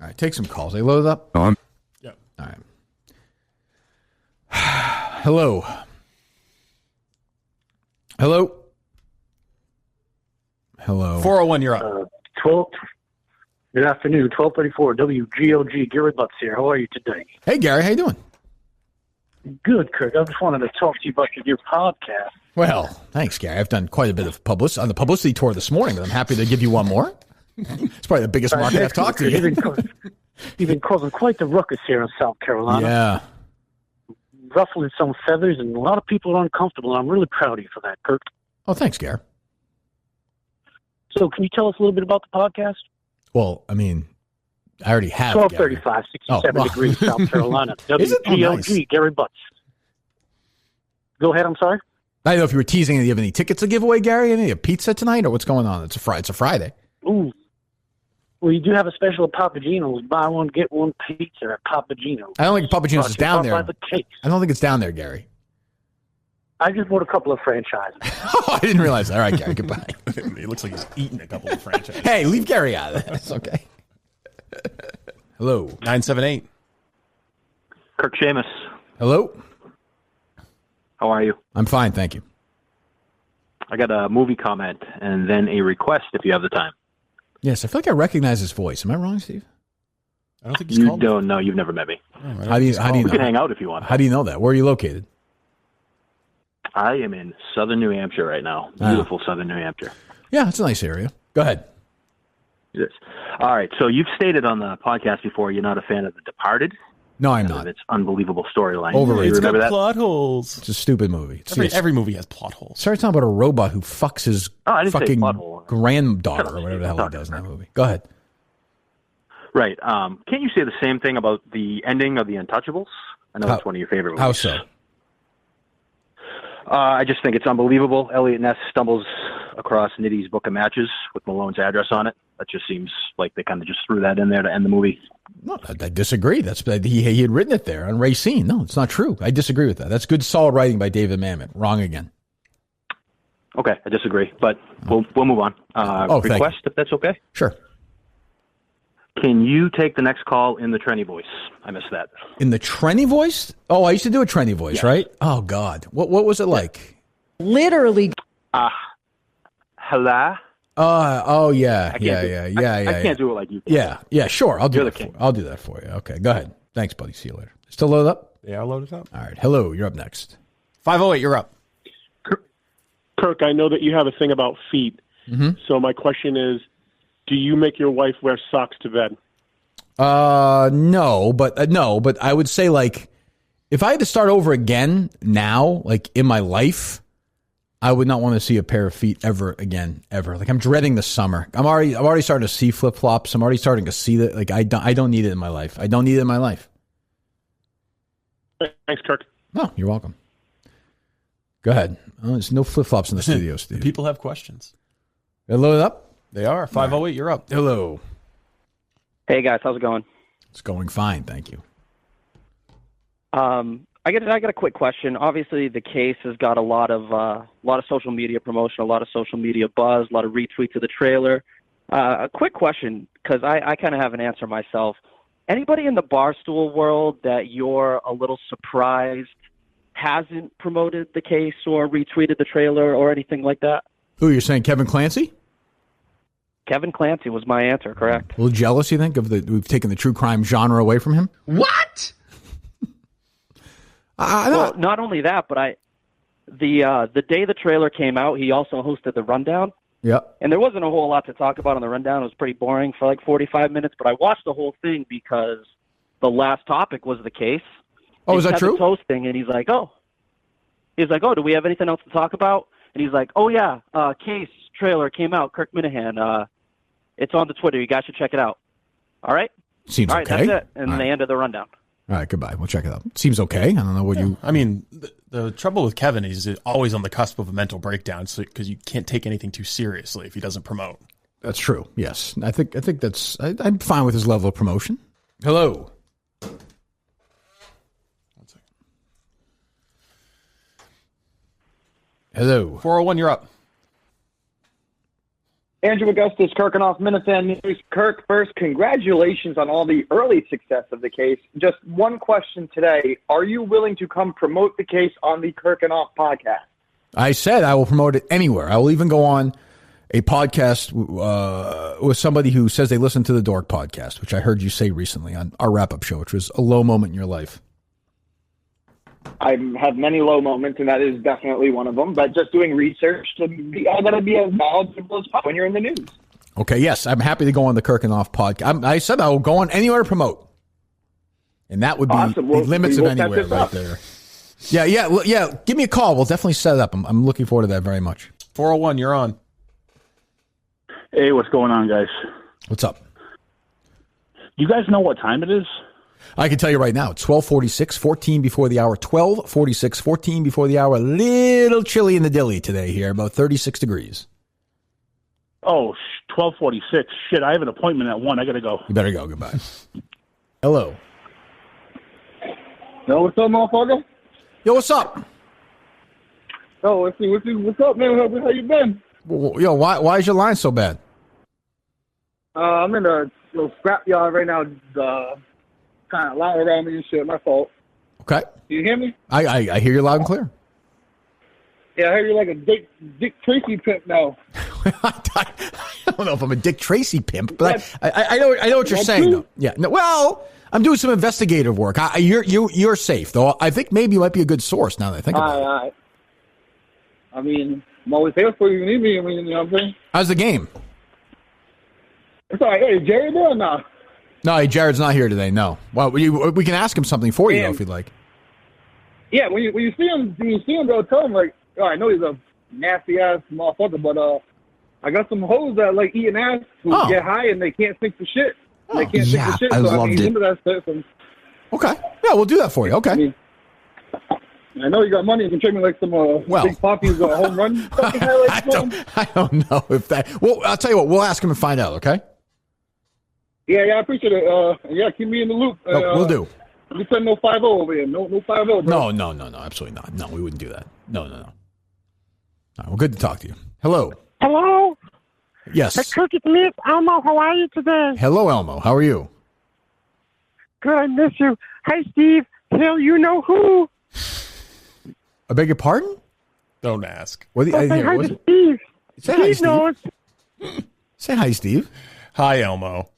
All right, take some calls. They loaded up? Yeah. All right. Hello. Hello. Hello. 401, you're up. 12. Good afternoon, 1234 WGOG. Gary Butts here. How are you today? Hey, Gary. How you doing? Good, Kirk. I just wanted to talk to you about your new podcast. Well, thanks, Gary. I've done quite a bit of on the publicity tour this morning, but I'm happy to give you one more. It's probably the biggest market I've talked to you. You've been causing quite the ruckus here in South Carolina. Yeah. Ruffling some feathers, and a lot of people are uncomfortable, and I'm really proud of you for that, Kirk. Oh, thanks, Gary. So can you tell us a little bit about the podcast? Well, I mean, I already have 1235, 67 degrees, South Carolina. WGOG, Gary Butts. Go ahead, I'm sorry. I don't know if you were teasing. Do you have any tickets to give away, Gary? Any pizza tonight, or what's going on? It's a Friday. Ooh. Well, you do have a special at Papa Gino's. Buy one, get one pizza at Papa Gino's. I don't think Papa Gino's is down there. I don't think it's down there, Gary. I just bought a couple of franchises. Oh, I didn't realize that. All right, Gary, goodbye. He looks like he's eating a couple of franchises. Hey, leave Gary out of this. Okay. Hello. 978. Kirk Seamus. Hello. How are you? I'm fine, thank you. I got a movie comment and then a request if you have the time. Yes, I feel like I recognize his voice. Am I wrong, Steve? I don't think he's you called. don't know. You've never met me. How do you know? We can hang out if you want. How do you know that? Where are you located? I am in southern New Hampshire right now. Beautiful southern New Hampshire. Yeah, it's a nice area. Go ahead. Yes. All right. So you've stated on the podcast before you're not a fan of The Departed. No, I'm not. It's unbelievable storyline. Overrated. You remember It's got that? plot holes. It's a stupid movie. Every movie has plot holes. Sorry, talking about a robot who fucks his I didn't say fucking plot hole. granddaughter or whatever the hell he does in that movie. Go ahead. Right. Can't you say the same thing about the ending of The Untouchables? I know that's one of your favorite movies. How so? I just think it's unbelievable. Elliot Ness stumbles across Nitty's book of matches with Malone's address on it. That just seems like they kind of just threw that in there to end the movie. No, I disagree. He had written it there on Racine. No, it's not true. I disagree with that. That's good, solid writing by David Mamet. Wrong again. Okay, I disagree, but we'll move on. Request, if that's okay? Sure. Can you take the next call in the Trenny voice? I missed that. In the Trenny voice? Oh, I used to do a Trenny voice, right? Oh, God. What was it like? Literally. Hello? Oh, yeah. I can't do it like you can. Yeah, sure. I'll do You're that the king. I'll do that for you. Okay, go ahead. Thanks, buddy. See you later. Still loaded up? Yeah, I'll load it up. All right. Hello, you're up next. 508, you're up. Kirk, I know that you have a thing about feet. Mm-hmm. So my question is, do you make your wife wear socks to bed? No, but I would say, like, if I had to start over again now, like in my life, I would not want to see a pair of feet ever again, ever. Like, I'm dreading the summer. I'm already starting to see flip flops. I'm already starting to see that. Like, I don't need it in my life. I don't need it in my life. Thanks, Kirk. No, you're welcome. Go ahead. Oh, there's no flip flops in the studio, Steve. People have questions. They loaded up? They are. 508, you're up. Hello. Hey guys, how's it going? It's going fine, thank you. I got a quick question. Obviously, the case has got a lot of social media promotion, a lot of social media buzz, a lot of retweets of the trailer. A quick question, because I kind of have an answer myself. Anybody in the Barstool world that you're a little surprised hasn't promoted the case or retweeted the trailer or anything like that? Who, you're saying Kevin Clancy? Kevin Clancy was my answer, correct? A little jealous, you think, we've taken the true crime genre away from him? What? Well, not only that, but the day the trailer came out, he also hosted the Rundown. Yep. And there wasn't a whole lot to talk about on the Rundown. It was pretty boring for like 45 minutes, but I watched the whole thing because the last topic was the case. Oh, is that true? Kevin's hosting, and he's like, do we have anything else to talk about? And he's like, oh, yeah, case trailer came out, Kirk Minihane. It's on the Twitter. You guys should check it out. All right? Seems all right, okay. that's it. And then they ended the Rundown. All right, goodbye. We'll check it out. Seems okay. I don't know what you... I mean, the trouble with Kevin is he's always on the cusp of a mental breakdown because you can't take anything too seriously if he doesn't promote. That's true, yes. I think that's... I'm fine with his level of promotion. Hello. 1 second. Hello. 401, you're up. Andrew Augustus, Kirk and Off Minihane News. Kirk, first, congratulations on all the early success of the case. Just one question today. Are you willing to come promote the case on the Kirk and Off podcast? I said I will promote it anywhere. I will even go on a podcast with somebody who says they listen to the Dork podcast, which I heard you say recently on our wrap-up show, which was a low moment in your life. I have many low moments, and that is definitely one of them. But just doing research, I got to be as knowledgeable as possible when you're in the news. Okay, yes, I'm happy to go on the Kirk and Off podcast. I said I will go on anywhere to promote, and that would be awesome. the limits of anywhere right there. Yeah. Give me a call. We'll definitely set it up. I'm looking forward to that very much. 401, you're on. Hey, what's going on, guys? What's up? You guys know what time it is? I can tell you right now, it's 12:46, 14 before the hour, 12:46, 14 before the hour. A little chilly in the dilly today here, about 36 degrees. Oh, 12:46. Shit, I have an appointment at 1. I got to go. You better go. Goodbye. Hello. No, what's up, motherfucker? Yo, what's up? Oh, let's see. What's up, man? How you been? Yo, why is your line so bad? I'm in a little scrap yard right now. Kind of loud around me and shit. My fault. Okay. You hear me? I hear you loud and clear. Yeah, I hear you're like a Dick Tracy pimp now. I don't know if I'm a Dick Tracy pimp, but I know what you're saying, though. Yeah. No, well, I'm doing some investigative work. You're safe, though. I think maybe you might be a good source now that I think about it. All right. I mean, I'm always here for you if you need me. I mean, you know what I'm saying? How's the game? It's all right. Hey, Jerry there or not? No, Jared's not here today. No. Well, we can ask him something for you, though, if you'd like. Yeah, when you see him, bro, tell him like, oh, I know he's a nasty ass motherfucker, but I got some hoes that like eating ass who get high and they can't think for shit. They can't think for shit. I loved it. Into that stuff. Okay. Yeah, we'll do that for you. Okay. I know you got money. You can trade me like some big poppies home run. I don't know if that. Well, I'll tell you what. We'll ask him and find out. Okay. Yeah, I appreciate it. Yeah, keep me in the loop. We'll do. You said no 5-0 over here. No 5-0, bro. No, absolutely not. No, we wouldn't do that. No. All right, well, good to talk to you. Hello. Hello. Yes. The Cricket Miss Elmo. How are you today? Hello, Elmo. How are you? Good. I miss you. Hi, Steve. Hell, you know who? I beg your pardon? Don't ask. Say hi to Steve. Say hi, Steve. Knows. Say hi, Steve. Hi, Elmo.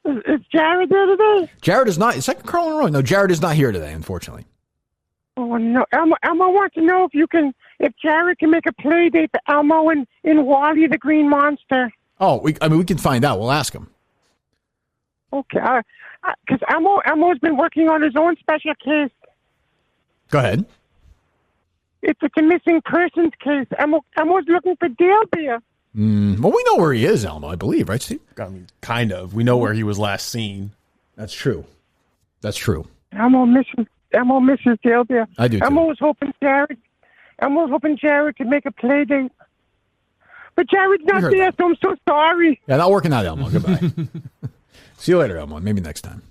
Is Jared there today? Jared is not. Second Carl in a row. No, Jared is not here today, unfortunately. Oh no, Elmo wants to know if Jared can make a play date for Elmo in Wally the Green Monster. Oh, we can find out. We'll ask him. Okay, because Elmo's been working on his own special case. Go ahead. It's a missing persons case. Elmo's looking for Dale Bear. Well, we know where he is, Elmo, I believe, right, Steve? I mean, kind of. We know where he was last seen. That's true. Elmo misses Dale Bear. I do, too. Elmo was hoping Jared could make a play date. But Jared's not there, so I'm so sorry. Yeah, not working out, Elmo. Goodbye. See you later, Elmo. Maybe next time.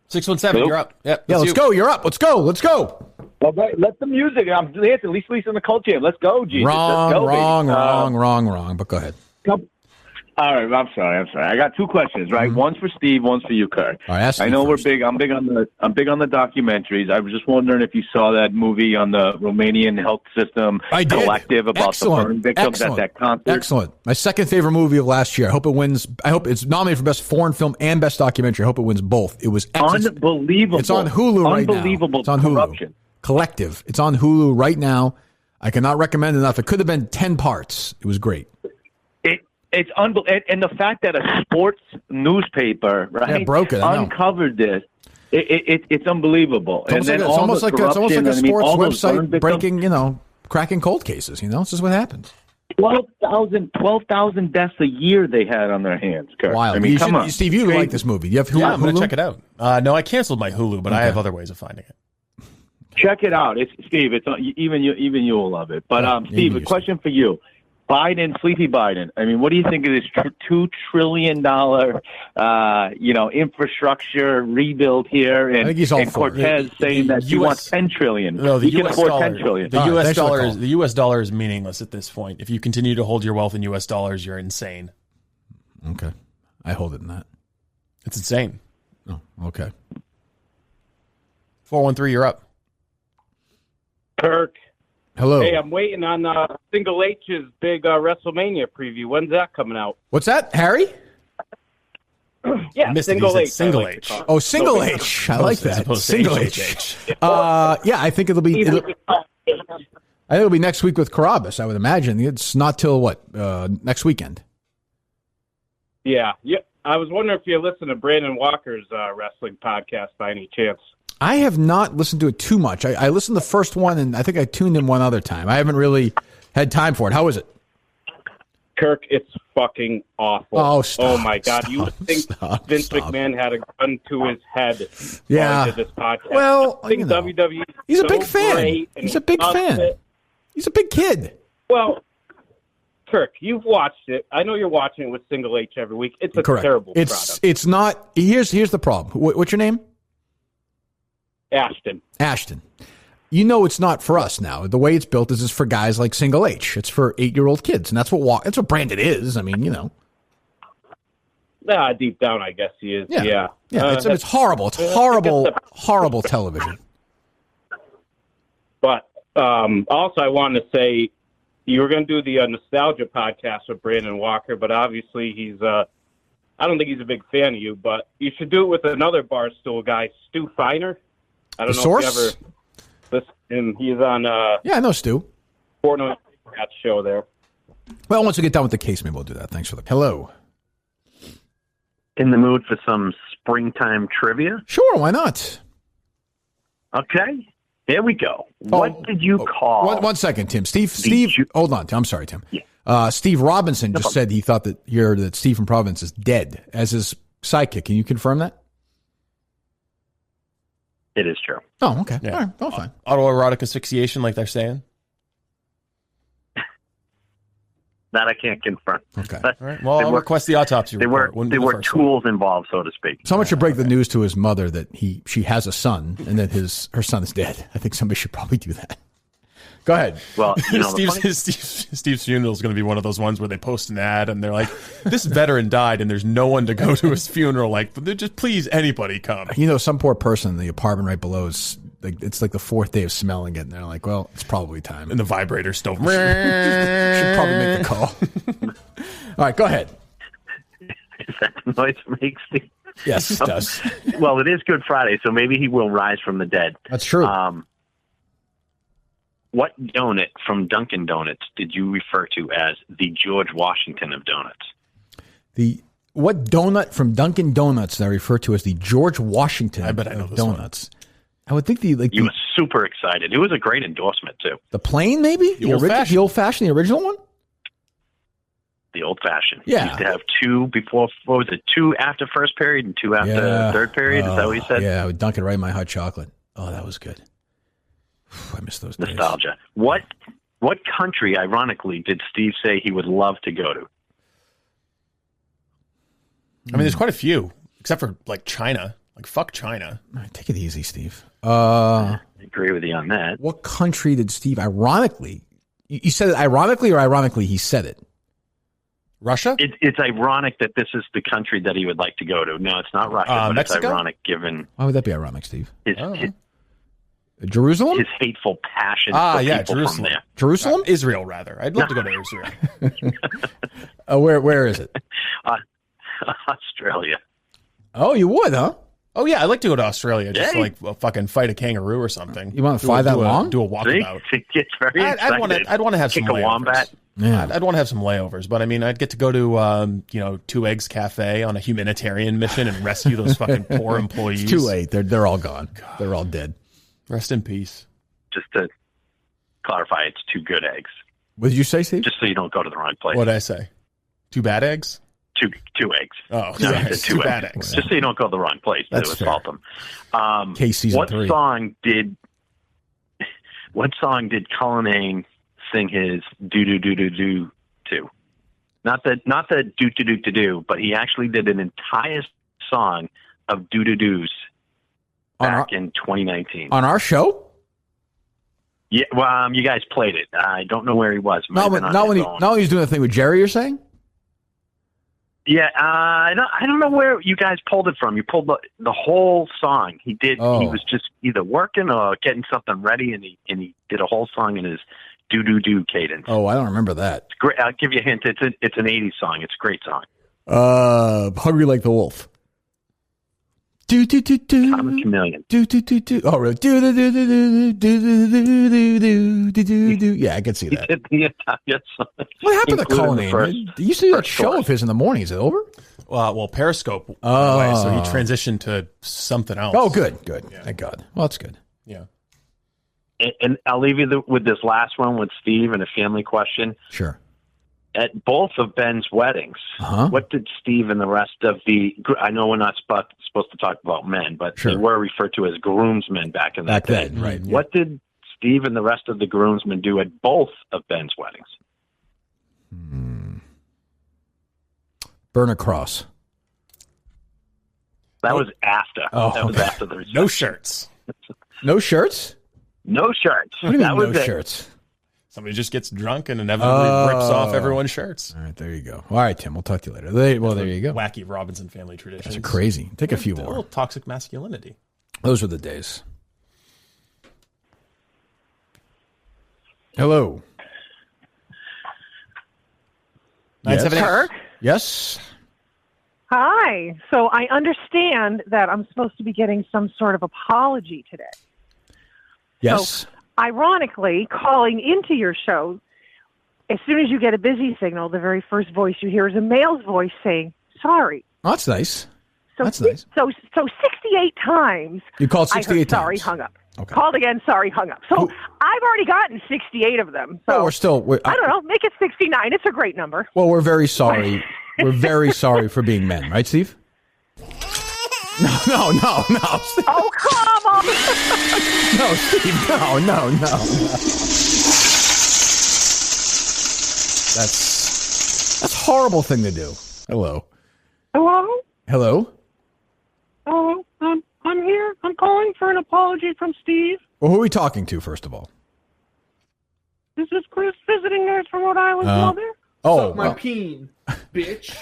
617, you're up. Yep, yeah, let's go. You're up. Let's go. Well, let the music. I'm at least in the culture. Let's go, Jesus. Wrong. But go ahead. All right, I'm sorry. I got two questions, right? Mm-hmm. One's for Steve, one's for you, Kirk. All right, I know we're big. I'm big on the documentaries. I was just wondering if you saw that movie on the Romanian health system collective about the burn victims at that concert. Excellent. My second favorite movie of last year. I hope it wins. I hope it's nominated for best foreign film and best documentary. I hope it wins both. It was excellent. Unbelievable. It's on Hulu right now. Unbelievable. It's on Hulu. Corruption. Collective. It's on Hulu right now. I cannot recommend enough. It could have been 10 parts. It was great. It's unbelievable, and the fact that a sports newspaper broke it, uncovered this, it's unbelievable. It's almost like a sports website breaking, cracking cold cases. This is what happens. 12,000 deaths a year they had on their hands. Kirk. Wild. Come on, Steve. You like this movie? You have Hulu? Yeah, I'm going to check it out. No, I canceled my Hulu, but I have other ways of finding it. Check it out. It's Steve. It's even you will love it. But Steve, a question for you. Biden, sleepy Biden. I mean, what do you think of this $2 trillion, infrastructure rebuild here? And, I think he's all for Cortez saying that he wants $10 trillion. No, the U.S. dollar. $10 trillion. The U.S. dollar is meaningless at this point. If you continue to hold your wealth in U.S. dollars, you're insane. Okay, I hold it in that. It's insane. Oh, okay. 413, you're up. Kirk. Hello. Hey, I'm waiting on Single H's big WrestleMania preview. When's that coming out? What's that, Harry? Yeah, Single H. Single H. Oh, Single H. I like that. Single H. Yeah, I think it'll be next week with Carabas, I would imagine. It's not till next weekend. Yeah. I was wondering if you listen to Brandon Walker's wrestling podcast by any chance. I have not listened to it too much. I listened to the first one, and I think I tuned in one other time. I haven't really had time for it. How is it? Kirk, it's fucking awful. Oh, stop, oh my God. You would think Vince McMahon had a gun to his head while he did this podcast. Well, I think WWE he's a big fan. He's a big fan. He's a big kid. Well, Kirk, you've watched it. I know you're watching it with Single H every week. It's a terrible product. It's not. Here's the problem. What's your name? Ashton. You know it's not for us now. The way it's built is for guys like Single H. It's for 8-year-old kids, and that's what Brandon is. I mean, deep down, I guess he is. Yeah. It's horrible. It's horrible television. But also, I wanted to say you were going to do the nostalgia podcast with Brandon Walker, but obviously he's. I don't think he's a big fan of you, but you should do it with another Barstool guy, Stu Feiner. I don't know if you ever listen to him. He's on. I know Stu. Portnoy show there. Well, once we get done with the case, maybe we'll do that. Thanks for the. Hello. In the mood for some springtime trivia? Sure, why not? Okay, here we go. What did you call? One second, Tim. Steve. Hold on. I'm sorry, Tim. Yeah. Steve Robinson just said he thought that Steve from Providence is dead as his sidekick. Can you confirm that? It is true. Oh, okay. Yeah. All right. Oh, fine. Autoerotic asphyxiation, like they're saying. That I can't confirm. Okay. All right. Well, I'll request the autopsy report. There were tools involved, so to speak. Someone should break the news to his mother that she has a son and that her son is dead. I think somebody should probably do that. Go ahead. Well, Steve's funeral is going to be one of those ones where they post an ad and they're like, "This veteran died, and there's no one to go to his funeral. Like, just please, anybody come." Some poor person in the apartment right below is like, it's like the fourth day of smelling it, and they're like, "Well, it's probably time." And the vibrator still should probably make the call. All right, go ahead. Is that the noise it makes? Yes, it does. Well, it is Good Friday, so maybe he will rise from the dead. That's true. What donut from Dunkin' Donuts did you refer to as the George Washington of donuts? What donut from Dunkin' Donuts did I refer to as the George Washington of donuts? I would think you were super excited. It was a great endorsement too. The plain, maybe the old-fashioned, the original one. The old-fashioned. Yeah. Used to have two before. What was it? 2 after first period and 2 after third period. Is that what you said? Yeah, I would dunk it right in my hot chocolate. Oh, that was good. I miss those days. Nostalgia. What country, ironically, did Steve say he would love to go to? I mean, there's quite a few, except for like China. Like, fuck China. All right, take it easy, Steve. I agree with you on that. What country did Steve ironically? You said it ironically, or ironically he said it? Russia? It's ironic that this is the country that he would like to go to. No, it's not Russia, but Mexico? It's ironic given. Why would that be ironic, Steve? Jerusalem? His hateful passion for people Jerusalem. from there. Jerusalem? Israel, rather. I'd love to go to Israel. Where is it? Australia. Oh, you would, huh? Oh, yeah, I'd like to go to Australia just to, like, fucking fight a kangaroo or something. You want to fly that long? Do a walkabout. It gets very excited. I'd want to have some layovers. Wombat. Yeah. I'd want to have some layovers, but I mean, I'd get to go to, 2 Eggs Cafe on a humanitarian mission and rescue those fucking poor employees. It's too late. They're all gone. God. They're all dead. Rest in peace. Just to clarify, it's 2 good eggs. What did you say, Steve? Just so you don't go to the wrong place. What did I say? 2 bad eggs? 2 eggs. Oh, no, sorry. it's 2 bad eggs. eggs. Just so you don't go to the wrong place. That's It would salt them. Case season what 3. Song did Cullinane sing his do do do do do Not the do, but he actually did an entire song of do-do-dos back in 2019. On our show? Yeah, well, you guys played it. I don't know where he was. Not when he's doing the thing with Jerry, you're saying? Yeah, I don't know where you guys pulled it from. You pulled the whole song. He did. Oh. He was just either working or getting something ready, and he did a whole song in his do cadence. Oh, I don't remember that. It's great. I'll give you a hint. It's an 80s song. It's a great song. Hungry Like the Wolf. Do do do do. Common Chameleon. Do do do do. Oh, really? Do do do do do do do do do do do. Yeah, I can see that. He did the entire song. What happened to Cullinane? You used to do that show of his in the morning. Is it over? Well, Periscope went Oh. away, so he transitioned to something else. Oh, good. Yeah. Thank God. Well, that's good. Yeah. And I'll leave you with this last one with Steve and a family question. Sure. At both of Ben's weddings, what did Steve and the rest of I know we're not supposed to talk about men, but they were referred to as groomsmen back in that day. Right. What did Steve and the rest of the groomsmen do at both of Ben's weddings? Burn a cross. That was after. That was after the reception. No shirts. No shirts? No shirts. What do you mean That was no it. shirts? Somebody just gets drunk and inevitably rips off everyone's shirts. All right, there you go. All right, Tim, we'll talk to you later. There you go. Wacky Robinson family traditions. That's crazy. Take a few A more. little toxic masculinity. Those were the days. Hello. Yes. Kirk? Yes. Hi. So I understand that I'm supposed to be getting some sort of apology today. Yes. So, ironically, calling into your show, as soon as you get a busy signal, the very first voice you hear is a male's voice saying, sorry. Oh, that's nice. So, That's nice. So 68 times. You called I heard 68 sorry, times. hung up. Okay. Called again, sorry, hung up. So I've already gotten 68 of them. So Well, I don't know, make it 69. It's a great number. Well, we're very sorry. We're very sorry for being men, right, Steve? No. Steve. Oh, come on. No, Steve. No. That's a horrible thing to do. Hello. Hello? Oh, I'm here. I'm calling for an apology from Steve. Well, who are we talking to, first of all? This is Chris, visiting nurse from Rhode Island's mother. Oh, Suck my peen, bitch.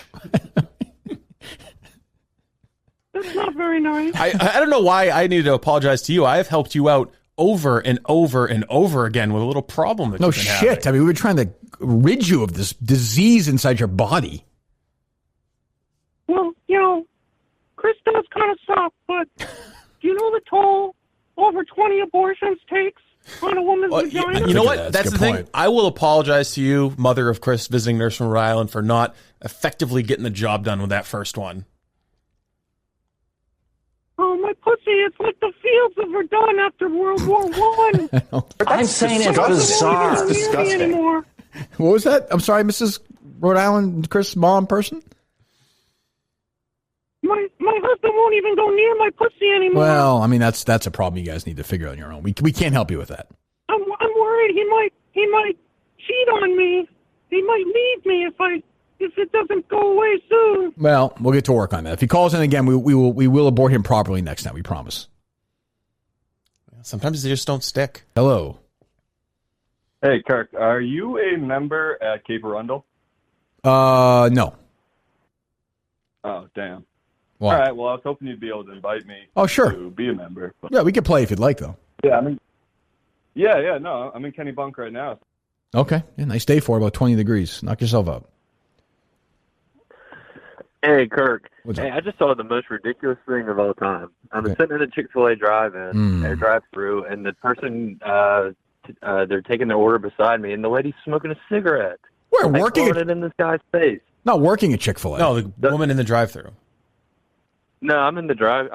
That's not very nice. I don't know why I needed to apologize to you. I have helped you out over and over and over again with a little problem that No you've been shit. having. I mean, we were trying to rid you of this disease inside your body. Well, Chris does kind of suck, but do you know the toll over 20 abortions takes on a woman's vagina? You know what? That's the thing. I will apologize to you, mother of Chris, visiting nurse from Rhode Island, for not effectively getting the job done with that first one. Oh, my pussy, it's like the fields of Verdun after World War I. I'm saying it's bizarre. It's disgusting. Anymore. What was that? I'm sorry, Mrs. Rhode Island, Chris, mom person? My husband won't even go near my pussy anymore. Well, I mean, that's a problem you guys need to figure out on your own. We can't help you with that. I'm worried he might cheat on me. He might leave me if it doesn't go away soon. Well, we'll get to work on that. If he calls in again, we will abort him properly next time. We promise. Sometimes they just don't stick. Hello. Hey, Kirk, are you a member at Cape Arundel? No. Oh, damn. Why? All right, well, I was hoping you'd be able to invite me to be a member. But... Yeah, we could play if you'd like, though. Yeah, no, I'm in Kenny Bunk right now. Okay. Yeah, nice day for about 20 degrees. Knock yourself out. Hey, Kirk. What's I just saw the most ridiculous thing of all time. I'm sitting in a Chick-fil-A drive-through, and the person, they're taking their order beside me, and the lady's smoking a cigarette. We're working it in this guy's face. Not working at Chick-fil-A. No, the woman in the drive-through. No, I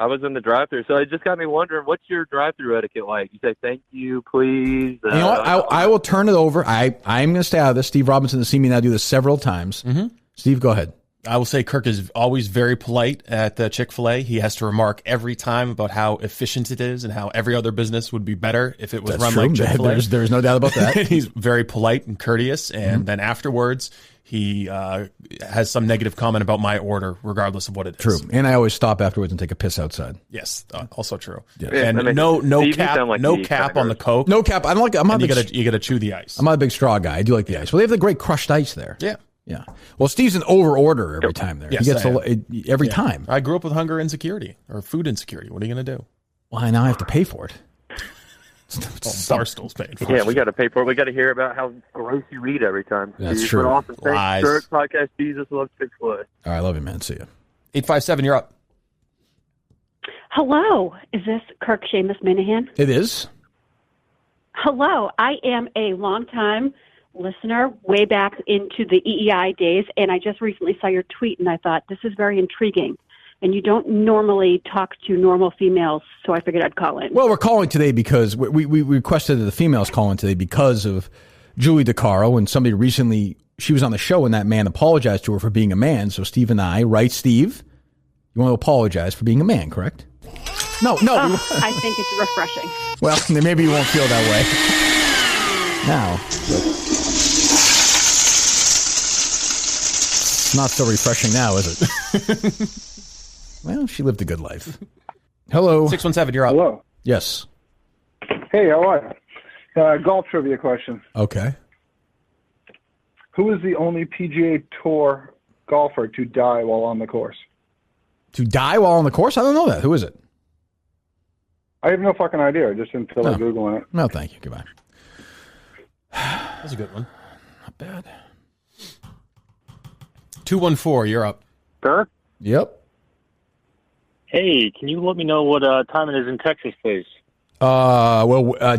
was in the drive-through, so it just got me wondering, what's your drive-through etiquette like? You say thank you, please. You know what? I will turn it over. I'm going to stay out of this. Steve Robinson has seen me now do this several times. Mm-hmm. Steve, go ahead. I will say Kirk is always very polite at the Chick-fil-A. He has to remark every time about how efficient it is and how every other business would be better if it was run like Chick-fil-A. There's no doubt about that. He's very polite and courteous, and then afterwards he has some negative comment about my order, regardless of what it is. True, and I always stop afterwards and take a piss outside. Yes, also true. Yeah. And Yeah, no Steve, cap, no cap on the Coke. No cap. I'm not And a you big, gotta chew the ice. I'm not a big straw guy. I do like the ice. Well, they have the great crushed ice there. Yeah. Yeah. Well, Steve's an over order every time there. Yes, he gets I every Yeah. time. I grew up with hunger insecurity or food insecurity. What are you going to do? Well, now I have to pay for it. Barstool's paying for it. Yeah, we got to pay for it. We got to hear about how gross you eat every time. That's Steve. true. But awesome. Lies. Thanks, Kirk Podcast. Jesus loves Chick-fil-A. All right, I love you, man. See you. 857, you're up. Hello, is this Kirk Seamus Minihane? It is. Hello, I am a longtime listener way back into the EEI days, and I just recently saw your tweet, and I thought, this is very intriguing. And you don't normally talk to normal females, so I figured I'd call in. Well, we're calling today because we requested that the females call in today because of Julie DeCaro, and somebody recently, she was on the show, and that man apologized to her for being a man. So Steve and I, right, Steve? You want to apologize for being a man, correct? No. I think it's refreshing. Well, then maybe you won't feel that way now. It's not so refreshing now, is it? Well, she lived a good life. Hello. 617, you're up. Hello. Yes. Hey, how are you? Golf trivia question. Okay. Who is the only PGA Tour golfer to die while on the course? To die while on the course? I don't know that. Who is it? I have no fucking idea. I just didn't feel like Googling it. No, thank you. Goodbye. That's a good one. Not bad. 214, you're up. Kirk? Yep. Hey, can you let me know what time it is in Texas, please?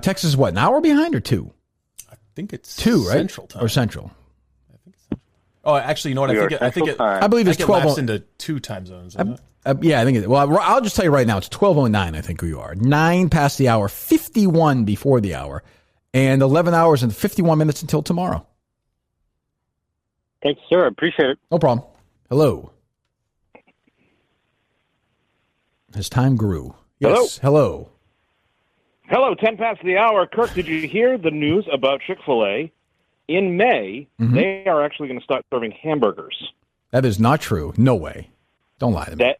Texas is what, an hour behind or 2? I think it's 2, right? Central time. Or Central. Oh, actually, you know what? I believe it's 12. Laps into 2 time zones. Yeah, I think it. Well, I'll just tell you right now, it's 12:09. I think who you are. 9 past the hour, 51 before the hour, and 11 hours and 51 minutes until tomorrow. Thanks, sir. Appreciate it. No problem. Hello. As time grew. Yes. Hello. Hello, 10 past the hour. Kirk, did you hear the news about Chick-fil-A? In May, they are actually going to start serving hamburgers. That is not true. No way. Don't lie to me.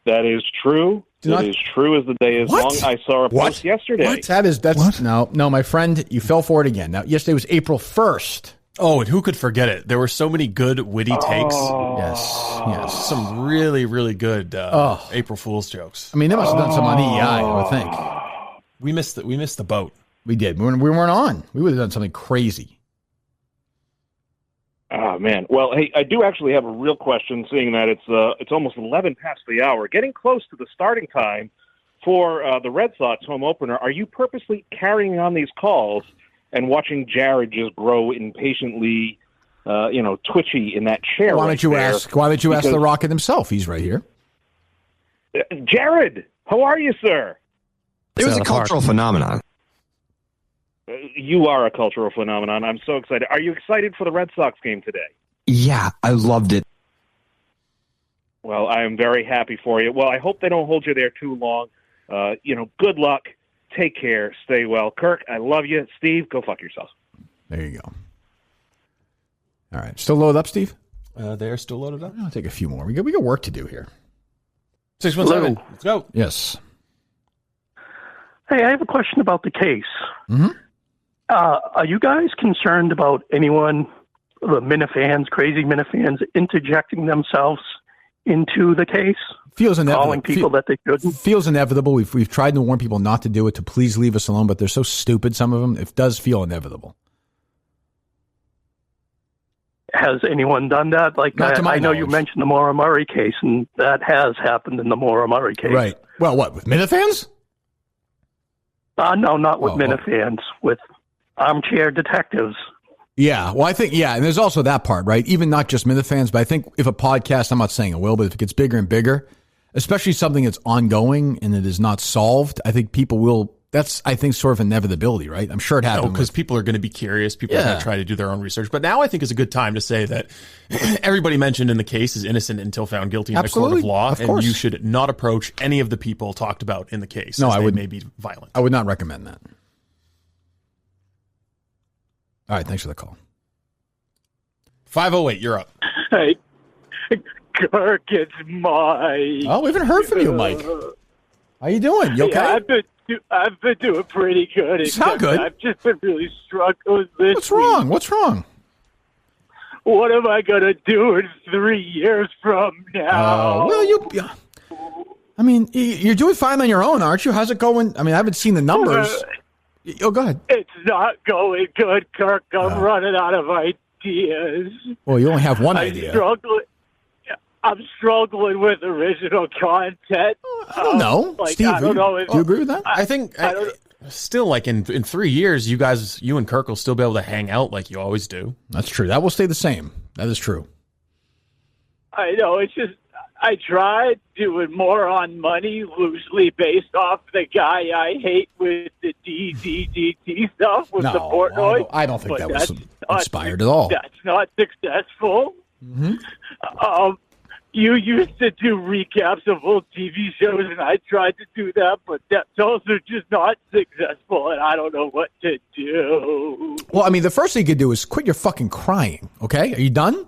That is true. It is true as the day is long. I saw a post yesterday. What? That's no, my friend, you fell for it again. Now, yesterday was April 1st. Oh, and who could forget it? There were so many good, witty takes. Yes. Some really, really good April Fool's jokes. I mean, they must have done some on EEI, I would think. We missed the boat. We did. We weren't on. We would have done something crazy. Oh, man. Well, hey, I do actually have a real question, seeing that it's almost 11 past the hour, getting close to the starting time for the Red Sox home opener. Are you purposely carrying on these calls and watching Jared just grow impatiently, twitchy in that chair? Why don't you ask the Rocket himself? He's right here. Jared, how are you, sir? It was a cultural phenomenon. You are a cultural phenomenon. I'm so excited. Are you excited for the Red Sox game today? Yeah, I loved it. Well, I am very happy for you. Well, I hope they don't hold you there too long. Good luck. Take care. Stay well. Kirk, I love you. Steve, go fuck yourself. There you go. All right. Still loaded up, Steve? They're still loaded up. I'll take a few more. We got work to do here. 617. Let's go. Yes. Hey, I have a question about the case. Mm-hmm. Are you guys concerned about anyone, the Minifans, crazy Minifans, interjecting themselves into the case? Feels inevitable. Calling people that they shouldn't? Feels inevitable. We've tried to warn people not to do it, to please leave us alone, but they're so stupid, some of them. It does feel inevitable. Has anyone done that? Like, I know you mentioned the Maura Murray case, and that has happened in the Maura Murray case. Right. Well, what, with Minifans? No, not with Minifans, with armchair detectives. Yeah, well, I think, and there's also that part, right? Even not just Minifans, but I think if a podcast, I'm not saying it will, but if it gets bigger and bigger, especially something that's ongoing and it is not solved, I think people will that's, I think, sort of inevitability, right? I'm sure it happened. Because people are going to be curious. People are going to try to do their own research. But now I think is a good time to say that everybody mentioned in the case is innocent until found guilty in a court of law. And you should not approach any of the people talked about in the case. No, I would. May be violent. I would not recommend that. All right. Thanks for the call. 508, you're up. Hey, Kirk, it's Mike. Oh, we haven't heard from you, Mike. How you doing? You okay? Yeah, I've been doing pretty good. You sound good. I've just been really struggling this What's wrong? What's wrong? What am I going to do in 3 years from now? Well, I mean, you're doing fine on your own, aren't you? How's it going? I mean, I haven't seen the numbers. Go ahead. It's not going good, Kirk. I'm running out of ideas. Well, you only have one idea. I'm struggling with original content. I don't know. Steve, I don't know. Do you agree with that? I think still, like in 3 years, you and Kirk will still be able to hang out like you always do. That's true. That will stay the same. That is true. I know. It's just I tried doing more on money, loosely based off the guy I hate with the DDDT stuff with the Portnoy. I don't think that was inspired at all. That's not successful. Mm-hmm. You used to do recaps of old TV shows, and I tried to do that, but those are just not successful, and I don't know what to do. Well, I mean, the first thing you could do is quit your fucking crying, okay? Are you done?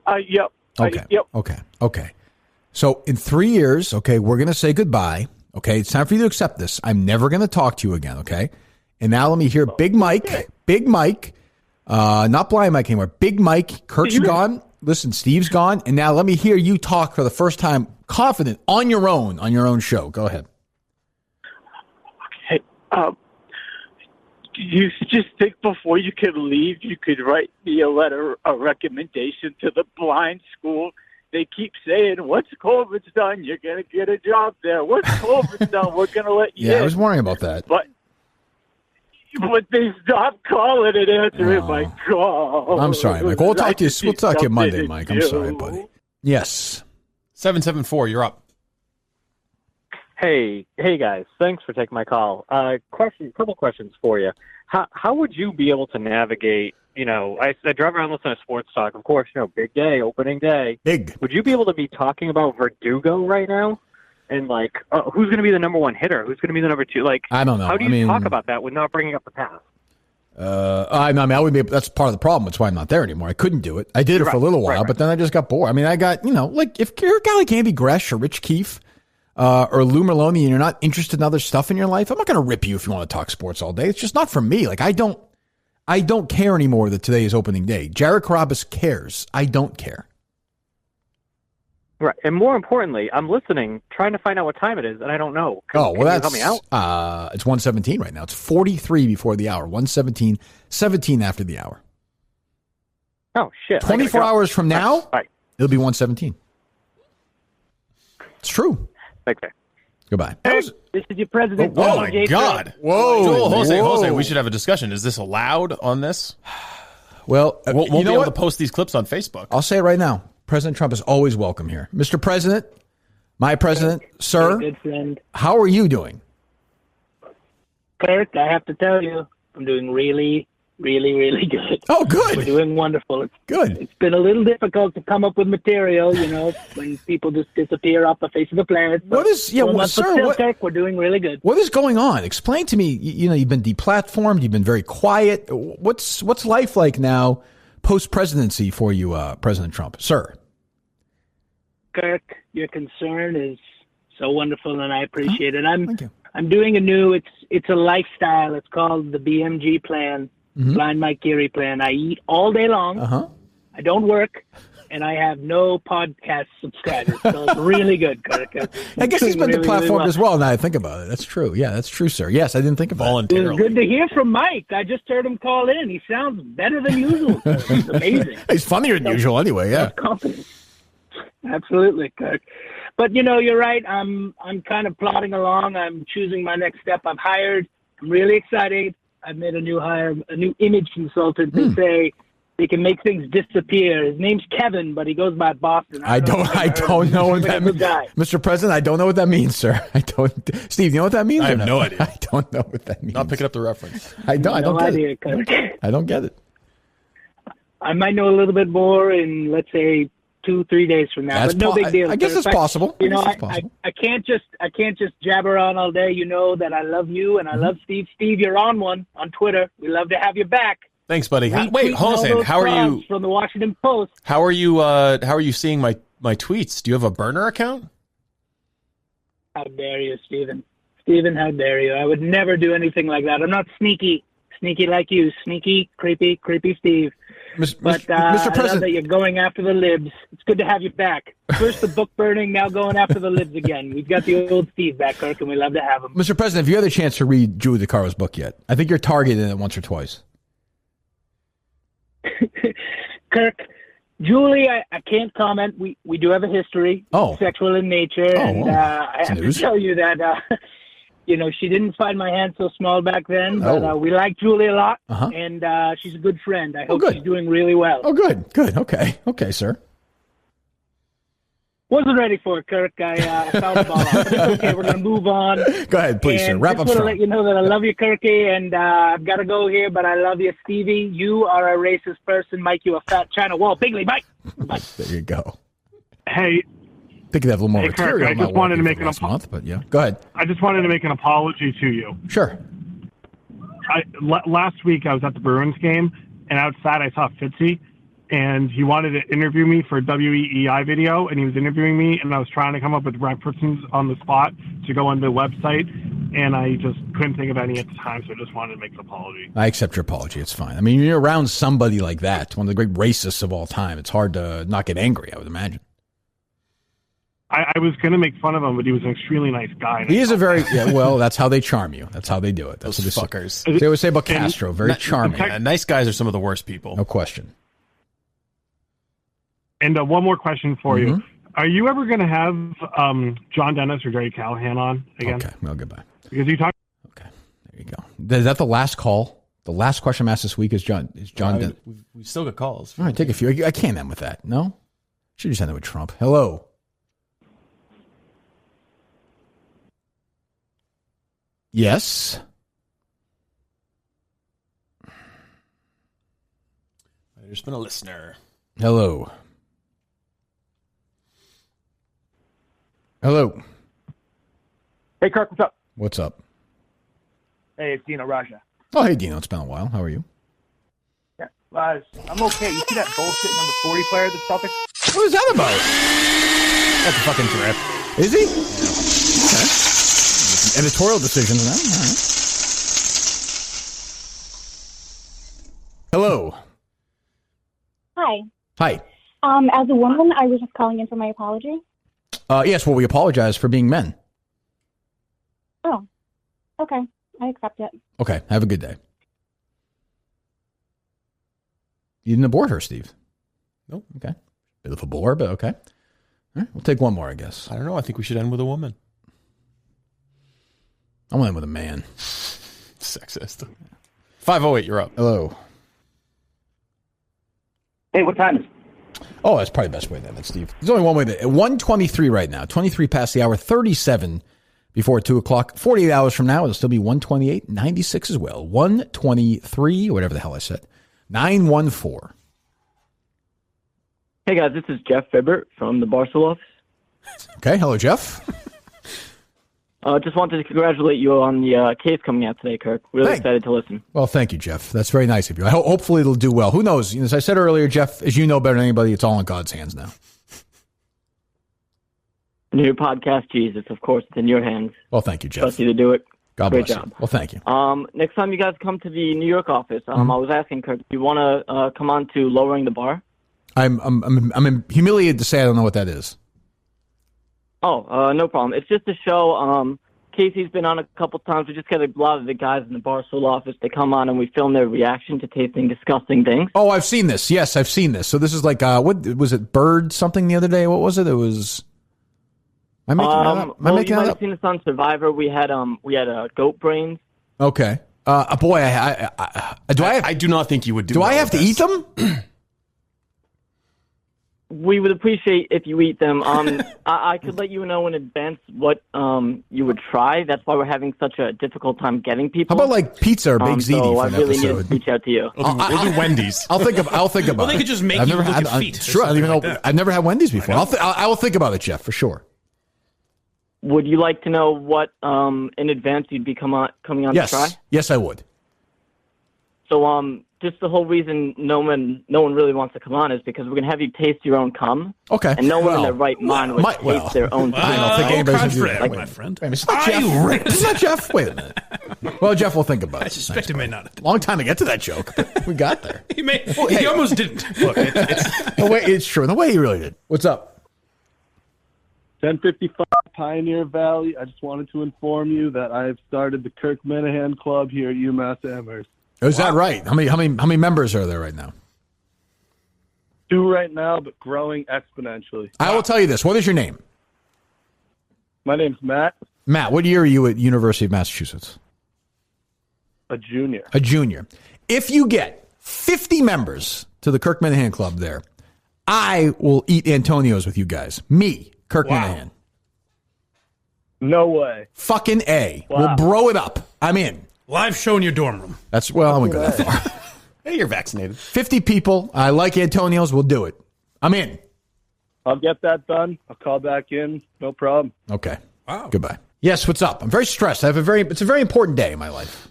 Yep. Okay. Okay. So in 3 years, okay, we're going to say goodbye. Okay. It's time for you to accept this. I'm never going to talk to you again. Okay. And now let me hear Big Mike, not Blind Mike anymore. Big Mike, Kirk's gone. Listen, Steve's gone. And now let me hear you talk for the first time, confident on your own show. Go ahead. Okay. You just think before you could leave, you could write me a letter, a recommendation to the blind school. They keep saying, once COVID's done, you're going to get a job there. Once COVID's done, we're going to let you in. Yeah, I was worrying about that. But they stopped calling and answering my call. I'm sorry, Mike. We'll talk to you Monday, Mike. I'm sorry, buddy. Yes. 774, you're up. Hey guys, thanks for taking my call. Couple questions for you. How would you be able to navigate, I drive around listening to sports talk, of course, big day, opening day. Big. Would you be able to be talking about Verdugo right now? And who's going to be the number one hitter? Who's going to be the number two? I don't know. How do you talk about that with not bringing up the past? I wouldn't be. That's part of the problem. That's why I'm not there anymore. I couldn't do it. I did it for a little while, but then I just got bored. I mean, I got, if you're a guy like Andy Gresh or Rich Keefe, or Lou Merlone, and you're not interested in other stuff in your life, I'm not going to rip you if you want to talk sports all day. It's just not for me. I don't care anymore that today is opening day. Jared Carrabis cares. I don't care. Right, and more importantly, I'm listening, trying to find out what time it is, and I don't know. Can you help me out? It's 1:17 right now. It's 43 before the hour. 1:17, 17 after the hour. Oh shit! 24 hours from now, it'll be 1:17. It's true. Okay. Goodbye. This is your president. Oh my God! Whoa, Jose, we should have a discussion. Is this allowed on this? Well, we'll be able to post these clips on Facebook. I'll say it right now. President Trump is always welcome here. Mr. President, my president, sir, good friend. How are you doing? Kirk, I have to tell you, I'm doing really, really, really good. Oh, good. We're doing wonderful. Good. It's been a little difficult to come up with material, when people just disappear off the face of the planet. What is, sir, Kirk, we're doing really good. What is going on? Explain to me. You've been deplatformed. You've been very quiet. What's life like now, post-presidency for you, President Trump? Sir. Kirk, your concern is so wonderful, and I appreciate it. I'm doing it's a lifestyle. It's called the BMG plan, Blind Mike Geary plan. I eat all day long. I don't work, and I have no podcast subscribers. So it's really good, Kirk. I guess he's been deplatformed as well. Now I think about it. That's true. Yeah, that's true, sir. Yes, I didn't think about it. It was good to hear from Mike. I just heard him call in. He sounds better than usual. It's amazing. He's funnier than usual anyway, yeah. Absolutely, Kirk. But you're right. I'm kind of plodding along. I'm choosing my next step. I'm hired. I'm really excited. I've made a new hire, a new image consultant to say, He can make things disappear. His name's Kevin, but he goes by Boston. I don't know what that means. Mr. President, I don't know what that means, sir. Steve, you know what that means? I have no idea. I don't know what that means. Not picking up the reference. I don't get idea, it. I don't get it. I might know a little bit more in, let's say, 2-3 days from now, but no big deal. I guess it's possible. I can't just jabber on all day. You know that I love you and I love Steve. Steve, you're on one on Twitter. We love to have you back. Thanks, buddy. Wait, hold on a second. How are you from the Washington Post? How are you seeing my tweets? Do you have a burner account? How dare you, Stephen? Stephen, how dare you? I would never do anything like that. I'm not sneaky like you. Sneaky, creepy Steve. Mr. President, I love that you're going after the libs. It's good to have you back. First the book burning, now going after the libs again. We've got the old Steve back, Kirk, and we love to have him. Mr. President, have you had a chance to read Julie DeCaro's book yet? I think you're targeting it once or twice. Kirk, Julie, I can't comment. We do have a history, sexual in nature, and I have to tell you that she didn't find my hand so small back then, but we like Julie a lot, and she's a good friend. I hope she's doing really well. Oh, good. Okay, sir. Wasn't ready for it, Kirk. I found the ball out. But it's okay. We're going to move on. Go ahead, please, sir. Wrap up strong. I just want to let you know that I love you, Kirky, and I've got to go here, but I love you, Stevie. You are a racist person. Mike, you a fat China wall. Bigly, Mike. There you go. Hey. I think you have a little more material. Kirk, I just wanted to make an month, but yeah. Go ahead. I just wanted to make an apology to you. Sure. Last week, I was at the Bruins game, and outside I saw Fitzy. And he wanted to interview me for a WEEI video, and he was interviewing me, and I was trying to come up with references on the spot to go on the website, and I just couldn't think of any at the time, so I just wanted to make an apology. I accept your apology. It's fine. I mean, you're around somebody like that, one of the great racists of all time. It's hard to not get angry, I would imagine. I was going to make fun of him, but he was an extremely nice guy. He is a very, well, that's how they charm you. That's how they do it. That's Those what fuckers. They always say about Castro, very charming. Nice guys are some of the worst people. No question. And one more question for you. Are you ever going to have John Dennis or Jerry Callahan on again? Okay, well, goodbye. Because you talk. Okay, there you go. Is that the last call? The last question I'm asked this week is John Dennis. We've still got calls. All right, take a few. I can't end with that. No? Should just end it with Trump. Hello. Yes. There's been a listener. Hello. Hello. Hey, Kirk, what's up? What's up? Hey, it's Dino Raja. Oh, hey, Dino. It's been a while. How are you? Yeah, I'm okay. You see that bullshit number 40 player of the Celtics? What is that about? That's a fucking drip. Is he? Yeah. Okay. Editorial decision on that. All right. Hello. Hi. Hi. As a woman, I was just calling in for my apology. Yes, well, we apologize for being men. Oh, okay. I accept it. Okay, have a good day. You didn't abort her, Steve? Nope. Okay. Bit of a bore, but okay. All right, we'll take one more, I guess. I don't know. I think we should end with a woman. I want to end with a man. Sexist. 508, you're up. Hello. Hey, what time is it? Oh, that's probably the best way to end it, Steve. There's only one way to 1:23 right now. 23 past the hour, 37 before 2 o'clock. 48 hours from now, it'll still be 1:28, 96 as well. 1:23, whatever the hell I said. 914. Hey, guys, this is Jeff Fibbert from the Barstool office. Okay, hello, Jeff. Just wanted to congratulate you on the case coming out today, Kirk. Really excited to listen. Well, thank you, Jeff. That's very nice of you. Hopefully it'll do well. Who knows? As I said earlier, Jeff, as you know better than anybody, it's all in God's hands now. New podcast, Jesus, of course, it's in your hands. Well, thank you, Jeff. Trust you to do it. God Great bless job. you. Well, thank you. Next time you guys come to the New York office, I was asking, Kirk, do you want to come on to Lowering the Bar? I'm humiliated to say I don't know what that is. Oh, no problem. It's just a show. Casey's been on a couple times. We just get a lot of the guys in the Barstool office. They come on and we film their reaction to tasting disgusting things. Oh, I've seen this. Yes, I've seen this. So this is like, what was it? Bird something the other day? What was it? It was. Am I making that up? You might have seen this on Survivor. We had goat brains. Okay. Boy, I do not think you would do. Do I have to eat them? We would appreciate if you eat them. I could let you know in advance what you would try. That's why we're having such a difficult time getting people. How about like pizza or baked ziti so for I an really need episode? to reach out to you. We'll do Wendy's. I'll think about Well, they it. could just make I've you never look had. at feet. or Sure, I don't even something know. like that. I've never had Wendy's before. I will think about it, Jeff, for sure. Would you like to know what in advance you'd be coming on Yes, to try? yes, I would. So just the whole reason no one really wants to come on is because we're gonna have you taste your own cum. Okay. And no one in their right mind would taste their own. I don't think anybody's gonna do that. Like Wait, my friend. Wait, it's not Jeff. It's not Jeff. Wait a minute. Well, Jeff will think about it. I suspect he may not. Long time to get to that joke, but we got there. He almost didn't. Look, it's the way it's true. The way he really did. What's up? 1055 Pioneer Valley. I just wanted to inform you that I've started the Kirk Minihane Club here at UMass Amherst. Is that right? How many members are there right now? 2 right now, but growing exponentially. I will tell you this. What is your name? My name's Matt. Matt, what year are you at University of Massachusetts? A junior. A junior. If you get 50 members to the Kirk Minihane Club there, I will eat Antonio's with you guys. Me, Kirk Minihane. No way. Fucking A. Wow. We'll bro it up. I'm in. Live show in your dorm room. I wouldn't go that far. Hey, you're vaccinated. 50 people. I like Antonio's. We'll do it. I'm in. I'll get that done. I'll call back in. No problem. Okay. Wow. Goodbye. Yes, what's up? I'm very stressed. It's a very important day in my life.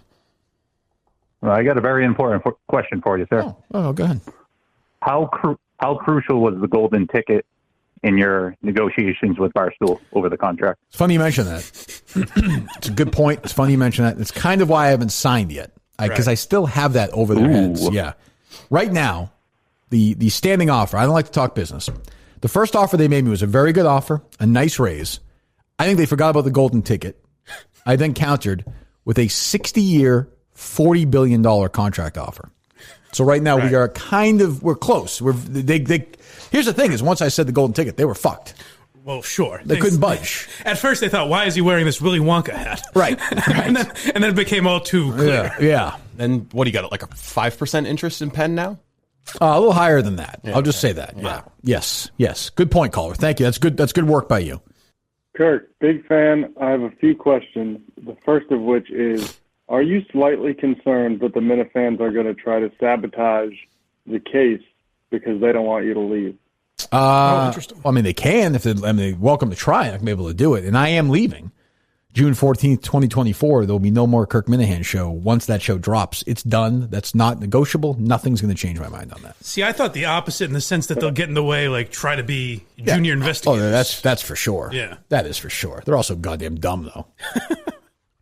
Well, I got a very important question for you, sir. Oh, go ahead. How crucial was the golden ticket in your negotiations with Barstool over the contract? It's funny you mention that. It's a good point. It's funny you mention that. It's kind of why I haven't signed yet, because I still have that over their heads. Yeah. Right now, the standing offer, I don't like to talk business. The first offer they made me was a very good offer, a nice raise. I think they forgot about the golden ticket. I then countered with a 60-year, $40 billion contract offer. So right now we are we're close. Here's the thing is once I said the golden ticket, they were fucked. Well, sure. They couldn't budge. At first they thought, why is he wearing this Willy Wonka hat? Right. and then it became all too clear. Yeah. And what do you got? Like a 5% interest in Penn now? A little higher than that. Yeah, I'll just say that. Yeah. Yes. Good point, caller. Thank you. That's good work by you. Kirk, big fan. I have a few questions. The first of which is, are you slightly concerned that the Minifans are going to try to sabotage the case because they don't want you to leave? Interesting. Well, I mean, they can if they're welcome to try. I can be able to do it. And I am leaving June 14th, 2024. There will be no more Kirk Minihane show. Once that show drops, it's done. That's not negotiable. Nothing's going to change my mind on that. See, I thought the opposite in the sense that they'll get in the way, like try to be junior investigators. Oh, that's for sure. Yeah. That is for sure. They're also goddamn dumb, though.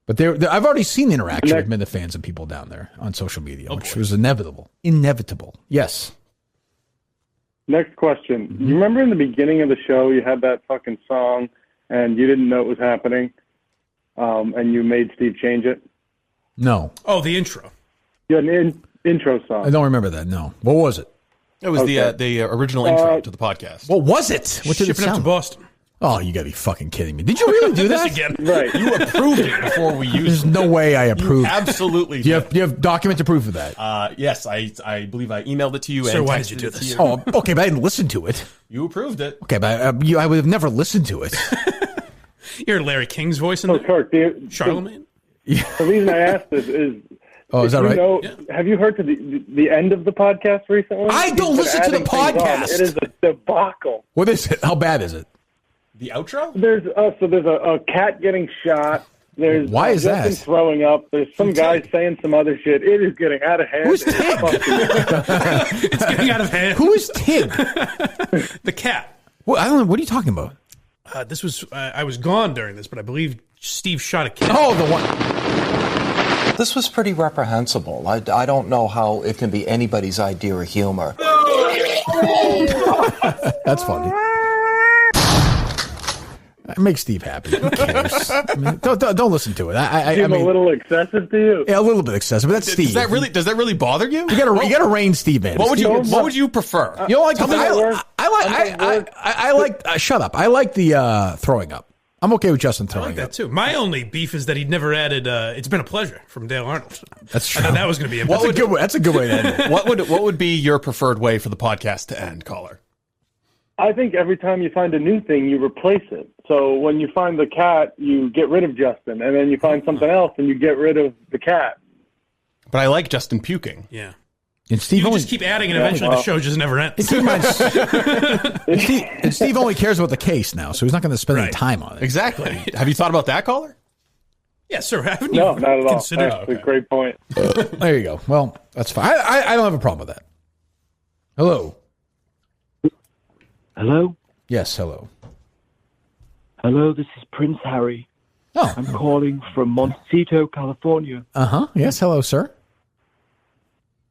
But I've already seen interaction with Minifans and people down there on social media, which was inevitable. Yes. Next question. You remember in the beginning of the show you had that fucking song and you didn't know it was happening and you made Steve change it? No. Oh, the intro. You had an intro song. I don't remember that, no. What was it? It was the original intro to the podcast. What was it? What did it Shipping up sound to Boston. Oh, you got to be fucking kidding me. Did you really do that? This again. Right. You approved it before we used There's it. no way I approved. Absolutely. Do you have documented proof of that? Yes, I believe I emailed it to you. So and why texted did you do it to this? Oh, okay, but I didn't listen to it. You approved it. Okay, but I would have never listened to it. You're Larry King's voice in So, there? Kirk, Charlemagne? the reason I asked this is... Oh, is that right? Have you heard to the end of the podcast recently? I don't listen to the podcast. It is a debacle. What is it? How bad is it? The outro? There's a cat getting shot. There's Why is Justin that? throwing up. There's some guy saying some other shit. It is getting out of hand. Who's Tig? It's getting out of hand. Who is Tig? The cat. Well, I don't know. What are you talking about? This was I was gone during this, but I believe Steve shot a cat. Oh, the one. This was pretty reprehensible. I don't know how it can be anybody's idea of humor. That's funny. It makes Steve happy. Who cares? I mean, don't listen to it. I Seem mean, a little excessive to you? Yeah, a little bit excessive. But that's Steve. Does that really bother you? You gotta rein Steve in. What would you prefer? You know, like shut up. I like the throwing up. I'm okay with Justin I throwing like that up. too. My only beef is that he'd never added "It's been a pleasure" from Dale Arnold. That's true. I thought that was going to be That's a good way. That's a good way to end it. What would be your preferred way for the podcast to end, caller? I think every time you find a new thing, you replace it. So when you find the cat, you get rid of Justin, and then you find something else, and you get rid of the cat. But I like Justin puking. Yeah. And Steve You only, just keep adding, and eventually the show just never ends. and Steve only cares about the case now, so he's not going to spend any time on it. Exactly. Have you thought about that, caller? Yeah, sir. Haven't No, you not at all. considered? That's a great point. There you go. Well, that's fine. I don't have a problem with that. Hello. Hello? Yes, hello. Hello, this is Prince Harry. Oh. I'm calling from Montecito, California. Uh-huh. Yes, hello, sir.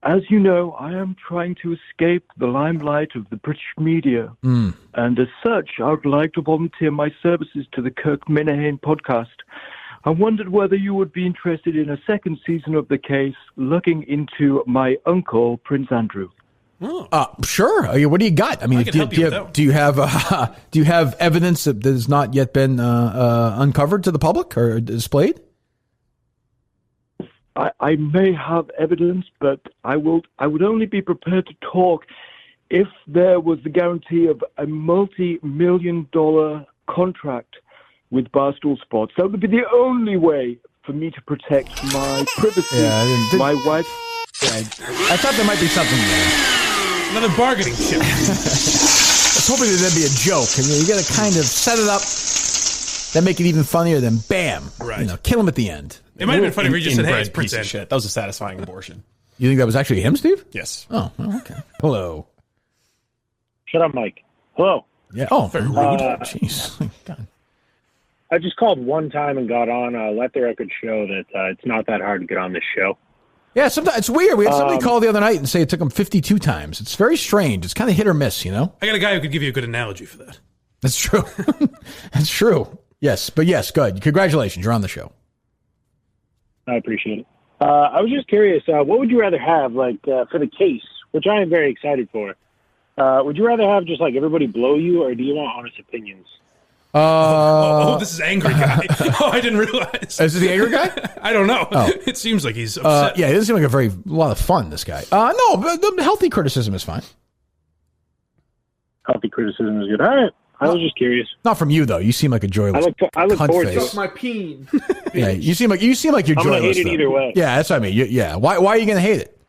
As you know, I am trying to escape the limelight of the British media. Mm. And as such, I would like to volunteer my services to the Kirk Minihane podcast. I wondered whether you would be interested in a second season of the case, looking into my uncle, Prince Andrew. Sure. What do you got? I mean, do you have evidence that has not yet been uncovered to the public or displayed? I may have evidence, but I would only be prepared to talk if there was the guarantee of a multi-million-dollar contract with Barstool Sports. That would be the only way for me to protect my privacy. My wife. I thought there might be something there. Another bargaining chip. I was hoping that there'd be a joke, and you got to kind of set it up, then make it even funnier. Then bam, Right. Kill him at the end. It might have been funny if we just said, "Hey, it's Prince piece of Andrew." shit. That was a satisfying abortion. You think that was actually him, Steve? Yes. Oh, well, okay. Hello. Shut up, Mike. Hello. Yeah. Oh, very rude. Jeez. God. I just called one time and got on. Let the record show that it's not that hard to get on this show. Yeah, sometimes it's weird. We had somebody call the other night and say it took him 52 times. It's very strange. It's kind of hit or miss, you know? I got a guy who could give you a good analogy for that. That's true. That's true. Yes, but yes, good. Congratulations. You're on the show. I appreciate it. I was just curious, what would you rather have, for the case, which I am very excited for? Would you rather have just, everybody blow you, or do you want honest opinions? This is angry guy. I didn't realize. Is it the angry guy? I don't know. Oh. It seems like he's upset. Yeah, it doesn't seem like a lot of fun, this guy. No, but the healthy criticism is fine. Healthy criticism is good. All right. I was just curious. Not from you, though. You seem like a joyless I look cunt forward to face. it. My peen. Yeah, you seem like you're I'm joyless. gonna hate it though. either way. Yeah, that's what I mean. Yeah. Why are you going to hate it?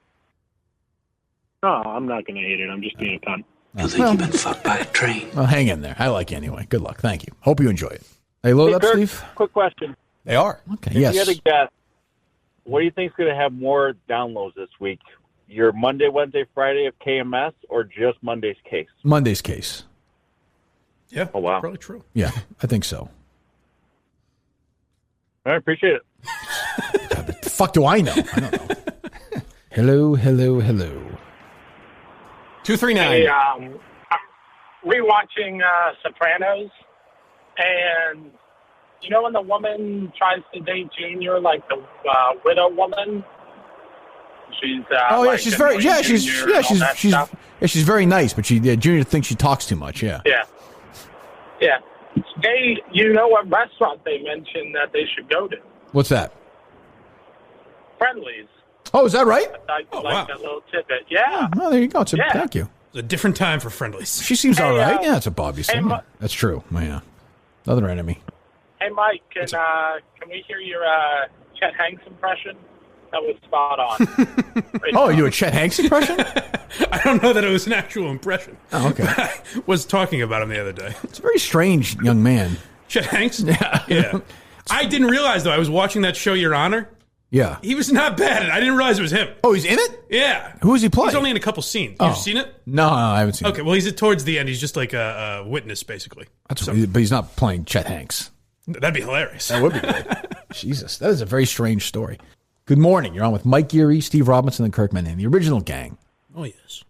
No, I'm not going to hate it. I'm just being a cunt. You think you've been fucked by a train. Well, hang in there. I like you anyway. Good luck. Thank you. Hope you enjoy it. Hey, load up, Kirk, Steve? Quick question. They are. Okay, If yes. you had to guess, what do you think is going to have more downloads this week? Your Monday, Wednesday, Friday of KMS, or just Monday's case? Monday's case. Yeah. Oh, wow. Probably true. Yeah, I think so. I appreciate it. The fuck do I know? I don't know. Hello. 239. Hey, rewatching Sopranos, and you know when the woman tries to date Junior, like the widow woman. She's she's very she's very nice, but Junior thinks she talks too much. Yeah. Yeah. You know what restaurant they mentioned that they should go to? What's that? Friendly's. Oh, is that right? I like that little tidbit. Yeah. Oh, there you go. Yeah. Thank you. It's a different time for Friendlies. She seems all right. Yeah, that's what Bobby hey, said. That's true. Yeah. Another enemy. Hey, Mike, can we hear your Chet Hanks impression? That was spot on. Oh, you do a Chet Hanks impression? I don't know that it was an actual impression. Oh, okay. I was talking about him the other day. It's a very strange young man. Chet Hanks? Yeah. I didn't realize, though, I was watching that show, Your Honor. Yeah. He was not bad. I didn't realize it was him. Oh, he's in it? Yeah. Who is he playing? He's only in a couple scenes. Oh. You've seen it? No, I haven't seen it. Okay, well, he's towards the end. He's just like a witness, basically. But he's not playing Chet Hanks. That'd be hilarious. That would be great. Jesus, that is a very strange story. Good morning. You're on with Mike Geary, Steve Robinson, and Kirk Minihane, the original gang. Oh, yes.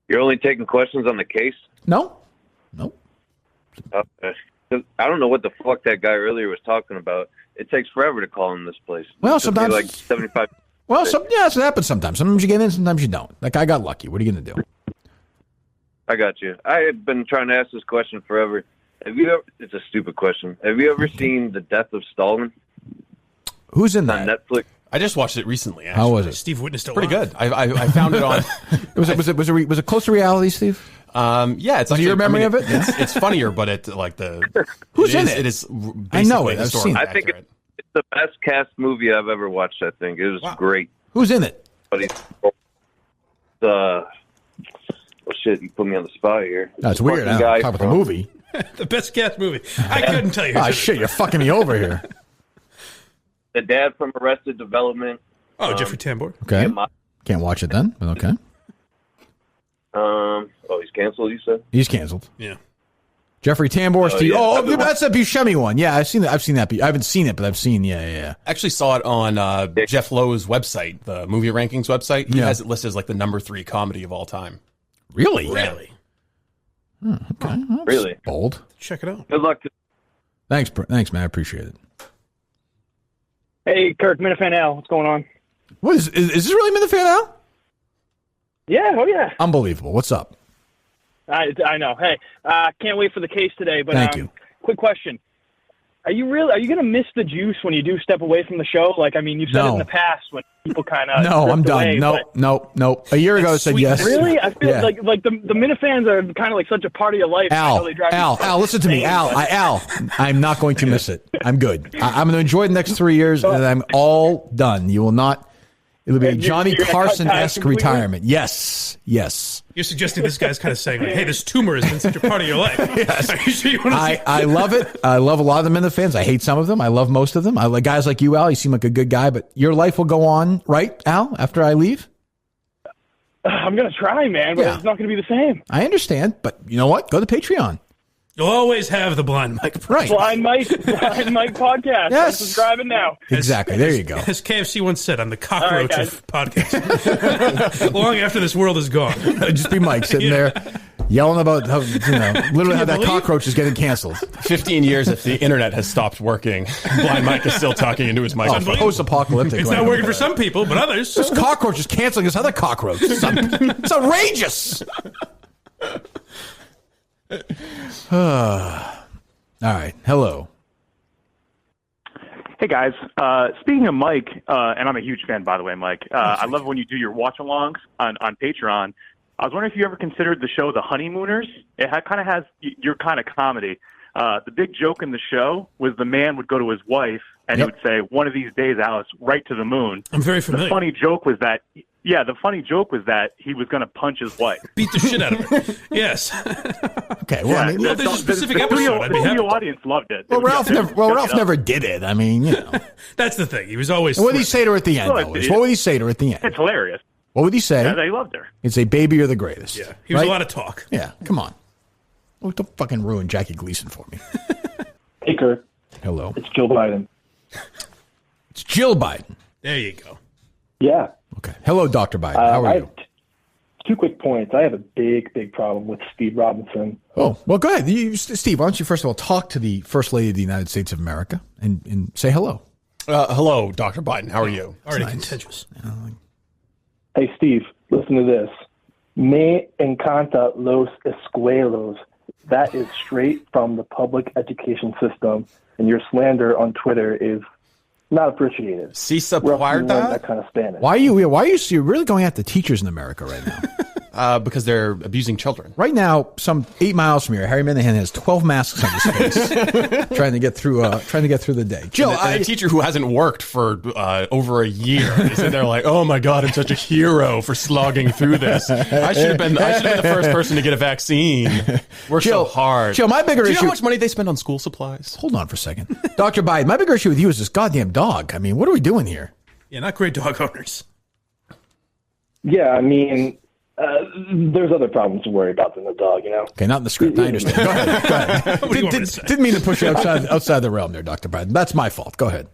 You're only taking questions on the case? No. Okay. I don't know what the fuck that guy earlier was talking about. It takes forever to call in this place. Well, It took me sometimes- like 75. Well, that's what happens sometimes. Sometimes you get in, sometimes you don't. That guy got lucky. What are you going to do? I got you. I have been trying to ask this question forever. Have you ever? It's a stupid question. Have you ever seen The Death of Stalin? Who's in on that? Netflix. I just watched it recently. Actually. How was it? Steve witnessed it. Pretty live. good. I found it on. Was it close to reality, Steve? Yeah, it's your memory of it? It's funnier, but it like the who's in it? It is. I know it. I've seen it. I think it's the best cast movie I've ever watched. I think it was great. Who's in it? But well, shit, you put me on the spot here. That's weird. I don't talk about the movie. The best cast movie. I couldn't tell you. Oh shit, you're fucking me over here. The dad from Arrested Development. Oh, Jeffrey Tambor. Okay. Can't watch it then, but okay. Oh, he's canceled, you said? He's canceled. Yeah. Jeffrey Tambor, Steve. Yeah. Oh, that's a Buscemi one. Yeah, I've seen that. I haven't seen it, but I've seen. Yeah. Actually saw it on Jeff Lowe's website, the movie rankings website. He has it listed as like the number 3 comedy of all time. Really? Really? Okay. Really? Bold. Check it out. Good luck. Thanks, man. I appreciate it. Hey, Kirk, Minifan Al, what's going on? What is this really Minifan Al? Yeah, oh yeah. Unbelievable. What's up? I know. Hey, can't wait for the case today. But Thank you. Quick question: Are you gonna miss the juice when you do step away from the show? Like, I mean, you've said it in the past when people kind of I'm done. No. A year ago I said yes. Really? I feel like the Minifans are kind of like such a part of your life. Al, listen to me. Al, I'm not going to miss it. I'm good. I'm going to enjoy the next 3 years, and I'm all done. You will not. It'll be a Johnny Carson-esque retirement. Yes. You're suggesting this guy's kind of saying, like, hey, this tumor has been such a part of your life. Yes. Are you sure you want to see I love it. I love a lot of the Minifans. I hate some of them. I love most of them. I like guys like you, Al. You seem like a good guy, but your life will go on, right, Al, after I leave? I'm going to try, man, but it's not going to be the same. I understand, but you know what? Go to Patreon. You'll always have the Blind Mike. Right. Blind Mike podcast. Yes. I'm subscribing now. Exactly. There you go. As KFC once said, I'm the cockroach of podcasts. Long after this world is gone. It'd just be Mike sitting there yelling about how, literally how that cockroach is getting canceled. 15 years if the internet has stopped working. Blind Mike is still talking into his microphone. Post-apocalyptic. It's not working for some people, but others. This cockroach is canceling this other cockroach. It's outrageous. All right. Hello. Hey guys, speaking of Mike, and I'm a huge fan, by the way, Mike. I love when you do your watch-alongs on Patreon. I was wondering if you ever considered the show The Honeymooners. It kind of has your kind of comedy. The big joke in the show was the man would go to his wife and he would say, "One of these days, Alice, right to the moon." I'm very familiar. The funny joke was that he was going to punch his wife. Beat the shit out of her. Yes. Okay. Well, I mean, there's a specific episode. I'd be happy. The audience loved it. Well, Ralph never did it. I mean, That's the thing. He was always. What did he say to her at the end? What would he say to her at the end? It's hilarious. What would he say? Yeah, they loved her. He'd say, "Baby, you're the greatest." Yeah. He was a lot of talk. Yeah. Come on. Oh, don't fucking ruin Jackie Gleason for me. Hey, Kirk. Hello. It's Joe Biden. It's Jill Biden. There you go. Yeah. Okay. Hello, Dr. Biden. How are I you? have 2 quick points. I have a big problem with Steve Robinson. Oh, well, go ahead. Steve, why don't you first of all talk to the First Lady of the United States of America and say hello. Hello, Dr. Biden. How are you? Already contentious. Hey, Steve, listen to this. Me encanta los escuelos. That is straight from the public education system, and your slander on Twitter is not appreciated. Si se puerta? That kind of Spanish. Why are you you're really going at the teachers in America right now? Because they're abusing children. Right now, some 8 miles from here, Harry Minihane has 12 masks on his face, trying to get through the day. Jill, and a teacher who hasn't worked for over a year is in there like, "Oh my God, I'm such a hero for slogging through this. I should have been the first person to get a vaccine. We're so hard." Jill, my bigger Do you issue. know how much money they spend on school supplies? Hold on for a second, Dr. Biden. My bigger issue with you is this goddamn dog. I mean, what are we doing here? Yeah, not great dog owners. Yeah, I mean, there's other problems to worry about than the dog, Okay, not in the script. I understand. Go ahead. What do you want me to say? Didn't mean to push you outside the realm there, Dr. Biden. That's my fault. Go ahead.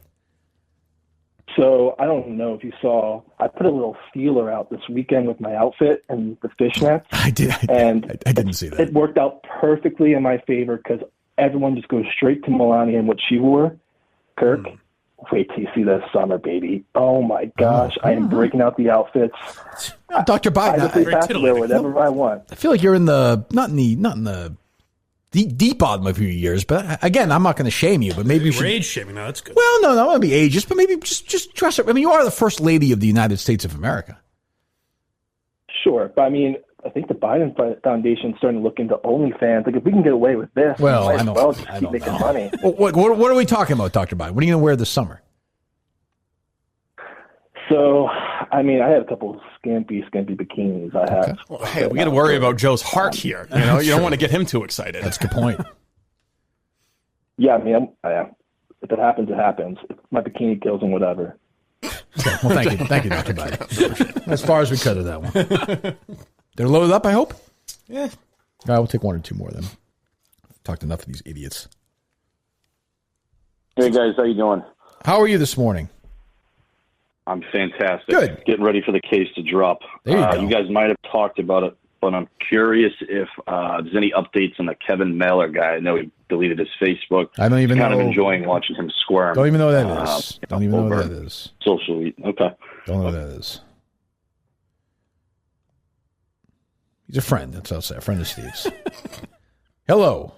So I don't know if you saw, I put a little feeler out this weekend with my outfit and the fishnets. I did. I didn't see that. It worked out perfectly in my favor because everyone just goes straight to Melania and what she wore. Kirk, wait till you see this summer, baby. Oh my gosh, I am breaking out the outfits. Dr. Biden, I just wear whatever I want. I feel like you're not in the deep on them a few years. But again, I'm not going to shame you. But maybe you should age shaming. No, that's good. Well, no, I want to be ageist, but maybe just dress up. I mean, you are the first lady of the United States of America. Sure, but I mean, I think the Biden Foundation is starting to look into OnlyFans. Like, if we can get away with this, well, I don't, just keep making money. What are we talking about, Dr. Biden? What are you going to wear this summer? So, I mean, I had a couple of skimpy bikinis. I had. Well, hey, we got to worry about Joe's heart here. You know, you don't want to get him too excited. That's a good point. Yeah, I mean, if it happens, it happens. If my bikini kills him, whatever. Okay, well, thank you, Dr. Biden. As far as we cut of that one. They're loaded up, I hope? Yeah. All right, we'll take one or two more then. Talked enough of these idiots. Hey, guys, how you doing? How are you this morning? I'm fantastic. Good. Getting ready for the case to drop. There you go. You guys might have talked about it, but I'm curious if there's any updates on the Kevin Mailer guy. I know he deleted his Facebook. I don't even know. Kind of enjoying watching him squirm. Don't even know what that is. Don't even know what that is. Social. Okay. Don't know what that is. He's a friend. That's what I'll say. A friend of Steve's. Hello.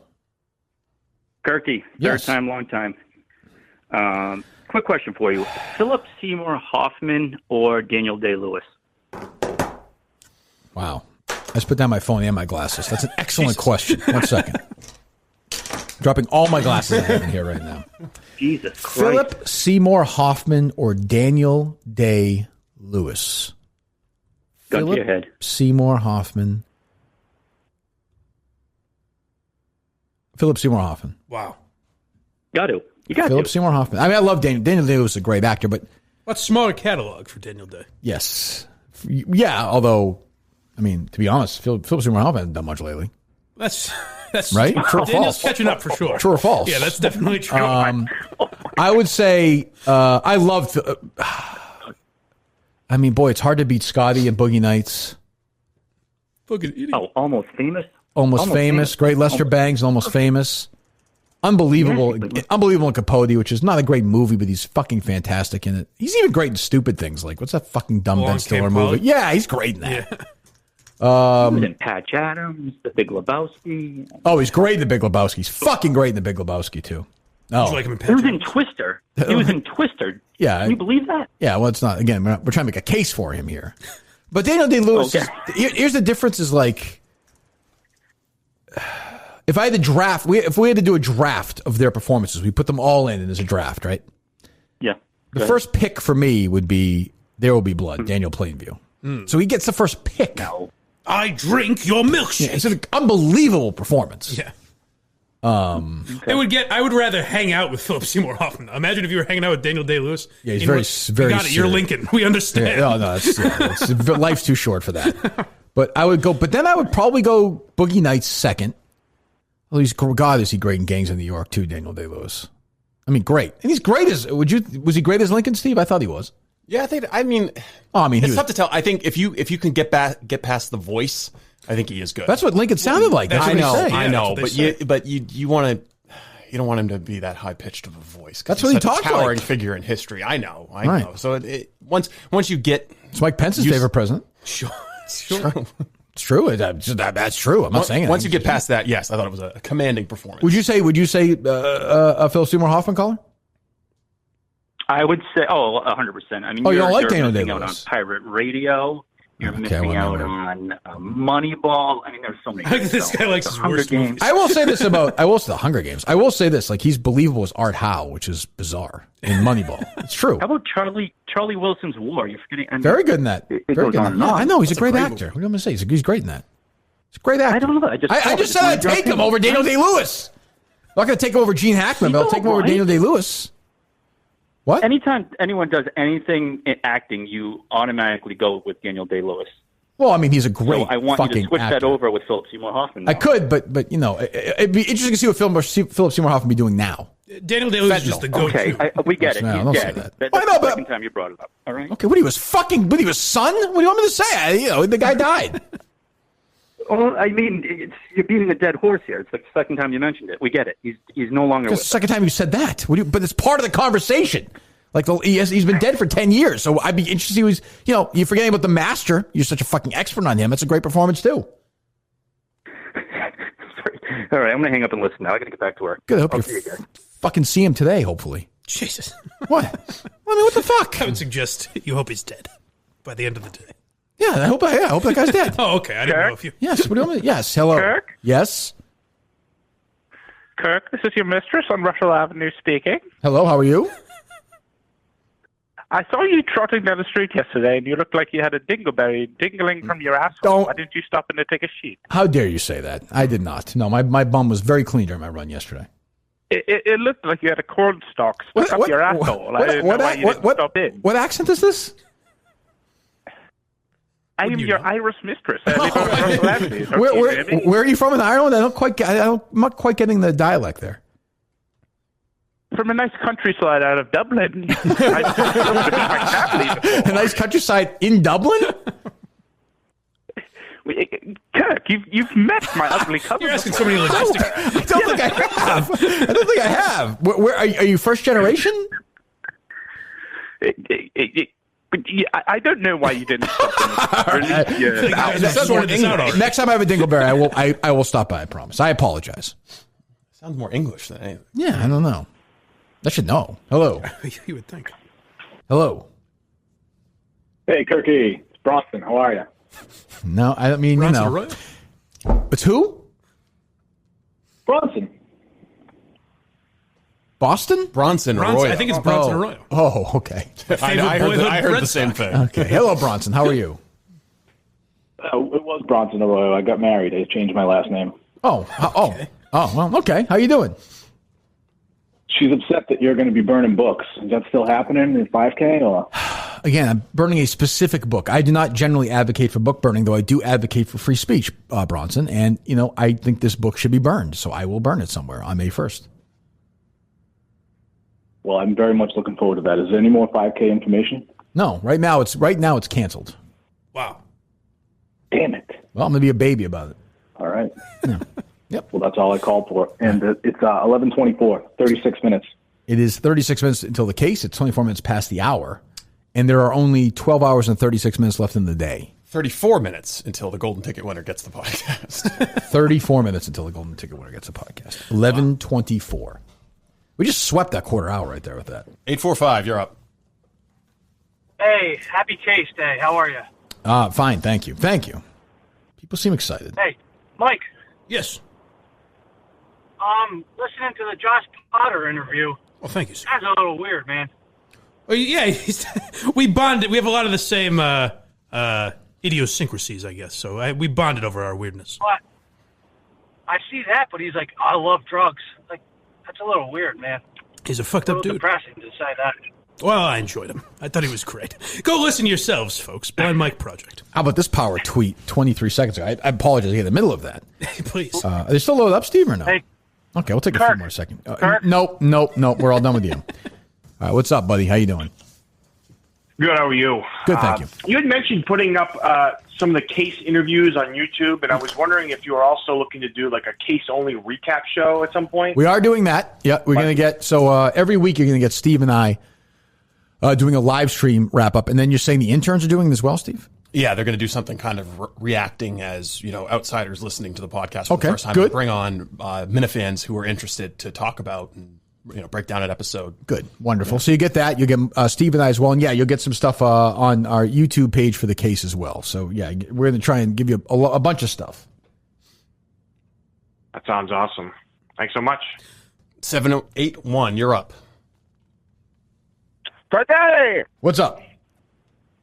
Kirky, Yes. third time, long time. Quick question for you. Philip Seymour Hoffman or Daniel Day-Lewis? Wow. I just put down my phone and my glasses. That's an excellent question. 1 second. Dropping all my glasses I have in here right now. Jesus Christ. Philip Seymour Hoffman or Daniel Day-Lewis? Gun to Philip your head. Seymour Hoffman. Philip Seymour Hoffman. Wow. Got to. You got Philip to. Seymour Hoffman. I mean, I love Daniel. Daniel Day-Lewis is a great actor, but What's smaller catalog for Daniel Day? yes. Yeah, although, I mean, to be honest, Philip Seymour Hoffman hasn't done much lately. That's Right? True or Daniel's false? catching up for sure. True or false? Yeah, that's definitely true. I would say I love. I mean, boy, it's hard to beat Scotty and Boogie Nights. Oh, Almost Famous? Almost famous. Great Lester Bangs, Almost Famous. Unbelievable in Capote, which is not a great movie, but he's fucking fantastic in it. He's even great in stupid things like what's that fucking dumb Ben Stiller movie? Yeah, he's great in that. He was in Patch Adams, The Big Lebowski. Oh, he's great in The Big Lebowski. He's fucking great in The Big Lebowski too. Oh, He was in Twister. He was in Twister. Yeah. Can you believe that? Yeah, well, it's not. Again, we're trying to make a case for him here. But Daniel Day-Lewis, here's the difference: is like if I had to draft, if we had to do a draft of their performances, we put them all in, and there's a draft, right? Yeah. The first pick for me would be There Will Be Blood, Daniel Plainview. So he gets the first pick. No. I drink your milkshake. Yeah, it's an unbelievable performance. Yeah. I would rather hang out with Philip Seymour Hoffman. Imagine if you were hanging out with Daniel Day-Lewis. Yeah, he's very You got it. You're serious. Lincoln. We understand. Yeah, life's too short for that. But I would go. But then I would probably go Boogie Nights second. Well, God, is he great in Gangs of New York too? Daniel Day-Lewis. I mean, great, and he's great as. Was he great as Lincoln, Steve? I thought he was. Yeah, I mean, it's tough to tell. I think if you can get past the voice, I think he is good. That's what Lincoln sounded like. That's what he said. I know, but you don't want him to be that high pitched of a voice. That's what he talked like. Towering like. figure in history. I know. Right. So once you get, it's Mike Pence's favorite president. Sure. It's true. That's true. I'm not saying it. Once you get past that, yes, I thought it was a commanding performance. Would you say Phil Seymour Hoffman, caller? I would say, 100%. I mean, you don't like you're Daniel missing out on Day-Lewis. Pirate Radio. You're missing out on Moneyball. I mean, there's so many. This guy likes his worst movies. I will say this about the Hunger Games. I will say this, like he's believable as Art Howe, which is bizarre in Moneyball. It's true. How about Charlie Wilson's War? You're forgetting. Very good in that. It Very goes good. on and Yeah, on. I know he's a That's great great actor. What am I going to say? He's great in that. He's a great actor. I don't know. I just said I'd take him over Daniel Day-Lewis. I'm not going to take him over Gene Hackman, but I'll take him over Daniel Day-Lewis. What? Anytime anyone does anything in acting, you automatically go with Daniel Day-Lewis. Well, I mean, he's a great So I want you to switch actor. that over with Philip Seymour Hoffman. I could, but it'd be interesting to see what Philip Seymour Hoffman be doing now. Daniel Day-Lewis is just the go-to. Okay, we get it. No, He's don't dead. say that. That's I know, the second time you brought it up. All right. Okay, what he was son? What do you want me to say? The guy died. Well, I mean, you're beating a dead horse here. It's the second time you mentioned it. We get it. He's no longer It's with the second time you said that. But it's part of the conversation. Like he's been dead for 10 years, so I'd be interested to see you're forgetting about The Master. You're such a fucking expert on him. That's a great performance too. All right, I'm going to hang up and listen now. I got to get back to work. Good. I hope I'll you see you guys. fucking see him today, hopefully. Jesus. What? I mean, what the fuck? I would suggest you hope he's dead by the end of the day. Yeah, I hope that guy's dead. Oh, okay. I didn't know if you... Yes, what do you want me? Yes, hello. Kirk? Yes. Kirk, this is your mistress on Russell Avenue speaking. Hello, how are you? I saw you trotting down the street yesterday, and you looked like you had a dingleberry dingling from your asshole. Why didn't you stop in to take a shit? How dare you say that? I did not. No, my bum was very clean during my run yesterday. It looked like you had a cornstalk stuck up your asshole. I didn't know why you didn't stop in. What accent is this? I am your Irish mistress. Russell Where are you from in Ireland? I'm not quite getting the dialect there. From a nice countryside out of Dublin. A nice countryside in Dublin? Kirk, you've met my ugly cousin. You're asking so many logistics. I don't think I have. I don't think I have. Where are you first generation? I don't know why you didn't stop in. Next time I have a dingleberry, I will stop by. I promise. I apologize. Sounds more English than anything. Yeah, I don't know. I should know. Hello. You would think. Hello. Hey, Kirky. It's Bronson. How are you? No, I mean, Bronson you know. Arroyo? It's who? Bronson. Boston? Bronson Arroyo. I think it's Bronson Arroyo. Oh, okay. I heard the same thing. Okay. Hello, Bronson. How are you? It was Bronson Arroyo. I got married. I changed my last name. Oh, well, okay. How you doing? She's upset that you're going to be burning books. Is that still happening in 5K? Or? Again, I'm burning a specific book. I do not generally advocate for book burning, though I do advocate for free speech, Bronson. And, you know, I think this book should be burned, so I will burn it somewhere on May 1st. Well, I'm very much looking forward to that. Is there any more 5K information? No, right now it's canceled. Wow. Damn it. Well, I'm going to be a baby about it. All right. Yeah. Yep. Well, that's all I called for. And it's 11:24, 36 minutes. It is 36 minutes until the case. It's 24 minutes past the hour. And there are only 12 hours and 36 minutes left in the day. 34 minutes until the golden ticket winner gets the podcast. 34 minutes until the golden ticket winner gets the podcast. 11:24. We just swept that quarter hour right there with that. 845, you're up. Hey, happy case day. How are you? Fine, thank you. Thank you. People seem excited. Hey, Mike. Yes. Listening to the Josh Potter interview. Well, thank you, sir. That's a little weird, man. Oh, yeah, we bonded. We have a lot of the same idiosyncrasies, I guess. So we bonded over our weirdness. But I see that, but he's like, I love drugs. Like, that's a little weird, man. He's a fucked up dude. Depressing to say that. Well, I enjoyed him. I thought he was great. Go listen yourselves, folks. Blind Mike Project. How about this power tweet 23 seconds ago? I apologize in the middle of that. Please. Are they still loaded up, Steve, or no? Hey, okay, we'll take a Kirk. few more seconds. Kirk. Nope. We're all done with you. All right, what's up, buddy? How you doing? Good, how are you? Good, thank you. You had mentioned putting up some of the case interviews on YouTube, and I was wondering if you were also looking to do like a case-only recap show at some point. We are doing that. Yeah, we're going to get, every week you're going to get Steve and I doing a live stream wrap-up, and then you're saying the interns are doing this as well, Steve? Yeah, they're going to do something kind of reacting as, outsiders listening to the podcast for the first time. Good. Bring on Minifans who are interested to talk about and break down an episode. Good. Wonderful. Yeah. So you get that. You get Steve and I as well. And, yeah, you'll get some stuff on our YouTube page for the case as well. So, yeah, we're going to try and give you a bunch of stuff. That sounds awesome. Thanks so much. 781, you're up. Today! What's up?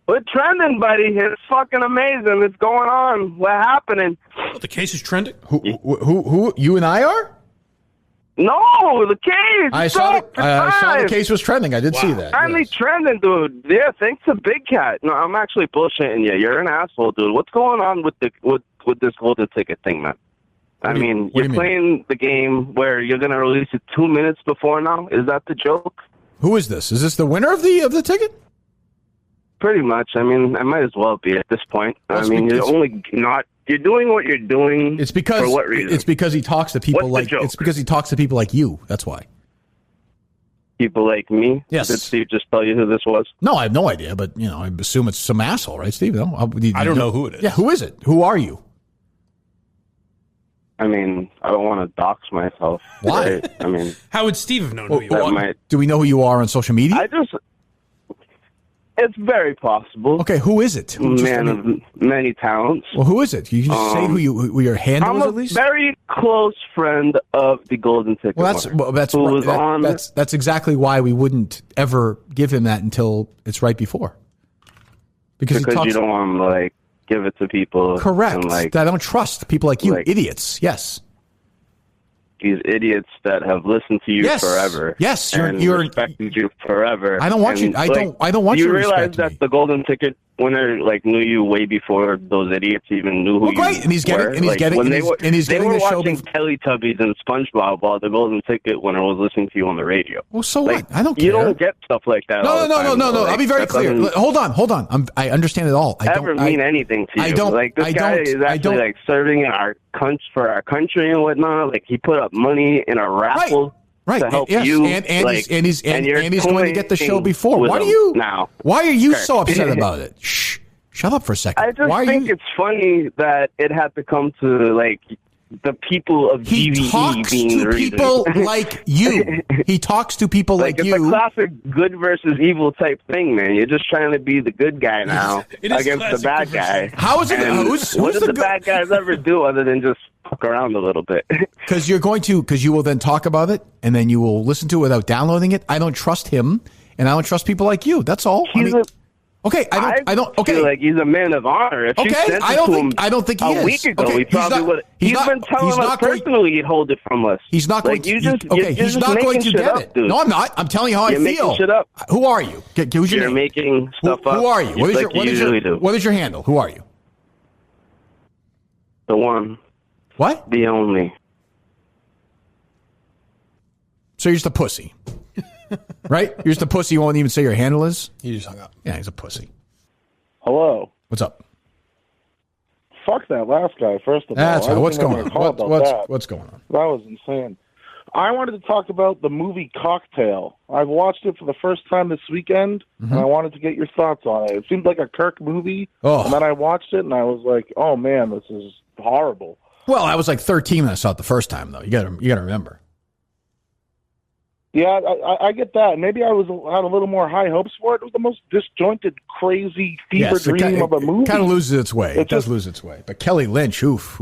We're trending, buddy. It's fucking amazing. It's going on. We're happening. Oh, the case is trending? Who? You and I are? No, the case. I saw the case was trending. I did see that. Finally trending, dude. Yeah, thanks to Big Cat. No, I'm actually bullshitting you. You're an asshole, dude. What's going on with this golden ticket thing, man? You're playing the game where you're gonna release it 2 minutes before now. Is that the joke? Who is this? Is this the winner of the ticket? Pretty much. I might as well be at this point. You're doing what you're doing. It's because for what reason? It's because he talks to people it's because he talks to people like you. That's why. People like me? Yes. Did Steve just tell you who this was? No, I have no idea, but I assume it's some asshole, right, Steve? I don't know who it is. Yeah, who is it? Who are you? I mean, I don't want to dox myself. Why? Right? I mean, how would Steve have known who you are? Do we know who you are on social media? It's very possible. Okay, who is it? Man of many talents. Well, who is it? You can just say who your handle is at least? I'm a very close friend of the Golden Ticket. That's exactly why we wouldn't ever give him that until it's right before. Because you don't want to give it to people. Correct. And, I don't trust people like you, idiots. Yes. These idiots that have listened to you forever. Yes, you're respected you forever. I don't want you. I don't want you to respect me. You realize that the Golden Ticket winner knew you way before those idiots even knew who you were. And he's getting the show. Watching Teletubbies and SpongeBob while the Golden Ticket winner was listening to you on the radio. Well, so what? I don't care. You don't get stuff like that. No. I'll be very clear. Hold on. I understand it all. I don't mean anything to you. This guy is actually serving for our country and whatnot. He put up money in a raffle. Right. To help yes. you, and he's going to get the show before. Why are you so upset about it? Shh. Shut up for a second. I just think it's funny that it had to come to the people of DVE being the reason. He talks to people like you. He talks to people like you. It's a classic good versus evil type thing, man. You're just trying to be the good guy now against the bad guy. How is it? What did the bad guys ever do other than just fuck around a little bit? Because you will then talk about it, and then you will listen to it without downloading it. I don't trust him, and I don't trust people like you. That's all. Okay, I don't. Okay, feel like he's a man of honor. If you sent it to him I don't think he is. A week ago, he probably would. He's been telling us personally he'd hold it from us. He's not going. He's not going to get it. Dude. No, I'm not. I'm telling you how You're I feel. Making shit up. Who are you? Who's your You're name? making stuff up. Who are you? What is your handle? Who are you? The one. What? The only. So you're just a pussy, right? You're just a pussy. You won't even say your handle is. He just hung up. Yeah, he's a pussy. Hello. What's up? Fuck that last guy, first of all. That's right. What's going on? What's going on? That was insane. I wanted to talk about the movie Cocktail. I've watched it for the first time this weekend, and I wanted to get your thoughts on it. It seemed like a Kirk movie, and then I watched it, and I was like, oh, man, this is horrible. Well, I was 13 when I saw it the first time, though. You got to remember. Yeah, I get that. Maybe I had a little more high hopes for it. It was the most disjointed, crazy fever dream of a movie. It kind of loses its way. It does lose its way. But Kelly Lynch, oof.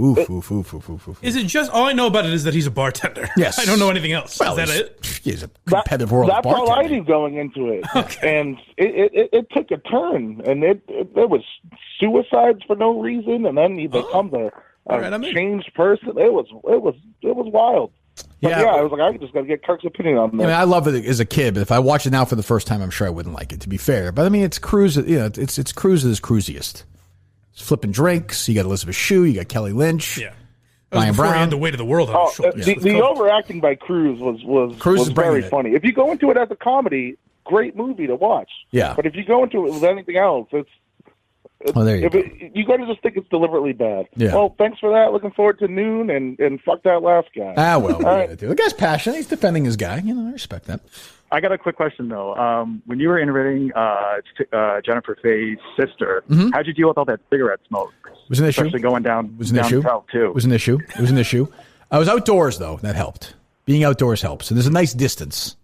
Is it just all I know about it is that he's a bartender? Yes. I don't know anything else. Well, is that it? He's a competitive world That's bartender. all I knew going into it. Okay. And it took a turn, and there was suicides for no reason, and then he becomes a changed person. It was wild. But yeah, I was like, I just got to get Kirk's opinion on this. I mean, I love it as a kid, but if I watch it now for the first time, I'm sure I wouldn't like it, to be fair. But I mean, it's Cruise, it's Cruise at his cruisiest. It's flipping drinks. You got Elizabeth Shue, you got Kelly Lynch. Yeah. Ryan Brown. He had the weight of the world on his shoulders. The overacting by Cruise was very funny. If you go into it as a comedy, great movie to watch. Yeah. But if you go into it with anything else, you got to just think it's deliberately bad. Yeah. Well, thanks for that. Looking forward to noon and fuck that last guy. The guy's passionate. He's defending his guy. I respect that. I got a quick question though. When you were interviewing Jennifer Faye's sister, how'd you deal with all that cigarette smoke? It was an issue. Especially going down south too. It was an issue. I was outdoors though. That helped. Being outdoors helps. And there's a nice distance.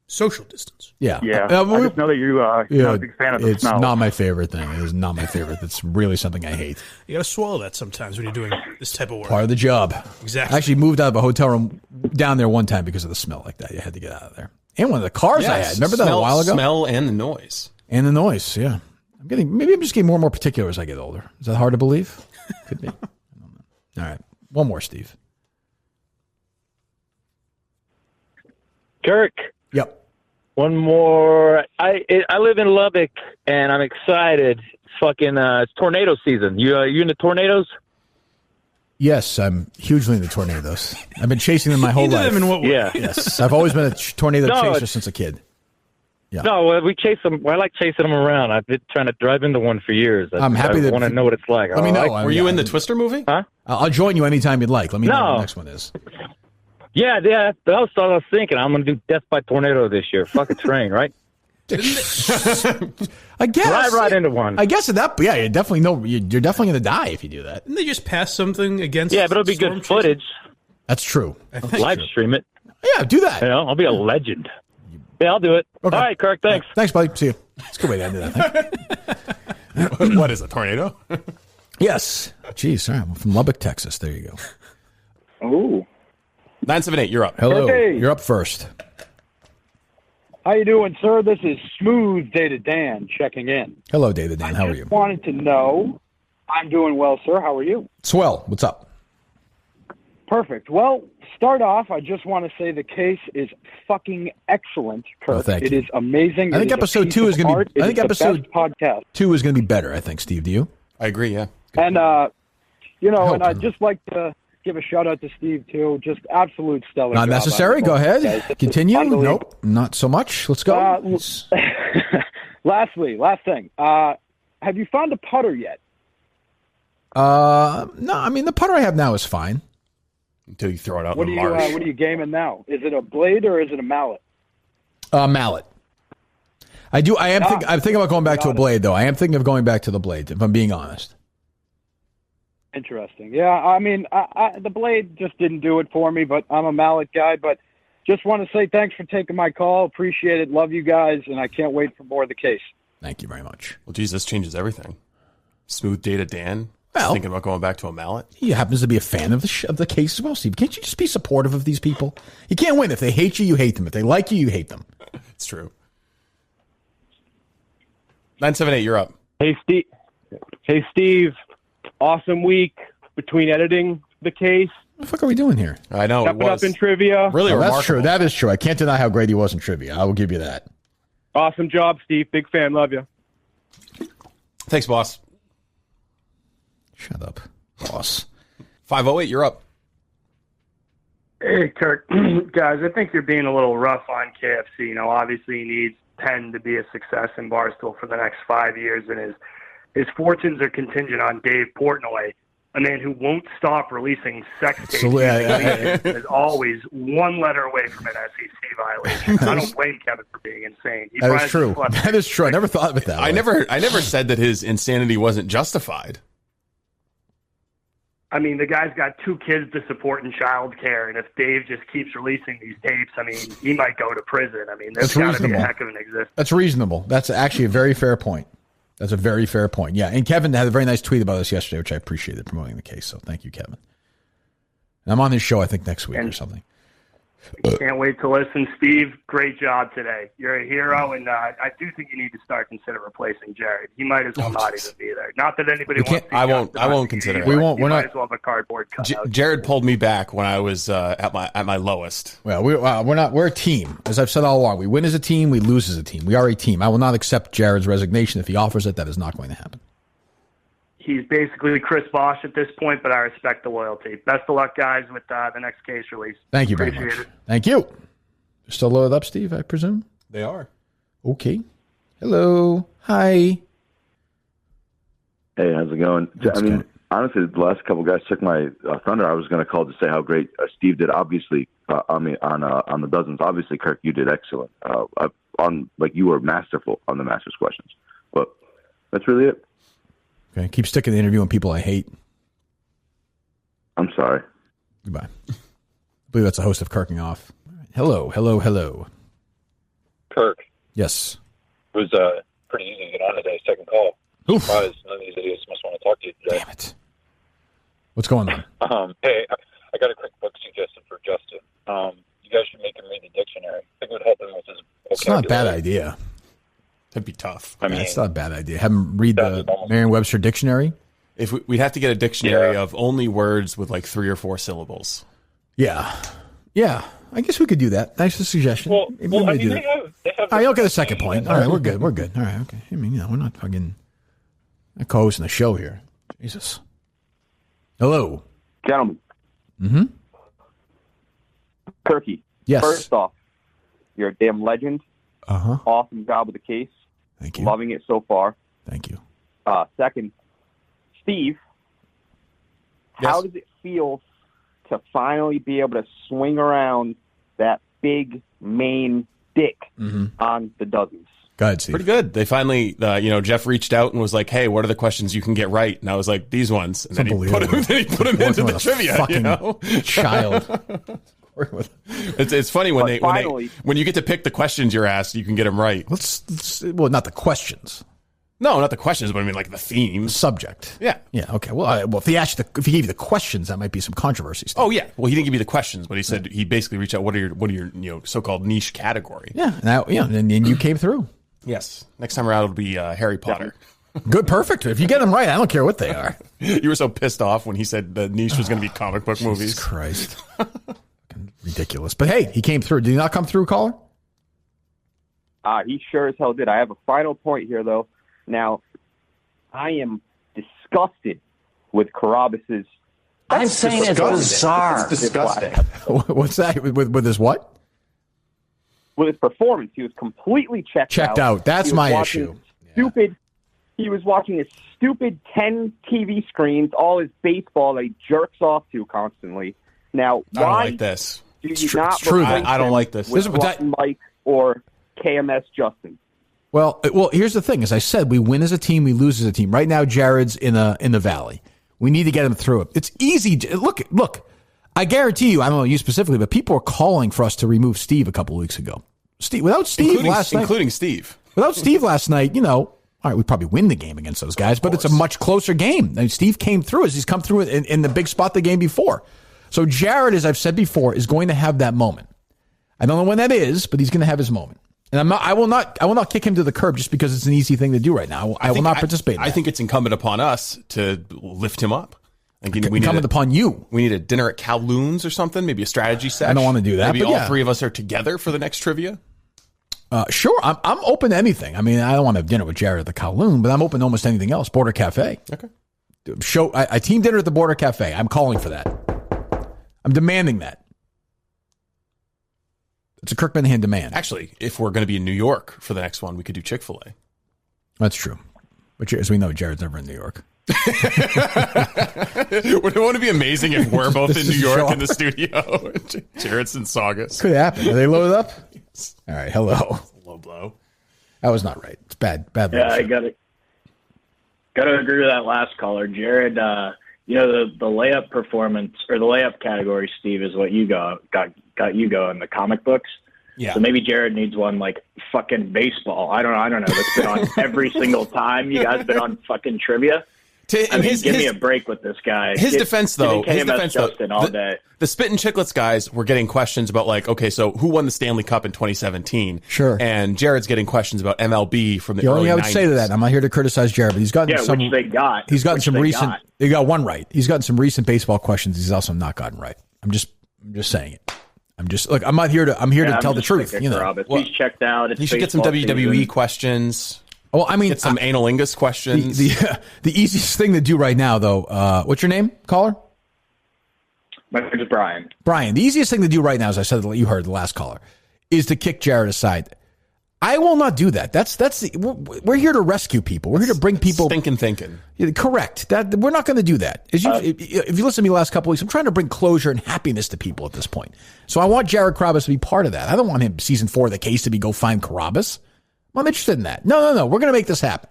Social distance. Yeah. I just know that you're not a big fan of the it's smell. It's not my favorite thing. It is not my favorite. It's really something I hate. You got to swallow that sometimes when you're doing this type of work. Part of the job. Exactly. I actually moved out of a hotel room down there one time because of the smell like that. You had to get out of there. And one of the cars I had. Remember that a while ago? Smell and the noise. And the noise, yeah. Maybe I'm just getting more and more particular as I get older. Is that hard to believe? Could be. I don't know. All right. One more, Steve. Kirk. Yep. One more. I live in Lubbock, and I'm excited. It's tornado season. You into tornadoes? Yes, I'm hugely into tornadoes. I've been chasing them my whole life. Them in what way? Yeah. Yes, I've always been a tornado chaser since a kid. Yeah. No, we chase them. I like chasing them around. I've been trying to drive into one for years. I'm happy I want to know what it's like. Let me know. Were you in the Twister movie? Huh? I'll join you anytime you'd like. Let me know what the next one is. Yeah. That's what I was thinking. I'm going to do Death by Tornado this year. Fuck a train, right? I guess. Drive right into one. I guess you're definitely you're definitely going to die if you do that. Didn't they just pass something against? Yeah, but it'll be good footage. That's true. Live stream it. Yeah, do that. You know, I'll be a legend. Yeah, I'll do it. Okay. All right, Kirk. Thanks. Thanks, buddy. See you. It's a good way to end it, I think. What is a tornado? Yes. Jeez, all right. Well, from Lubbock, Texas. There you go. Oh. 978, you're up. Hello. Hey. You're up first. How you doing, sir? This is Smooth Data Dan checking in. Hello, David Dan. How are you? Wanted to know. I'm doing well, sir. How are you? Swell. What's up? Perfect. Well, start off, I just want to say the case is fucking excellent, Kirk. Oh, thank it you. is amazing. I think episode 2 is going to be. I think episode podcast 2 is going to be better. I think, Steve. Do you? I agree. Yeah. And I'd just like to give a shout out to Steve too. Just absolute stellar. Not job necessary. on Go both ahead. guys. This is Continue. unbelievable. Nope. Not so much. Let's go. Last thing. Have you found a putter yet? No. I mean, the putter I have now is fine. Until you throw it out What in are the you marsh. What are you gaming now? Is it a blade or is it a mallet? Mallet. I'm thinking about going back to a blade, though. I am thinking of going back to the blade, if I'm being honest. Interesting. Yeah, I mean, the blade just didn't do it for me, but I'm a mallet guy. But just want to say thanks for taking my call. Appreciate it. Love you guys, and I can't wait for more of the case. Thank you very much. Well, geez, this changes everything. Smooth Data Dan. Well, thinking about going back to a mallet. He happens to be a fan of the case as well, Steve. Can't you just be supportive of these people? You can't win. If they hate you, you hate them. If they like you, you hate them. It's true. 978, you're up. Hey, Steve. Awesome week between editing the case. What the fuck are we doing here? I know. Stepping up in trivia. Really remarkable. That's true. That is true. I can't deny how great he was in trivia. I will give you that. Awesome job, Steve. Big fan. Love you. Thanks, boss. Shut up, boss. 508, you're up. Hey, Kirk. Guys, I think you're being a little rough on KFC. You know, obviously he needs 10 to be a success in Barstool for the next 5 years, and his fortunes are contingent on Dave Portnoy, a man who won't stop releasing sex tapes. Is always one letter away from an SEC violation. I don't blame Kevin for being insane. That is true. That is true. I never thought of it that way. I never said that his insanity wasn't justified. I mean, the guy's got 2 kids to support in child care, and if Dave just keeps releasing these tapes, I mean, he might go to prison. I mean, there's got to be a heck of an existence. That's reasonable. That's actually a very fair point. That's a very fair point. Yeah, and Kevin had a very nice tweet about this yesterday, which I appreciated, promoting the case. So thank you, Kevin. And I'm on his show, I think, next week or something. Can't wait to listen. Steve, great job today. You're a hero, and I do think you need to start consider replacing Jared. He might as well not even be there. Not that anybody wants to. I won't consider it. We won't. We're not. Might as well have a cardboard cutout. Jared pulled me back when I was at my lowest. Well, we're not. We're a team, as I've said all along. We win as a team. We lose as a team. We are a team. I will not accept Jared's resignation if he offers it. That is not going to happen. He's basically Chris Bosh at this point, but I respect the loyalty. Best of luck, guys, with the next case release. Thank you very Appreciate much. it. Thank you. You're still loaded up, Steve, I presume? They are. Okay. Hello. Hi. Hey, how's it going? Honestly, the last couple guys took my thunder. I was going to call to say how great Steve did. Obviously, on the dozens. Obviously, Kirk, you did excellent. You were masterful on the Masters questions. But that's really it. Okay. Keep sticking to interviewing people I hate. I'm sorry. Goodbye. I believe that's the host of Kirking Off. Hello. Kirk. Yes. It was pretty easy to get on today. Second call. Surprised none of these idiots must want to talk to you today. Damn it. What's going on? Hey, I got a quick book suggestion for Justin. You guys should make him read the dictionary. I think it would help him with his vocabulary. It's not a bad idea. That'd be tough. It's not a bad idea. Have him read the Merriam-Webster dictionary. If we'd have to get a dictionary of only words with like 3 or 4 syllables. Yeah. I guess we could do that. Nice suggestion. Well, Maybe I we mean, do they that. have All right, you'll get a second point. All right, we're good. All right, okay. I mean, we're not fucking co-hosting the show here. Jesus. Hello. Gentlemen. Mm-hmm. Kirky. Yes. First off, you're a damn legend. Uh-huh. Awesome job with the case. Thank you. Loving it so far. Thank you. Second, Steve, how does it feel to finally be able to swing around that big main dick on the dozens? Go ahead, Steve. Pretty good. They finally, Jeff reached out and was like, "Hey, what are the questions you can get right?" And I was like, "These ones." And then he put them into the trivia. Fucking child. It's funny when you get to pick the questions you're asked, you can get them right. Well, not the questions. No, not the questions, but I mean like the themes, the subject. Yeah. Okay. Well, if he gave you the questions, that might be some controversy. Oh yeah. Well, he didn't give you the questions, but he said he basically reached out. What are your so-called niche category? Yeah. And you came through. Yes. Next time around, it'll be Harry Potter. Good, perfect. If you get them right, I don't care what they are. You were so pissed off when he said the niche was going to be comic book movies. Jesus Christ. Ridiculous. But hey, he came through. Did he not come through, caller? He sure as hell did. I have a final point here, though. Now, I am disgusted with Carabas's. I'm saying it's bizarre. It's disgusting. What's that? With his what? With his performance, he was completely checked out. That's my issue. Stupid. He was watching his stupid 10 TV screens, all his baseball that he jerks off to constantly. Now, I don't like this. Do you not true. I don't like this. With Mike or KMS Justin? Well, here's the thing. As I said, we win as a team, we lose as a team. Right now, Jared's in the valley. We need to get him through it. It's easy. Look. I guarantee you, I don't know you specifically, but people are calling for us to remove Steve a couple of weeks ago. Without Steve last night, Without Steve last night, all right, we probably win the game against those guys, but it's a much closer game. And Steve came through as he's come through in the big spot the game before. So Jared, as I've said before, is going to have that moment. I don't know when that is, but he's going to have his moment. And I will not kick him to the curb just because it's an easy thing to do right now. I will not participate in that. I think it's incumbent upon us to lift him up. Incumbent upon you. We need a dinner at Kowloon's or something, maybe a strategy session. I don't want to do that. Maybe all three of us are together for the next trivia. Sure, I'm open to anything. I mean, I don't want to have dinner with Jared at the Kowloon, but I'm open to almost anything else. Border Cafe. Okay. I team dinner at the Border Cafe. I'm calling for that. I'm demanding that. It's a Kirk Minihane demand. Actually, if we're going to be in New York for the next one, we could do Chick-fil-A. That's true. But as we know, Jared's never in New York. Would it want to be amazing if we're both in New York in the studio? Jared's in Saugus. Could happen. Are they loaded up? Yes. All right. Hello. Low blow. That was not right. It's bad. Yeah, leadership. I got to agree with that last caller, Jared. The layup performance or the layup category, Steve, is what you got you going, the comic books. Yeah. So maybe Jared needs one like fucking baseball. I don't know. That's been on every single time you guys been on fucking trivia. Give me a break with this guy. His defense, though, Justin all day. The Spit and Chicklets guys were getting questions about like, okay, so who won the Stanley Cup in 2017? Sure. And Jared's getting questions about MLB from the early 90s. I would say to that, I'm not here to criticize Jared, but he's gotten some. Which they got. He's gotten some recent. He got one right. He's gotten some recent baseball questions. He's also not gotten right. I'm just saying it. I'm not here to. I'm here to tell the truth. He's checked out. He should get some WWE questions. Well, I mean, get some analingus questions. The easiest thing to do right now, though. What's your name, caller? My name is Brian. Brian. The easiest thing to do right now, as I said, you heard the last caller, is to kick Jared aside. I will not do that. We're here to rescue people. We're here to bring people thinking. Correct. We're not going to do that. If you listen to me the last couple of weeks, I'm trying to bring closure and happiness to people at this point. So I want Jared Carabas to be part of that. I don't want him season 4 of the case to be go find Carabas. I'm interested in that. No. We're going to make this happen.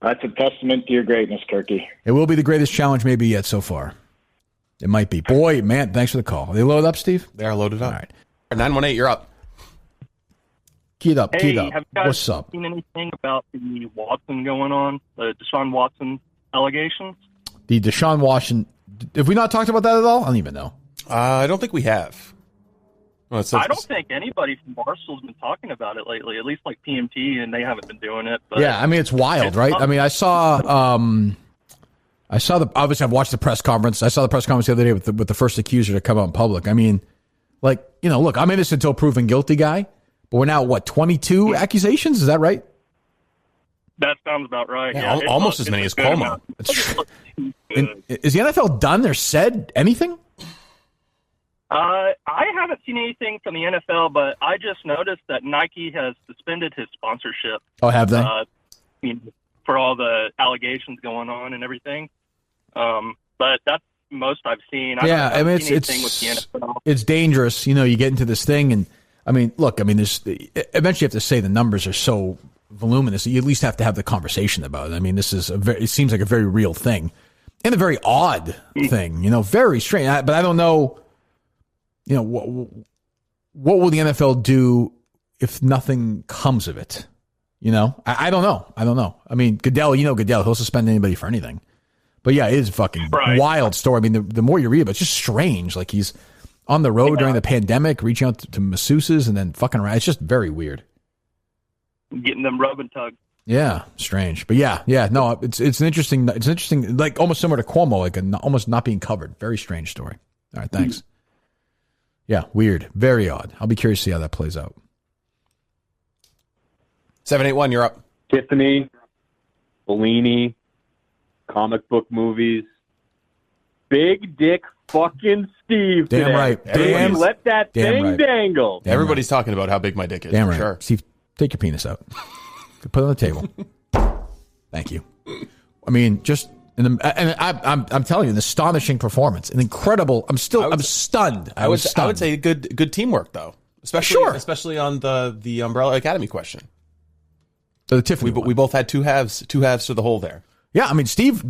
That's a testament to your greatness, Kirky. It will be the greatest challenge maybe yet so far. It might be. Boy, man, thanks for the call. Are they loaded up, Steve? They are loaded up. All right. 918, you're up. Keyed up. Have you guys What's up? seen anything about the Watson going on, the Deshaun Watson allegations? The Deshaun Watson. Have we not talked about that at all? I don't even know. I don't think we have. I don't think anybody from Barstool's been talking about it lately, at least like PMT, and they haven't been doing it. But yeah, I mean, it's wild, right? I mean, I saw obviously I've watched the press conference. I saw the press conference the other day with the first accuser to come out in public. I mean, look, I'm innocent until proven guilty guy, but we're now, 22 accusations? Is that right? That sounds about right. Yeah, almost as many as Cuomo. Is the NFL done or said anything? I haven't seen anything from the NFL, but I just noticed that Nike has suspended his sponsorship. Oh, have they? For all the allegations going on and everything. But that's most I've seen. I mean, it's dangerous. You get into this thing, and I mean, look, I mean, eventually you have to say the numbers are so voluminous that you at least have to have the conversation about it. I mean, it seems like a very real thing and a very odd thing, very strange. But I don't know, what will the NFL do if nothing comes of it? I don't know. I mean, Goodell, Goodell, he'll suspend anybody for anything. But yeah, it is a fucking wild story. I mean, the more you read about it, it's just strange. Like he's on the road during the pandemic, reaching out to masseuses and then fucking around. It's just very weird. Getting them rub and tug. Yeah, strange. But yeah, no, it's an interesting, like almost similar to Cuomo, like almost not being covered. Very strange story. All right, thanks. Yeah, weird. Very odd. I'll be curious to see how that plays out. 781, you're up. Tiffany, Bellini, comic book movies, big dick fucking Steve. Damn today. right. Let that thing dangle. Everybody's talking about how big my dick is. Damn for right. Sure. Steve, take your penis out. Put it on the table. Thank you. I mean, just I'm telling you, an astonishing performance, an incredible. I'm stunned. I would say good teamwork though, especially on the Umbrella Academy question. So the Tiffany, we both had two halves to the whole there. Yeah, I mean,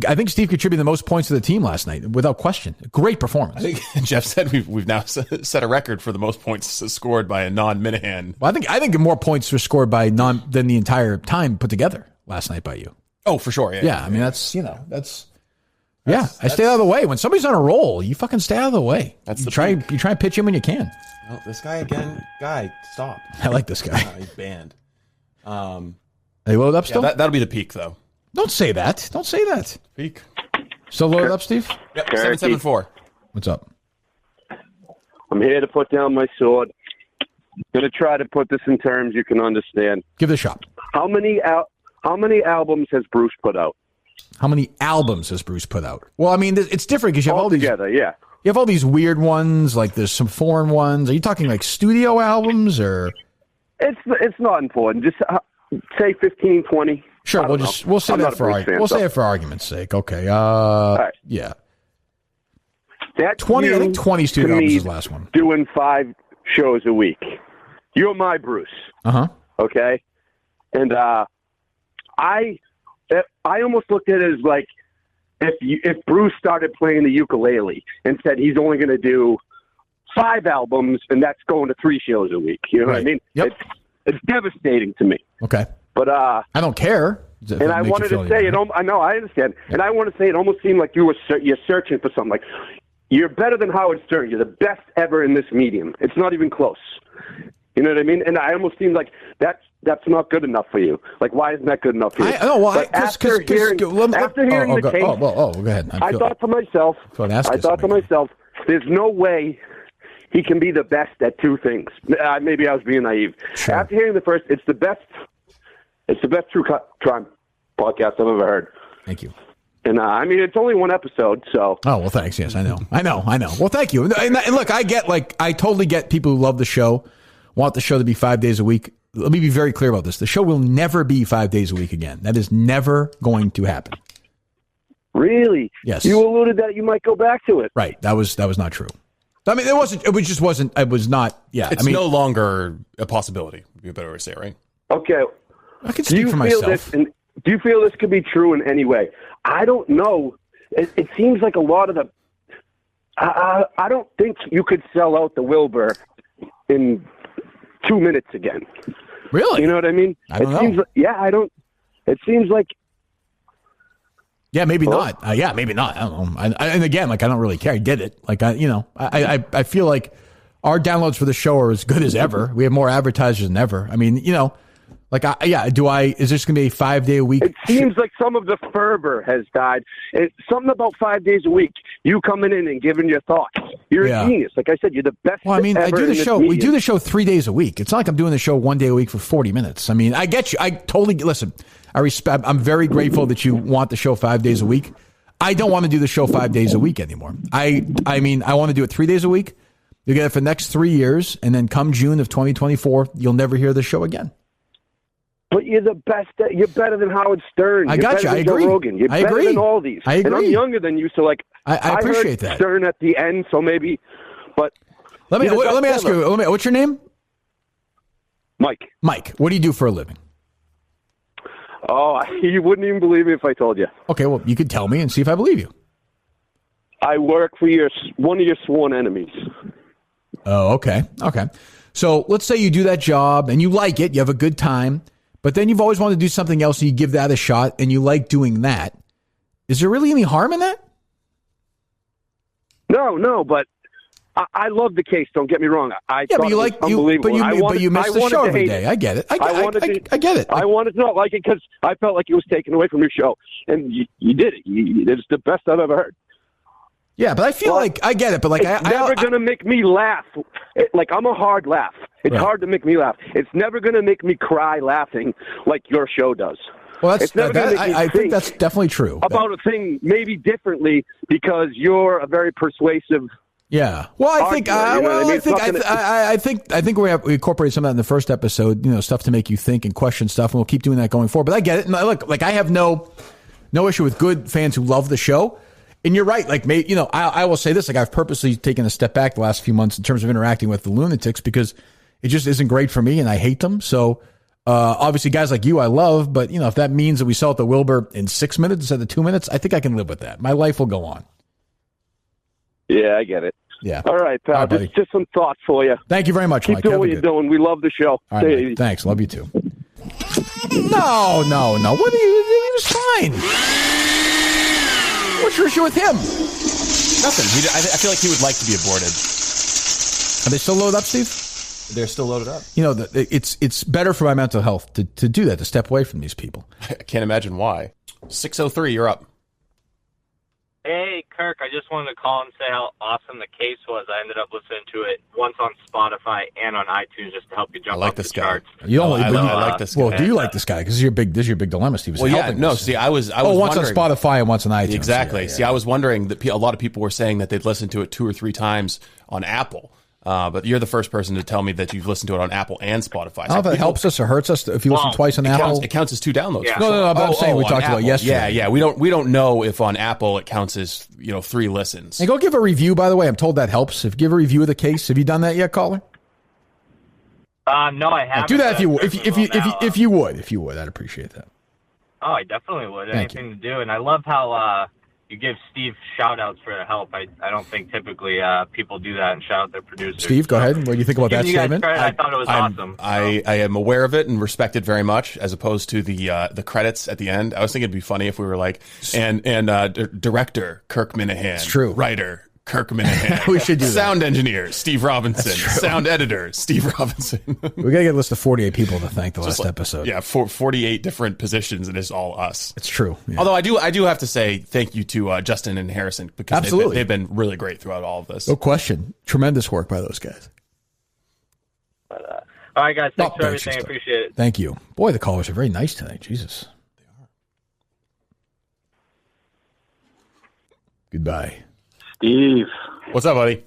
I think Steve contributed the most points to the team last night, without question. Great performance. I think Jeff said we've now set a record for the most points scored by a non-Minihane. Well, I think more points were scored by than the entire time put together last night by you. Oh, for sure. Yeah. I mean, I stay out of the way. When somebody's on a roll, you fucking stay out of the way. You try and pitch in when you can. Oh, this guy again. Guy, stop. I like this guy. He's banned. They load up still? Yeah, that'll be the peak, though. Don't say that. Peak. Still loaded up, Steve? Yep, 774. What's up? I'm here to put down my sword. Going to try to put this in terms you can understand. Give it a shot. How many albums has Bruce put out? How many albums has Bruce put out? Well, I mean, it's different because you have all these together. Yeah. You have all these weird ones. Like there's some foreign ones. Are you talking like studio albums or? It's not important. Just say 15, 20. Sure, we'll say that for argument's sake. Okay. Right. Yeah. That's 20. I think 20 studio albums is the last one. Doing 5 shows a week. You're my Bruce. Okay. And I almost looked at it as like if Bruce started playing the ukulele and said he's only going to do 5 albums and that's going to 3 shows a week. You know what I mean? Yep. It's devastating to me. Okay. But I don't care. And I wanted to say I know, I understand. Yeah. And I want to say it almost seemed like you're searching for something. Like you're better than Howard Stern. You're the best ever in this medium. It's not even close. You know what I mean? And I almost seemed like that's not good enough for you. Like why isn't that good enough for you? After hearing the case, go ahead. I thought to myself, there's no way he can be the best at 2 things. Maybe I was being naive. Sure. After hearing the first, it's the best true crime podcast I've ever heard. Thank you. And I mean, it's only 1 episode, so. Oh, well, thanks. Yes, I know. Well, thank you. And look, I totally get people who love the show, want the show to be 5 days a week. Let me be very clear about this. The show will never be 5 days a week again. That is never going to happen. Really? Yes. You alluded that you might go back to it. Right. That was not true. I mean, it was not. Yeah. It's no longer a possibility. Would be a better way to say it, right? Okay. I can speak for myself. Do you feel this could be true in any way? I don't know. It seems like a lot of the. I don't think you could sell out the Wilbur in 2 minutes again. Really? You know what I mean? I don't know. I don't. It seems like. Yeah, maybe not. Yeah, maybe not. I don't know. And again, like I don't really care. I get it. Like I feel like our downloads for the show are as good as ever. We have more advertisers than ever. I mean, like is this going to be a 5 day a week? It seems like some of the fervor has died. It's something about 5 days a week. You coming in and giving your thoughts. You're a genius. Like I said, you're the best. Well, I mean, I do the show. We do the show 3 days a week. It's not like I'm doing the show 1 day a week for 40 minutes. I mean, I get you. I totally listen. I respect. I'm very grateful that you want the show 5 days a week. I don't want to do the show 5 days a week anymore. I mean, I want to do it 3 days a week. You get it for the next 3 years, and then come June of 2024, you'll never hear the show again. But you're the best. You're better than Howard Stern. I got you. I agree. Joe Rogan. You're better than all these. I agree. And I'm younger than you, so like I appreciate heard that. Stern at the end, so maybe. But let me ask you. What's your name? Mike, what do you do for a living? Oh, you wouldn't even believe me if I told you. Okay, well, you could tell me and see if I believe you. I work for one of your sworn enemies. Oh, okay. Okay. So let's say you do that job and you like it, you have a good time, but then you've always wanted to do something else and you give that a shot and you like doing that. Is there really any harm in that? No, but I love the case. Don't get me wrong. But you miss the show every day. I get it. I get it. I wanted to not like it because I felt like it was taken away from your show, and you did it. It's the best I've ever heard. Yeah, but I feel like I get it. But it's never going to make me laugh. I'm a hard laugh. It's hard to make me laugh. It's never going to make me cry laughing like your show does. Well, I think that's definitely true. About a thing maybe differently because you're a very persuasive. Yeah. Well, I think we incorporated some of that in the first episode. Stuff to make you think and question stuff, and we'll keep doing that going forward. But I get it. And look, I have no issue with good fans who love the show. And you're right. I will say this. I've purposely taken a step back the last few months in terms of interacting with the lunatics because it just isn't great for me, and I hate them. So. Obviously, guys like you, I love, but if that means that we sell at the Wilbur in 6 minutes instead of 2 minutes, I think I can live with that. My life will go on. Yeah, I get it. Yeah. All right, pal. All right, just some thoughts for you. Thank you very much, Mike. Keep doing what you're doing. We love the show. All right, Mike. Thanks. Love you too. No. What are you? He was fine. What's your issue with him? Nothing. I feel like he would like to be aborted. Are they still loaded up, Steve? They're still loaded up. It's better for my mental health to do that, to step away from these people. I can't imagine why. 603, you're up. Hey, Kirk, I just wanted to call and say how awesome the case was. I ended up listening to it once on Spotify and on iTunes just to help you jump up the charts. I like this guy. Well, do you like this guy? Because this is your big dilemma, Steve. I was once on Spotify and once on iTunes. Exactly. Yeah. See, I was wondering that a lot of people were saying that they'd listened to it 2 or 3 times on Apple. But you're the first person to tell me that you've listened to it on Apple and Spotify. I don't know if it helps us or hurts us if you listen twice on Apple. It counts as 2 downloads. Yeah. No, but I'm saying we talked about yesterday. Yeah. We don't know if on Apple it counts as 3 listens. And go give a review. By the way, I'm told that helps. If you give a review of the case, have you done that yet, caller? No, I haven't. Do that if you would. I'd appreciate that. Oh, I definitely would. Anything to do, and I love how you give Steve shout-outs for the help. I don't think typically people do that and shout out their producers. Steve, go ahead. What do you think about that statement? I thought it was awesome. I am aware of it and respect it very much, as opposed to the credits at the end. I was thinking it'd be funny if we were like, and director Kirk Minihane. It's true. Writer Kirk Minihane. We should do that. Sound engineer Steve Robinson. Sound editor Steve Robinson. We gotta get a list of 48 people to thank the last episode. Yeah, 48 different positions, and it's all us. It's true. Yeah. Although I do have to say thank you to Justin and Harrison because they've been really great throughout all of this. No question. Tremendous work by those guys. But, all right, guys. Thanks for everything. I appreciate it. Thank you. Boy, the callers are very nice tonight. Jesus. They are. Goodbye. Steve. What's up, buddy?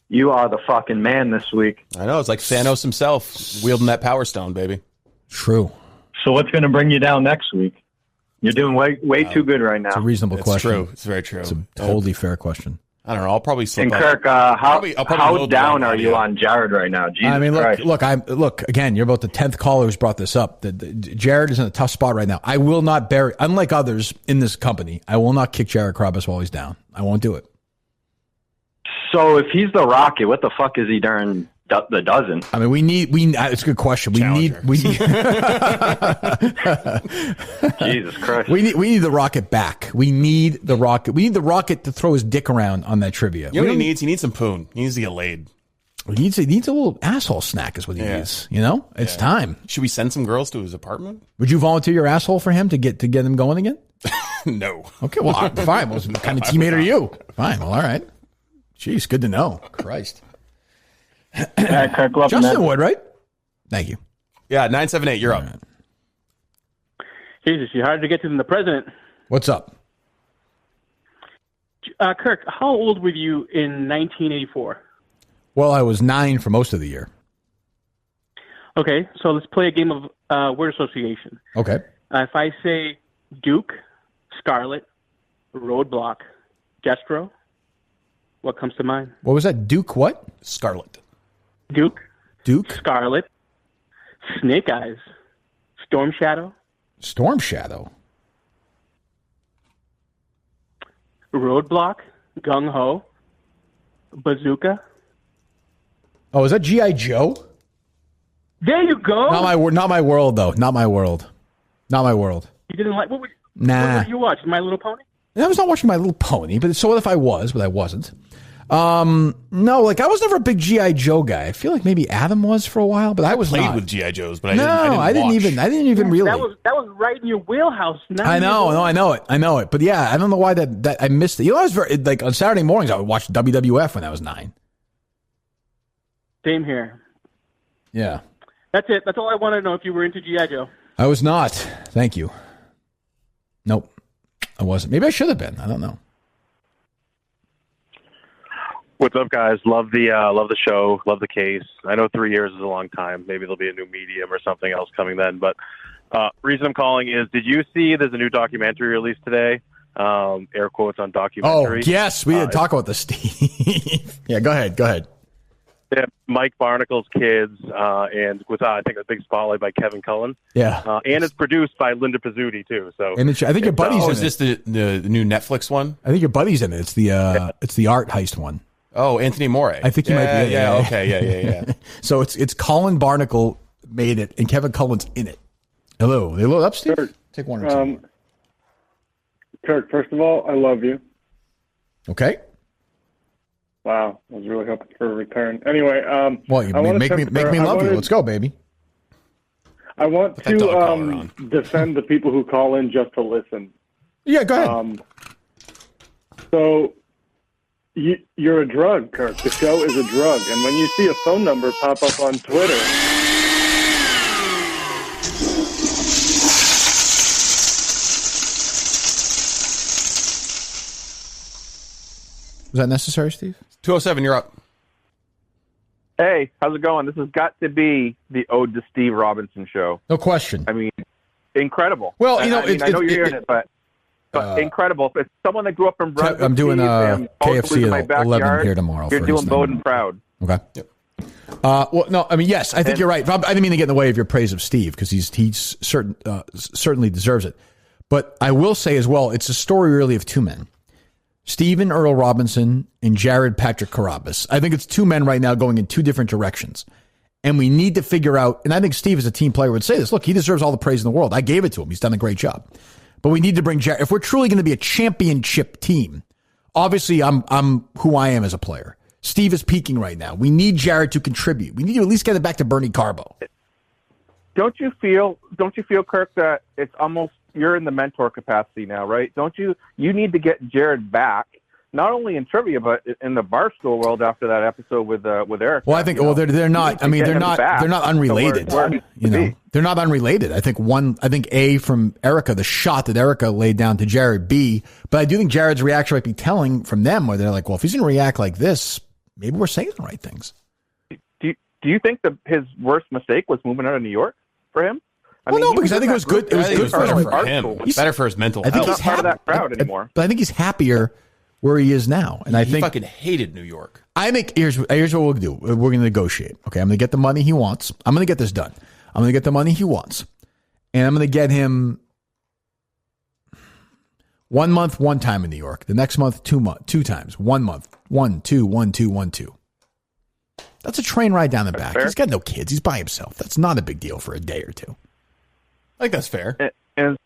You are the fucking man this week. I know. It's like Thanos himself wielding that Power Stone, baby. True. So what's going to bring you down next week? You're doing way too good right now. It's a reasonable question. True. It's very true. It's a totally fair question. I don't know. I'll probably slip And up. Kirk, how down are you on Jared right now? Jesus I mean, Christ. look. Again, you're about the 10th caller who's brought this up. Jared is in a tough spot right now. I will not bury, unlike others in this company, I will not kick Jared Krabas while he's down. I won't do it. So if he's the Rocket, what the fuck is he during the dozen? I mean, we need. It's a good question. We need. Jesus Christ. We need the Rocket back. We need the Rocket. We need the Rocket to throw his dick around on that trivia. You know what he needs? He needs some poon. He needs to get laid. He needs a little asshole snack is what he needs. It's time. Should we send some girls to his apartment? Would you volunteer your asshole for him to get him going again? No. Okay, well, fine. What kind of teammate are you? Fine. Well, all right. Jeez, good to know. Christ. Kirk, Justin Wood, right? Thank you. Yeah, 978, you're up. Right. Jesus, you're harder to get to than the president. What's up? Kirk, how old were you in 1984? Well, I was 9 for most of the year. Okay, so let's play a game of word association. Okay. If I say Duke, Scarlet, Roadblock, Destro, what comes to mind? What was that? Duke what? Scarlet. Duke. Duke? Scarlet. Snake Eyes, Storm Shadow, Roadblock, Gung Ho, Bazooka. Oh, is that G.I. Joe? There you go. Not my world, though. Not my world. You didn't like what? Nah. What were you watching? My Little Pony. I was not watching My Little Pony, but so what if I was? But I wasn't. No, like I was never a big G.I. Joe guy. I feel like maybe Adam was for a while, but I was played not. with G.I. Joes, but I didn't even really. That was right in your wheelhouse. I know it. But yeah, I don't know why that I missed it. You know, I was very like on Saturday mornings I would watch WWF when I was 9. Same here. Yeah. That's it. That's all I want to know if you were into G.I. Joe. I was not. Thank you. Nope. I wasn't. Maybe I should have been. I don't know. What's up, guys? Love the show. Love the case. I know 3 years is a long time. Maybe there'll be a new medium or something else coming then. But reason I'm calling is, did you see there's a new documentary released today? Air quotes on documentary. Oh, yes. We didn't talk about this, Steve. Yeah, go ahead. Yeah, Mike Barnacle's kids, and with I think a big spotlight by Kevin Cullen. Yeah, and it's produced by Linda Pizzuti too. So, and I think your buddy's in it. Is this the new Netflix one? I think your buddy's in it. It's the art heist one. Oh, Anthony Moray. I think he might be in it. Yeah, okay, yeah. So it's Colin Barnacle made it, and Kevin Cullen's in it. Hello, they load up, Steve. Kirk, take one or two. Kirk, first of all, I love you. Okay. Wow, I was really hoping for a return. Anyway, well, you make me love you. Let's go, baby. I want to defend the people who call in just to listen. Yeah, go ahead. So you're a drug, Kirk. The show is a drug, and when you see a phone number pop up on Twitter. Was that necessary, Steve? 207, you're up. Hey, how's it going? This has got to be the Ode to Steve Robinson show. No question. I mean, incredible. Well, you know, I know you're hearing it, but incredible. It's someone that grew up in Brunswick. I'm doing KFC at 11 here tomorrow. You're doing Bowden proud. Okay. Yep. Well, no, I mean, yes, I think you're right. Rob, I didn't mean to get in the way of your praise of Steve because he's certainly deserves it. But I will say as well, it's a story really of two men. Stephen Earl Robinson and Jared Patrick Carabas. I think it's two men right now going in two different directions. And we need to figure out, and I think Steve as a team player would say this, look, he deserves all the praise in the world. I gave it to him. He's done a great job. But we need to bring Jared. If we're truly going to be a championship team, obviously I'm who I am as a player. Steve is peaking right now. We need Jared to contribute. We need to at least get it back to Bernie Carbo. Don't you feel, Kirk, that it's almost, you're in the mentor capacity now, right? You need to get Jared back, not only in trivia, but in the Barstool world after that episode with Eric. Well, I think, they're not, I mean, they're not unrelated. They're not unrelated. I think A from Erica, the shot that Erica laid down to Jared, B, but I do think Jared's reaction might be telling from them where they're like, well, if he's going to react like this, maybe we're saying the right things. Do you think that his worst mistake was moving out of New York for him? No, because I think it was good. It was good for him. It's better for his mental health. He's not part of that crowd anymore. But I think he's happier where he is now. And I think he fucking hated New York. Here's what we'll do. We're going to negotiate. Okay, I'm going to get the money he wants. I'm going to get this done. I'm going to get the money he wants, and I'm going to get him 1 month, one time in New York. The next month, 2 times. 1 month, 1, 2, 1, 2, 1, 2. That's a train ride down the back. Fair. He's got no kids. He's by himself. That's not a big deal for a day or two. I think that's fair. And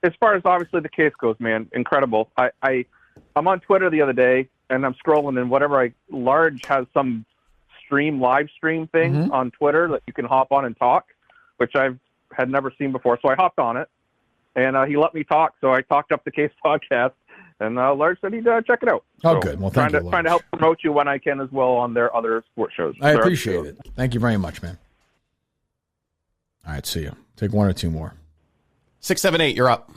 as far as obviously the case goes, man, incredible. I'm on Twitter the other day, and I'm scrolling, and whatever Large has some live stream thing on Twitter that you can hop on and talk, which I've had never seen before. So I hopped on it, and he let me talk. So I talked up the case podcast, and Large said he'd check it out. Oh, so good. Well, trying to help promote you when I can as well on their other sports shows. I appreciate it. Thank you very much, man. All right, see you. Take one or two more. 678, you're up.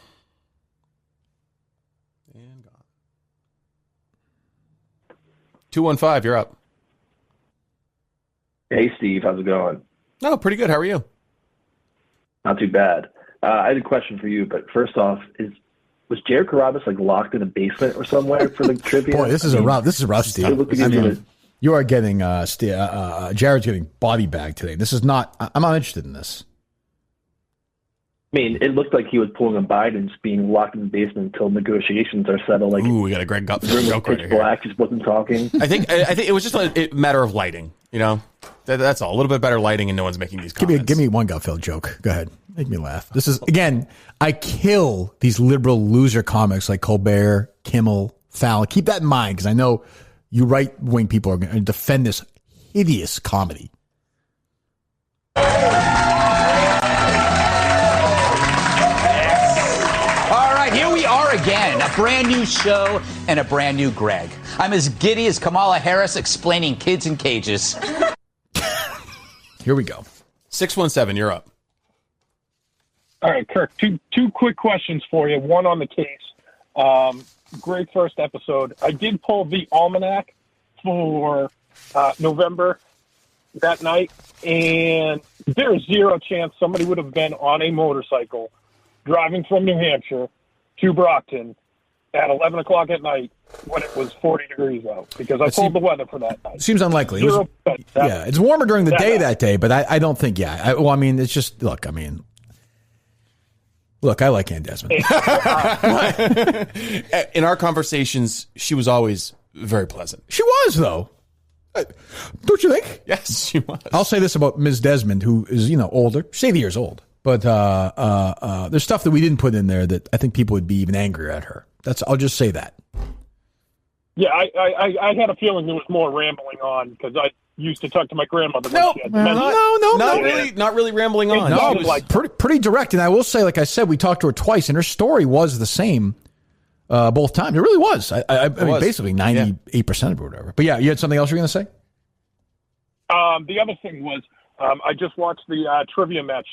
And gone. 215, you're up. Hey, Steve, how's it going? Oh, pretty good. How are you? Not too bad. I had a question for you, but first off, was Jared Carabas locked in a basement or somewhere for the trivia? Boy, this is rough, Steve. You are getting Jared's getting body bagged today. This is not. I'm not interested in this. I mean, it looked like he was pulling a Biden's being locked in the basement until negotiations are settled. Like, ooh, we got a Greg joke right here. Black just wasn't talking. I think it was just a matter of lighting. You know, that's all. A little bit better lighting, and no one's making these comments. Give me one Gutfeld joke. Go ahead, make me laugh. This is again. I kill these liberal loser comics like Colbert, Kimmel, Fallon. Keep that in mind because I know you right wing people are going to defend this hideous comedy. Here we are again, a brand new show and a brand new Greg. I'm as giddy as Kamala Harris explaining kids in cages. Here we go. 617, you're up. All right, Kirk, two quick questions for you. One on the case. Great first episode. I did pull the almanac for November that night, and there's zero chance somebody would have been on a motorcycle driving from New Hampshire to Brockton at 11 o'clock at night when it was 40 degrees out, because I pulled the weather for that night. Seems unlikely. It's warmer during the day that day, but I don't think, it's just, look, I like Ann Desmond. In our conversations, she was always very pleasant. She was, though. Don't you think? Yes, she was. I'll say this about Ms. Desmond, who is, older, she's 80 years old. But there's stuff that we didn't put in there that I think people would be even angrier at her. I'll just say that. Yeah, I had a feeling there was more rambling on because I used to talk to my grandmother. Not really rambling on. No, it was pretty direct. And I will say, like I said, we talked to her twice, and her story was the same both times. It really was. I mean, basically 98% of it or whatever. But yeah, you had something else you were going to say? The other thing was I just watched the trivia match.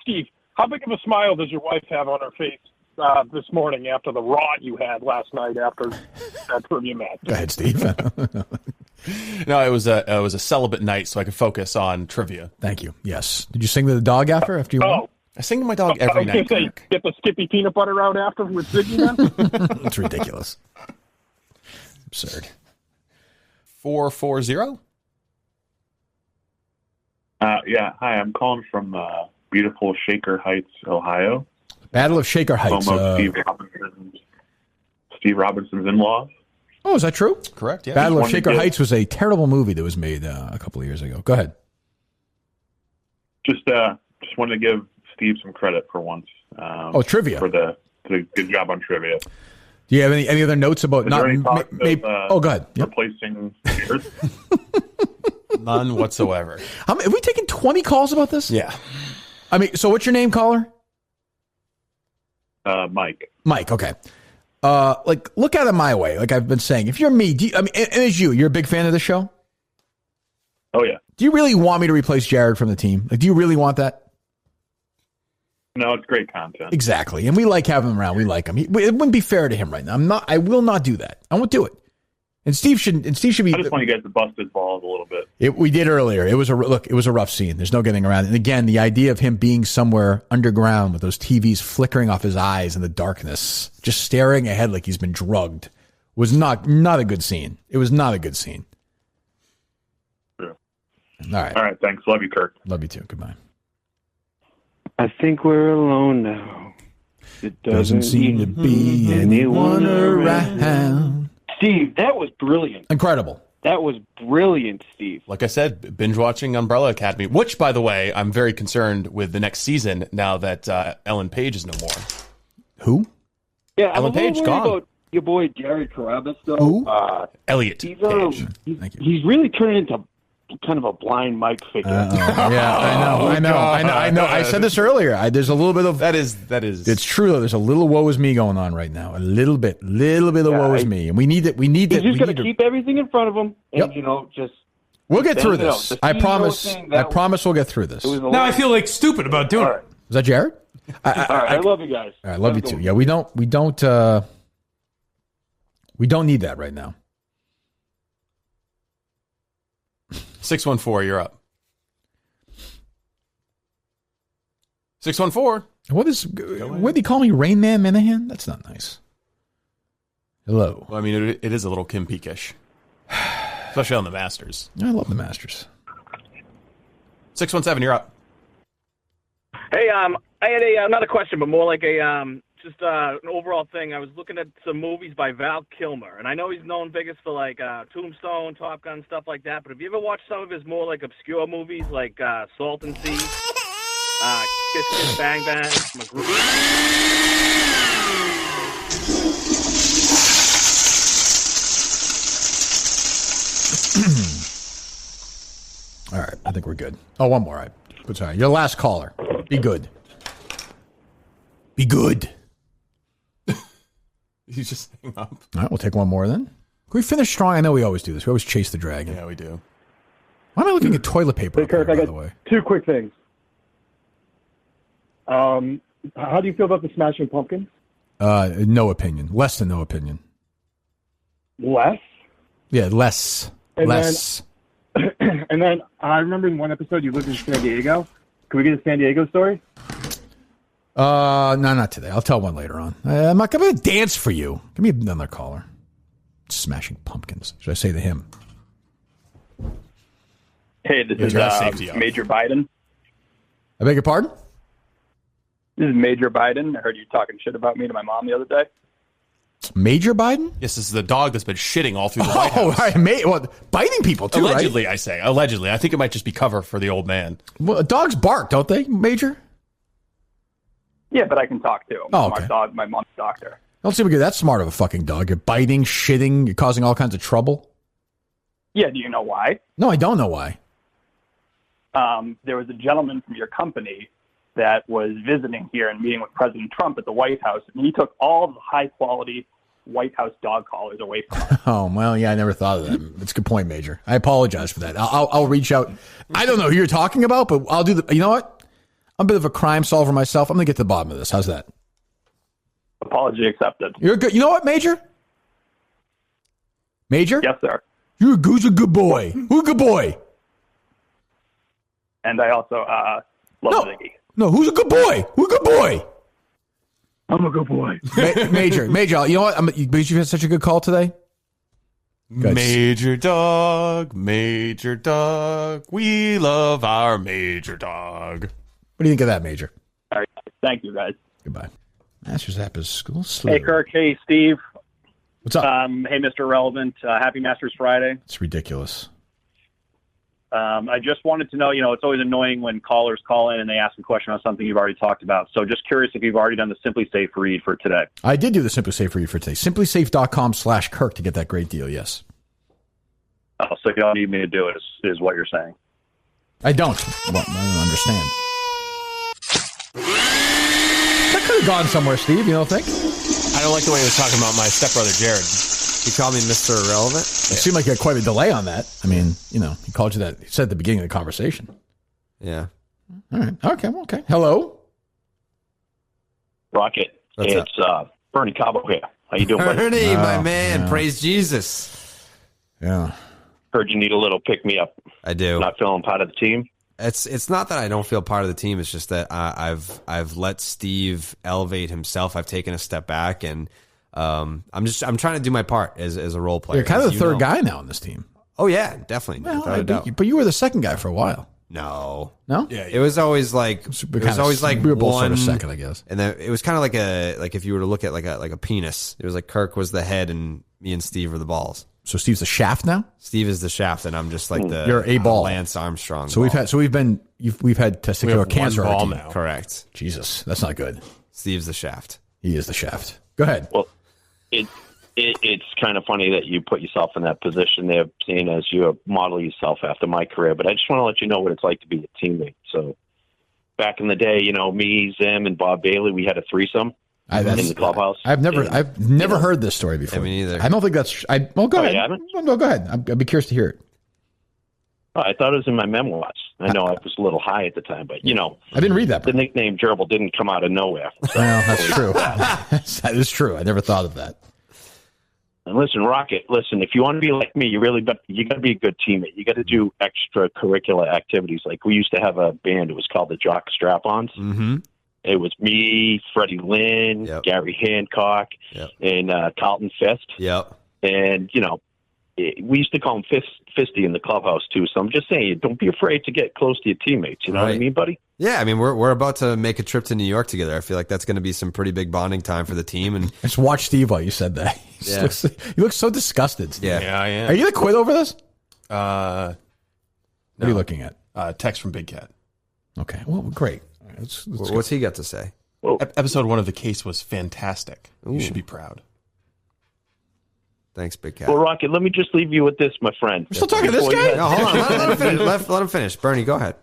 Steve, how big of a smile does your wife have on her face this morning after the rot you had last night after that trivia match? Go ahead, Steve. No, it was a celibate night, so I could focus on trivia. Thank you. Yes. Did you sing to the dog after you won? I sing to my dog every night. Get the Skippy peanut butter out after with Ziggy then? It's ridiculous. Absurd. 440? Yeah. Hi, I'm calling from beautiful Shaker Heights, Ohio. Battle of Shaker Heights. Steve Robinson's in-laws. Oh, is that true? Correct, yeah. Battle of Shaker Heights was a terrible movie that was made a couple of years ago. Go ahead. Just wanted to give Steve some credit for once. Trivia. For the good job on trivia. Do you have any other notes about go ahead. Replacing Jared? None whatsoever. Have we taken 20 calls about this? Yeah. I mean, so what's your name, caller? Mike. Mike, okay. Look at it my way. Like I've been saying, if you're me, and as you're a big fan of the show? Oh, yeah. Do you really want me to replace Jared from the team? Like, do you really want that? No, it's great content. Exactly. And we like having him around. We like him. It wouldn't be fair to him right now. I will not do that. I won't do it. And Steve should be. I just want you guys to bust his balls a little bit. We did earlier. It was a rough scene. There's no getting around it. And again, the idea of him being somewhere underground with those TVs flickering off his eyes in the darkness, just staring ahead like he's been drugged, was not a good scene. It was not a good scene. True. All right. All right. Thanks. Love you, Kirk. Love you too. Goodbye. I think we're alone now. It doesn't seem to be anyone around. Steve, that was brilliant. Incredible. That was brilliant, Steve. Like I said, binge watching Umbrella Academy, which, by the way, I'm very concerned with the next season now that Ellen Page is no more. Who? Yeah, Ellen Page gone. About your boy Jared Carabas, though. Who? Elliot Page. He's really turning into kind of a blind Mike figure. I know. I said this earlier. There's a little bit of that is. It's true though. There's a little woe is me going on right now. A little bit of woe is me, and we need it. He's just going to keep everything in front of him, and just. We'll get through this. I promise. I promise we'll get through this. Now I feel like stupid about doing it. Is that Jared? I love you guys. I love you too. Yeah, we don't need that right now. 614, you're up. 614. What did he call me? Rain Man Minihane? That's not nice. Hello. Well, I mean, it is a little Kim Peekish. Especially on the Masters. I love the Masters. 617, you're up. Hey, I had not a question, but more like an overall thing. I was looking at some movies by Val Kilmer, and I know he's known biggest for like Tombstone, Top Gun, stuff like that. But have you ever watched some of his more like obscure movies, like Salt and Sea, Kiss Kiss Bang Bang, All right, I think we're good. Oh, one more. All right. Good. Sorry. Your last caller. Be good. Be good. You just hang up. All right, we'll take one more then. Can we finish strong? I know we always do this. We always chase the dragon. Yeah, we do. Why am I looking at toilet paper? Hey, Kirk, by I got the way? 2 quick things. How do you feel about the Smashing Pumpkins? No opinion. Less than no opinion. Less? Yeah, less. And less. And then I remember in one episode you lived in San Diego. Can we get a San Diego story? No, not today. I'll tell one later on. I'm not going to dance for you. Give me another caller. Smashing Pumpkins. Should I say to him? Hey, this is Major Biden. I beg your pardon? This is Major Biden. I heard you talking shit about me to my mom the other day. Major Biden? Yes, this is the dog that's been shitting all through the White House. Right. Biting people, too, Allegedly, right? I say. Allegedly. I think it might just be cover for the old man. Well, dogs bark, don't they, Major? Yeah, but I can talk to him. Oh, okay. My mom's doctor. Don't seem like you're that smart of a fucking dog. You're biting, shitting, you're causing all kinds of trouble. Yeah, do you know why? No, I don't know why. There was a gentleman from your company that was visiting here and meeting with President Trump at the White House, and he took all the high-quality White House dog collars away from us. Oh, well, yeah, I never thought of that. That's a good point, Major. I apologize for that. I'll reach out. I don't know who you're talking about, but I'll do the. You know what? I'm a bit of a crime solver myself. I'm going to get to the bottom of this. How's that? Apology accepted. You're good. You know what, Major? Major? Yes, sir. Who's a good boy? Who's a good boy? And I also love Ziggy. No, who's a good boy? Who's a good boy? I'm a good boy. Major, you know what? You've had such a good call today. Good. Major dog, we love our major dog. What do you think of that, Major? All right. Thank you, guys. Goodbye. Masters app is school slew. Hey, Kirk. Hey, Steve. What's up? Hey, Mr. Relevant. Happy Masters Friday. It's ridiculous. I just wanted to know, it's always annoying when callers call in and they ask a question on something you've already talked about. So just curious if you've already done the Simply Safe read for today. I did do the Simply Safe read for today. SimplySafe.com/Kirk to get that great deal, yes. Oh, so you don't need me to do it, is what you're saying. I don't. Well, I don't understand. That could have gone somewhere, Steve, you don't think? I don't like the way he was talking about my stepbrother, Jared. He called me Mr. Irrelevant? It seemed like you had quite a delay on that. I mean, he called you that. He said at the beginning of the conversation. Yeah. All right. Okay. Hello? Rocket. It's Bernie Cabo here. How you doing, buddy? Bernie, my man. Yeah. Praise Jesus. Yeah. Heard you need a little pick-me-up. I do. Not feeling part of the team? It's not that I don't feel part of the team. It's just that I've let Steve elevate himself. I've taken a step back, and I'm trying to do my part as a role player. You're kind of the third guy now on this team. Oh yeah, definitely. Well, but you were the second guy for a while. No. Yeah, it was always like we were both sort of second, I guess. And then it was kind of like if you were to look at like a penis, it was like Kirk was the head and me and Steve were the balls. So Steve's the shaft now. Steve is the shaft, and I'm just like you're a ball. Lance Armstrong. So we've had testicular cancer on our team now. Correct. Jesus, that's not good. Steve's the shaft. He is the shaft. Go ahead. Well, it's kind of funny that you put yourself in that position there, seeing as you model yourself after my career. But I just want to let you know what it's like to be a teammate. So back in the day, me, Zim, and Bob Bailey, we had a threesome in the clubhouse. I've never heard this story before. Me neither. I don't think that's. Well, go ahead. No, go ahead. I'd be curious to hear it. I thought it was in my memoirs. I know I was a little high at the time, but I didn't read that. The nickname Gerbil didn't come out of nowhere. Well, that's true. That is true. I never thought of that. And listen, Rocket, if you want to be like me, you got to be a good teammate. You got to do extracurricular activities. Like we used to have a band. It was called the Jock Strap-Ons. Mm-hmm. It was me, Freddie Lynn, Gary Hancock, and Carlton Fist. Yep. And, we used to call him Fisty in the clubhouse too. So I'm just saying, don't be afraid to get close to your teammates. You know what I mean, buddy? Yeah, I mean, we're about to make a trip to New York together. I feel like that's going to be some pretty big bonding time for the team. And just watch Steve while you said that. He looks so disgusted. Steve. Yeah, I am. Are you the quit over this? No. What are you looking at? Text from Big Cat. Okay, well, great. Let's what's he got to say? Episode 1 of The Case was fantastic. Ooh. You should be proud. Thanks, Big Cat. Well, Rocket, let me just leave you with this, my friend. We're still talking to this guy? No, hold on. Let him finish. Let him finish. Bernie, go ahead.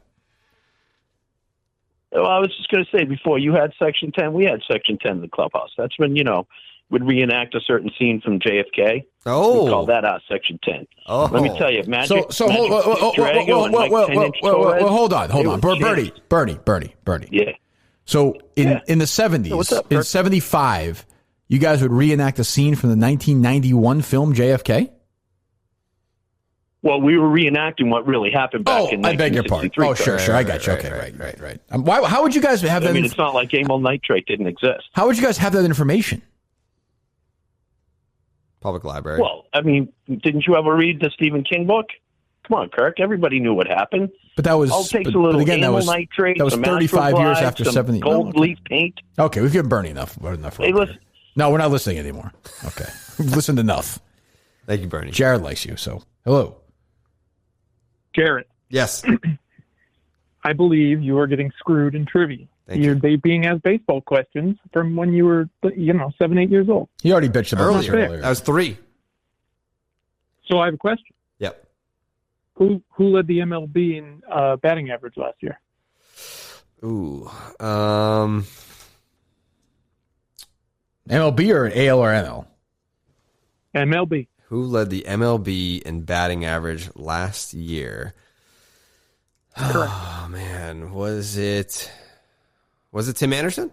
Well, I was just going to say, before you had Section 10, we had Section 10 in the clubhouse. That's when, we'd reenact a certain scene from JFK. Oh. We call that Section 10. Oh. Let me tell you, Magic. So hold on. Bernie. Yeah. So in the 70s, what's up, in Kirk? 75, you guys would reenact a scene from the 1991 film JFK? Well, we were reenacting what really happened back in 1963. I beg your pardon. Oh, sure. I got you. Okay, right. How would you guys have that? It's not like amyl nitrate didn't exist. How would you guys have that information? Public library. Well, I mean, didn't you ever read the Stephen King book? Come on, Kirk. Everybody knew what happened. But that was all it takes a little amyl nitrate. That was some 35 years Astroglide, after some 70. Gold leaf paint. Okay, we've given Bernie enough. Hey, listen. No, we're not listening anymore. Okay, we've listened enough. Thank you, Bernie. Jared likes you, so hello. Jarrett. Yes. I believe you are getting screwed in trivia. They being as baseball questions from when you were, 7, 8 years old. He already bitched about this earlier. That was 3. So I have a question. Yep. Who led the MLB in batting average last year? Ooh. MLB or AL or NL? MLB. Who led the MLB in batting average last year? Correct. Oh man, was it Tim Anderson?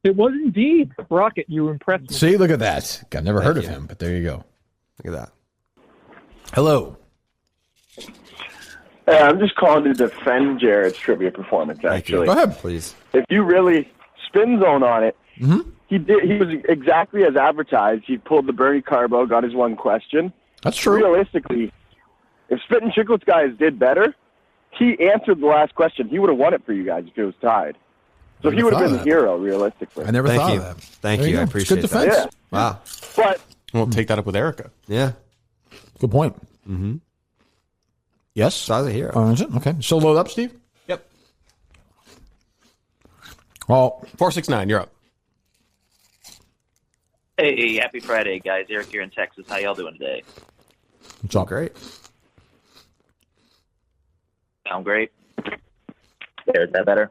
It was indeed. Rocket, you impressed me. See, look at that. I've never heard of him, but there you go. Look at that. Hello. Hey, I'm just calling to defend Jared's trivia performance, actually. Go ahead, please. If you really spin zone on it, he was exactly as advertised. He pulled the Bernie Carbo, got his one question. That's true. Realistically, if Spittin' Chicklets guys did better, he answered the last question. He would have won it for you guys if it was tied. So he would have been the hero, realistically. I never thought of that. Thank There you. you I go. appreciate It's that. good defense. Yeah. Wow. But We'll take that up with Erica. Yeah. Good point. Mm-hmm. Yes? So I was a hero. Oh, is it? Okay. So load up, Steve? Yep. Well, 469, you're up. Hey, happy Friday, guys. Eric here in Texas. How y'all doing today? It's all great. Sound great? There, is that better?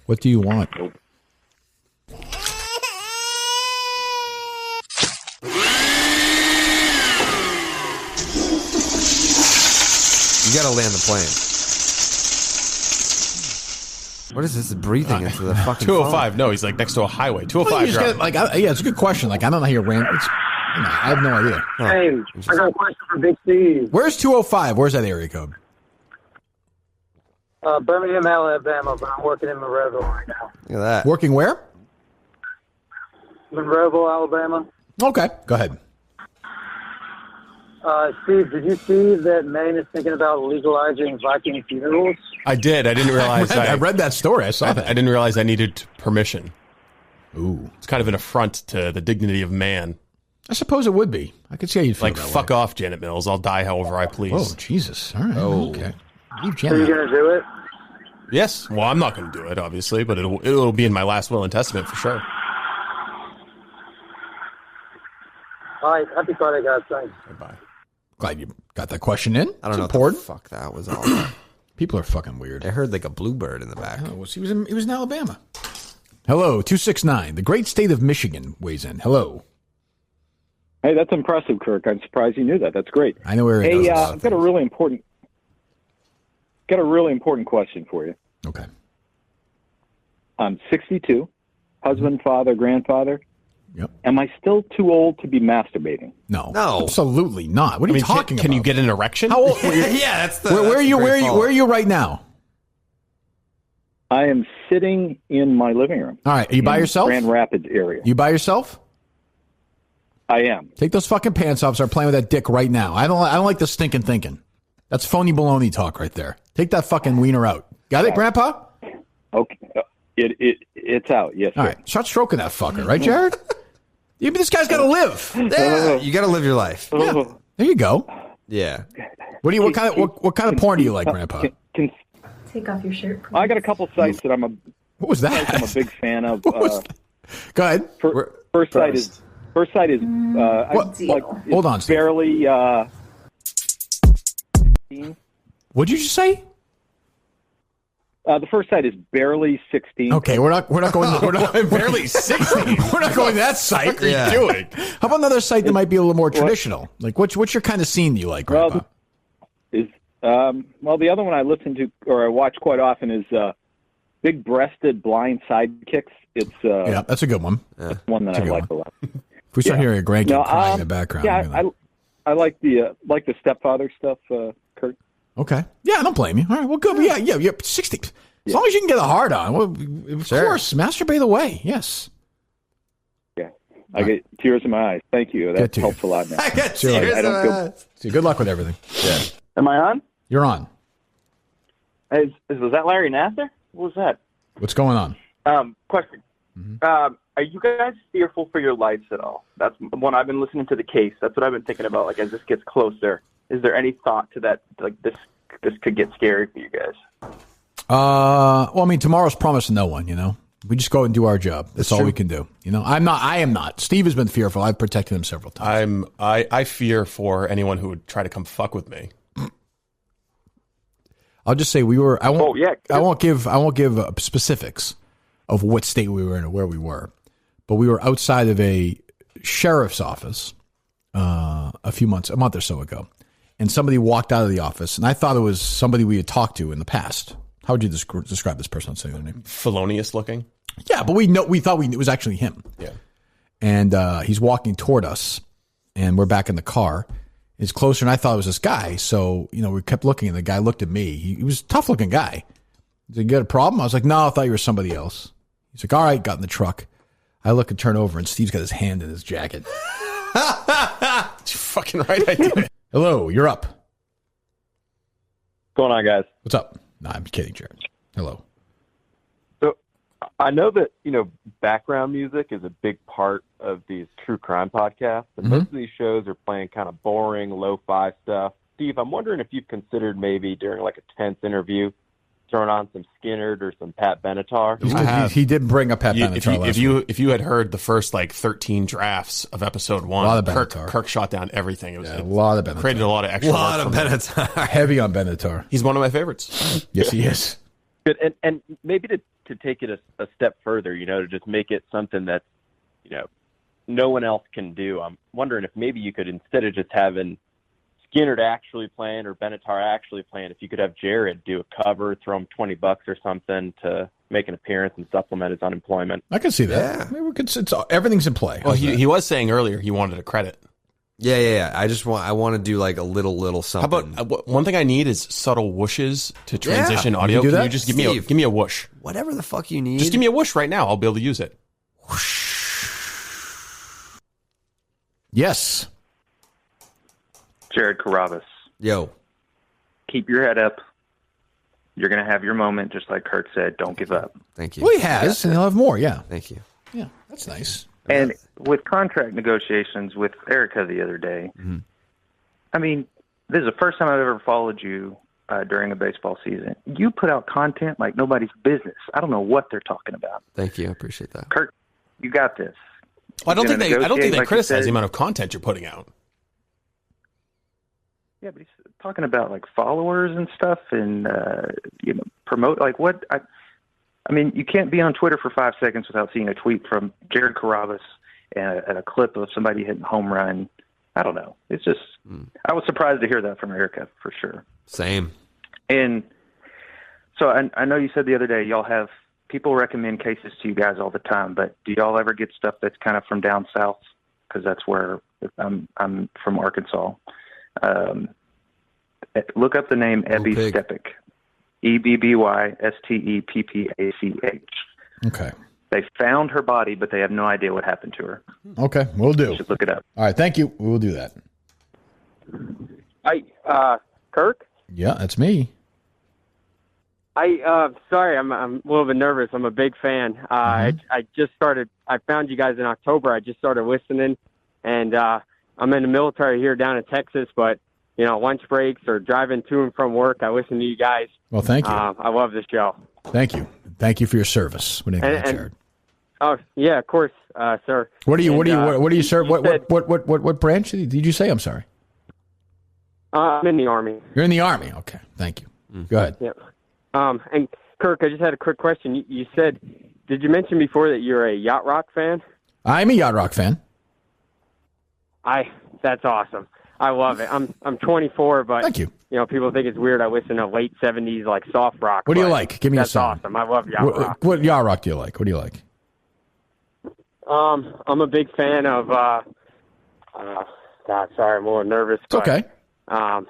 What do you want? You got to land the plane. What is this breathing into the fucking 205. phone? No, he's like next to a highway. Well, 205. you just you're get, up. yeah, it's a good question. Like, I don't know how you ran. I have no idea. Hey, I got a question for Big Steve. Where's 205? Where's that area code? Birmingham, Alabama, but I'm working in Monroeville right now. Look at that. Working where? Monroeville, Alabama. Okay, go ahead. Steve, did you see that Maine is thinking about legalizing Viking funerals? I did. I didn't realize. I read that story. I saw that. I didn't realize I needed permission. Ooh. It's kind of an affront to the dignity of man. I suppose it would be. I could see how you'd feel Like, that fuck off, Janet Mills. I'll die however I please. Oh, Jesus. All right. Okay. Leave Are Janet you out. going to do it? Yes. Well, I'm not going to do it, obviously, but it'll be in my last will and testament for sure. All right. Happy Friday, guys. Thanks. Bye. Glad you got that question in. I don't know Important. what the fuck that was all about. People are fucking weird. I heard like a bluebird in the back. Oh, he was in Alabama. Hello, 269. The great state of Michigan weighs in. Hello. Hey, that's impressive, Kirk. I'm surprised you knew that. That's great. I know where he Hey, does a lot of I've got a really important question for you. Okay. I'm 62, husband, father, grandfather. Yep. Am I still too old to be masturbating? No, absolutely not. What are you talking about? Can you get an erection? How old? Yeah, that's the. Where are you? Where are you right now? I am sitting in my living room. All right. Are you by in yourself? Grand Rapids area. You by yourself? I am. Take those fucking pants off. Start playing with that dick right now. I don't like the stinking thinking. That's phony baloney talk right there. Take that fucking wiener out. Got it, Grandpa? Okay. It's out. Yes. All right. Start stroking that fucker, right, Jared? This guy's got to live. Yeah, you got to live your life. Yeah. There you go. Yeah. What kind of porn do you like, Grandpa? Take off your shirt. I got a couple sites that I'm a. What was that? I'm a big fan of. Go ahead. First site is. Hold on, Steve. Barely. What'd you just say? The first site is barely 16. Okay, we're not going. We're not barely 16. We're not going that site. What are you doing? How about another site that might be a little more traditional? Like, what's your kind of scene you like, Grandpa? The other one I listen to or I watch quite often is big-breasted blind sidekicks. It's yeah, that's a good one. One that I like a lot. If we start hearing a grandkid crying in the background, I like the stepfather stuff, Kurt. Okay. Yeah, I don't blame you. All right. Well, good. Yeah. 60. As long as you can get a hard on. Well, of course, masturbate away. Yes. Yeah. I get tears in my eyes. Thank you. That helps a lot now. I get tears in my eyes. See, good luck with everything. Yeah. Am I on? You're on. Was that Larry Nasser? What was that? What's going on? Question. Are you guys fearful for your lives at all? That's when I've been listening to the case. That's what I've been thinking about. Like, as this gets closer, is there any thought to that? Like, this could get scary for you guys. Well, I mean, tomorrow's promised to no one. We just go and do our job. That's all we can do. I am not. Steve has been fearful. I've protected him several times. I fear for anyone who would try to come fuck with me. I'll just say I won't give specifics of what state we were in or where we were, but we were outside of a sheriff's office a month or so ago, and somebody walked out of the office, and I thought it was somebody we had talked to in the past. How would you describe this person? I'll say their name. Felonious looking. Yeah, but we thought it was actually him. Yeah, and he's walking toward us, and we're back in the car. It's closer, and I thought it was this guy. So, we kept looking, and the guy looked at me. He was a tough-looking guy. He said, "You got a problem?" I was like, "No, I thought you were somebody else." He's like, "All right," got in the truck. I look and turn over, and Steve's got his hand in his jacket. You're fucking right, I did. Hello, you're up. What's going on, guys? What's up? Nah, I'm kidding, Jared. Hello. So I know that, background music is a big part of these true crime podcasts, and most of these shows are playing kind of boring, lo-fi stuff. Steve, I'm wondering if you've considered maybe during like a tense interview throwing on some Skinnerd or some Pat Benatar. He did bring up Pat Benatar. If you had heard the first 13 drafts of episode 1, a lot of Kirk shot down everything. It was a lot of Benatar. Created a lot of extra. A lot of Benatar. Heavy on Benatar. He's one of my favorites. Yes, he is. Good, and maybe to take it a step further, to just make it something that no one else can do. I'm wondering if maybe you could, instead of just having Skinnerd actually playing or Benatar actually playing, if you could have Jared do a cover, throw him $20 or something to make an appearance and supplement his unemployment. I can see that. Yeah. Maybe we could. Everything's in play. Well, he was saying earlier he wanted a credit. Yeah. I want to do like a little something. How about one thing I need is subtle whooshes to transition audio. Can you do that? You just give me a whoosh? Whatever the fuck you need. Just give me a whoosh right now. I'll be able to use it. Yes. Jared Carabas. Yo. Keep your head up. You're going to have your moment, just like Kirk said. Don't give up. Thank you. Well, he has, and he'll have more, yeah. Thank you. Yeah, that's nice. And with contract negotiations with Erica the other day, I mean, this is the first time I've ever followed you during a baseball season. You put out content like nobody's business. I don't know what they're talking about. Thank you. I appreciate that. Kirk, you got this. Well, I don't think they criticize the amount of content you're putting out. Yeah, but he's talking about like followers and stuff, and promote what. I mean, you can't be on Twitter for 5 seconds without seeing a tweet from Jared Carabas and a clip of somebody hitting a home run. I don't know. It's just I was surprised to hear that from Erica for sure. Same. And so I know you said the other day y'all have people recommend cases to you guys all the time, but do y'all ever get stuff that's kind of from down south? Because that's where I'm from, Arkansas. Look up the name Ebby Stepik. EBBYSTEPPACH. Okay. They found her body, but they have no idea what happened to her. Okay, we'll do. You should look it up. All right, thank you. We will do that. Hi, Kirk. Yeah, that's me. Sorry, I'm a little bit nervous. I'm a big fan. I just started. I found you guys in October. I just started listening, and I'm in the military here down in Texas. But lunch breaks or driving to and from work, I listen to you guys. Well, thank you. I love the show. Thank you. Thank you for your service. Jared. Oh yeah, of course, sir. What do you serve? What branch did you say? I'm sorry. I'm in the Army. You're in the Army. Okay, thank you. Go ahead. Yep. And Kirk, I just had a quick question. You said, did you mention before that you're a Yacht Rock fan? I'm a Yacht Rock fan. That's awesome. I love it. I'm 24, but thank you. People think it's weird. I listen to late 70s like soft rock. What do you like? Give me a song. That's awesome. I love Yacht Rock. What Yacht Rock do you like? What do you like? I'm a big fan of. God, sorry, I'm a little nervous. It's okay. I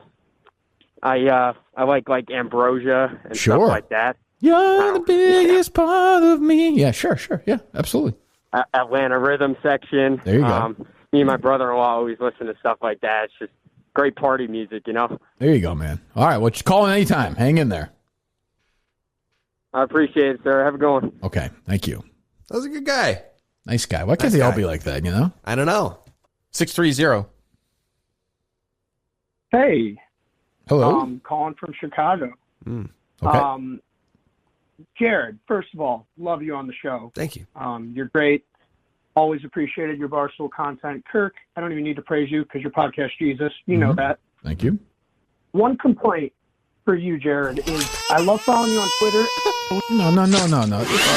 like Ambrosia and stuff like that. You're the biggest part of me. Yeah, sure. Yeah, absolutely. Atlanta Rhythm section. There you go. Me and my brother-in-law always listen to stuff like that. It's just great party music, There you go, man. All right, well, just call in anytime. Hang in there. I appreciate it, sir. Have a good one. Okay, thank you. That was a good guy. Nice guy. Why can't they all be like that, I don't know. 630. Hey. Hello. I'm calling from Chicago. Okay. Jared, first of all, love you on the show. Thank you. You're great. Always appreciated your Barstool content. Kirk, I don't even need to praise you because your podcast, Jesus. You know that. Thank you. One complaint for you, Jared, is I love following you on Twitter. No. This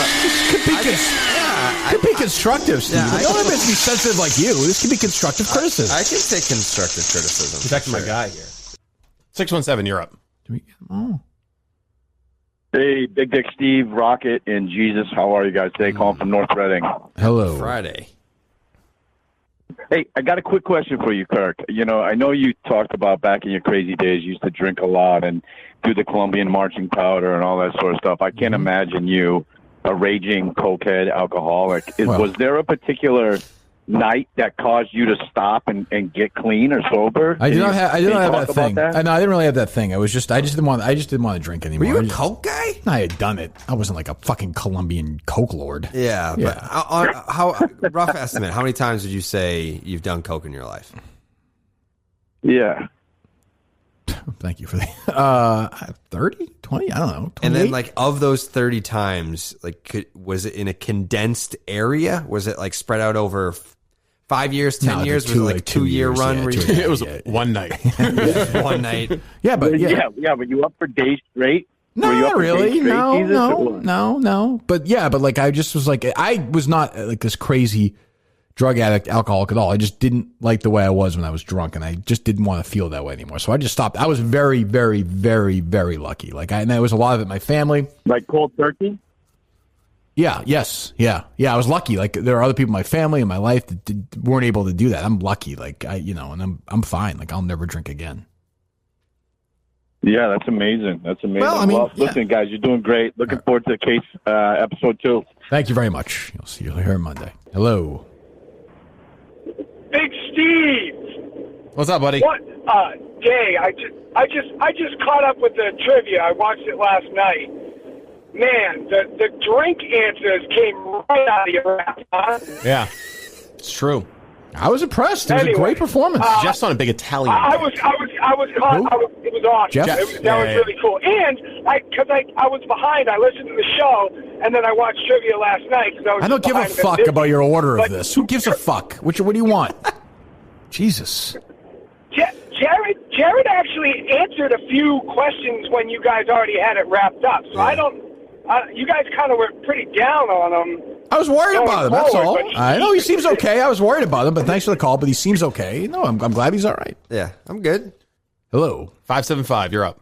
could be constructive, Steve. You don't have to be sensitive like you. This could be constructive criticism. I can take constructive criticism. He's actually my guy here. 617, you're up. Do we get them all? Hey, Big Dick Steve, Rocket, and Jesus. How are you guys today? Calling from North Reading. Hello. Friday. Hey, I got a quick question for you, Kirk. I know you talked about back in your crazy days, you used to drink a lot and do the Colombian marching powder and all that sort of stuff. I can't imagine you a raging cokehead alcoholic. Was there a particular night that caused you to stop and get clean or sober? I did not have that thing. No, I didn't really have that thing. I just didn't want to drink anymore. Were you a coke guy? I had done it. I wasn't like a fucking Colombian coke lord. Yeah. But how rough estimate? How many times would you say you've done coke in your life? Yeah. Thank you for that. 30, 20, I don't know. 28? And then, like, of those 30 times, like, was it in a condensed area? Was it like spread out over 5 years, 10 years? Was it like a 2-year run? It was one night. One night. Yeah, but but you up for days straight? No, not really. No. But like, I just was like, I was not like this crazy drug addict, alcoholic at all. I just didn't like the way I was when I was drunk, and I just didn't want to feel that way anymore. So I just stopped. I was very, very, very, very lucky. Like, and there was a lot of it in my family. Like cold turkey? Yeah. Yes. Yeah. I was lucky. Like, there are other people in my family in my life that weren't able to do that. I'm lucky. Like, and I'm fine. Like, I'll never drink again. Yeah, that's amazing. Well, listen, guys, you're doing great. Looking forward to the case episode 2. Thank you very much. You'll see you here Monday. Hello. Big Steve. What's up, buddy? What day? I just caught up with the trivia. I watched it last night. Man, the drink answers came right out of your mouth. Huh? Yeah, it's true. I was impressed. It was a great performance. Jeff's on a big Italian. It was awesome. Jeff? That was really cool. And because I was behind, I listened to the show and then I watched trivia last night. I don't give a fuck about your order of this. Who gives a fuck? What do you want? Jesus. Jared actually answered a few questions when you guys already had it wrapped up. So you guys kind of were pretty down on him. I was worried about him, that's all. I know he seems okay. I was worried about him, but thanks for the call. But he seems okay. No, I'm glad he's all right. Yeah, I'm good. Hello. 575, you're up.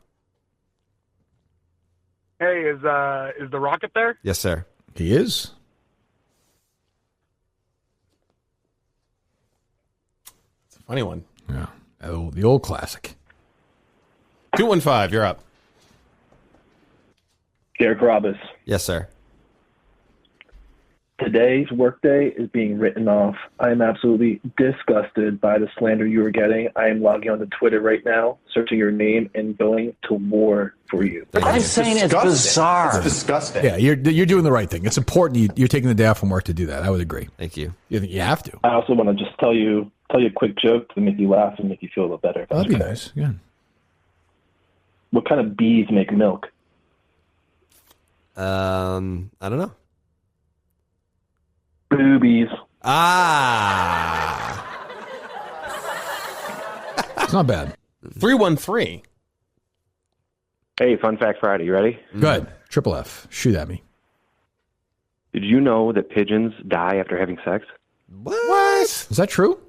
Hey, is the Rocket there? Yes, sir. He is. It's a funny one. Yeah, the old classic. 215, you're up. Derek Robbins. Yes, sir. today's workday is being written off. I am absolutely disgusted by the slander you are getting. I am logging onto Twitter right now, searching your name, and going to war for you. I'm saying it's bizarre. It's disgusting. Yeah, you're doing the right thing. It's important. You're taking the day off from work to do that. I would agree. Thank you. You have to. I also want to just tell you a quick joke to make you laugh and make you feel a little better. That'd be nice. Yeah. What kind of bees make milk? I don't know. Boobies. It's not bad. 313. Hey, Fun Fact Friday. You ready? Good. Triple F. Shoot at me. Did you know that pigeons die after having sex? What? Is that true?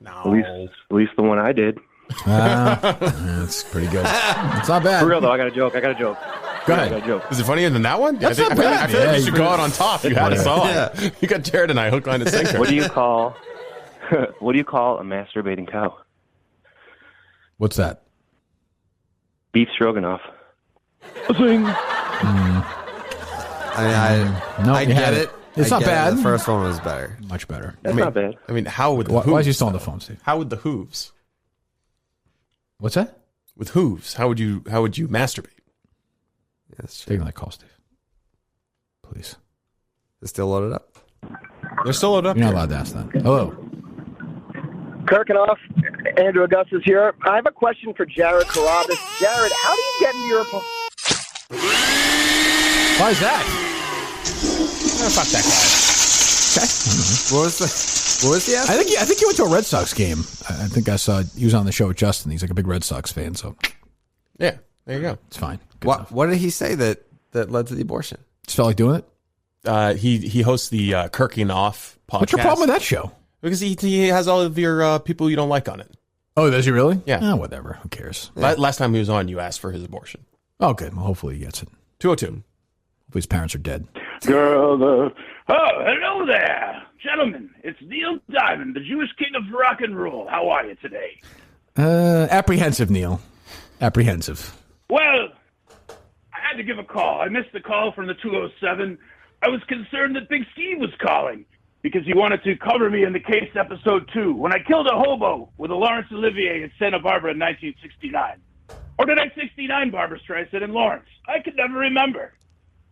No. At least the one I did. That's pretty good. It's not bad. For real, though, I got a joke. Go ahead. I got a joke. Is it funnier than that one? That's I not bad. I feel like you should go out on top. You had us on. Yeah. You got Jared and I hook, line, and sinker. What do you call a masturbating cow? What's that? Beef stroganoff. I get it. It's not bad. The first one was better. Much better. That's not bad. I mean, how would the Why hooves? is he still on the phone, Steve? How would the hooves? What's that? With hooves, how would you masturbate? Yes, taking that call, Steve. Please. It's still loaded up. They're still loaded up. You're not allowed to ask that. Hello. Kirk and off. Andrew Augustus here. I have a question for Jared Carabas. Jared, how do you get into your... Why is that? Fuck that guy. Okay. What was the answer? I think he went to a Red Sox game. I think I saw he was on the show with Justin. He's like a big Red Sox fan, so yeah, there you go. It's fine. What did he say that led to the abortion? Just felt like doing it. He hosts the Kirking Off podcast. What's your problem with that show? Because he has all of your people you don't like on it. Oh, does he really? Yeah. Oh, whatever. Who cares? Last time he was on, you asked for his abortion. Oh, good. Well, hopefully he gets it. 202. Hopefully his parents are dead. Oh, hello there, gentlemen. It's Neil Diamond, the Jewish king of rock and roll. How are you today? Apprehensive, Neil. Apprehensive. Well, I had to give a call. I missed the call from the 207. I was concerned that Big Steve was calling because he wanted to cover me in the case episode 2 when I killed a hobo with a Laurence Olivier in Santa Barbara in 1969. Or did I 69 Barbara Streisand in Lawrence? I could never remember.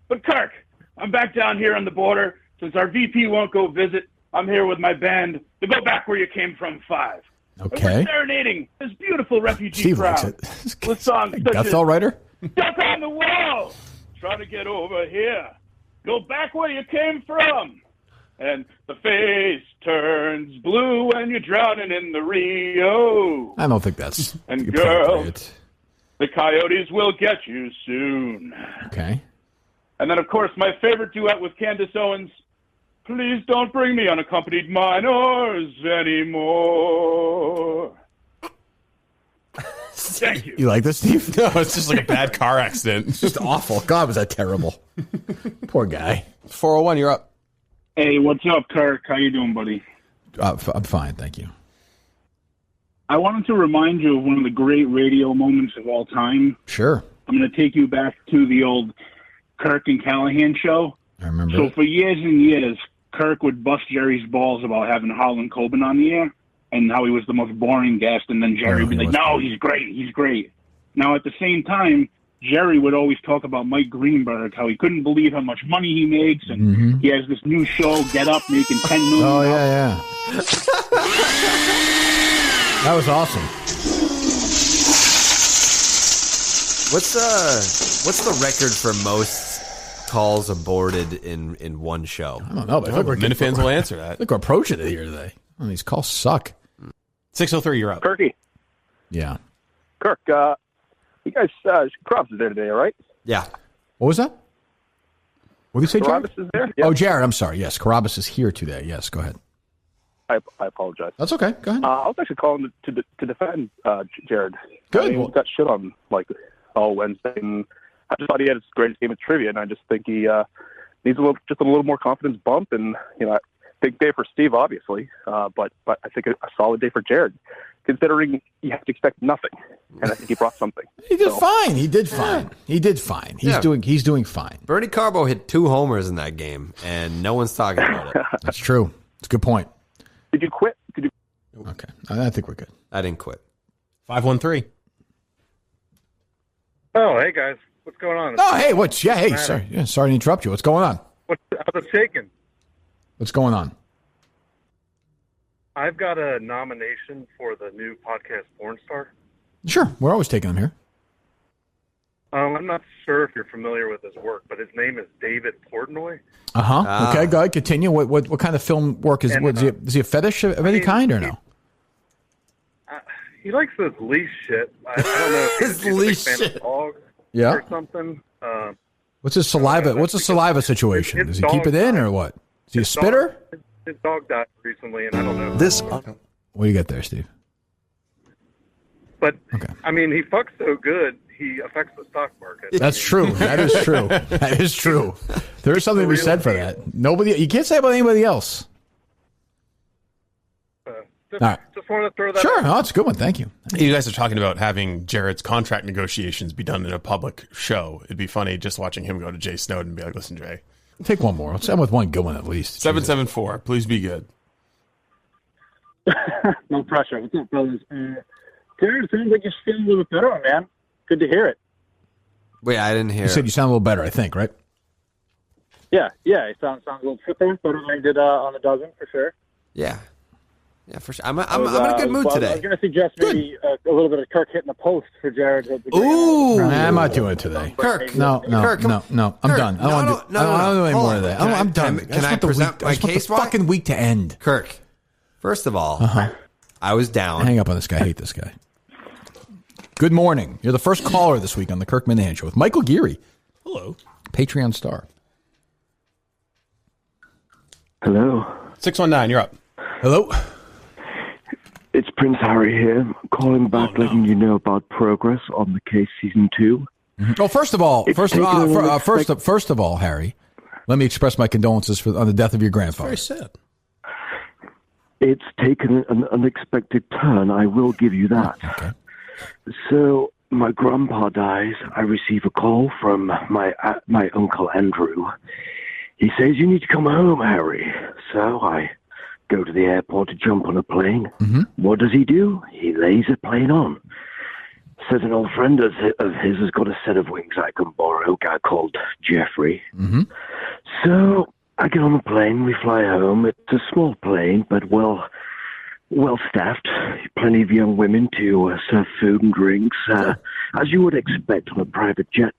But Kirk, I'm back down here on the border. Since our VP won't go visit, I'm here with my band, the Go Back Where You Came From 5. Okay. And we're serenading this beautiful refugee Steve likes crowd it. with songs such as Gutfeld writer? Duck on the Wall, Try to Get Over Here, Go Back Where You Came From, and The Face Turns Blue When You're Drowning in the Rio. I don't think that's And girl, appropriate. the coyotes will get you soon. Okay. And then, of course, my favorite duet with Candace Owens, Please Don't Bring Me Unaccompanied Minors Anymore. Thank you. You like this, Steve? No, it's just like a bad car accident. It's just awful. God, was that terrible. Poor guy. 401, you're up. Hey, what's up, Kirk? How you doing, buddy? I'm fine, thank you. I wanted to remind you of one of the great radio moments of all time. Sure. I'm going to take you back to the old Kirk and Callahan show. I remember. So for years and years, Kirk would bust Jerry's balls about having Harlan Coben on the air and how he was the most boring guest, and then Jerry would be like, no, he's great. Now, at the same time, Jerry would always talk about Mike Greenberg, how he couldn't believe how much money he makes, and he has this new show, Get Up, making $10 million. Oh, yeah. That was awesome. What's the record for most calls aborted in one show? I don't know, but I think Minifans will answer that. I think we're approaching it here today. Oh, these calls suck. 603, you're up. Kirky. Yeah. Kirk, you guys, Crops is there today, all right? Yeah. What was that? What did you say, Jared? Carabas is there? Oh, Jared, I'm sorry. Yes, Carabas is here today. Yes, go ahead. I apologize. That's okay. Go ahead. I was actually calling to defend Jared. Good. I mean, he got shit on all Wednesday, and I just thought he had his greatest game of trivia, and I just think he needs a little more confidence bump, and big day for Steve, obviously, but I think a solid day for Jared. considering you have to expect nothing. And I think he brought something. He did fine. He did fine. He did fine. He's doing fine. Bernie Carbo hit 2 homers in that game, and no one's talking about it. That's true. It's a good point. Did you quit? Okay. I think we're good. I didn't quit. 513. Oh, hey guys, what's going on? Oh, hey, sorry to interrupt you. What's going on? How's it shaking? What's going on? I've got a nomination for the new podcast Porn Star. Sure, we're always taking them here. I'm not sure if you're familiar with his work, but his name is David Portnoy. Okay, go ahead. Continue. What kind of film work is? Is he a fetish of any kind or no? He likes this leash shit. I don't know if he's a big fan of dogs or something. What's his saliva? What's the saliva situation? Does he keep it in or what? Is he a spitter? His dog died recently, and I don't know. What do you got there, Steve? But I mean, he fucks so good, he affects the stock market. That's true. That is true. That is true. There is something to be said for that. You can't say about anybody else. Just wanted to throw that Sure. out. No, it's a good one. Thank you. You guys are talking about having Jared's contract negotiations be done in a public show. It'd be funny just watching him go to Jay Snowden and be like, listen, Jay. Take one more. Let's end with one good one at least. 774. Please be good. No pressure. What's up, brothers? Jared, it sounds like you're feeling a little bit better, man. Good to hear it. Wait, I didn't hear. You said you sound a little better, I think, right? Yeah. It sounds a little tripper, better than I did on the dozen, for sure. Yeah, for sure. I'm in a good mood today. I was going to suggest maybe a little bit of Kirk hitting the post for Jared. Ooh, I'm not doing it today. Kirk, no. I'm done. I don't want to do any more of that. I'm done. Can I present my case? Fucking week to end. Kirk, first of all, I was down. Hang up on this guy. I hate this guy. Good morning. You're the first caller this week on the Kirk Minihane Show with Michael Geary. Hello. Patreon star. Hello. 619, you're up. Hello. It's Prince Harry here, calling back, letting you know about progress on the case season 2. Oh, first of all, Harry, let me express my condolences on the death of your grandfather. Very sad. It's taken an unexpected turn, I will give you that. Okay. So, my grandpa dies. I receive a call from my Uncle Andrew. He says, you need to come home, Harry. So I go to the airport to jump on a plane. What does he do? He lays a plane on. Says an old friend of his has got a set of wings I can borrow, a guy called Jeffrey. So I get on the plane, we fly home. It's a small plane, but well staffed. Plenty of young women to serve food and drinks, as you would expect on a private jet.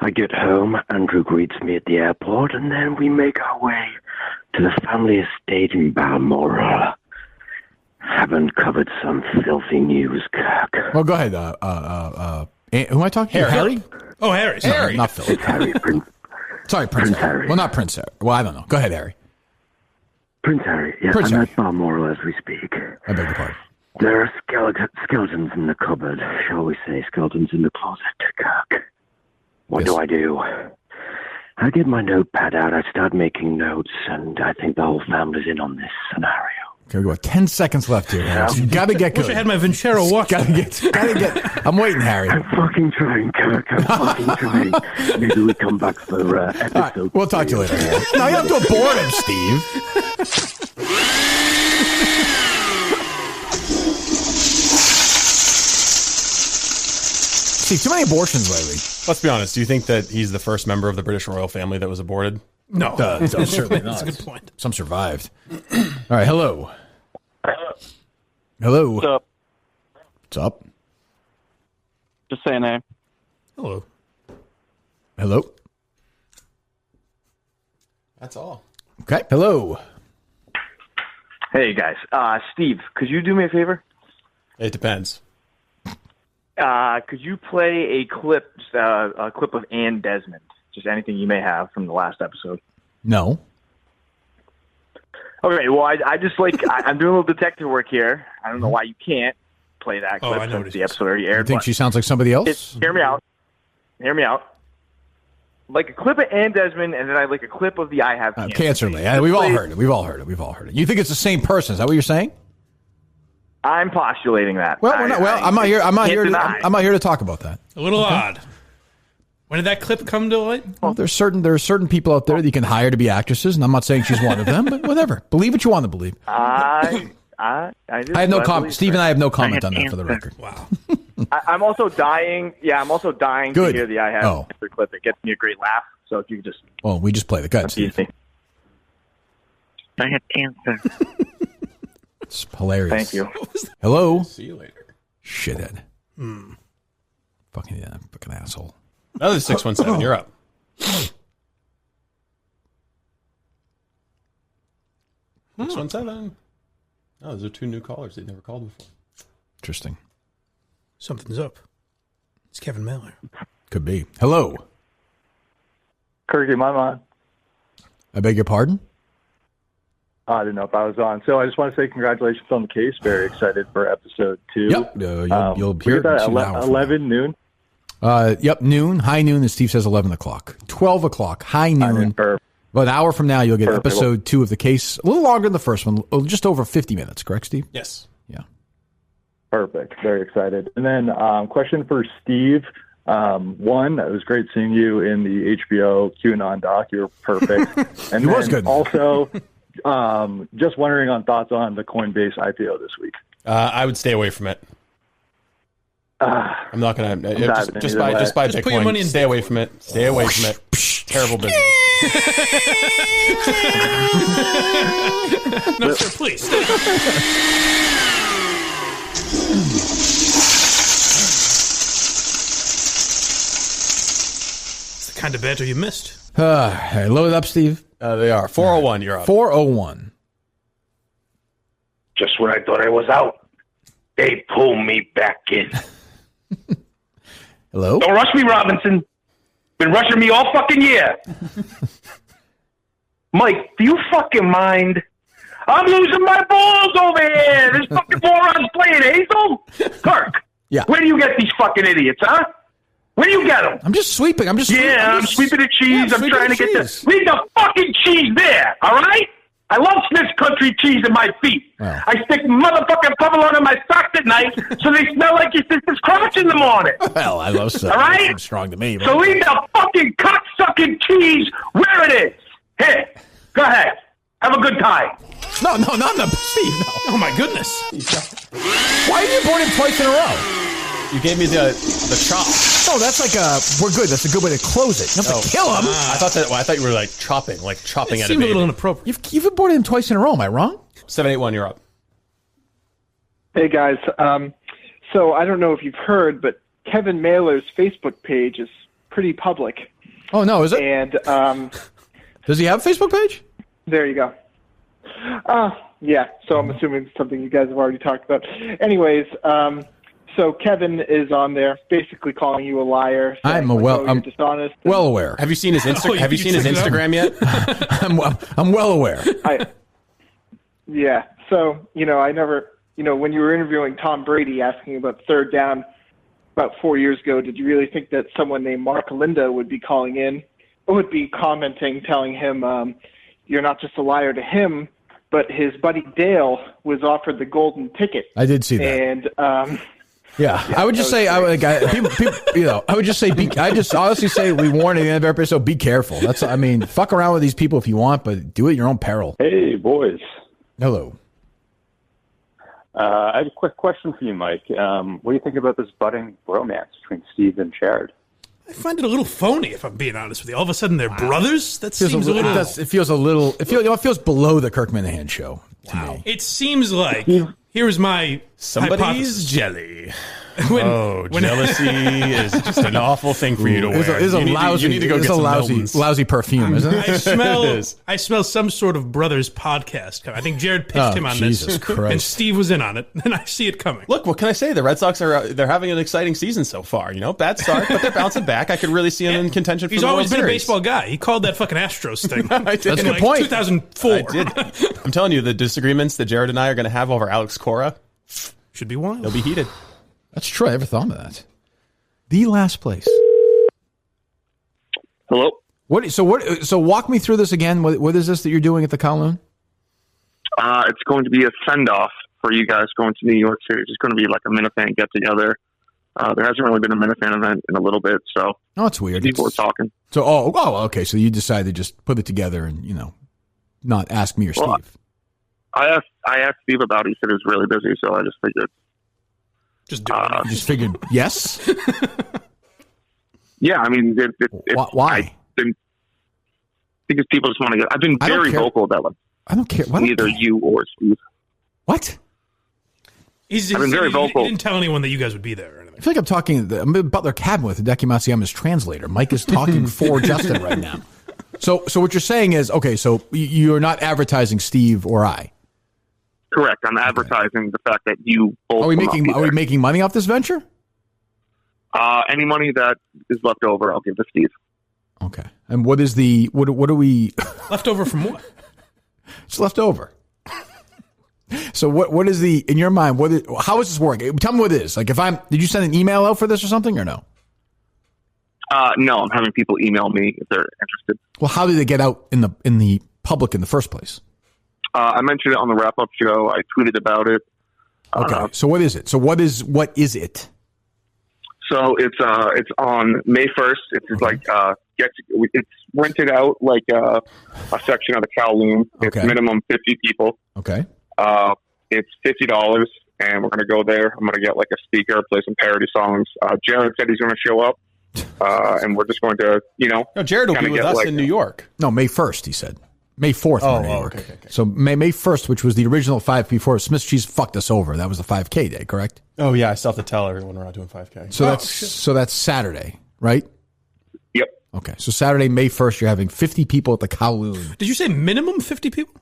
I get home, Andrew greets me at the airport, and then we make our way to the family estate in Balmoral. Haven't covered some filthy news, Kirk. Well, go ahead. Who am I talking to? Harry? Oh, Harry. No, Harry. not Phil. Harry, Sorry, Prince Harry. Well, not Prince Harry. Well, I don't know. Go ahead, Harry. Prince Harry. Yes, Prince I'm Harry. at Balmoral as we speak. I beg your pardon. There are skeletons in the cupboard, shall we say, skeletons in the closet, Kirk. What do? I get my notepad out, I start making notes, and I think the whole family's in on this scenario. Okay, we got 10 seconds left here, Harry. So you gotta get good. Wish I had my Vincero watch. Gotta get. I'm waiting, Harry. I'm fucking trying, Kirk. I'm fucking trying. Maybe we come back for episode. All right, we'll talk to you later. No, you don't have to abort him, Steve. Steve, too many abortions lately. Let's be honest. Do you think that he's the first member of the British royal family that was aborted? No, certainly not. That's a good point. Some survived. All right, hello. Hello. What's up? What's up? Just saying hey. Hello. Hello. That's all. Okay, hello. Hey, guys. Steve, could you do me a favor? It depends. Could you play a clip of Ann Desmond? Just anything you may have from the last episode. No. Okay, well, I just I'm doing a little detective work here. I don't know why you can't play that clip since the episode already aired. You think she sounds like somebody else? Hear me out. Like a clip of Ann Desmond, and then I like a clip of the I Have Cancer. Cancer Lady. We've all heard it. You think it's the same person? Is that what you're saying? I'm postulating that. Well, we're not. Well, I'm not here. I'm not here. I'm not here to talk about that. A little odd. When did that clip come to light? Well, there are certain people out there that you can hire to be actresses, and I'm not saying she's one of them, but whatever. Believe what you want to believe. I have no comment. Steve and I have no comment on that for the record. Wow. I'm also dying. Yeah, I'm also dying Good. to hear the I have answer clip. It gets me a great laugh. So if you could just. Well, we just play the cut, Steve. I had cancer. It's hilarious. Thank you. Hello. See you later. Shithead. Fucking asshole. Another 617. You're up. 617. Oh, those are two new callers. They've never called before. Interesting. Something's up. It's Kevin Miller. Could be. Hello. Kirk, am I on? I beg your pardon? I didn't know if I was on. So I just want to say congratulations on the case. Very excited for episode 2. Yep. You'll hear it at soon 11 noon. Yep, noon. High noon, and Steve says 11 o'clock. 12 o'clock, high noon. About an hour from now, you'll get episode 2 of the case. A little longer than the first one. Just over 50 minutes, correct, Steve? Yes. Yeah. Perfect. Very excited. And then question for Steve. One, it was great seeing you in the HBO QAnon doc. You were perfect. And was good. Also, just wondering on thoughts on the Coinbase IPO this week. I would stay away from it. I'm not going to. Just buy Bitcoin. Put your money in stay away from it. Stay away from it. Terrible business. No, sir, please. It's the kind of banter you missed. Hey, load it up, Steve. They are. 401, you're up. 401. Just when I thought I was out, they pull me back in. Hello? Don't rush me, Robinson. Been rushing me all fucking year. Mike, do you fucking mind? I'm losing my balls over here. This fucking moron's playing Hazel. Kirk, yeah. Where do you get these fucking idiots, huh? Where do you get them? I'm just sweeping. I'm sweeping the cheese. I'm trying to get this. Leave the fucking cheese there, all right? I love Smith's country cheese in my feet. Wow. I stick motherfucking provolone in my socks at night so they smell like your sister's crotch in the morning. Well, I love stuff. All right? It's strong to me. But... So leave the fucking cock-sucking cheese where it is. Here, go ahead. Have a good time. No, not the Steve. No. Oh my goodness! Why are you born him twice in a row? You gave me the chop. No, that's like we're good. That's a good way to close it. You don't have to kill him. I thought you were like chopping at a baby. Seemed a little inappropriate. You've aborted him twice in a row. Am I wrong? 781, you're up. Hey guys, so I don't know if you've heard, but Kevin Mailer's Facebook page is pretty public. Oh no, is it? And does he have a Facebook page? There you go. Yeah. So I'm assuming it's something you guys have already talked about. Anyways, so Kevin is on there, basically calling you a liar. I'm dishonest. Well aware. Have you seen his Have you seen his Instagram yet? I'm well aware. Yeah. So I never. When you were interviewing Tom Brady, asking about third down about 4 years ago, did you really think that someone named Mark Linda would be calling in, or would be commenting, telling him, "You're not just a liar" to him, but his buddy Dale was offered the golden ticket. I did see that. And yeah, I would just say, I would just say, I just honestly say, we warn at the end of every episode, be careful. Fuck around with these people if you want, but do it at your own peril. Hey, boys. Hello. I have a quick question for you, Mike. What do you think about this budding romance between Steve and Jared? I find it a little phony, if I'm being honest with you. All of a sudden, they're brothers. That seems a little. It feels below the Kirk Minihane show to me. It seems like here's my somebody's hypothesis. jelly. Jealousy is just an awful thing for you to wear. You need to go get some lousy perfume, isn't it? I smell some sort of brothers podcast. I think Jared pitched him on Jesus this, Christ. and Steve was in on it, and I see it coming. Look, what can I say? The Red Sox they're having an exciting season so far. Bad start, but they're bouncing back. I could really see him in contention for the World He's always been Series. a baseball guy. He called that fucking Astros thing. I did. That's a good point. 2004. I did. I'm telling you, the disagreements that Jared and I are going to have over Alex Cora should be wild. They'll be heated. That's true. I never thought of that. The last place. Hello. So walk me through this again. What is this that you're doing at the Kowloon? It's going to be a send-off for you guys going to New York City. It's going to be like a Minifan get-together. There hasn't really been a Minifan event in a little bit, so it's weird. People were talking. So, okay. So you decided to just put it together and, not ask me or Steve. I asked Steve about it. He said he was really busy, so I just figured. Just do it. You just figured yes? Yeah, I mean, why? Because people just want to get. I've been very vocal about it. I don't care. Neither you or Steve. What? I've been very vocal. He didn't tell anyone that you guys would be there or anything. I feel like I'm in Butler Cabin with Hideki Matsuyama's translator. Mike is talking for Justin right now. So what you're saying is, okay, so you're not advertising Steve or I. Correct. I'm advertising the fact that you both. Are we making money off this venture? Any money that is left over, I'll give to Steve. Okay. And what is what are we left over from what? It's left over. So what is in your mind? How is this working? Tell me what it is. Like, did you send an email out for this or something or no? No, I'm having people email me if they're interested. Well, how did it get out in the public in the first place? I mentioned it on the wrap-up show. I tweeted about it. Okay. So what is it? What is it? So it's on May 1st. It's like it's rented out like a section of the Kowloon. It's minimum 50 people. Okay. It's $50, and we're gonna go there. I'm gonna get like a speaker, play some parody songs. Jared said he's gonna show up, and we're just going to, No, Jared will be with us in New York. No, May 1st. He said May 4th. Oh, in New York. Okay. So May 1st, which was the original 5 before Smith's Cheese fucked us over. That was the 5K day, correct? Oh yeah, I still have to tell everyone we're not doing 5K. So that's Saturday, right? Yep. Okay, so Saturday, May 1st, you're having 50 people at the Kowloon. Did you say minimum 50 people?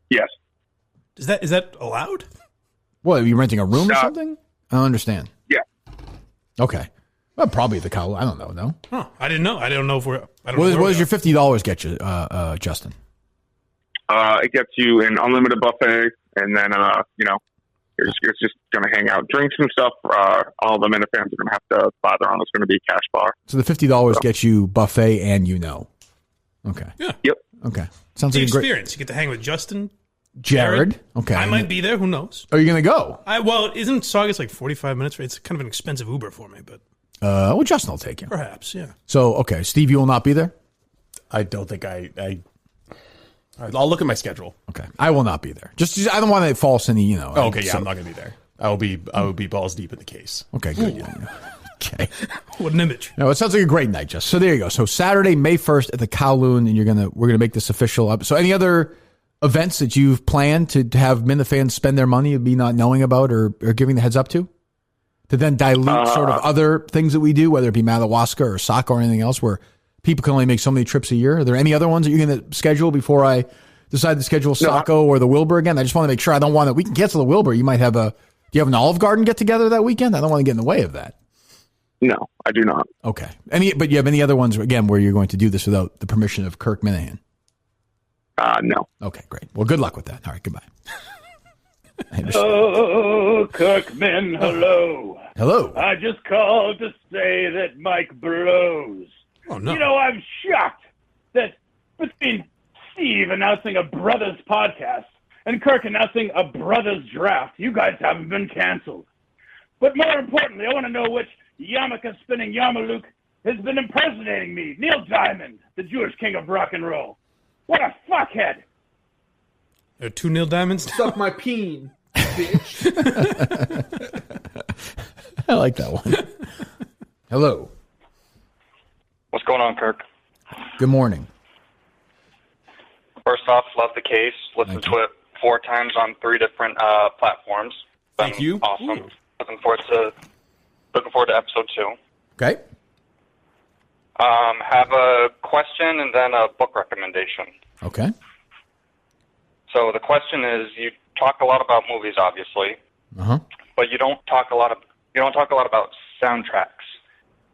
Yes. Is that allowed? What, are you renting a room or something? I don't understand. Yeah. Okay. Well, probably the Kowloon. I don't know. No. Oh, I didn't know. I don't know if we're. What does your $50 get you, Justin? It gets you an unlimited buffet, and then it's just going to hang out, drinks and stuff. All the Minifans are going to have to buy their own. It's going to be a cash bar. So the $50 gets you buffet and Okay. Yeah. Yep. Okay. Sounds like a great experience. You get to hang with Justin, Jared. Okay. I might be there. Who knows? Are you going to go? Isn't Saugus like 45 minutes? It's kind of an expensive Uber for me, but. Well, Justin will take you. Perhaps, yeah. So, okay, Steve, you will not be there? I don't think I'll look at my schedule. Okay. I will not be there. Just I don't want to false any, I'm not going to be there. I will be balls deep in the case. Okay, good. Yeah. Okay. What an image. No, it sounds like a great night, Just. So there you go. So Saturday, May 1st at the Kowloon, and we're gonna make this official up. So any other events that you've planned to have Minifans spend their money and be not knowing about or giving the heads up to then dilute sort of other things that we do, whether it be Madawaska or soccer or anything else, where people can only make so many trips a year? Are there any other ones that you're going to schedule before I decide to schedule Saco or the Wilbur again? I just want to make sure. I don't want to. We can cancel the Wilbur. You might have do you have an Olive Garden get together that weekend? I don't want to get in the way of that. No, I do not. Okay. But you have any other ones again where you're going to do this without the permission of Kirk Minihane? No. Okay, great. Well, good luck with that. All right, goodbye. Oh, Kirkman, hello. Hello. I just called to say that Mike blows. Oh, no. I'm shocked that between Steve announcing a Brothers podcast and Kirk announcing a Brothers draft, you guys haven't been canceled. But more importantly, I want to know which yarmulke-spinning Yarmulke has been impersonating me. Neil Diamond, the Jewish king of rock and roll. What a fuckhead. There are 2 Neil Diamonds. Suck my peen, bitch. I like that one. Hello. What's going on, Kirk? Good morning. First off, love the case. Listened to it 4 times on 3 different platforms. Thank you. Awesome. Ooh. Looking forward to episode 2. Okay. Have a question and then a book recommendation. Okay. So the question is, you talk a lot about movies, obviously, but you don't talk a lot about soundtracks.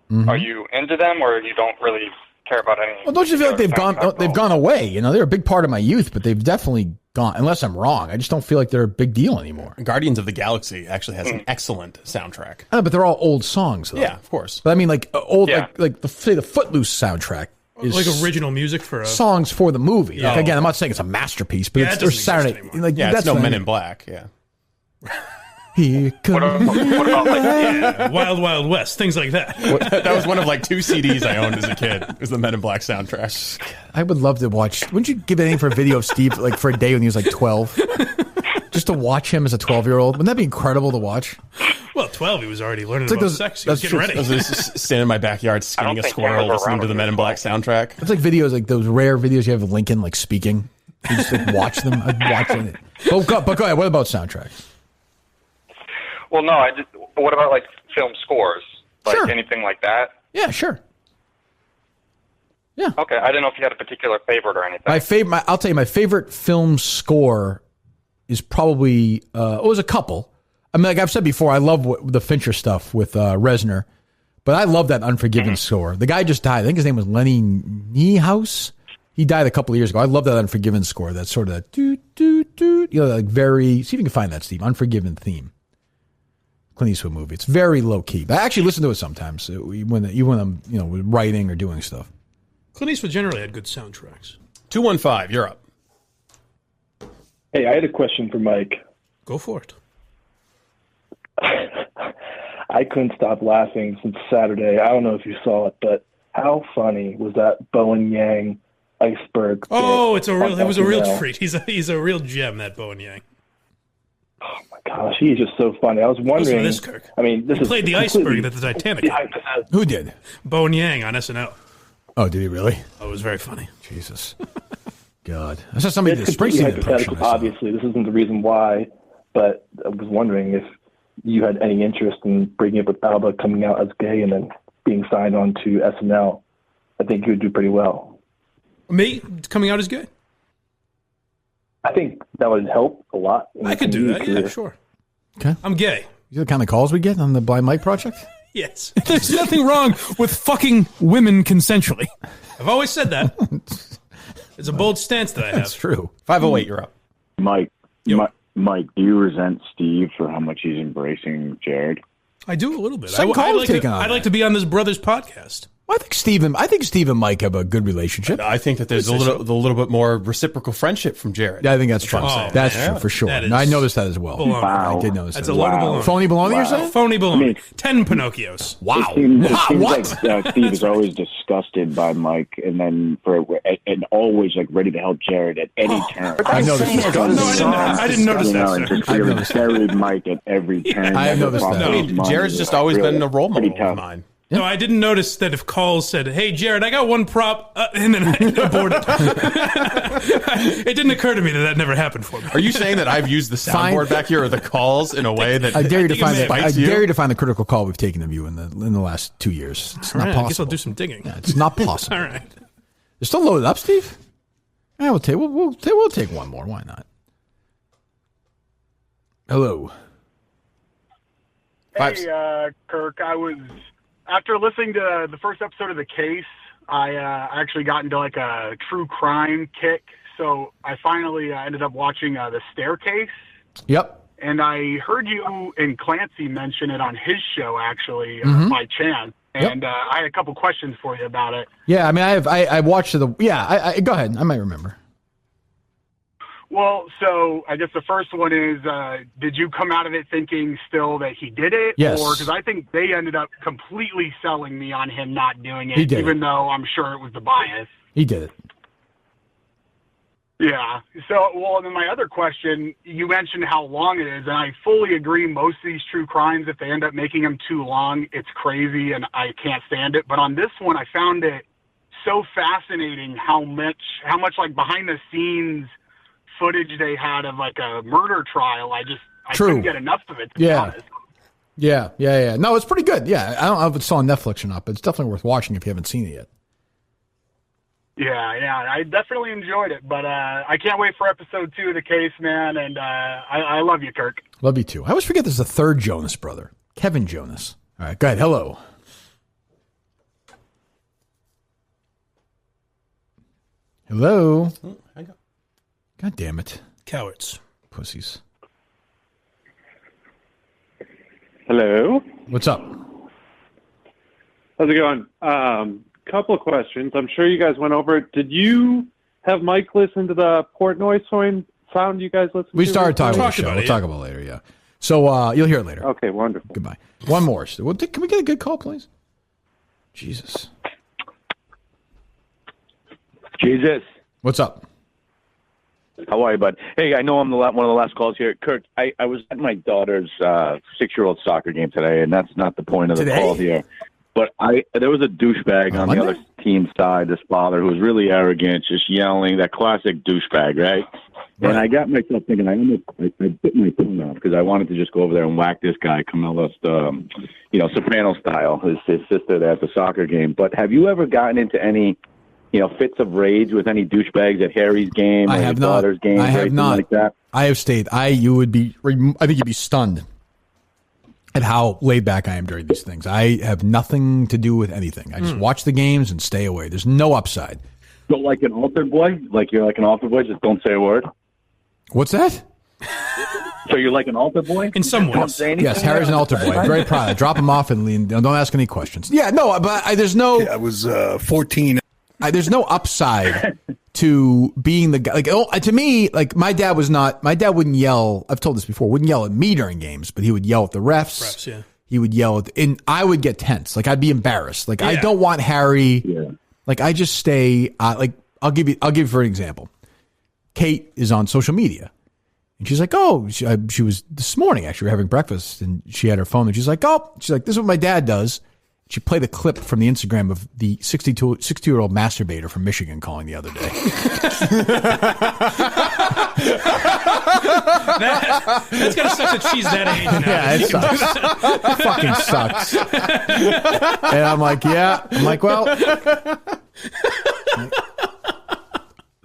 Mm-hmm. Are you into them, or you don't really care about any? Well, don't you feel like they've gone away? They're a big part of my youth, but they've definitely gone. Unless I'm wrong, I just don't feel like they're a big deal anymore. Guardians of the Galaxy actually has an excellent soundtrack. I know, but they're all old songs, though. Yeah, of course. But I mean, like old, like the Footloose soundtrack. Is like original music for songs for the movie. Yeah. Like, again, I'm not saying it's a masterpiece, but it's Saturday. It's no Men in Black. Yeah. Here comes what about Yeah, Wild Wild West, things like that. That was one of like 2 CDs I owned as a kid. It was the Men in Black soundtrack. I would love to watch. Wouldn't you give anything for a video of Steve like for a day when he was like 12? Just to watch him as a 12-year-old. Wouldn't that be incredible to watch? Well, 12, he was already learning like about sex. He was getting ready. I was just standing in my backyard skinning a squirrel listening to the Men in Black soundtrack. It's like videos, like those rare videos you have of Lincoln like speaking. You just like watch them. I'd watch it. But go ahead. What about soundtracks? Well, no, what about like film scores? Like anything like that? Yeah, sure. Yeah. Okay, I didn't know if you had a particular favorite or anything. I'll tell you, my favorite film score is probably it was a couple. I mean, like I've said before, I love the Fincher stuff with Reznor, but I love that Unforgiven score. The guy just died. I think his name was Lenny Niehaus. He died a couple of years ago. I love that Unforgiven score. That sort of that doot doot doot. You know, like very. See if you can find that, Steve. Unforgiven theme. Clint Eastwood movie. It's very low key. But I actually listen to it sometimes when I'm writing or doing stuff. Clint Eastwood generally had good soundtracks. 215, you're up. Hey, I had a question for Mike. Go for it. I couldn't stop laughing since Saturday. I don't know if you saw it, but how funny was that Bowen Yang iceberg? Oh, it was a real treat. He's a real gem, that Bowen Yang. Oh my gosh, he's just so funny. I was wondering. Listen to this, Kirk. I mean, he played the iceberg at the Titanic. Who did? Bowen Yang on SNL. Oh, did he really? Oh, it was very funny. Jesus. God. I saw somebody it's did Springsteen hypothetical. impression. Obviously, this isn't the reason why, but I was wondering if you had any interest in bringing up with Alba coming out as gay and then being signed on to SNL. I think you would do pretty well. Me coming out as gay? I think that would help a lot. I could do that. Yeah, sure. Okay. I'm gay. You know the kind of calls we get on the Blind Mike Project? Yes. There's nothing wrong with fucking women consensually. I've always said that. It's a bold stance that I have. That's true. 508, you're up. Mike, Mike, do you resent Steve for how much he's embracing Jared? I do a little bit. I'd like to be on this brothers podcast. I think Steve and Mike have a good relationship. I think that there's a little bit more reciprocal friendship from Jared. Yeah, I think that's true. That's true for sure. I noticed that as well. Wow. I did notice that's that. a load of baloney. Phony baloney, you're saying? Phony baloney. 10 Pinocchios. Wow. It seems like Steve is always disgusted by Mike, and then and always like ready to help Jared at any turn. I noticed that. I didn't notice that. And just really buried Mike at every turn. I have noticed that. I mean, Jared's just always been a role model of mine. No, I didn't notice that if calls said, "Hey, Jared, I got one prop," and then I aborted. It didn't occur to me that never happened for me. Are you saying that I've used the soundboard back here or the calls in a way that I dare you to find that? I dare you to find the critical call we've taken of you in the last 2 years. It's not possible. I guess I'll do some digging. Yeah, it's not possible. All right. You're still loaded up, Steve? Yeah, we'll take one more. Why not? Hello. Hey, Kirk. I was after listening to the first episode of The Case. I actually got into like a true crime kick, so I finally ended up watching The Staircase. Yep. And I heard you and Clancy mention it on his show, actually, by chance. And I had a couple questions for you about it. Yeah, I mean, I watched it. I go ahead. I might remember. Well, so I guess the first one is, did you come out of it thinking still that he did it? Yes. Or because I think they ended up completely selling me on him not doing it, He did even though I'm sure it was the bias. He did it. Yeah. So, well, then my other question, you mentioned how long it is, and I fully agree. Most of these true crimes, if they end up making them too long, it's crazy, and I can't stand it. But on this one, I found it so fascinating how much like behind the scenes footage they had of like a murder trial. I couldn't get enough of it, to be honest. Yeah. No, it's pretty good. Yeah, I don't know if it's still on Netflix or not, but it's definitely worth watching if you haven't seen it yet. Yeah, I definitely enjoyed it, but I can't wait for episode 2 of The Case, man, and I love you, Kirk. Love you too. I always forget there's a third Jonas brother, Kevin Jonas. All right, go ahead. Hello. Hello. Oh, hang on. God damn it. Cowards. Pussies. Hello. What's up? How's it going? Couple of questions. I'm sure you guys went over it. Did you have Mike listen to the Portnoy sound you guys listened to? We started talking about the show. about it, We'll talk about it later, yeah. So you'll hear it later. Okay, wonderful. Goodbye. One more. Can we get a good call, please? Jesus. Jesus. What's up? How are you, bud? Hey, I know I'm one of the last calls here. Kirk, I was at my daughter's 6-year-old soccer game today, and that's not the point of the call here. But there was a douchebag on the other team side, this father, who was really arrogant, just yelling, that classic douchebag, right? And I got myself thinking, I bit my tongue off because I wanted to just go over there and whack this guy, Carmelo's, Soprano style, his sister there at the soccer game. But have you ever gotten into any, fits of rage with any douchebags at Harry's game or his daughter's game? I have not. Like that? I have stayed. I think you'd be stunned at how laid back I am during these things. I have nothing to do with anything. I just watch the games and stay away. There's no upside. So like an altar boy? Like you're like an altar boy, just don't say a word? What's that? So you're like an altar boy? In some ways. Yes, Harry's an altar boy. I'm very proud. I drop him off and lean. Don't ask any questions. Yeah, no, but there's no... I was 14. There's no upside to being the guy. Like, to me, like my dad wouldn't yell. I've told this before. Wouldn't yell at me during games, but he would yell at the refs. Yeah. He would yell and I would get tense. Like I'd be embarrassed. Like I don't want Harry. Yeah. Like I just stay. I'll give you for an example. Kate is on social media, and she's like, "Oh, she was this morning actually. We were having breakfast, and she had her phone, and she's like, this is what my dad does." She played a clip from the Instagram of the 62-year-old masturbator from Michigan calling the other day. That's gotta suck that she's that age now. Yeah, it sucks. It fucking sucks. And I'm like, well.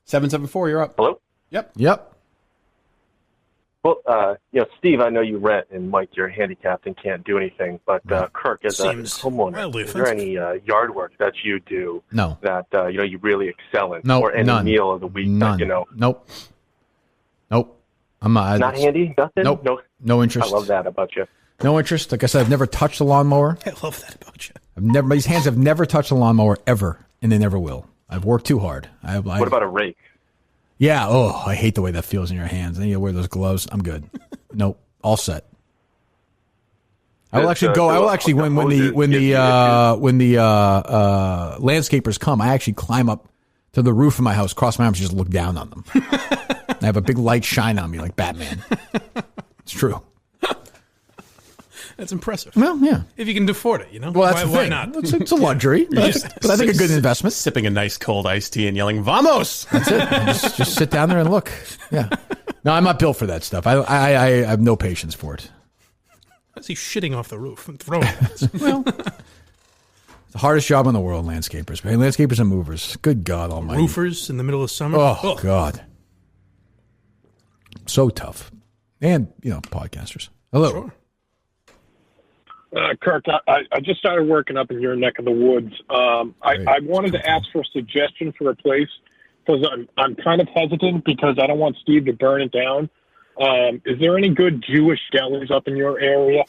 774, you're up. Hello? Yep. Well, Steve, I know you rent, and Mike, you're handicapped and can't do anything. But Kirk, as a homeowner, is there any yard work that you do that you really excel in, or any none. meal of the week? None. Nope. I'm not handy. Nothing. Nope. No interest. I love that about you. No interest. Like I said, I've never touched a lawnmower. I love that about you. My hands have never touched a lawnmower ever, and they never will. I've worked too hard. What about a rake? Yeah. Oh, I hate the way that feels in your hands. I need to wear those gloves. I'm good. Nope. All set. I will actually go. I will actually when the landscapers come, I actually climb up to the roof of my house, cross my arms, and just look down on them. I have a big light shine on me like Batman. It's true. That's impressive. Well, yeah. If you can afford it, Well, that's why not? It's a luxury, but I think a good investment. Sipping a nice cold iced tea and yelling, "Vamos!" That's it. Just sit down there and look. Yeah. No, I'm not built for that stuff. I have no patience for it. How's he shitting off the roof and throwing it? Well, it's the hardest job in the world, landscapers. Man. Landscapers and movers. Good God almighty. Roofers in the middle of summer. Oh, God. So tough. And, podcasters. Hello. Sure. Kirk, I just started working up in your neck of the woods. I wanted to ask for a suggestion for a place because I'm kind of hesitant because I don't want Steve to burn it down. Is there any good Jewish delis up in your area?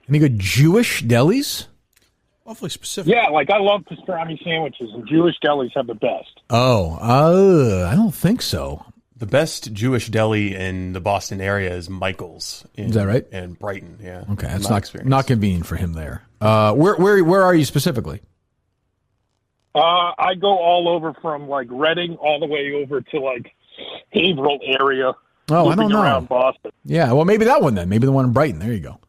Any good Jewish delis? Awfully specific. Yeah, I love pastrami sandwiches, and Jewish delis have the best. Oh, I don't think so. The best Jewish deli in the Boston area is Michael's. Is that right? And Brighton, yeah. Okay, that's not convenient for him there. Where are you specifically? I go all over from Reading all the way over to Haverhill area. Oh, I don't know. Around Boston. Yeah, well, maybe that one then. Maybe the one in Brighton. There you go.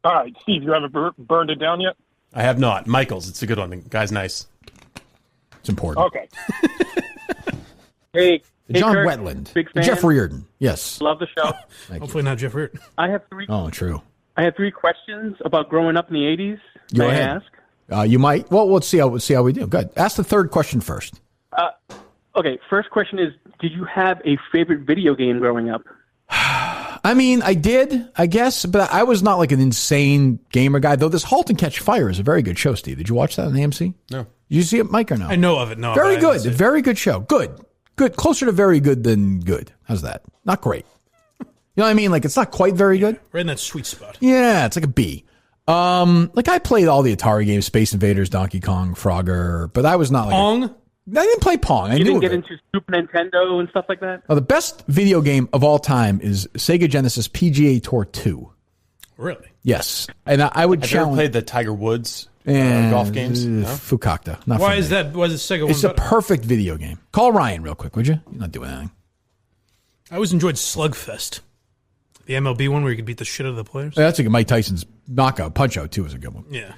All right, Steve, you haven't burned it down yet? I have not. Michael's, it's a good one. The guy's nice. It's important. Okay. Hey, John Kirk, Wetland. big fan. Jeff Reardon. Yes. Love the show. Hopefully not Jeff Reardon. I have three. Oh, true. I have three questions about growing up in the 80s. Go May ahead. I ask? You might. Well, let's see how we do. Good. Ask the third question first. Okay, first question is, did you have a favorite video game growing up? I mean, I did, I guess, but I was not an insane gamer guy, though this Halt and Catch Fire is a very good show, Steve. Did you watch that on AMC? No. Did you see it, Mike, or no? I know of it, no. Very good. Very good show. Good. Closer to very good than good. How's that? Not great. You know what I mean? It's not quite very good. Right in that sweet spot. Yeah, it's like a B. I played all the Atari games, Space Invaders, Donkey Kong, Frogger, but I was not Pong? didn't play Pong. You didn't get into Super Nintendo and stuff like that? The best video game of all time is Sega Genesis PGA Tour 2. Really? Yes. And I would Have challenge... you ever played the Tiger Woods golf games? No? Fukakta. Not Why for is me. that? Why is the Sega one It's a better? perfect video game. Call Ryan real quick, would you? You're not doing anything. I always enjoyed Slugfest. The MLB one where you could beat the shit out of the players. Yeah, that's like Mike Tyson's knockout, punch-out, too, is a good one. Yeah.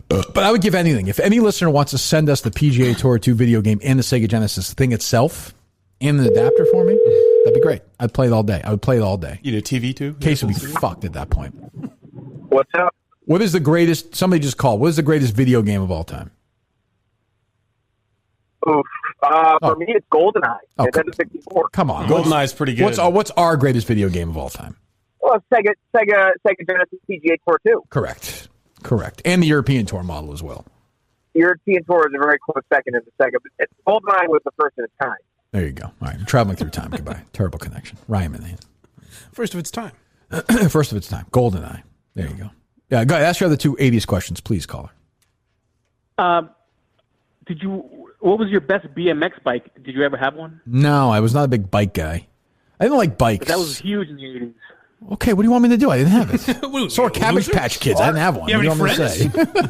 But I would give anything. If any listener wants to send us the PGA Tour 2 video game and the Sega Genesis thing itself and an adapter for me, that'd be great. I'd play it all day. I would play it all day. You need a TV, too? Case would be fucked at that point. What's up? What is the greatest... Somebody just called. What is the greatest video game of all time? Oof. For me, it's GoldenEye. Oh, It's Nintendo 64. Come on. GoldenEye's pretty good. What's our greatest video game of all time? Well, Sega Genesis PGA Tour 2. Correct. And the European Tour model as well. European Tour is a very close second in the Sega. But GoldenEye was the first in its kind. There you go. All right. I'm traveling through time. Goodbye. Terrible connection. Ryan Minihane. First of its time. First of its time. GoldenEye. There you go. Yeah, go ahead. Ask your other two 80s questions, please, caller. What was your best BMX bike? Did you ever have one? No, I was not a big bike guy. I didn't like bikes. But that was huge in the 80s. Okay, what do you want me to do? I didn't have it. So are Cabbage Patch Kids. I didn't have one. You have What do any you want me to say?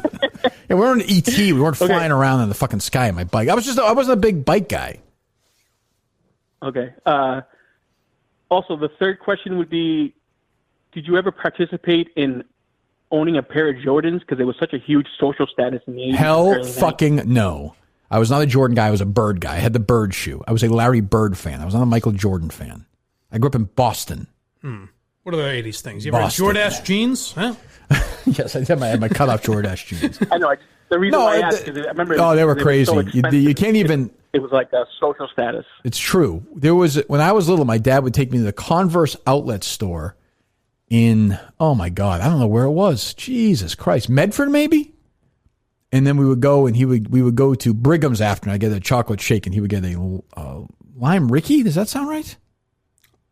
Yeah, we weren't an ET. We weren't flying around in the fucking sky on my bike. I wasn't a big bike guy. Okay. Also, the third question would be, did you ever participate in owning a pair of Jordans? Because it was such a huge social status in the 80s. Hell fucking no. I was not a Jordan guy. I was a Bird guy. I had the Bird shoe. I was a Larry Bird fan. I was not a Michael Jordan fan. I grew up in Boston. What are the 80s things? You ever had Boston. Jordache jeans? Huh? Yes, I did. I had my cutoff Jordache jeans. I know. The reason why I asked is I remember. Oh, they were crazy. So You can't even. It was like a social status. It's true. There was when I was little, my dad would take me to the Converse outlet store in. Oh my God, I don't know where it was. Jesus Christ, Medford maybe. And then we would go, and we would go to Brigham's after, and I get a chocolate shake, and he would get a lime Ricky. Does that sound right?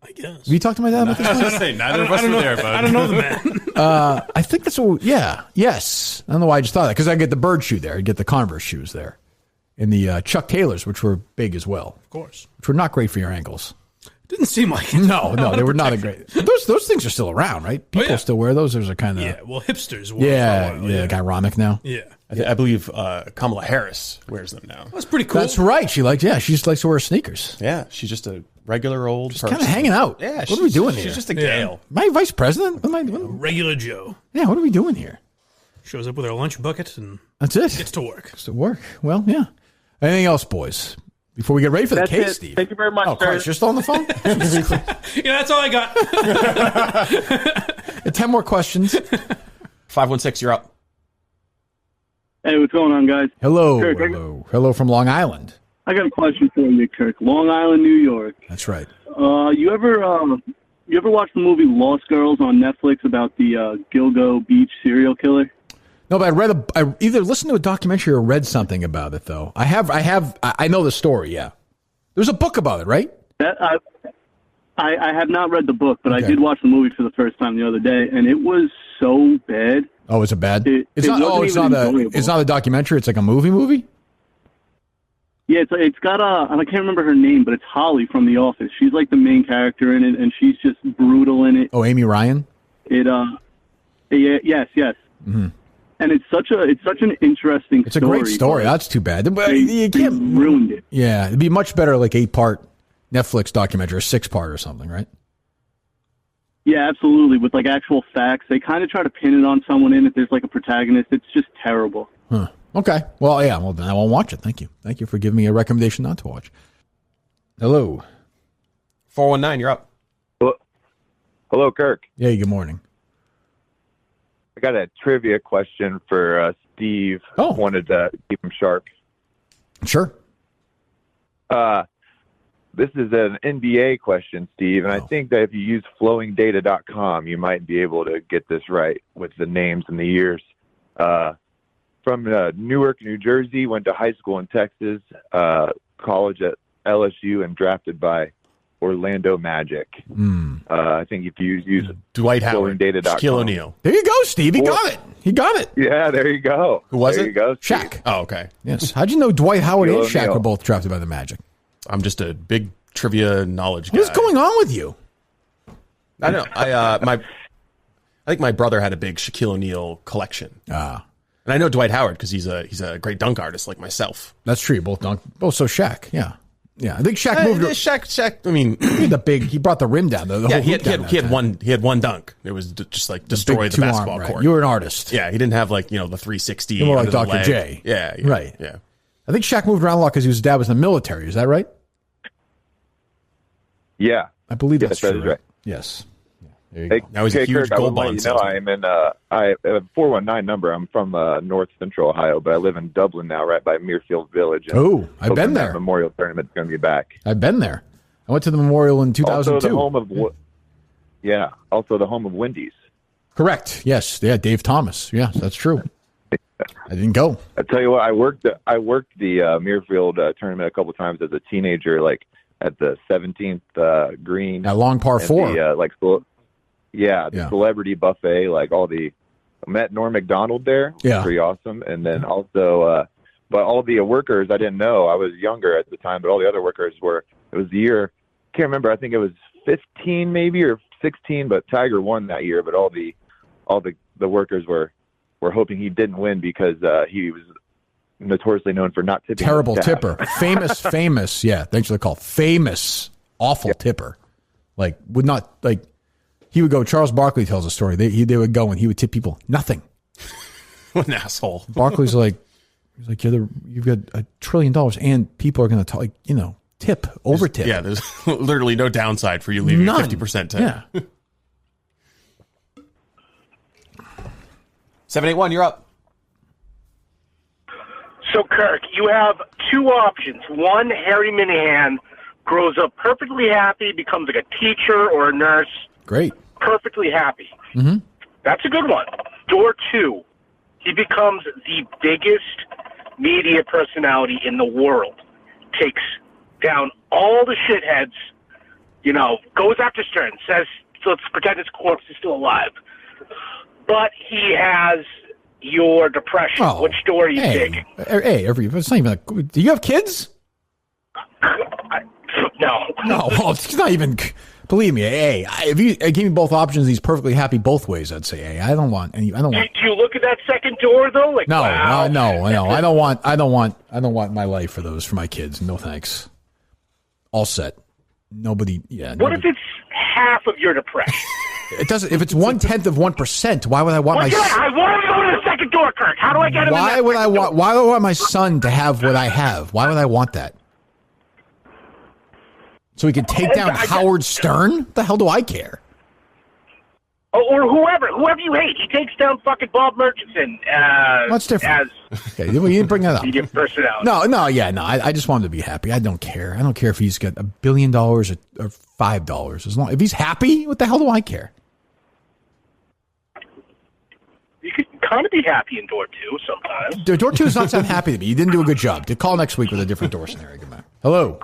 I guess. Have you talked to my dad about this? I was going to say, neither of us were there, bud. I don't know the man. I think that's what. Yeah. Yes. I don't know why I just thought that because I get the Bird shoe there. I get the Converse shoes there, and the Chuck Taylors, which were big as well. Of course. Which were not great for your ankles. Didn't seem like it. No, they were not a great. Those things are still around, right? People still wear those. Those are kind of. Yeah, well, hipsters wear Yeah, ironic now. Yeah. I believe Kamala Harris wears them now. That's pretty cool. That's right. She likes to wear sneakers. Yeah, she's just a regular old person. Kind of hanging out. Yeah, what are we doing here? She's just a Gail. Am I vice president? What am I doing? Regular Joe. Yeah, what are we doing here? Shows up with her lunch bucket and that's it. Gets to work. Gets to work. Well, yeah. Anything else, boys? Before we get ready for the case, Steve. Thank you very much, Oh, Christ, you're still on the phone? Yeah, that's all I got. 10 more questions. 516, you're up. Hey, what's going on, guys? Hello. Kirk, Hello from Long Island. I got a question for you, Kirk. Long Island, New York. That's right. You ever watch the movie Lost Girls on Netflix about the Gilgo Beach serial killer? No, but I either listened to a documentary or read something about it, though. I know the story, yeah. There's a book about it, right? I have not read the book, but I did watch the movie for the first time the other day, and it was so bad. Oh, is it bad? It's not a documentary. It's like a movie? Yeah, it's got and I can't remember her name, but it's Holly from The Office. She's like the main character in it, and she's just brutal in it. Oh, Amy Ryan? Yes. Mm-hmm. And it's such an interesting story. It's a great story. That's too bad. But you can't ruined it. Yeah, it'd be much better like 8-part Netflix documentary or 6-part or something, right? Yeah, absolutely. With like actual facts. They kind of try to pin it on someone in it. There's like a protagonist. It's just terrible. Huh. Okay. Well, yeah. Well, then I won't watch it. Thank you. Thank you for giving me a recommendation not to watch. Hello. 419, you're up. Hello, Kirk. Yeah, good morning. I got a trivia question for Steve. Wanted to keep him sharp. Sure. This is an NBA question, Steve, and I think that if you use flowingdata.com, you might be able to get this right with the names and the years. From Newark, New Jersey, went to high school in Texas, college at LSU, and drafted by Orlando Magic. I think if you use Dwight Howard, flowingdata.com. Shaquille O'Neal. There you go, Steve. He got it. He got it. Yeah, there you go. Who was there it? You go, Steve. Shaq. Oh, okay. Yes. How'd you know Dwight Howard and Shaquille Shaq O'Neal. were both drafted by the Magic? I'm just a big trivia knowledge guy. What is going on with you? I don't know. I think my brother had a big Shaquille O'Neal collection. And I know Dwight Howard because he's a great dunk artist like myself. That's true. Both dunk. Oh, so Shaq. Yeah. Yeah. I think Shaq moved. Shaq. I mean, he brought the rim down. He had one dunk. It was just like destroy the basketball right. court. You were an artist. Yeah, he didn't have the 360. You're more like under the Dr. leg. J. Yeah. Right. Yeah. I think Shaq moved around a lot because his dad was in the military. Is that right? Yeah. I believe that's that true. is right. Yes. Hey, now he's a huge Kirk, gold I bond know I am in I have a 419 number. I'm from North Central Ohio, but I live in Dublin now, right by Muirfield Village. Oh, I've been there. Memorial tournament's going to be back. I've been there. I went to the memorial in 2002. Also the home of also the home of Wendy's. Correct. Yes. Yeah. Dave Thomas. Yeah, that's true. I didn't go. I tell you what, I worked the Muirfield tournament a couple times as a teenager, like at the 17th green. At long par 4. The celebrity buffet, I met Norm Macdonald there. Yeah. Pretty awesome. And then also, but all the workers, I didn't know. I was younger at the time, but all the other workers it was the year, can't remember. I think it was 15 maybe or 16, but Tiger won that year. But all the workers were hoping he didn't win because he was notoriously known for not tipping. Terrible tipper. Famous. Yeah. Thanks for the call. Famous, awful tipper. Would not he would go. Charles Barkley tells a story. They would go and he would tip people nothing. What an asshole. Barkley's like, you've got $1 trillion and people are going to talk, tip, over tip. Yeah, there's literally no downside for you leaving 50% tip. Yeah. 781, you're up. So, Kirk, you have two options. One, Harry Minihane grows up perfectly happy, becomes like a teacher or a nurse. Great. Perfectly happy. Mm-hmm. That's a good one. Door two, he becomes the biggest media personality in the world. Takes down all the shitheads, goes after Stern, says, let's pretend his corpse is still alive. But he has your depression. Oh, which door are you taking? It's not even. Do you have kids? No. No, well, it's not even. Believe me, if you gave me both options, he's perfectly happy both ways. I'd say I don't want any. I don't want. Do you look at that second door though? No, wow. no. I don't want my life for my kids. No thanks. All set. Nobody. Yeah. What if it's half of your depression? It doesn't. If it's 1/10 of 1%, why would I want I want to go to the second door, Kirk. How do I get him? Why would I want my son to have what I have? Why would I want that? So he can take down Howard Stern? What the hell do I care? Or whoever you hate. He takes down fucking Bob Murchison. What's different? Okay, you didn't bring that up. Media personality. No. I just want him to be happy. I don't care. I don't care if he's got $1 billion or $5. If he's happy, what the hell do I care? You could kind of be happy in door two sometimes. Door two does not sound happy to me. You didn't do a good job. Call next week with a different door scenario. Come back. Hello.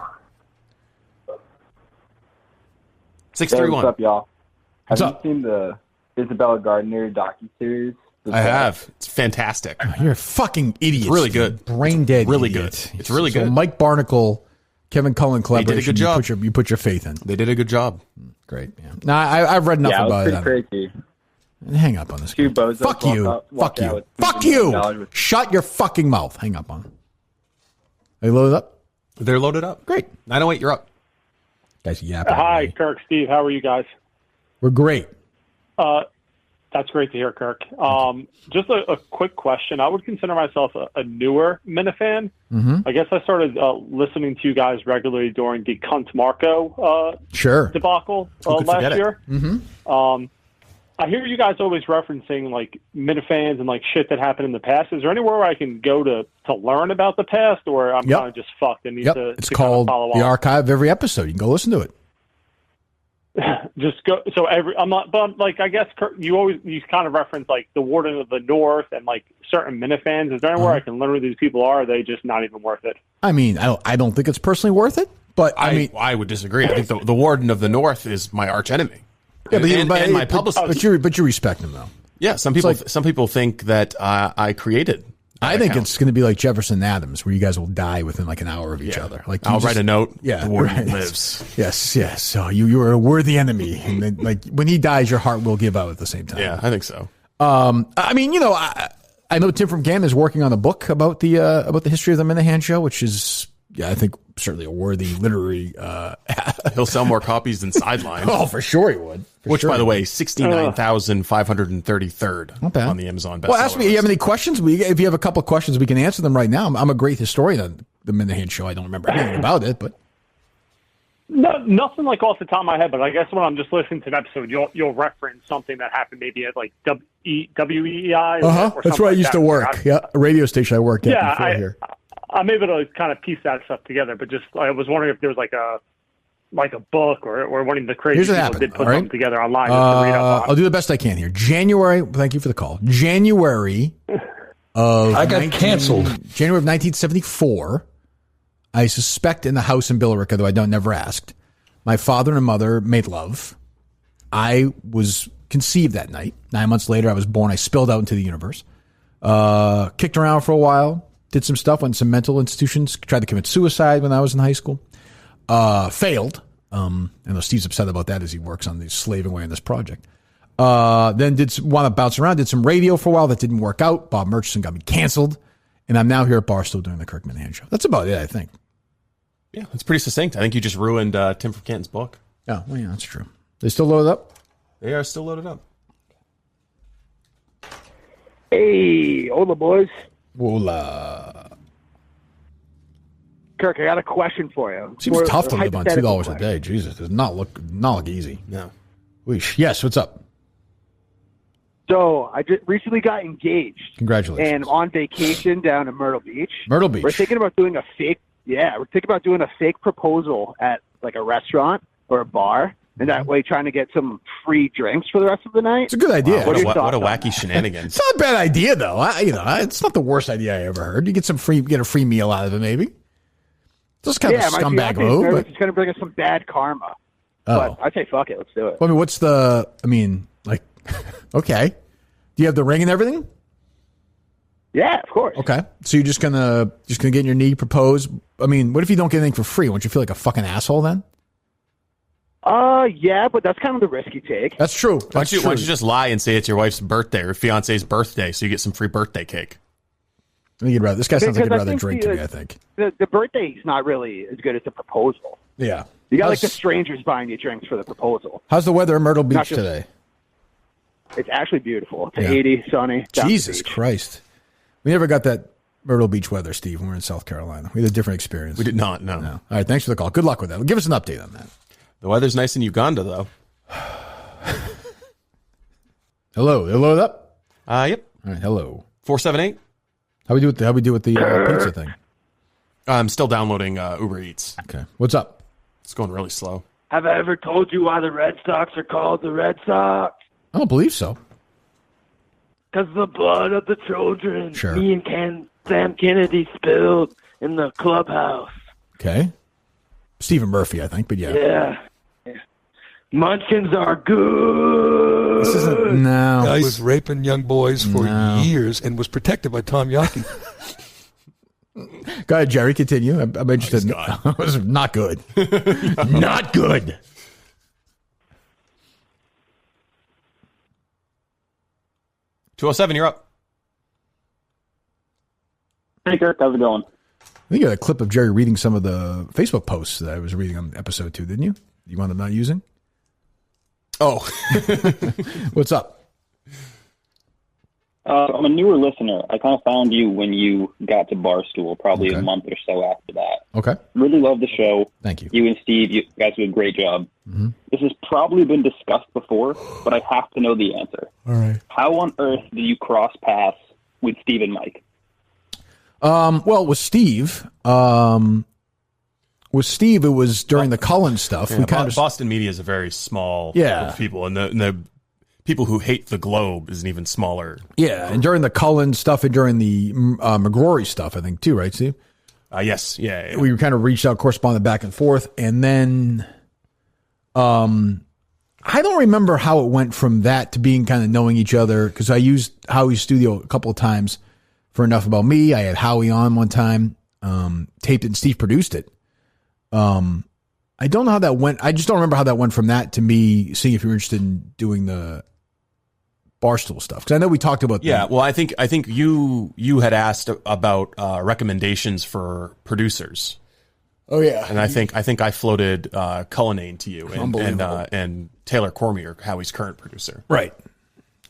631. What's up, y'all? What's Have you seen the Isabella Gardner docuseries? I have. It's fantastic. Oh, you're a fucking idiot. It's really good. Brain dead. Really idiot. good. It's really so good. Mike Barnacle, Kevin Cullen collaboration. They did a good job. You put your faith in. They did a good job. Great. Yeah. No, I've read enough about it. Pretty crazy. Hang up on this. Fuck you. Fuck you. Fuck you. Shut your fucking mouth. Hang up on them. Are they loaded up? They're loaded up. Great. 908, you're up. Guys, yapping. Hi, Kirk, Steve. How are you guys? We're great. That's great to hear, Kirk. Just a quick question. I would consider myself a newer Minihane. Mm-hmm. I guess I started listening to you guys regularly during the Cunt Marco debacle last year. Mm-hmm. I hear you guys always referencing Minifanes and shit that happened in the past. Is there anywhere where I can go to learn about the past, or I'm kind of just fucked and need to? It's to called follow the on? archive of every episode. You can go listen to it. Just go. So I'm not, but I guess Kirk, you kind of reference the Warden of the North and certain Minifans. Is there anywhere I can learn who these people are? Or are they just not even worth it? I mean, I don't think it's personally worth it, But I would disagree. I think the warden of the North is my arch enemy. Yeah, and my publicist. But you respect him though. Yeah, some people think that I created. I think it's going to be like Jefferson and Adams, where you guys will die within like an hour of each other. Like I'll write a note. Yeah, the warden lives. Yes. So you are a worthy enemy, and then, like when he dies, your heart will give out at the same time. Yeah, I think so. I mean, I know Tim from Canton is working on a book about the history of the Minihane show, which is, I think certainly a worthy literary. He'll sell more copies than Sideline. Oh, for sure he would. By the way, 69,533rd on the Amazon bestseller. Well, ask me. You have any questions? If you have a couple of questions, we can answer them right now. I'm a great historian on the Minihane show. I don't remember anything about it, but no, nothing like off the top of my head. But I guess when I'm just listening to an episode, you'll reference something that happened maybe at like WEI. Or that's where I used to work. Yeah, a radio station I worked at before here. I'm able to kind of piece that stuff together, but just I was wondering if there was like a book or one of the crazy people did put something together online. Just to read up on. I'll do the best I can here. January. Thank you for the call. January of I got canceled. January of 1974. I suspect in the house in Billerica, though I never asked. My father and mother made love. I was conceived that night. 9 months later, I was born. I spilled out into the universe. Kicked around for a while. Did some stuff, went to some mental institutions, tried to commit suicide when I was in high school. Failed. I know Steve's upset about that as he works on the slaving away on this project. Then want to bounce around, did some radio for a while that didn't work out. Bob Murchison got me canceled. And I'm now here at Barstool doing the Kirk Minihane show. That's about it, I think. Yeah, that's pretty succinct. I think you just ruined Tim from Canton's book. Oh, well, yeah, that's true. They still loaded up? They are still loaded up. Hey, hola, boys. Hola. Kirk, I got a question for you. Seems tough to live on $2 a day. Jesus, does not look easy. No. Yes, what's up? So I just recently got engaged. Congratulations. And on vacation down in Myrtle Beach. Myrtle Beach. We're thinking about doing a fake proposal at like a restaurant or a bar. And that way trying to get some free drinks for the rest of the night. It's a good idea. Wow, what a wacky shenanigan. It's not a bad idea, though. It's not the worst idea I ever heard. You get a free meal out of it, maybe. Just kind of a scumbag move. It's going to bring us some bad karma. But I say, fuck it. Let's do it. Well, okay. Do you have the ring and everything? Yeah, of course. Okay. So you're just gonna get in your knee, propose. I mean, what if you don't get anything for free? Won't you feel like a fucking asshole then? Yeah, but that's kind of the risk you take. That's true. Why don't you just lie and say it's your wife's birthday or fiance's birthday so you get some free birthday cake? I think this guy sounds like he'd rather drink to me, I think. The birthday's not really as good as the proposal. Yeah. You got like the strangers buying you drinks for the proposal. How's the weather in Myrtle Beach today? It's actually beautiful. It's 80, sunny. Jesus Christ. We never got that Myrtle Beach weather, Steve, when we were in South Carolina. We had a different experience. We did not, no. All right, thanks for the call. Good luck with that. Give us an update on that. The weather's nice in Uganda, though. Hello. They loaded up? Yep. All right, hello. 478. How we do with the pizza thing? I'm still downloading Uber Eats. Okay. What's up? It's going really slow. Have I ever told you why the Red Sox are called the Red Sox? I don't believe so. Because the blood of the children Sure. me and Sam Kennedy spilled in the clubhouse. Okay. Stephen Murphy, I think, but yeah. Yeah. Munchkins are good. This isn't, no. Guy was raping young boys for years and was protected by Tom Yaki. Go ahead, Jerry, continue. I'm interested. It was not good. Not good. $207, you're up. Hey, Kirk, how's it going? I think you had a clip of Jerry reading some of the Facebook posts that I was reading on episode 2, didn't you? You wound up not using? Oh. What's up? I'm a newer listener. I kind of found you when you got to Barstool, probably a month or so after that. Okay. Really love the show. Thank you. You and Steve, you guys do a great job. Mm-hmm. This has probably been discussed before, but I have to know the answer. All right. How on earth did you cross paths with Steve and Mike? Well, with Steve, it was during the Cullen stuff. Yeah, Boston media is a very small group of people, and the people who hate the Globe is an even smaller. Yeah, and during the Cullen stuff and during the McGrory stuff, I think, too, right, Steve? Yes. Yeah. We kind of reached out, corresponded back and forth. And then I don't remember how it went from that to being kind of knowing each other, because I used Howie's studio a couple of times for Enough About Me. I had Howie on one time, taped it, and Steve produced it. I don't know how that went. I just don't remember how that went from that to me seeing if you're interested in doing the Barstool stuff. Because I know we talked about that. Well, I think you had asked about recommendations for producers. Oh yeah, and I think I floated Cullinane to you and Taylor Cormier, Howie's current producer. Right.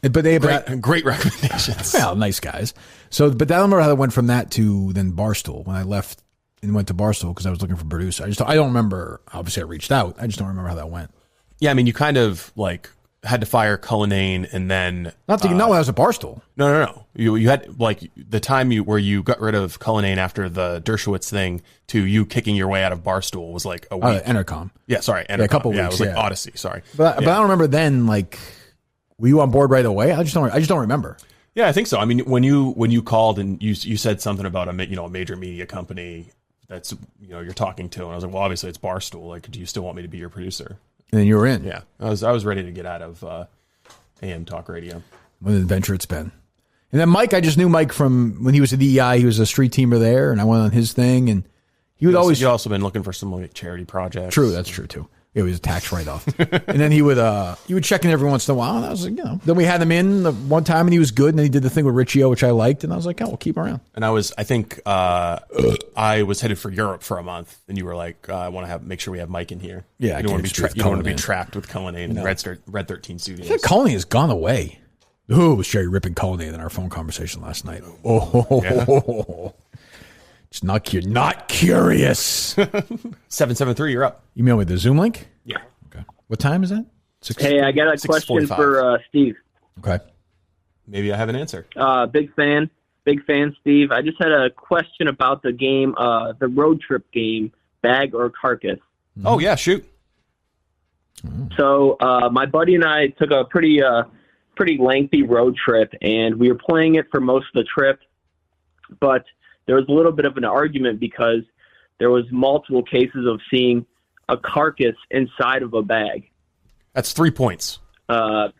But they have great recommendations. Well, nice guys. So, but I don't remember how that went from that to then Barstool when I left and went to Barstool because I was looking for a producer. I don't remember. Obviously, I reached out. I just don't remember how that went. Yeah, I mean, you kind of like had to fire Cullinane and then not when I was at Barstool. No. You had like the time where you got rid of Cullinane after the Dershowitz thing to you kicking your way out of Barstool was like a week. Entercom. Yeah, sorry, Entercom. Yeah, a couple weeks. It was like Odyssey. Sorry, but I don't remember then. Like, were you on board right away? I just don't remember. Yeah, I think so. I mean, when you called and you said something about a major media company that's you're talking to, and I was like, well, obviously it's Barstool. Like, do you still want me to be your producer? And then you were in. Yeah, I was ready to get out of AM talk radio. What an adventure it's been. And then Mike, I just knew Mike from when he was at EI. He was a street teamer there, and I went on his thing, and he would always. You also been looking for some like charity projects. True, that's true too. It was a tax write-off. And then he would check in every once in a while. And I was like, Then we had him in the one time, and he was good. And then he did the thing with Riccio, which I liked, and I was like, we'll keep him around. And I think I was headed for Europe for a month, and you were like, I want to make sure we have Mike in here. Yeah, you don't want to be trapped with Cullinane and Red 13 Studios. I think Cullinane has gone away. Who was Jerry ripping Cullinane in our phone conversation last night? It's not curious. 773, you're up. Email me the Zoom link? Yeah. Okay. What time is that? Hey, I got a question for Steve. Okay. Maybe I have an answer. Big fan, Steve. I just had a question about the game, the road trip game, Bag or Carcass. Oh, yeah, shoot. So my buddy and I took a pretty lengthy road trip, and we were playing it for most of the trip, but there was a little bit of an argument because there was multiple cases of seeing a carcass inside of a bag. That's 3 points. That's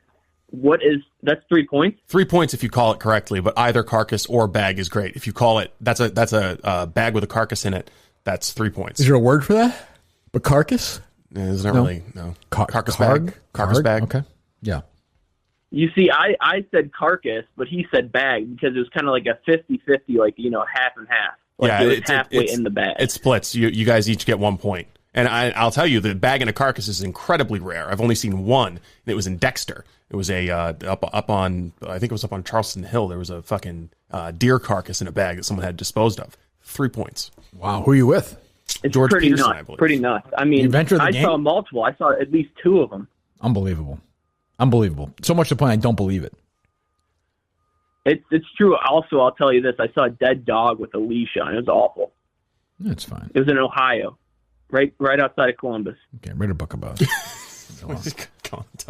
3 points? 3 points if you call it correctly, but either carcass or bag is great. If you call it, that's a bag with a carcass in it, that's 3 points. Is there a word for that? But carcass? It's not really, no. Carcass bag. Carcass bag. Okay. Yeah. You see, I said carcass, but he said bag because it was kind of like a 50-50, like, half and half. Like it was halfway in the bag. It splits. You guys each get 1 point. And I'll tell you, the bag and a carcass is incredibly rare. I've only seen one, and it was in Dexter. It was up on, I think it was up on Charleston Hill. There was a fucking deer carcass in a bag that someone had disposed of. 3 points. Wow. Who are you with? It's George pretty Peterson, nuts. I believe. Pretty nuts. I mean, I saw multiple. I saw at least 2 of them. Unbelievable. So much to the point I don't believe it. It's true. Also, I'll tell you this. I saw a dead dog with a leash on. It was awful. That's fine. It was in Ohio, right outside of Columbus. Okay, read a book about it. Tell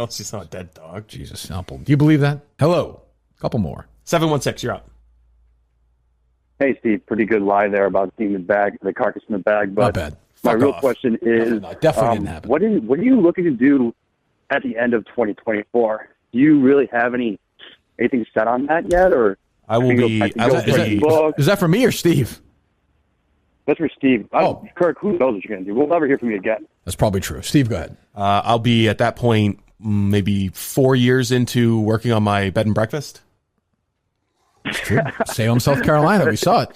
us you saw a dead dog. Jesus, Apple. Do you believe that? Hello. Couple more. 716, you're up. Hey, Steve. Pretty good lie there about seeing the carcass in the bag. But not bad. My real question is, definitely didn't happen. What are you looking to do at the end of 2024? Do you really have anything set on that yet, or I will be? Is that for me or Steve? That's for Steve. Kirk, who knows what you're going to do? We'll never hear from you again. That's probably true. Steve, go ahead. I'll be at that point maybe 4 years into working on my bed and breakfast. That's true. Salem, South Carolina. We saw it.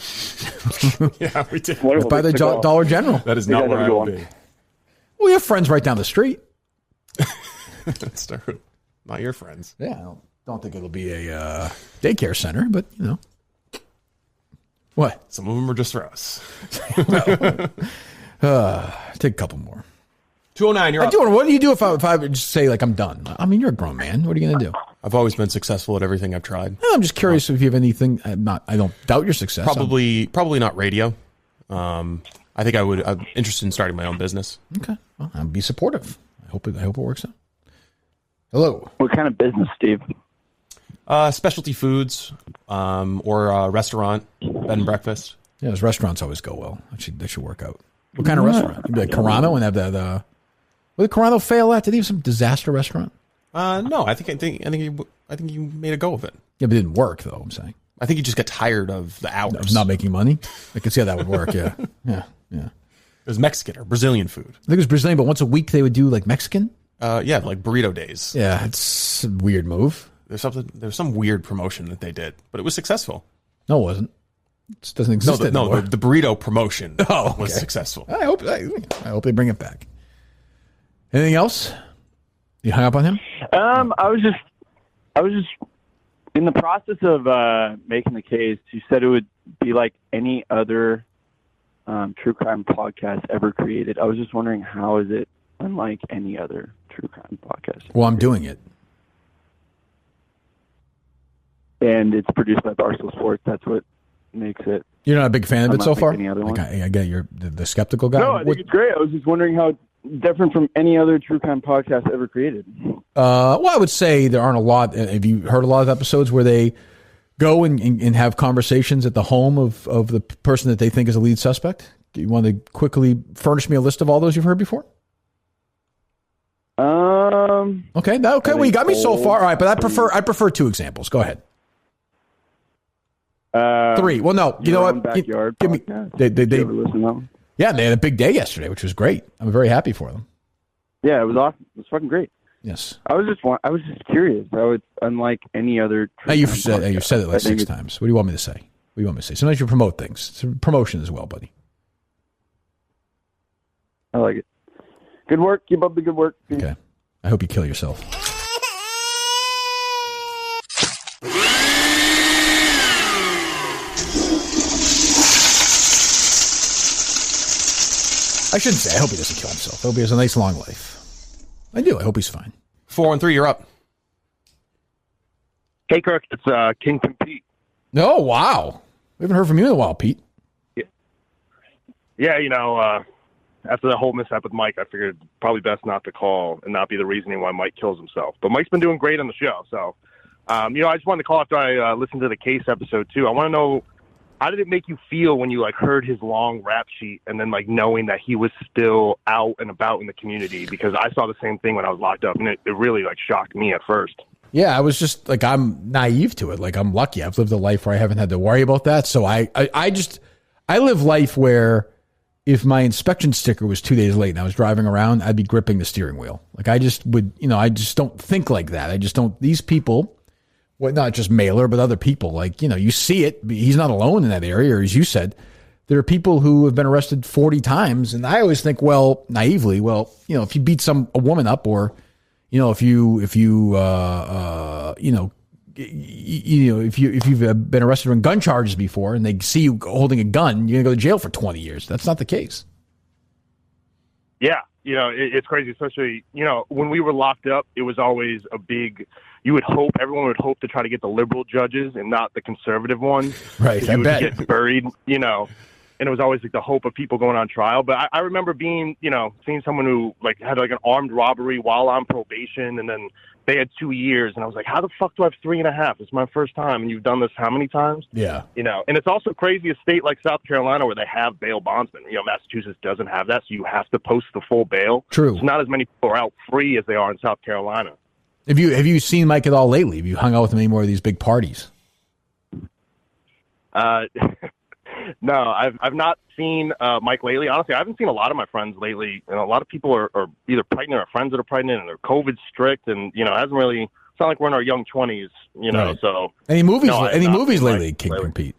Yeah, we did. By the Dollar General. That is not where I will be. Well, we have friends right down the street. That's true. Not your friends. Yeah, I don't think it'll be a daycare center, but What? Some of them are just for us. Take a couple more. 209, you're up. What do you do if I would just say, like, I'm done? I mean, you're a grown man. What are you going to do? I've always been successful at everything I've tried. I'm just curious if you have anything. I don't doubt your success. Probably not radio. I think I'm interested in starting my own business. Okay. Well, I'll be supportive. I hope it works out. Hello. What kind of business, Steve? Specialty foods, or restaurant, bed and breakfast. Yeah, those restaurants always go well. They should work out. What kind of restaurant? You'd be like Carano and have the what did Carano fail at? Did he have some disaster restaurant? No, I think you made a go of it. Yeah, but it didn't work though. I'm saying. I think you just got tired of the hours. Of not making money. I could see how that would work. Yeah. It was Mexican or Brazilian food. I think it was Brazilian, but once a week they would do like Mexican. Yeah, like burrito days. Yeah, it's a weird move. There's some weird promotion that they did, but it was successful. No, it wasn't. It just doesn't exist anymore. The burrito promotion was successful. I hope they bring it back. Anything else? You hung up on him? I was just in the process of making the case. You said it would be like any other true crime podcast ever created. I was just wondering, how is it unlike any other true crime podcast? Well, I'm doing it. And it's produced by Barstool Sports. That's what makes it. You're not a big fan of it so far? Any other one. I get you're the skeptical guy. No, I think it's great. I was just wondering how it's different from any other true crime podcast ever created. Well, I would say there aren't a lot. Have you heard a lot of episodes where they go and have conversations at the home of the person that they think is a lead suspect? You want to quickly furnish me a list of all those you've heard before? Okay. Well, you got me so far. All right, but I prefer two examples. Go ahead. 3. Well, no. You know what? Backyard give me. They ever listen to them? Yeah, they had a big day yesterday, which was great. I'm very happy for them. Yeah, it was awesome. It was fucking great. Yes. I was just curious how it's unlike any other. You've said it like 6 times. What do you want me to say? What do you want me to say? Sometimes you promote things. It's promotion as well, buddy. I like it. Good work. Keep up the good work. Okay. I hope you kill yourself. I shouldn't say. I hope he doesn't kill himself. I hope he has a nice long life. I do. I hope he's fine. 4-3. You're up. Hey, Kirk. It's Kingpin Pete. No, wow. We haven't heard from you in a while, Pete. Yeah, after the whole mishap with Mike, I figured probably best not to call and not be the reasoning why Mike kills himself. But Mike's been doing great on the show. So, I just wanted to call after I listened to the case episode, too. I want to know, how did it make you feel when you heard his long rap sheet and then knowing that he was still out and about in the community? Because I saw the same thing when I was locked up, and it really shocked me at first. Yeah, I was just I'm naive to it. I'm lucky. I've lived a life where I haven't had to worry about that. So I live life where if my inspection sticker was 2 days late and I was driving around, I'd be gripping the steering wheel. I just would, I just don't think like that. I just don't. These people. Well, not just Mailer, but other people. You see it. He's not alone in that area, or as you said, there are people who have been arrested 40 times. And I always think, naively, if you beat a woman up, or, if you've been arrested on gun charges before and they see you holding a gun, you're going to go to jail for 20 years. That's not the case. Yeah. It's crazy, especially, when we were locked up, it was always a big, everyone would hope to try to get the liberal judges and not the conservative ones. Right. You would get buried, and it was always the hope of people going on trial. But I remember being, seeing someone who had an armed robbery while on probation, and then they had 2 years, and I was like, how the fuck do I have 3.5? It's my first time, and you've done this how many times? Yeah. And it's also crazy, a state like South Carolina where they have bail bondsmen. Massachusetts doesn't have that, so you have to post the full bail. True. So not as many people are out free as they are in South Carolina. Have you seen Mike at all lately? Have you hung out with him any more of these big parties? No, I've not seen Mike lately. Honestly, I haven't seen a lot of my friends lately. A lot of people are either pregnant or friends that are pregnant, and they're COVID strict, and it hasn't really. It's not like we're in our young 20s, Right. So any movies? No, any movies lately, Kingpin Pete?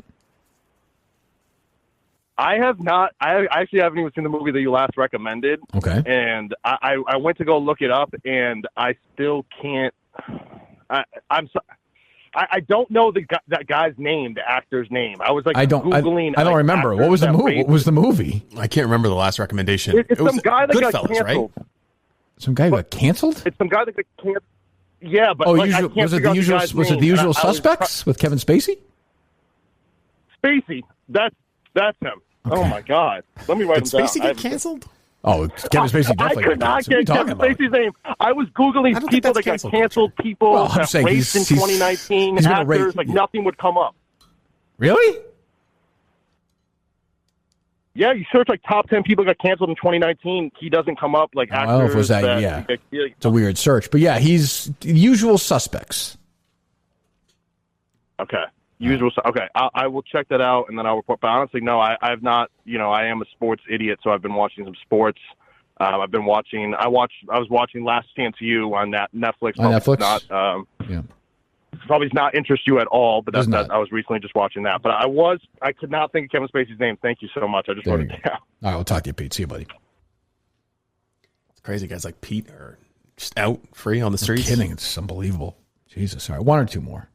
I have not. I actually haven't even seen the movie that you last recommended. Okay. And I went to go look it up, and I still can't. I don't know that guy's name, the actor's name. I was Googling. I don't remember. What was the movie? What was the movie? I can't remember the last recommendation. It's some guy that got canceled. Right? Some guy got canceled? It's some guy that got canceled. Yeah, but was it The Usual Suspects with Kevin Spacey? Spacey, that's him. Okay. Oh my God! Let me write him down. Spacey get canceled? Oh, Kevin Spacey definitely. I could not get Kevin Spacey's name. I was Googling people that got canceled, people that raced in 2019, actors, nothing would come up. Really? Yeah, you search like top 10 people got canceled in 2019. He doesn't come up like actors. I don't know if it was that. Yeah, it's a weird search, but yeah, he's usual suspects. Okay. Okay, I will check that out and then I'll report. But honestly, no, I've not. I am a sports idiot, so I've been watching some sports. I was watching Last Chance U on that Netflix. On Netflix. Probably does not interest you at all, but I was recently just watching that. But I could not think of Kevin Spacey's name. Thank you so much. I just wrote it down. All right, we'll talk to you, Pete. See you, buddy. It's crazy. Guys like Pete are just out free on the streets. Kidding. It's unbelievable. Jesus. All right, one or two more.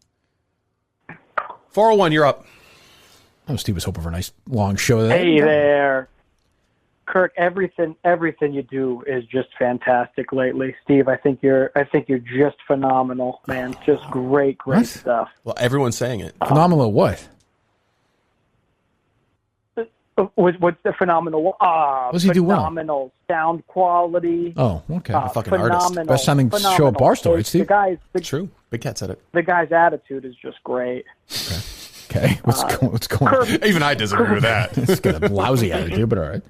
401, you're up. Oh, Steve was hoping for a nice long show today. Hey there. Kirk, everything you do is just fantastic lately. Steve, I think you're just phenomenal, man. Just great stuff. Well, everyone's saying it. Phenomenal what? What's the phenomenal? What does he do well? Phenomenal sound quality. Oh, okay. A fucking artist. Best sounding show at Barstool, right, Steve? True. Big Cat said it. The guy's attitude is just great. Okay. What's going on? Even I disagree with that. It's got a lousy attitude, but all right.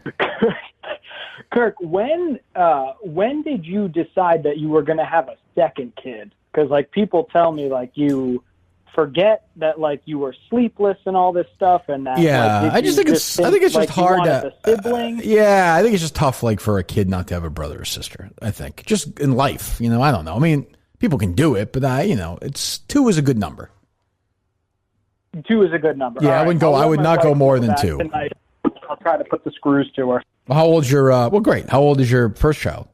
Kirk, when did you decide that you were going to have a second kid? Because people tell me you forget that you were sleepless and all this stuff, and that I think it's just hard to sibling. I think it's just tough for a kid not to have a brother or sister. I think just in life, I don't know. I mean, people can do it, but it's 2 is a good number. 2 is a good number. Yeah, I would not go more than 2. Tonight. I'll try to put the screws to her. How old's your? Great. How old is your first child?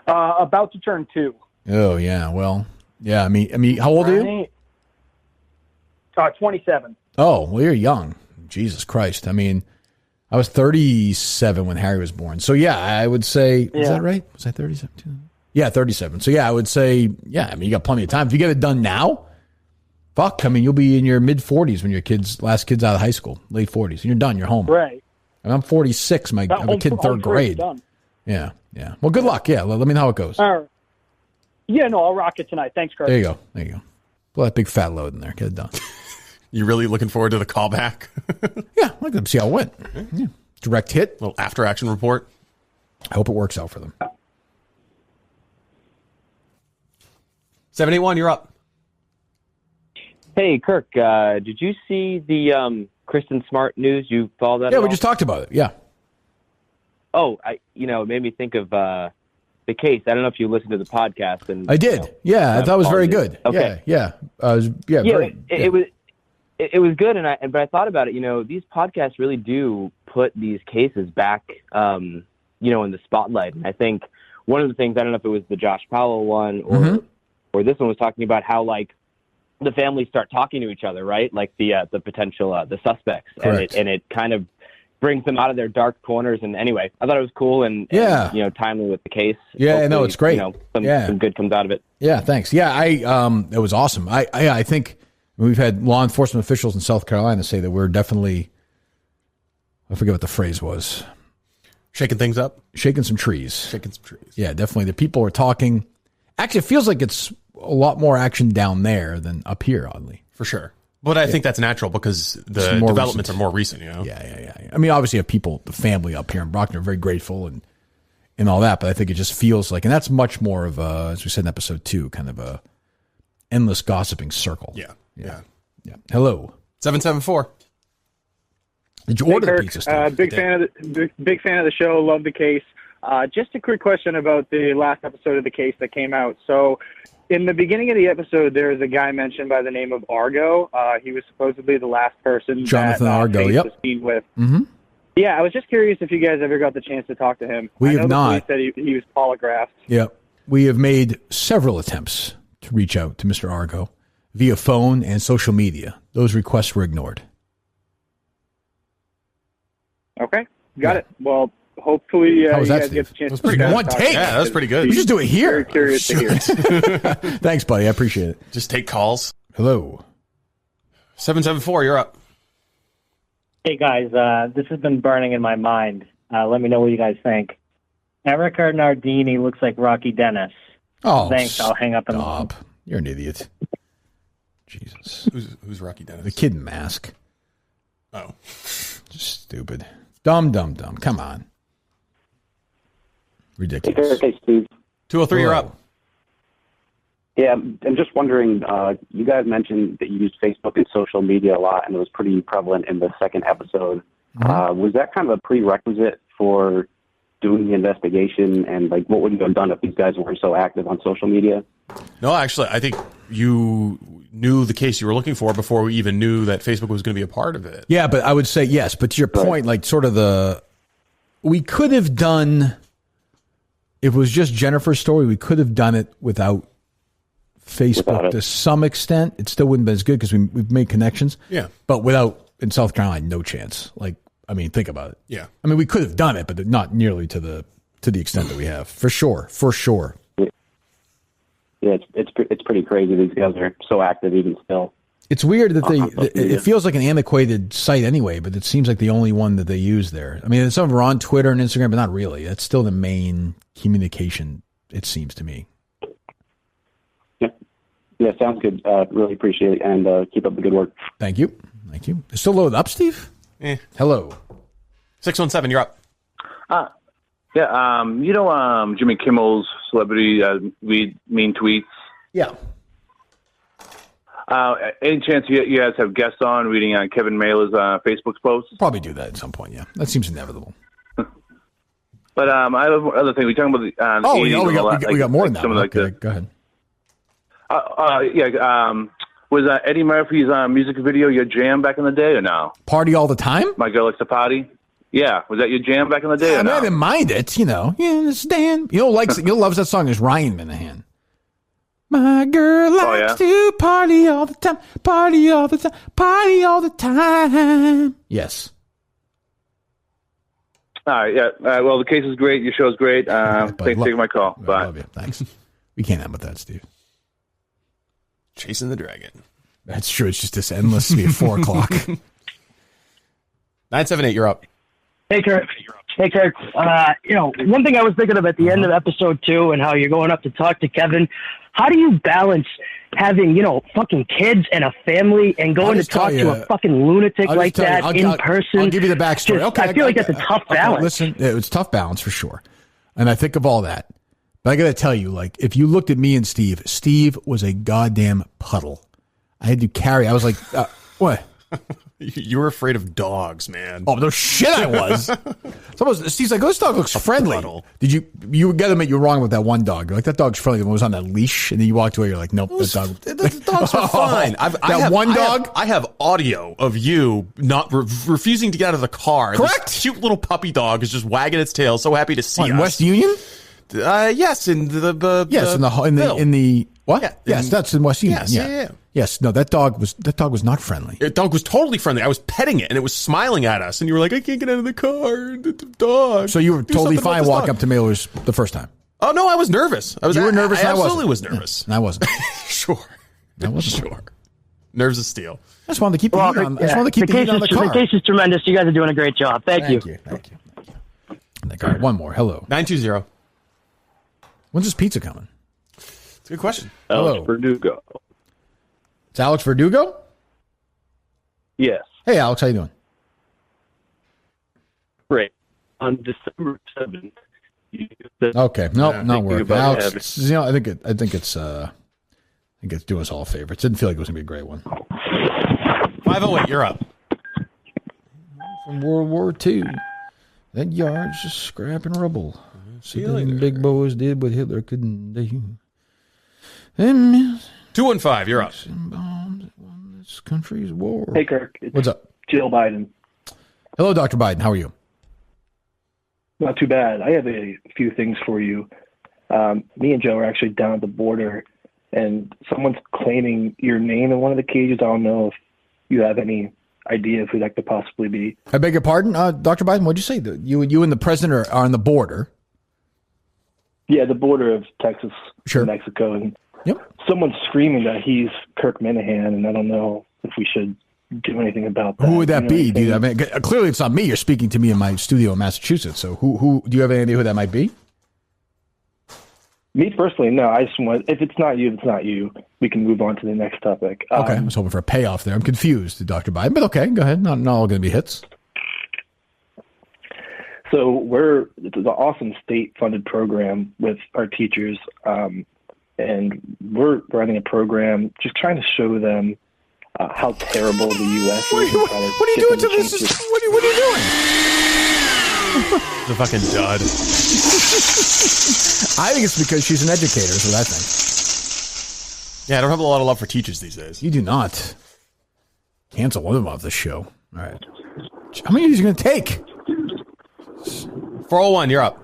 About to turn 2. Oh yeah. Well, yeah. I mean, how old are you? 27. Oh well, you're young. Jesus Christ. I mean, I was 37 when Harry was born. So yeah, I would say. Is that right? Was I 37? Yeah, 37. So yeah, I would say. Yeah, I mean, you got plenty of time. If you get it done now. Fuck, I mean, you'll be in your mid-40s when your last kid's out of high school, late 40s, and you're done, you're home. Right. And I'm 46, I have a kid in 3rd grade. Done. Yeah. Well, good luck. Yeah, let me know how it goes. All right. Yeah, no, I'll rock it tonight. Thanks, Kirk. There you go. Pull that big fat load in there. Get it done. You really looking forward to the callback? Yeah, I'd like to see how it went. Yeah. Direct hit. Little after-action report. I hope it works out for them. 781, you're up. Hey, Kirk, did you see the Kristen Smart news? You followed that? Yeah, we just talked about it. Yeah. Oh, it made me think of the case. I don't know if you listened to the podcast. And I did. I thought it was very good. Okay. Yeah. It was good, but I thought about it. These podcasts really do put these cases back, in the spotlight. And I think one of the things, I don't know if it was the Josh Powell one or this one, was talking about how the families start talking to each other, right? The potential, the suspects, and it kind of brings them out of their dark corners. And anyway, I thought it was cool and timely with the case. Yeah, no, it's great. Some good comes out of it. Yeah, thanks. Yeah, it was awesome. I think we've had law enforcement officials in South Carolina say that we're definitely, I forget what the phrase was. Shaking things up? Shaking some trees. Yeah, definitely. The people are talking. Actually, it feels like it's a lot more action down there than up here, oddly. For sure. But I think that's natural because the developments are more recent, Yeah. I mean, obviously, the family up here in Brockton are very grateful and all that, but I think it just feels like, and that's much more of a, as we said in episode 2, kind of a endless gossiping circle. Yeah. Hello. 774. Did you order pizza stuff? Big fan of the show. Love the case. Just a quick question about the last episode of the case that came out. So, in the beginning of the episode, there was a guy mentioned by the name of Argo. He was supposedly the last person Jonathan Argo. Was seen with. Mm-hmm. Yeah, I was just curious if you guys ever got the chance to talk to him. We have not. Said he was polygraphed. Yeah, we have made several attempts to reach out to Mr. Argo via phone and social media. Those requests were ignored. Okay, got it. Well, hopefully you guys get the chance to one take. Yeah, that was pretty good. We just do it here. Very curious to hear. Thanks, buddy. I appreciate it. Just take calls. Hello. 774, you're up. Hey, guys. This has been burning in my mind. Let me know what you guys think. Erica Nardini looks like Rocky Dennis. Oh, thanks. I'll hang up and stop. You're an idiot. Jesus. Who's Rocky Dennis? The kid in Mask. Oh. Just Stupid. Dumb. Come on. Ridiculous. Hey, Steve. 203, you're up. Yeah, I'm just wondering, you guys mentioned that you used Facebook and social media a lot, and it was pretty prevalent in the second episode. Mm-hmm. Was that kind of a prerequisite for doing the investigation, and like what would you have done if these guys weren't so active on social media? No, actually, I think you knew the case you were looking for before we even knew that Facebook was going to be a part of it. Yeah, but I would say yes. But to your point, like sort of we could have done, if it was just Jennifer's story, we could have done it without Facebook to some extent. It still wouldn't be as good because we've made connections. Yeah. But without, in South Carolina, no chance. Like, I mean, think about it. Yeah. I mean, we could have done it, but not nearly to the extent that we have. For sure. Yeah, it's pretty crazy. These guys are so active even still. It's weird that it feels like an antiquated site anyway, but it seems like the only one that they use there. I mean, some of them are on Twitter and Instagram, but not really. That's still the main communication, it seems to me. Yeah, sounds good. Really appreciate it, and keep up the good work. Thank you. It's still loaded up, Steve? Hello. 617, you're up. Yeah, Jimmy Kimmel's celebrity mean tweets? Yeah. Any chance you guys have guests on reading Kevin Mailer's Facebook posts? Probably do that at some point, yeah. That seems inevitable. But I have other thing. We're talking about the 80s. We got more than that. Okay, go ahead. Was Eddie Murphy's music video your jam back in the day or no? Party all the time? My girl likes to party. Yeah, was that your jam back in the day? I didn't mind it. You understand? Loves that song is Ryan Minihane. My girl likes to party all the time, party all the time, party all the time. Yes. All right, yeah. Well, the case is great. Your show's great. Thanks for taking my call. Bye. Love you. Thanks. We can't end with that, Steve. Chasing the dragon. That's true. It's just this endless 4 o'clock. 978, you're up. Hey, Kirk. One thing I was thinking of at the end of episode 2 and how you're going up to talk to Kevin, how do you balance having, fucking kids and a family and going to talk to a fucking lunatic like that in person? I'll give you the backstory. I feel like that's a tough balance. Listen, it's tough balance for sure. And I think of all that. But I got to tell you, like, if you looked at me and Steve was a goddamn puddle. I had to carry. I was like, what? You were afraid of dogs, man. Oh, no shit, I was. Steve's like, this dog looks friendly. Puddle. You got to admit you're wrong with that one dog. You're like, that dog's friendly. When it was on that leash, and then you walked away, you're like, nope, that dog. The dogs are fine. I have audio of you not refusing to get out of the car. Correct. This cute little puppy dog is just wagging its tail, so happy to see us. In West Union? Yes, in the what? Yeah, yes, that's in West Union. Yes, yeah. Yes, no, that dog was not friendly. The dog was totally friendly. I was petting it, and it was smiling at us, and you were like, I can't get out of the car. The dog. So you were totally fine walking up to Mailer's the first time? Oh, no, I was nervous. You were nervous? I absolutely was nervous. And I wasn't. Sure. I wasn't. Sure. Nerves of steel. I just wanted to keep the heat on. I just wanted to keep the heat on the car. The case is tremendous. You guys are doing a great job. Thank you. Thank you. All right, one more. Hello. 920. When's this pizza coming? It's a good question. Hello. Verdugo. It's Alex Verdugo? Yes. Hey, Alex, how you doing? Great. On December 7th. Okay. No, not working. Alex, I think it's doing us all a favor. It didn't feel like it was gonna be a great one. 508, you're up. From World War II. That yard's just scrap and rubble. So them big boys did what Hitler couldn't do. 215, you're up. This country's war. Hey, Kirk. What's up? Jill Biden. Hello, Dr. Biden. How are you? Not too bad. I have a few things for you. Me and Joe are actually down at the border, and someone's claiming your name in one of the cages. I don't know if you have any idea of who that could possibly be. I beg your pardon, Dr. Biden. What'd you say? You and the president are on the border. Yeah, the border of Texas and Mexico, and someone's screaming that he's Kirk Minihane, and I don't know if we should do anything about that. Who would that be? I mean, clearly it's not me. You're speaking to me in my studio in Massachusetts. So who do you have any idea who that might be? Me personally, no. I just want, if it's not you, it's not you. We can move on to the next topic. Okay, I was hoping for a payoff there. I'm confused, Dr. Biden, but okay, go ahead. Not all going to be hits. So it's an awesome state-funded program with our teachers, and we're running a program just trying to show them how terrible the U.S. is. What are you doing to this? What are you doing? The fucking dud. I think it's because she's an educator, is what I think. Yeah, I don't have a lot of love for teachers these days. You do not. Cancel one of them off the show. All right. How many of these are you going to take? 401, you're up.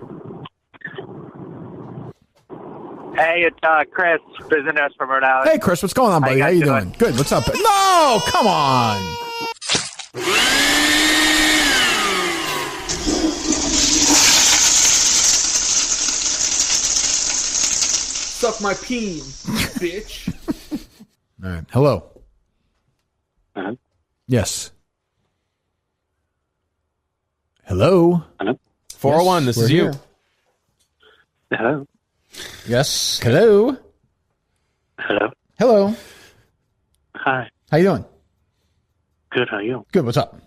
Hey, it's Chris, business from Rhode Island. Hey, Chris, what's going on, buddy? How you doing? Good. What's up? No, come on. Suck my peen, bitch. All right. Hello. Uh-huh. Yes. Hello. Hello. 401, this is you. Hello. Yes. Hello. Hello. Hello. Hi. How you doing? Good. How are you? Good. What's up?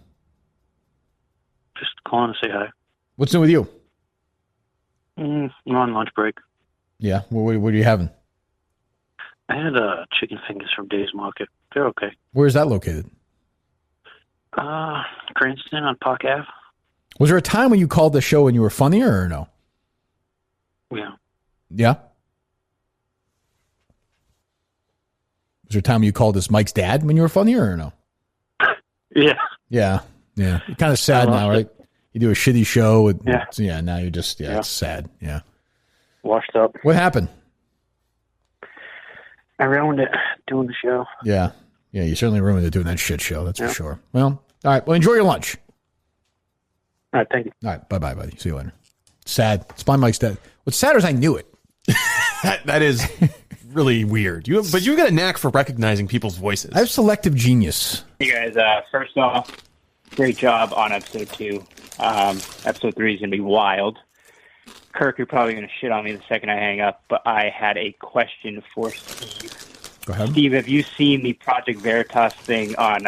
Just calling to say hi. What's new with you? I'm on lunch break. Yeah. What are you having? I had chicken fingers from Dave's Market. They're okay. Where is that located? Cranston on Park Ave. Was there a time when you called the show and you were funnier or no? Yeah. Yeah? Was there a time when you called this Mike's dad when you were funnier or no? Yeah. Yeah. Yeah. You're kind of sad now, right? You do a shitty show. Yeah. Now you're just, it's sad. Yeah. Washed up. What happened? I ruined it doing the show. Yeah. Yeah, you certainly ruined it doing that shit show. That's for sure. Well, all right. Well, enjoy your lunch. All right. Thank you. All right. Bye-bye, buddy. See you later. Sad. It's by Mike's dad. What's sadder is I knew it. that is really weird. But you got a knack for recognizing people's voices. I have selective genius. Hey guys, first off, great job on episode 2. Episode 3 is going to be wild. Kirk, you're probably going to shit on me the second I hang up, but I had a question for Steve. Go ahead. Steve, have you seen the Project Veritas thing on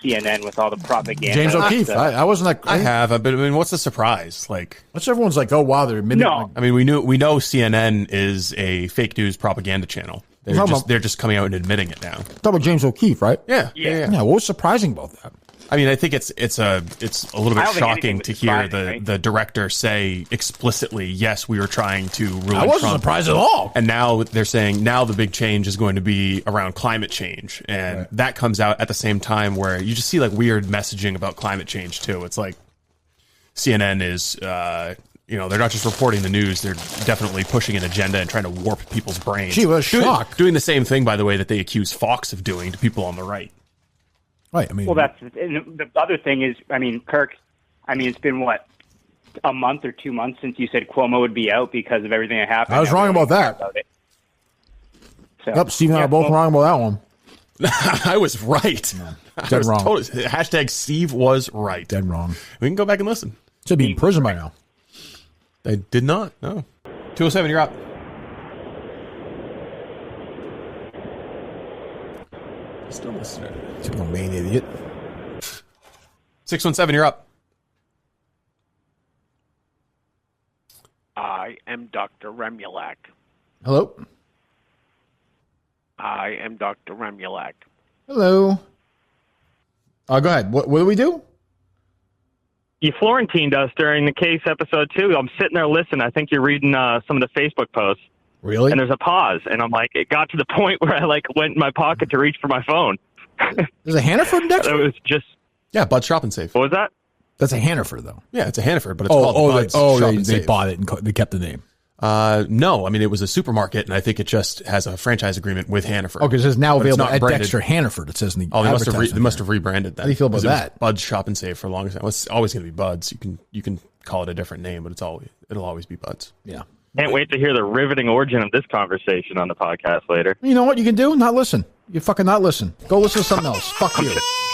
CNN with all the propaganda? James O'Keefe. I wasn't like... I have, but I mean, what's the surprise? Like, what's everyone's like, oh, wow, they're admitting... No. I mean, we know CNN is a fake news propaganda channel. They're just coming out and admitting it now. Talk about James O'Keefe, right? Yeah. What was surprising about that? I mean, I think it's a little bit shocking to hear the director say explicitly, yes, we were trying to ruin Trump. I wasn't surprised at all. And now they're saying now the big change is going to be around climate change. And that comes out at the same time where you just see like weird messaging about climate change too. It's like CNN is, they're not just reporting the news. They're definitely pushing an agenda and trying to warp people's brains. Gee, what a shock. Doing the same thing, by the way, that they accuse Fox of doing to people on the right. Right. I mean, well, the other thing is, I mean, Kirk, it's been what, a month or 2 months since you said Cuomo would be out because of everything that happened. I was wrong about that. Yep, Steve and I are both wrong about that one. I was right. Dead wrong. Hashtag Steve was right. Dead wrong. We can go back and listen. Should be in prison by now. They did not. No. 207, you're up. Still listening. Typical main idiot. 617, you're up. I am Dr. Remulak. Hello. I am Dr. Remulak. Hello. Go ahead. What do we do? You Florentined us during the case episode 2. I'm sitting there listening. I think you're reading some of the Facebook posts. Really? And there's a pause, and I'm like, it got to the point where I went in my pocket to reach for my phone. There's a Hannaford next to it? Was just Bud's Shop and Safe. What was that? That's a Hannaford, though. Yeah, it's a Hannaford, but it's called Bud's Shop and they Safe. bought it and they kept the name. No, I mean, it was a supermarket, and I think it just has a franchise agreement with Hannaford. Okay, so it's now But it's available not at branded. Dexter Hannaford. It says in the they must have rebranded that. How do you feel about 'Cause it was that? Bud's Shop and Save for a long time. Well, it's always going to be Bud's. You can call it a different name, but it'll always be Bud's. Yeah. Can't wait to hear the riveting origin of this conversation on the podcast later. You know what you can do? Not listen. You fucking not listen. Go listen to something else. Fuck you.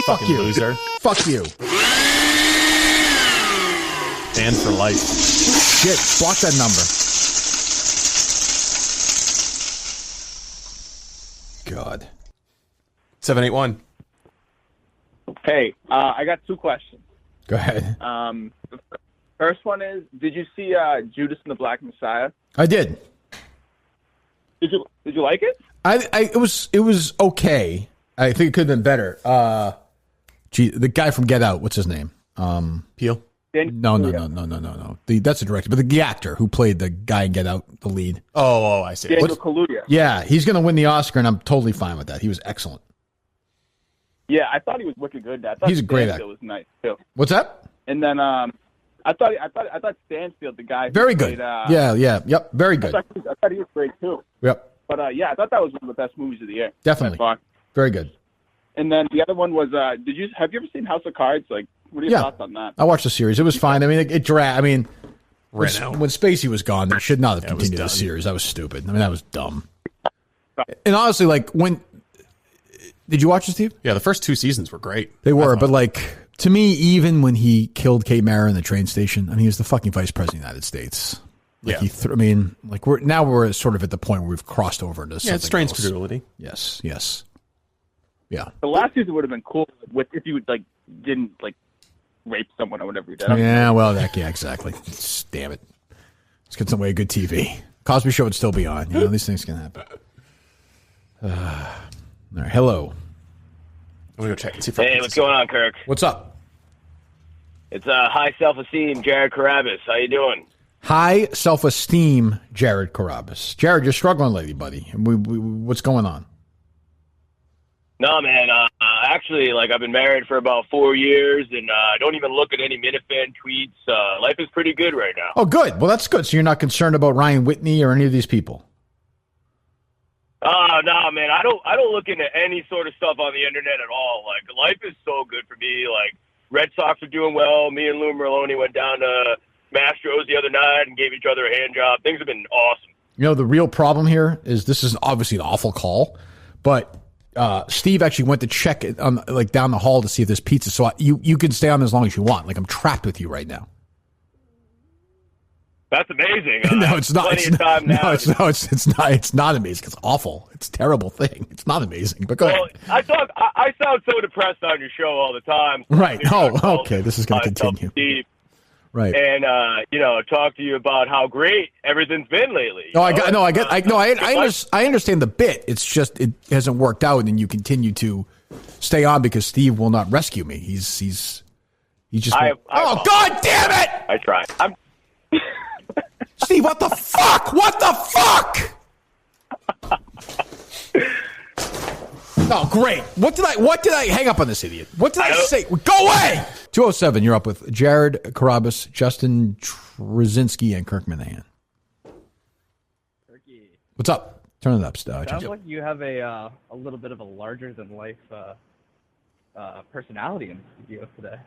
Fuck Fucking you. loser. Fuck you. And for life. Shit. Block that number. God. 781. Hey, I got 2 questions. Go ahead. First one is, did you see Judas and the Black Messiah? I did. Did you like it? It was okay. I think it could have been better. The guy from Get Out, what's his name? Peele? No. That's the director, but the actor who played the guy in Get Out, the lead. Oh, I see. Daniel Kaluuya. Yeah, he's going to win the Oscar, and I'm totally fine with that. He was excellent. Yeah, I thought he was wicked good. I thought He's a great Stansfield was nice too. What's that? And then I thought Stansfield, the guy, who Very good. played, Yep, very good. I thought he was great too. Yep, But I thought that was one of the best movies of the year. definitely. Very good. And then the other one was, have you ever seen House of Cards? Like, what are your thoughts on that? I watched the series. It was fine. I mean, it dragged. I mean, when Ran out. Spacey was gone, they should not have continued the series. That was stupid. I mean, that was dumb. And honestly, like, did you watch it, Steve? Yeah, the first 2 seasons were great. They were, but like, to me, even when he killed Kate Mara in the train station, I mean, he was the fucking vice president of the United States. Like we're sort of at the point where we've crossed over into something it's strange else. credulity. Yes. Yeah. The last season would have been cool if you didn't rape someone or whatever you did. Yeah, well, exactly. Damn it. Let's get some way of good TV. Cosby Show would still be on. You know, these things can happen. All right, hello. I'm going to go check and see if Hey, what's going on, Kirk? What's up? It's high self-esteem, Jared Carabas. How you doing? High self-esteem, Jared Carabas. Jared, you're struggling lately, buddy. What's going on? No, man. Actually, I've been married for about 4 years, and I don't even look at any Minihane tweets. Life is pretty good right now. Oh, good. Well, that's good. So you're not concerned about Ryan Whitney or any of these people? Oh, no, man. I don't look into any sort of stuff on the internet at all. Life is so good for me. Red Sox are doing well. Me and Lou Merlone went down to Mastros the other night and gave each other a hand job. Things have been awesome. You know, the real problem here is this is obviously an awful call, but Steve actually went to check it on down the hall to see if there's pizza. So you can stay on as long as you want. I'm trapped with you right now. That's amazing. No, it's not. It's not. It's not amazing. It's awful. It's a terrible thing. It's not amazing. But go ahead. I sound so depressed on your show all the time. Right. Oh, okay. This is going to continue. Steve. Right. And talk to you about how great everything's been lately. I understand the bit. It's just it hasn't worked out, and you continue to stay on because Steve will not rescue me. He's just. God damn it! I tried. Steve, what the fuck? What the fuck? Oh, great. What did I hang up on this idiot? What did I say? Go away! 207, you're up with Jared Carabas, Justin Trzynski, and Kirk Minihane. What's up? Turn it up, Star. Sounds like you have a little bit of a larger-than-life personality in the studio today.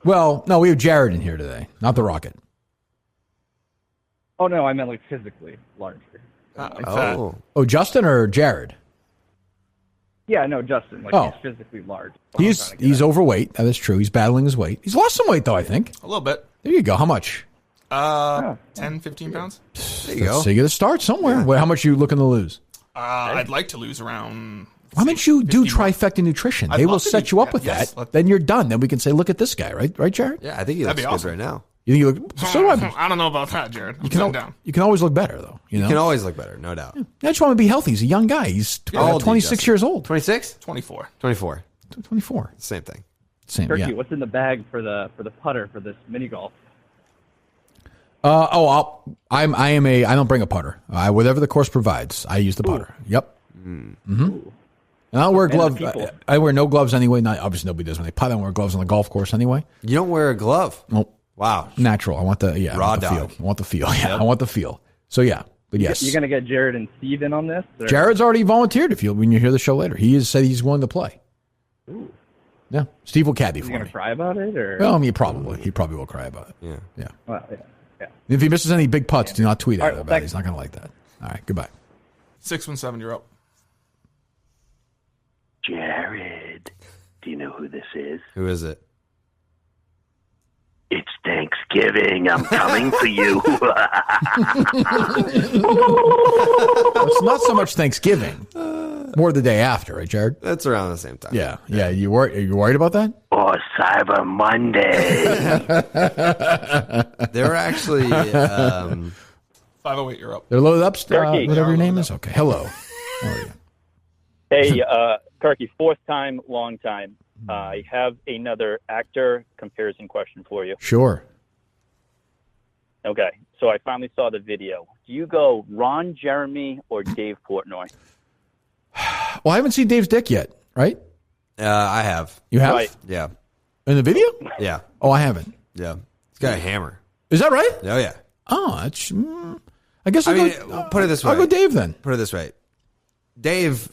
Well, no, we have Jared in here today, not the Rocket. Oh, no, I meant physically larger. Oh, Justin or Jared? Yeah, no, Justin. He's physically large. He's overweight. That is true. He's battling his weight. He's lost some weight, though, I think. A little bit. There you go. How much? 10, 15 pounds. There you go. So you got to start somewhere. Yeah. Wait, how much are you looking to lose? I'd like to lose around... Why don't you do Trifecta Nutrition? They will set you up with that. Then you're done. Then we can say, look at this guy, right? Right, Jared? Yeah, I think he looks good right now. You think you look? So do I. I don't know about that, Jared. You can always look better, though. You can always look better, no doubt. Yeah. I just want to be healthy. He's a young guy. He's 26 years old. 26? 24. 24. 24. Same thing. Same. Turkey, yeah. What's in the bag for the putter for this mini golf? I don't bring a putter. Whatever the course provides, I use the putter. Yep. Mm-hmm. And I don't wear gloves. I wear no gloves anyway. Obviously, nobody does when they putt. I don't wear gloves on the golf course anyway. You don't wear a glove? Nope. Wow. Natural. I want the raw dog. I want the feel. Yeah, yep. I want the feel. So yeah, but yes. You're gonna get Jared and Steve in on this? Or? Jared's already volunteered. When you hear the show later, he has said he's willing to play. Ooh. Yeah, Steve will caddy for me. Is he gonna cry about it, or? Well, I mean, he probably will cry about it. Yeah. Well, yeah. If he misses any big putts, do not tweet at him about it. He's not gonna like that. All right, goodbye. 617, you're up. Jared, do you know who this is? Who is it? It's Thanksgiving. I'm coming for you. It's not so much Thanksgiving. More the day after, right, Jared? That's around the same time. Yeah. You are you worried about that? Oh, Cyber Monday. They're actually 508, you're up. They're loaded up, Turkey. whatever your name is? Okay, hello. How are you? Hey, Kirky, fourth time, long time. I have another actor comparison question for you. Sure. Okay, so I finally saw the video. Do you go Ron Jeremy or Dave Portnoy? Well, I haven't seen Dave's dick yet, right? I have. You have? Right. Yeah. In the video? Yeah. Oh, I haven't. Yeah. He's got a hammer. Is that right? Oh, yeah. Oh, that's... I guess I'll go, put it this way. I'll go Dave then. Put it this way. Dave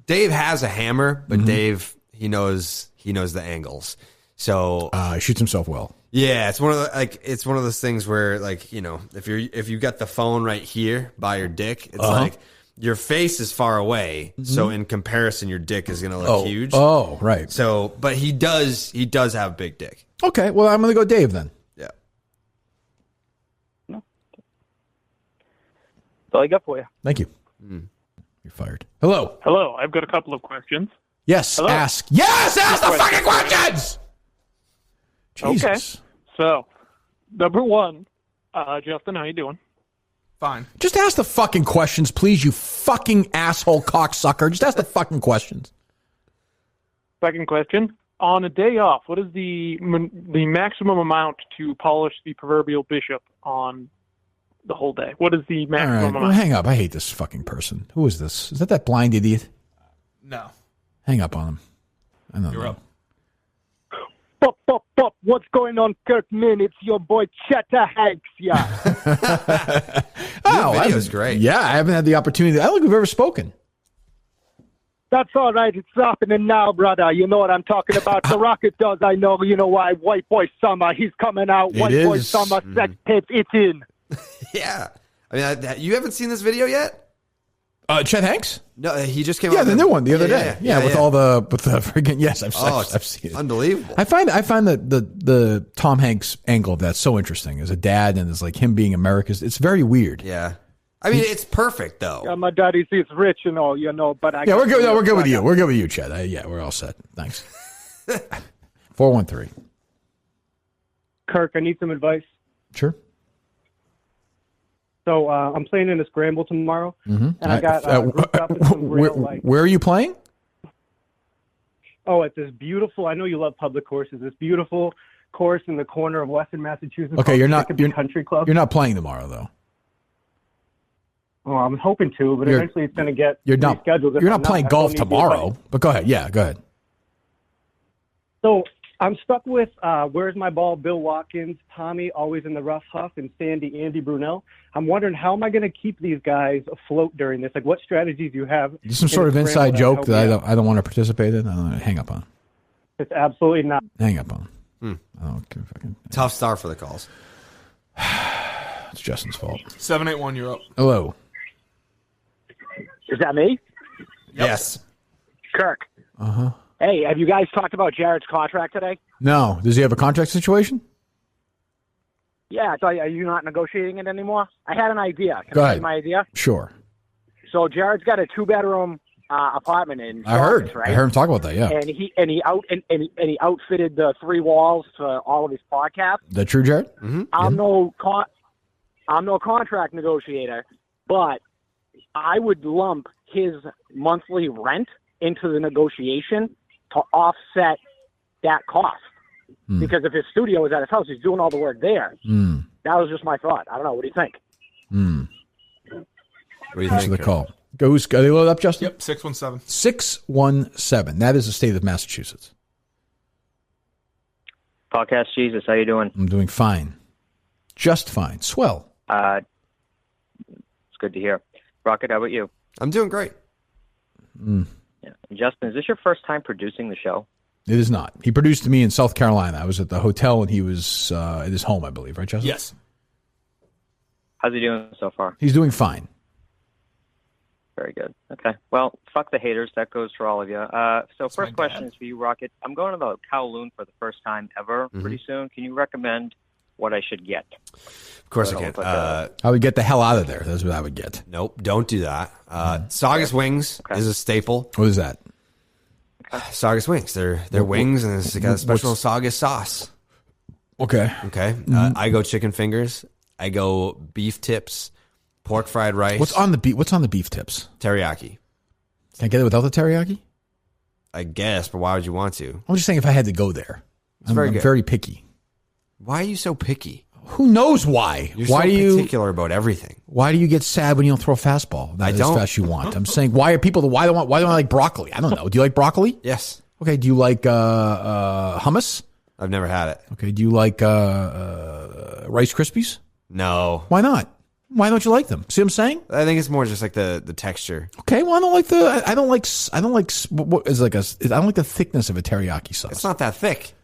has a hammer, but Dave, he knows the angles. So he shoots himself well. Yeah, it's one of those things where, like, you know, if you got the phone right here by your dick, it's like your face is far away. So in comparison, your dick is going to look huge. Oh, right. So, but he does have a big dick. Okay, well, I'm going to go Dave then. Yeah. That's all I got for you. Thank you. You're fired. Hello. Hello. I've got a couple of questions. Yes, Hello? ask. Yes, ask the fucking questions! Jesus. Okay. So, number one, Justin, how you doing? Fine. Just ask the fucking questions, please, you fucking asshole cocksucker. Just ask the fucking questions. Second question. On a day off, what is the maximum amount to polish the proverbial bishop on the whole day? What is the All maximum right, amount? well, hang up. I hate this fucking person. Who is this? Is that blind idiot? No. Hang up on him. I don't know. Up. Pop, what's going on, Kirkman? It's your boy Cheddar Hanks, yeah. Oh, video's great. Yeah, I haven't had the opportunity. I don't think we've ever spoken. That's all right. It's happening now, brother. You know what I'm talking about. The Rocket does. I know. You know why? White Boy Summer. He's coming out. White Boy Summer. Sex tapes. It's in. Yeah. I mean, you haven't seen this video yet? Chet Hanks? No, he just came out. Yeah, the new one the other day. Yeah, with all the friggin' yes, I've seen it. Unbelievable. I find the Tom Hanks angle of that so interesting as a dad and it's like him being America's. It's very weird. Yeah, I mean it's perfect though. Yeah, my daddy sees rich and all, you know. But I we're good. No, we're good with you. We're good with you, Chet. Yeah, we're all set. Thanks. 413. Kirk, I need some advice. Sure. So I'm playing in a scramble tomorrow, and I got grouped up with some real, where are you playing? Oh, at this beautiful. I know you love public courses. This beautiful course in the corner of Western Massachusetts. Okay, you're not Country Club. You're not playing tomorrow though. Oh, I'm hoping to, but eventually it's going to get rescheduled. You're not playing golf tomorrow. But go ahead. Yeah, go ahead. So I'm stuck with Where's My Ball, Bill Watkins, Tommy, Always in the Rough Huff, and Sandy, Andy Brunel. I'm wondering, how am I going to keep these guys afloat during this? Like, what strategies do you have? Is some sort of inside joke that I don't want to participate in? I don't know. Hang up on him. It's absolutely not. Hang up on him. I don't Tough start for the calls. It's Justin's fault. 781, you're up. Hello. Is that me? Yes. Kirk. Uh-huh. Hey, have you guys talked about Jared's contract today? No. Does he have a contract situation? Yeah, so are you not negotiating it anymore? I had an idea. Can Go I ahead. tell you my idea? Sure. So Jared's got a 2-bedroom apartment in I heard. Providence, right? I heard him talk about that, yeah. And he outfitted the 3 walls for all of his podcasts. That true, Jared? Mm-hmm. I'm no contract negotiator, but I would lump his monthly rent into the negotiation to offset that cost. Because if his studio is at his house, he's doing all the work there. That was just my thought. I don't know. What do you think? What do you Thanks think? for the call. Are they loaded up, Justin? Yep, 617. 617. That is the state of Massachusetts. Podcast Jesus, how you doing? I'm doing fine. Just fine. Swell. It's good to hear. Rocket, how about you? I'm doing great. Yeah. And Justin, is this your first time producing the show? It is not. He produced me in South Carolina. I was at the hotel and he was at his home, I believe. Right, Justin? Yes. How's he doing so far? He's doing fine. Very good. Okay. Well, fuck the haters. That goes for all of you. So first question is for you, Rocket. I'm going to the Kowloon for the first time ever pretty soon. Can you recommend what I should get? Of course I can. I would get the hell out of there. That's what I would get. Nope, don't do that. Saugus Wings is a staple. What is that? Saugus wings. They're wings, and it's got a special Saugus sauce. Okay. Okay. I go chicken fingers. I go beef tips, pork fried rice. What's on the beef tips? Teriyaki. Can I get it without the teriyaki? I guess, but why would you want to? I'm just saying if I had to go there. I'm very picky. Why are you so picky? Who knows why? You're why so do you particular about everything. Why do you get sad when you don't throw a fastball as fast as you want? I'm saying why don't I like broccoli? I don't know. Do you like broccoli? Yes. Okay. Do you like hummus? I've never had it. Okay. Do you like Rice Krispies? No. Why not? Why don't you like them? See what I'm saying? I think it's more just like the texture. Okay, well I don't like I don't like the thickness of a teriyaki sauce. It's not that thick.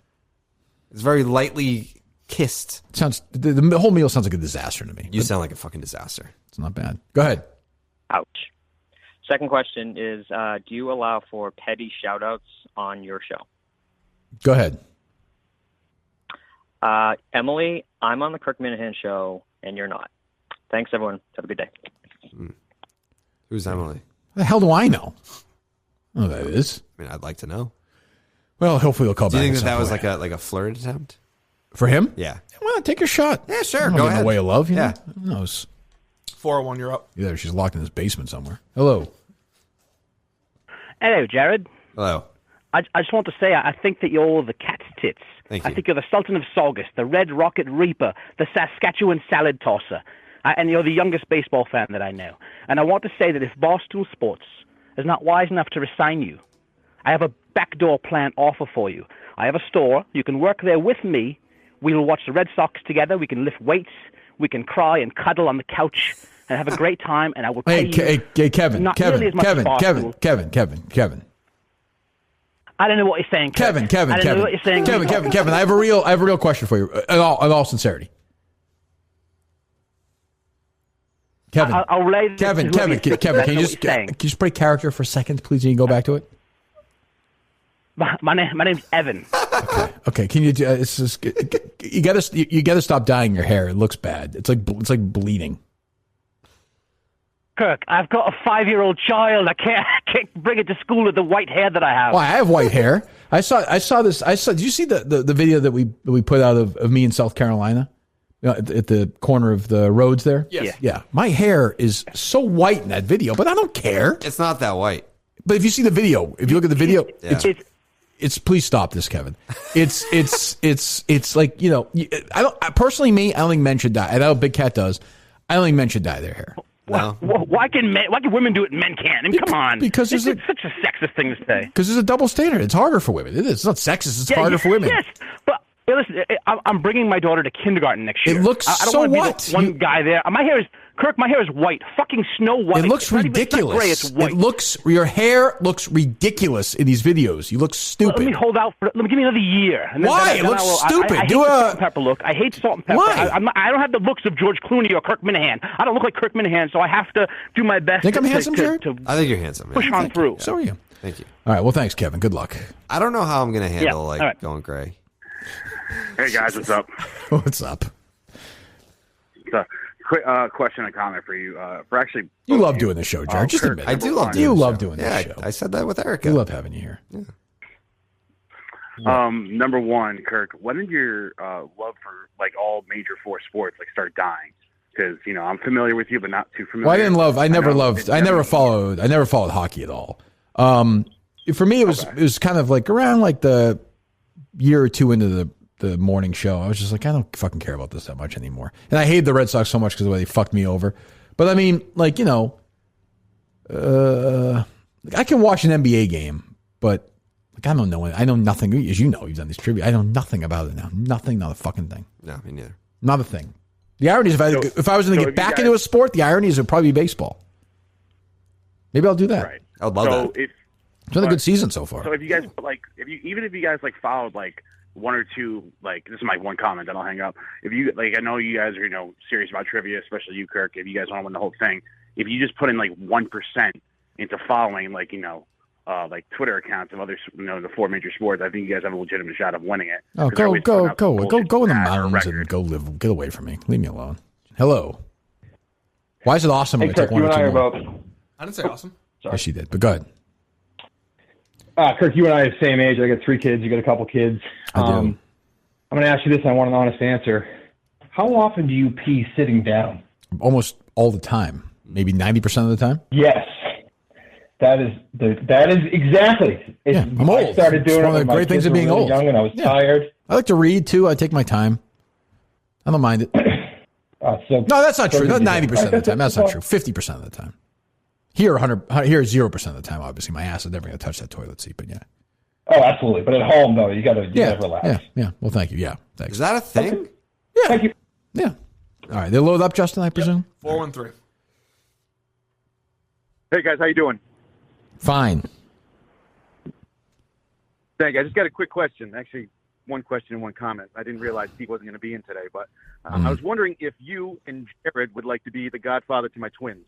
It's very lightly kissed. The whole meal sounds like a disaster to me. You sound like a fucking disaster. It's not bad. Go ahead. Ouch. Second question is, do you allow for petty shout-outs on your show? Go ahead. Emily, I'm on the Kirk Minihane show, and you're not. Thanks, everyone. Have a good day. Who's Emily? The hell do I know? Oh, that is. I mean, I'd like to know. Well, hopefully he'll call back. Do you think that was like a flirt attempt? For him? Yeah. Well, take your shot. Yeah, sure. Go ahead. The way of love, yeah. Who knows? 401, you're up. Yeah, she's locked in his basement somewhere. Hello. Hello, Jared. Hello. I just want to say I think that you're the cat's tits. Thank you. I think you're the Sultan of Saugus, the Red Rocket Reaper, the Saskatchewan Salad Tosser. And you're the youngest baseball fan that I know. And I want to say that if Barstool Sports is not wise enough to resign you, I have a backdoor plan offer for you. I have a store. You can work there with me. We will watch the Red Sox together. We can lift weights. We can cry and cuddle on the couch and have a great time. And I will pay you Kevin. nearly as much as Barstool. Kevin. I don't know what you're saying, Kevin. I don't know what you're saying. Kevin. I have a real question for you. In all sincerity. Kevin. I'll relay this Kevin. Can you just break character for a second, please? And you can go back to it. My name's Evan. Okay. Can you? You gotta stop dyeing your hair. It looks bad. It's like bleeding. Kirk, I've got a 5-year-old child. I can't bring it to school with the white hair that I have. Well, I have white hair. I saw this. Did you see the video that we put out of me in South Carolina? At the corner of the roads there? Yes. Yeah. My hair is so white in that video, but I don't care. It's not that white. But if you see the video, if you look at the video, yeah. it's please stop this, Kevin. It's like, I personally think men should dye. I know Big Cat does. I don't think men should dye their hair. Why can women do it and men can't? I mean, come on. Because it's such a sexist thing to say. Because there's a double standard. It's harder for women. It's not sexist. It's harder for women. Yes, but listen, I'm bringing my daughter to kindergarten next year. It looks I don't so want to what? be the one guy there. My hair is white, fucking snow white. It looks it's ridiculous. Not gray, it's white. Your hair looks ridiculous in these videos. You look stupid. Let me hold out for. Let me give me another year. And Why? It looks stupid. I hate the salt and pepper look. I hate salt and pepper. Why? I don't have the looks of George Clooney or Kirk Minihane. I don't look like Kirk Minihane, so I have to do my best. Think I'm handsome, Jared? I think you're handsome. Push on through. So are you. Thank you. All right. Well, thanks, Kevin. Good luck. I don't know how I'm going to handle going gray. Hey guys, what's up? What's up? So, quick question and comment for you. You love doing the show, Jared. Just admit it. I do love doing You the love show. doing the show. I said that with Erica. We love having you here. Yeah. Number one, Kirk, when did your love for all major four sports start dying? Because I'm familiar with you, but not too familiar. Well, I never followed hockey at all. For me, it was kind of around the year or two into the morning show. I was just like, I don't fucking care about this that much anymore. And I hated the Red Sox so much because of the way they fucked me over. But I mean, I can watch an NBA game, but I don't know. I know nothing. As you know, you've done this trivia. I know nothing about it now. Nothing, not a fucking thing. No, me neither. Not a thing. The irony is, if I was going to get back into a sport, the irony is it would probably be baseball. Maybe I'll do that. Right. I'd love that. It's been a good season so far. So if you guys even if you guys followed one or two, this is my one comment, then I'll hang up. If you I know you guys are serious about trivia, especially you, Kirk. If you guys want to win the whole thing, if you just put in 1% into following Twitter accounts of other the four major sports, I think you guys have a legitimate shot of winning it. Oh, go in the mountains and get away from me. Leave me alone. Hello. Why is it awesome when I take one or two more? I didn't say awesome. Yes, she did. But go ahead. Kirk, you and I are the same age. I got 3 kids. You got a couple kids. I do. I'm going to ask you this. I want an honest answer. How often do you pee sitting down? Almost all the time. Maybe 90% of the time. Yes. That is exactly. I'm old. I started doing it's one of the great things of being old. Young and I was tired. I like to read too. I take my time. I don't mind it. No, that's not true. Not 90% of the time. That's not true. 50% of the time. Here, 0% of the time. Obviously, my ass is never going to touch that toilet seat. But yeah. Oh, absolutely. But at home, though, you got to relax. Yeah. Well, thank you. Yeah. Thanks. Is that a thing? Yeah. Thank you. Yeah. All right. They load up, Justin, I presume? 413. Hey, guys. How you doing? Fine. Thank you. I just got a quick question. Actually, one question and one comment. I didn't realize Steve wasn't going to be in today, but I was wondering if you and Jared would like to be the godfather to my twins.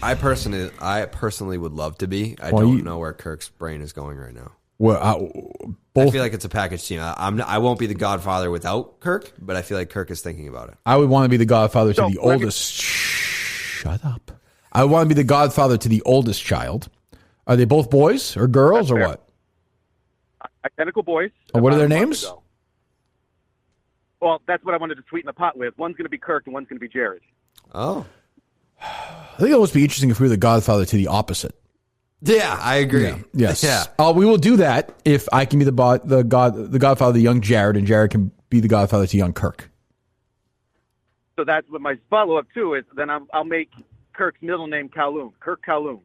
I personally would love to be. I don't know where Kirk's brain is going right now. Well, I feel like it's a package team. I won't be the godfather without Kirk, but I feel like Kirk is thinking about it. I would want to be the godfather to the oldest. Shut up. I want to be the godfather to the oldest child. Are they both boys or girls or what? Identical boys. What are their names? Well, that's what I wanted to sweeten the pot with. One's going to be Kirk and one's going to be Jared. Oh. I think it would be interesting if we were the godfather to the opposite. Yeah, I agree. Yeah. Yes. Yeah. We will do that if I can be the godfather to young Jared and Jared can be the godfather to young Kirk. So that's what my follow-up, too, is then I'll make Kirk's middle name Kowloon. Kirk Kowloon.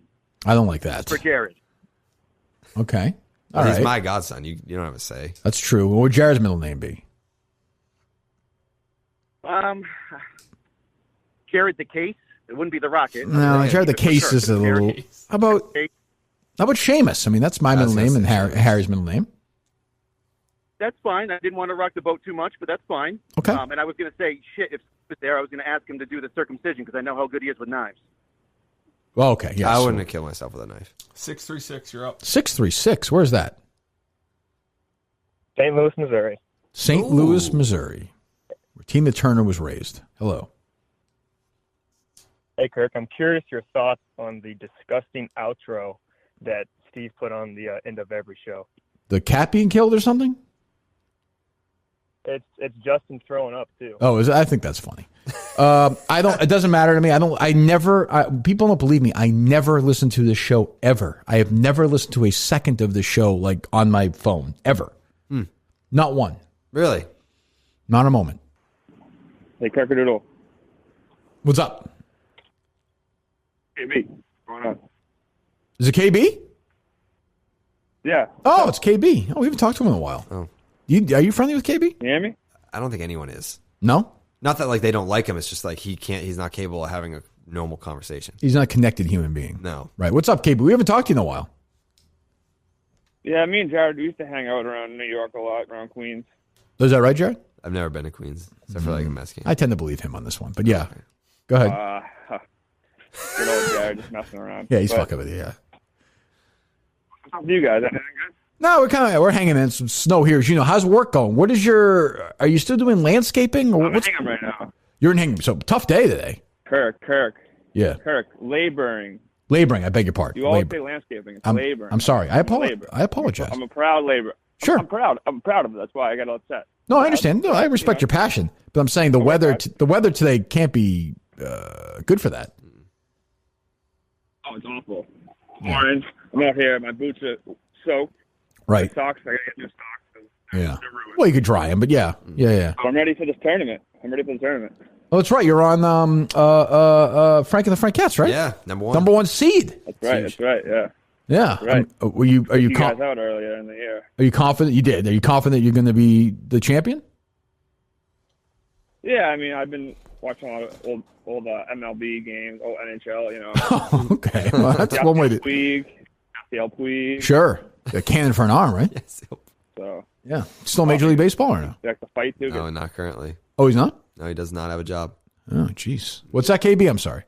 I don't like that. For Jared. Okay. Well, he's my godson. You don't have a say. That's true. What would Jared's middle name be? Jared the Case. It wouldn't be the Rocket. No, Jared the Case is a little... How about Seamus? I mean, that's my middle name and Harry's middle name. That's fine. I didn't want to rock the boat too much, but that's fine. Okay. And I was going to say, shit, if he was there, I was going to ask him to do the circumcision because I know how good he is with knives. Well, okay, yes. I wouldn't have killed myself with a knife. 636, you're up. 636, where's that? St. Louis, Missouri. St. Louis, Missouri, where Tina Turner was raised. Hello. Hey, Kirk, I'm curious your thoughts on the disgusting outro that Steve put on the end of every show. The cat being killed or something? It's Justin throwing up too. Oh, I think that's funny. It doesn't matter to me. People don't believe me. I never listen to this show ever. I have never listened to a second of the show like on my phone ever. Not one. Really? Not a moment. Hey, Kirkadoodle. What's up? KB, what's going on? Is it KB? Yeah. Oh, it's KB. Oh, we haven't talked to him in a while. Oh. Are you friendly with KB? You hear me? I don't think anyone is. No? Not that like they don't like him. It's just like he's not capable of having a normal conversation. He's not a connected human being. No. Right. What's up, KB? We haven't talked to you in a while. Yeah, me and Jared used to hang out around New York a lot, around Queens. Is that right, Jared? I've never been to Queens, except for like a mess game. I tend to believe him on this one, but yeah. Go ahead. Good old Jared, just messing around. Yeah, he's fucking with you, yeah. What's up with you guys? Anything good? No, we're hanging in some snow here. As you know, how's work going? Are you still doing landscaping? Or I'm hanging right now. You're in hanging. So tough day today. Kirk. Yeah. Kirk, laboring. Laboring, I beg your pardon. You always say landscaping. It's laboring. I'm sorry. I apologize. I'm a proud laborer. Sure. I'm proud of it. That's why I got upset. No, I understand. No, I respect your passion. But I'm saying the weather today can't be good for that. Oh, it's awful. Orange. I'm out here. My boots are soaked. Right. My socks. I gotta get new socks. Yeah. Well, you could dry them, but yeah. I'm ready for this tournament. Oh, that's right. You're on Frank and the Frankettes, right? Yeah, number one. Number one seed. That's right. Yeah. Yeah. Right. Are you guys out earlier in the year? Are you confident you did? Are you confident you're going to be the champion? Yeah, I mean, I've been watching a lot of old MLB games, old NHL. You know. Oh, okay, well, that's one way to. Puig. Sure, a cannon for an arm, right? Yes. So. Yeah, still Major League Baseball or no? You have to fight too. No, not currently. Oh, he's not. No, he does not have a job. Oh, jeez. What's that, KB? I'm sorry.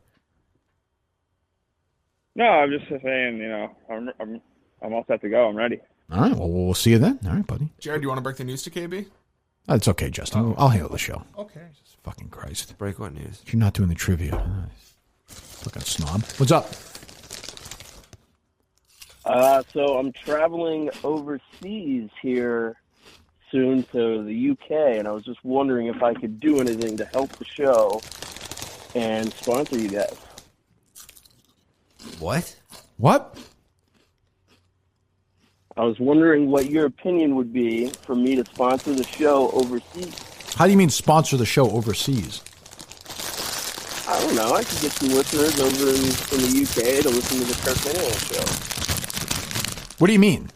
No, I'm just saying. You know, I'm all set to go. I'm ready. All right. Well, we'll see you then. All right, buddy. Jared, do you want to break the news to KB? It's okay, Justin. I'll handle the show. Okay. Jesus fucking Christ. Break what news? You're not doing the trivia. Fucking snob. What's up? So I'm traveling overseas here soon to the UK, and I was just wondering if I could do anything to help the show and sponsor you guys. What? What? I was wondering what your opinion would be for me to sponsor the show overseas. How do you mean sponsor the show overseas? I don't know. I could get some listeners over in the UK to listen to the Kirk Minihane show. What do you mean?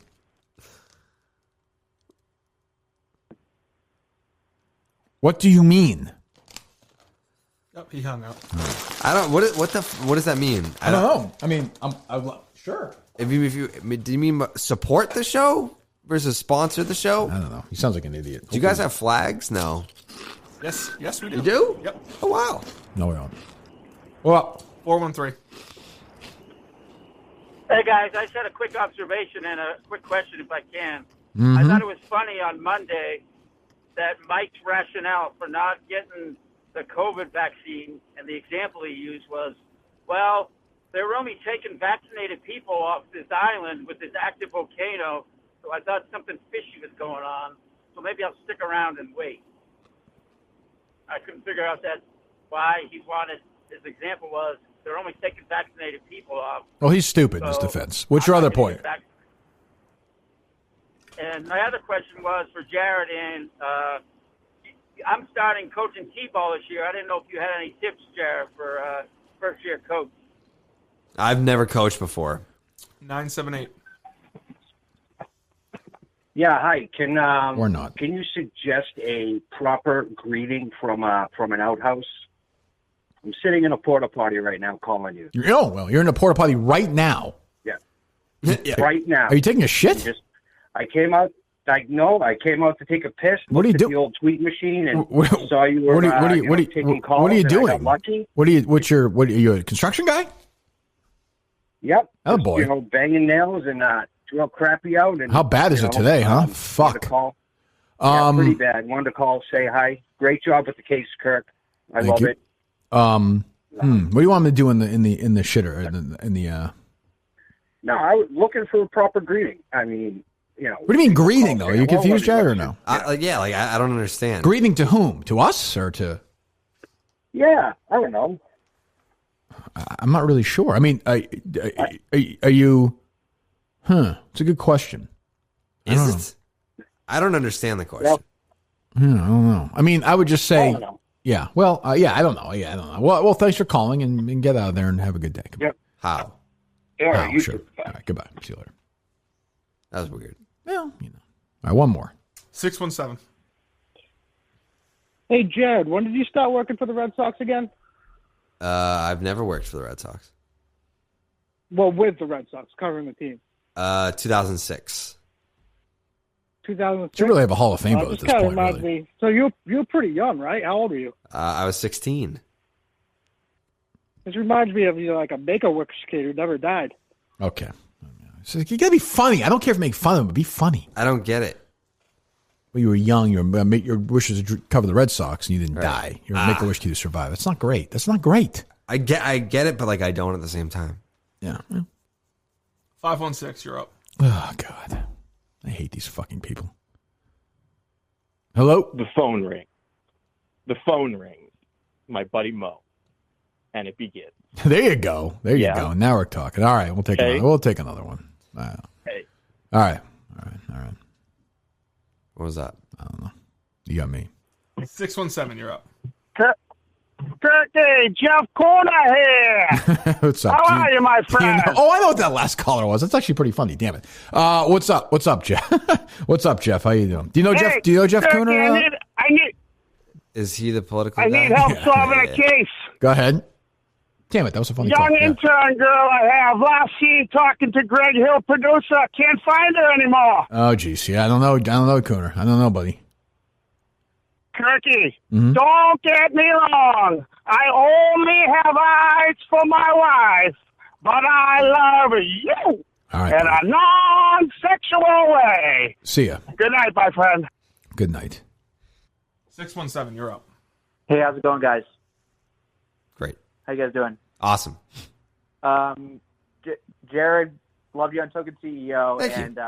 What do you mean? Yep, he hung up. I don't. What does that mean? I don't know. I mean, I'm sure. Do you mean support the show versus sponsor the show? I don't know. He sounds like an idiot. Do you guys have flags? No. Yes, we do. You do? Yep. Oh wow. No, we don't. Well, 413. Hey guys, I just had a quick observation and a quick question if I can. Mm-hmm. I thought it was funny on Monday that Mike's rationale for not getting the COVID vaccine and the example he used was, well, they were only taking vaccinated people off this island with this active volcano, so I thought something fishy was going on, so maybe I'll stick around and wait. I couldn't figure out why he wanted, his example was, they're only taking vaccinated people off. Well, he's stupid in his defense. What's your other point? And my other question was for Jared, and I'm starting coaching T-ball this year. I didn't know if you had any tips, Jared, for first-year coach. I've never coached before. 978. Yeah, hi. Can or not? Can you suggest a proper greeting from an outhouse? I'm sitting in a porta potty right now, calling you. You're in a porta potty right now. Yeah, Yeah. right now. Are you taking a shit? I came out. I came out to take a piss. What are you doing? The old tweet machine and What- saw you were taking calls. What are you and I doing? got lucky. What are you a construction guy? Yep. Oh Just, boy. Banging nails and real crappy out. And How bad is it today, huh? Fuck. Call. Yeah, pretty bad. Wanted to call, say hi. Great job with the case, Kirk. I love it. What do you want me to do in the shitter in the? No, I was looking for a proper greeting. I mean, What do you mean greeting though? Are you confused, Jared, or no? I don't understand. Greeting to whom? To us or to? Yeah, I don't know. I'm not really sure. I mean, are you? It's a good question. Is it? I don't understand the question. I don't know. I mean, I would just say, yeah. Well, yeah, I don't know. Yeah, I don't know. Well, thanks for calling and get out of there and have a good day. Yep. How? Yeah, you sure. All right, goodbye. See you later. That was weird. Well, All right, one more. 617. Hey, Jared, when did you start working for the Red Sox again? I've never worked for the Red Sox. Well, with the Red Sox, covering the team. 2006. 2006? You really have a Hall of Fame vote at this this kind of point, reminds me. So you're pretty young, right? How old are you? I was 16. This reminds me of like a Make-A-Wish kid who never died. Okay. So you gotta be funny. I don't care if you make fun of him, but be funny. I don't get it. Well, you were young. Your wish was to cover the Red Sox, and you didn't die. Your make-a-wish kid to survive. That's not great. That's not great. I get it, but I don't at the same time. Yeah. 516, you're up. Oh God, I hate these fucking people. Hello. The phone rings. The phone rings. My buddy Mo, and it begins. There you go. There you go. Now we're talking. All right, we'll take another one. Hey. All right. What was that? I don't know. You got me. 617, you're up. Turkey, Jeff Corner here. What's up? How are you, my friend? I know what that last caller was. That's actually pretty funny. Damn it. What's up? What's up, Jeff? What's up, Jeff? How you doing? Do you know Jeff? Do you know Jeff Turkey, Cooner? I need. Is he the political I guy? need help solving a case. Go ahead. Damn it, that was a funny Young call. Yeah. intern girl I have last seen talking to Greg Hill, producer. Can't find her anymore. Oh, geez. Yeah, I don't know, Cooner. I don't know, buddy. Turkey, Mhm. don't get me wrong. I only have eyes for my wife, but I love you All right, in a non-sexual way. See ya. Good night, my friend. Good night. 617, you're up. Hey, how's it going, guys? Great. How you guys doing? Awesome. Jared, Love you on Token CEO, Thank you. and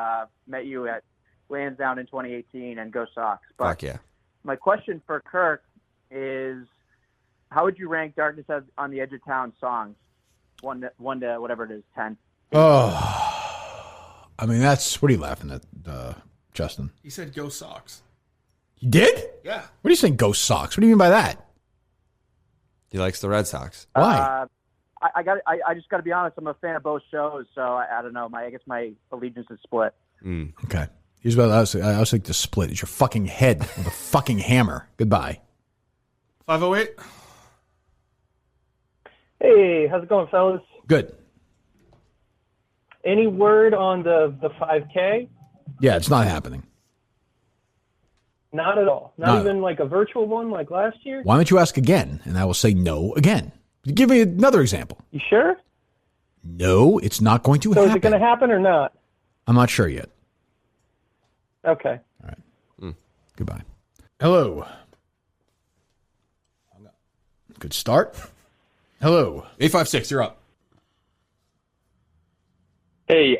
met you at Lansdowne in 2018, and go Sox. But Fuck yeah. my question for Kirk is, how would you rank Darkness on the Edge of Town songs? One to whatever it is, 10. Oh, I mean, what are you laughing at, Justin? He said go Sox. You did? Yeah. What are you saying, go Sox? What do you mean by that? He likes the Red Sox. Why? I just got to be honest. I'm a fan of both shows, so I don't know. I guess my allegiance is split. Okay. Here's what I was like to split. It's your fucking head with a fucking hammer. Goodbye. 508. Hey, how's it going, fellas? Good. Any word on the 5K? Yeah, it's not happening. Not at all. Not even like a virtual one like last year? Why don't you ask again? And I will say no again. Give me another example. You sure? No, it's not going to So happen. is it going to happen or not? I'm not sure yet. Okay. Goodbye. Hello. Good start. Hello. 856, you're up. Hey,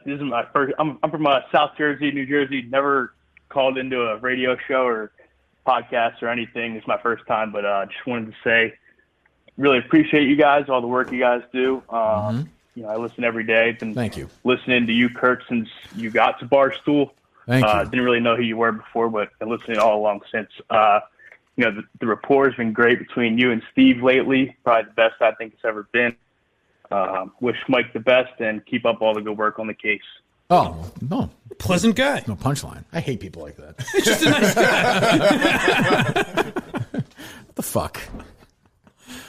this is my first. I'm from South Jersey, New Jersey. Never called into a radio show or podcast or anything. It's my first time, but just wanted to say, really appreciate you guys, all the work you guys do. You know, I listen every day. Thank you. Listening to you, Kirk, since you got to Barstool. Thank you. Didn't really know who you were before, but been listening all along since. You know, the rapport has been great between you and Steve lately. Probably the best I think it's ever been. Wish Mike the best and keep up all the good work on the case. Oh, no. Pleasant guy. No punchline. I hate people like that. He's just a nice guy. What the fuck?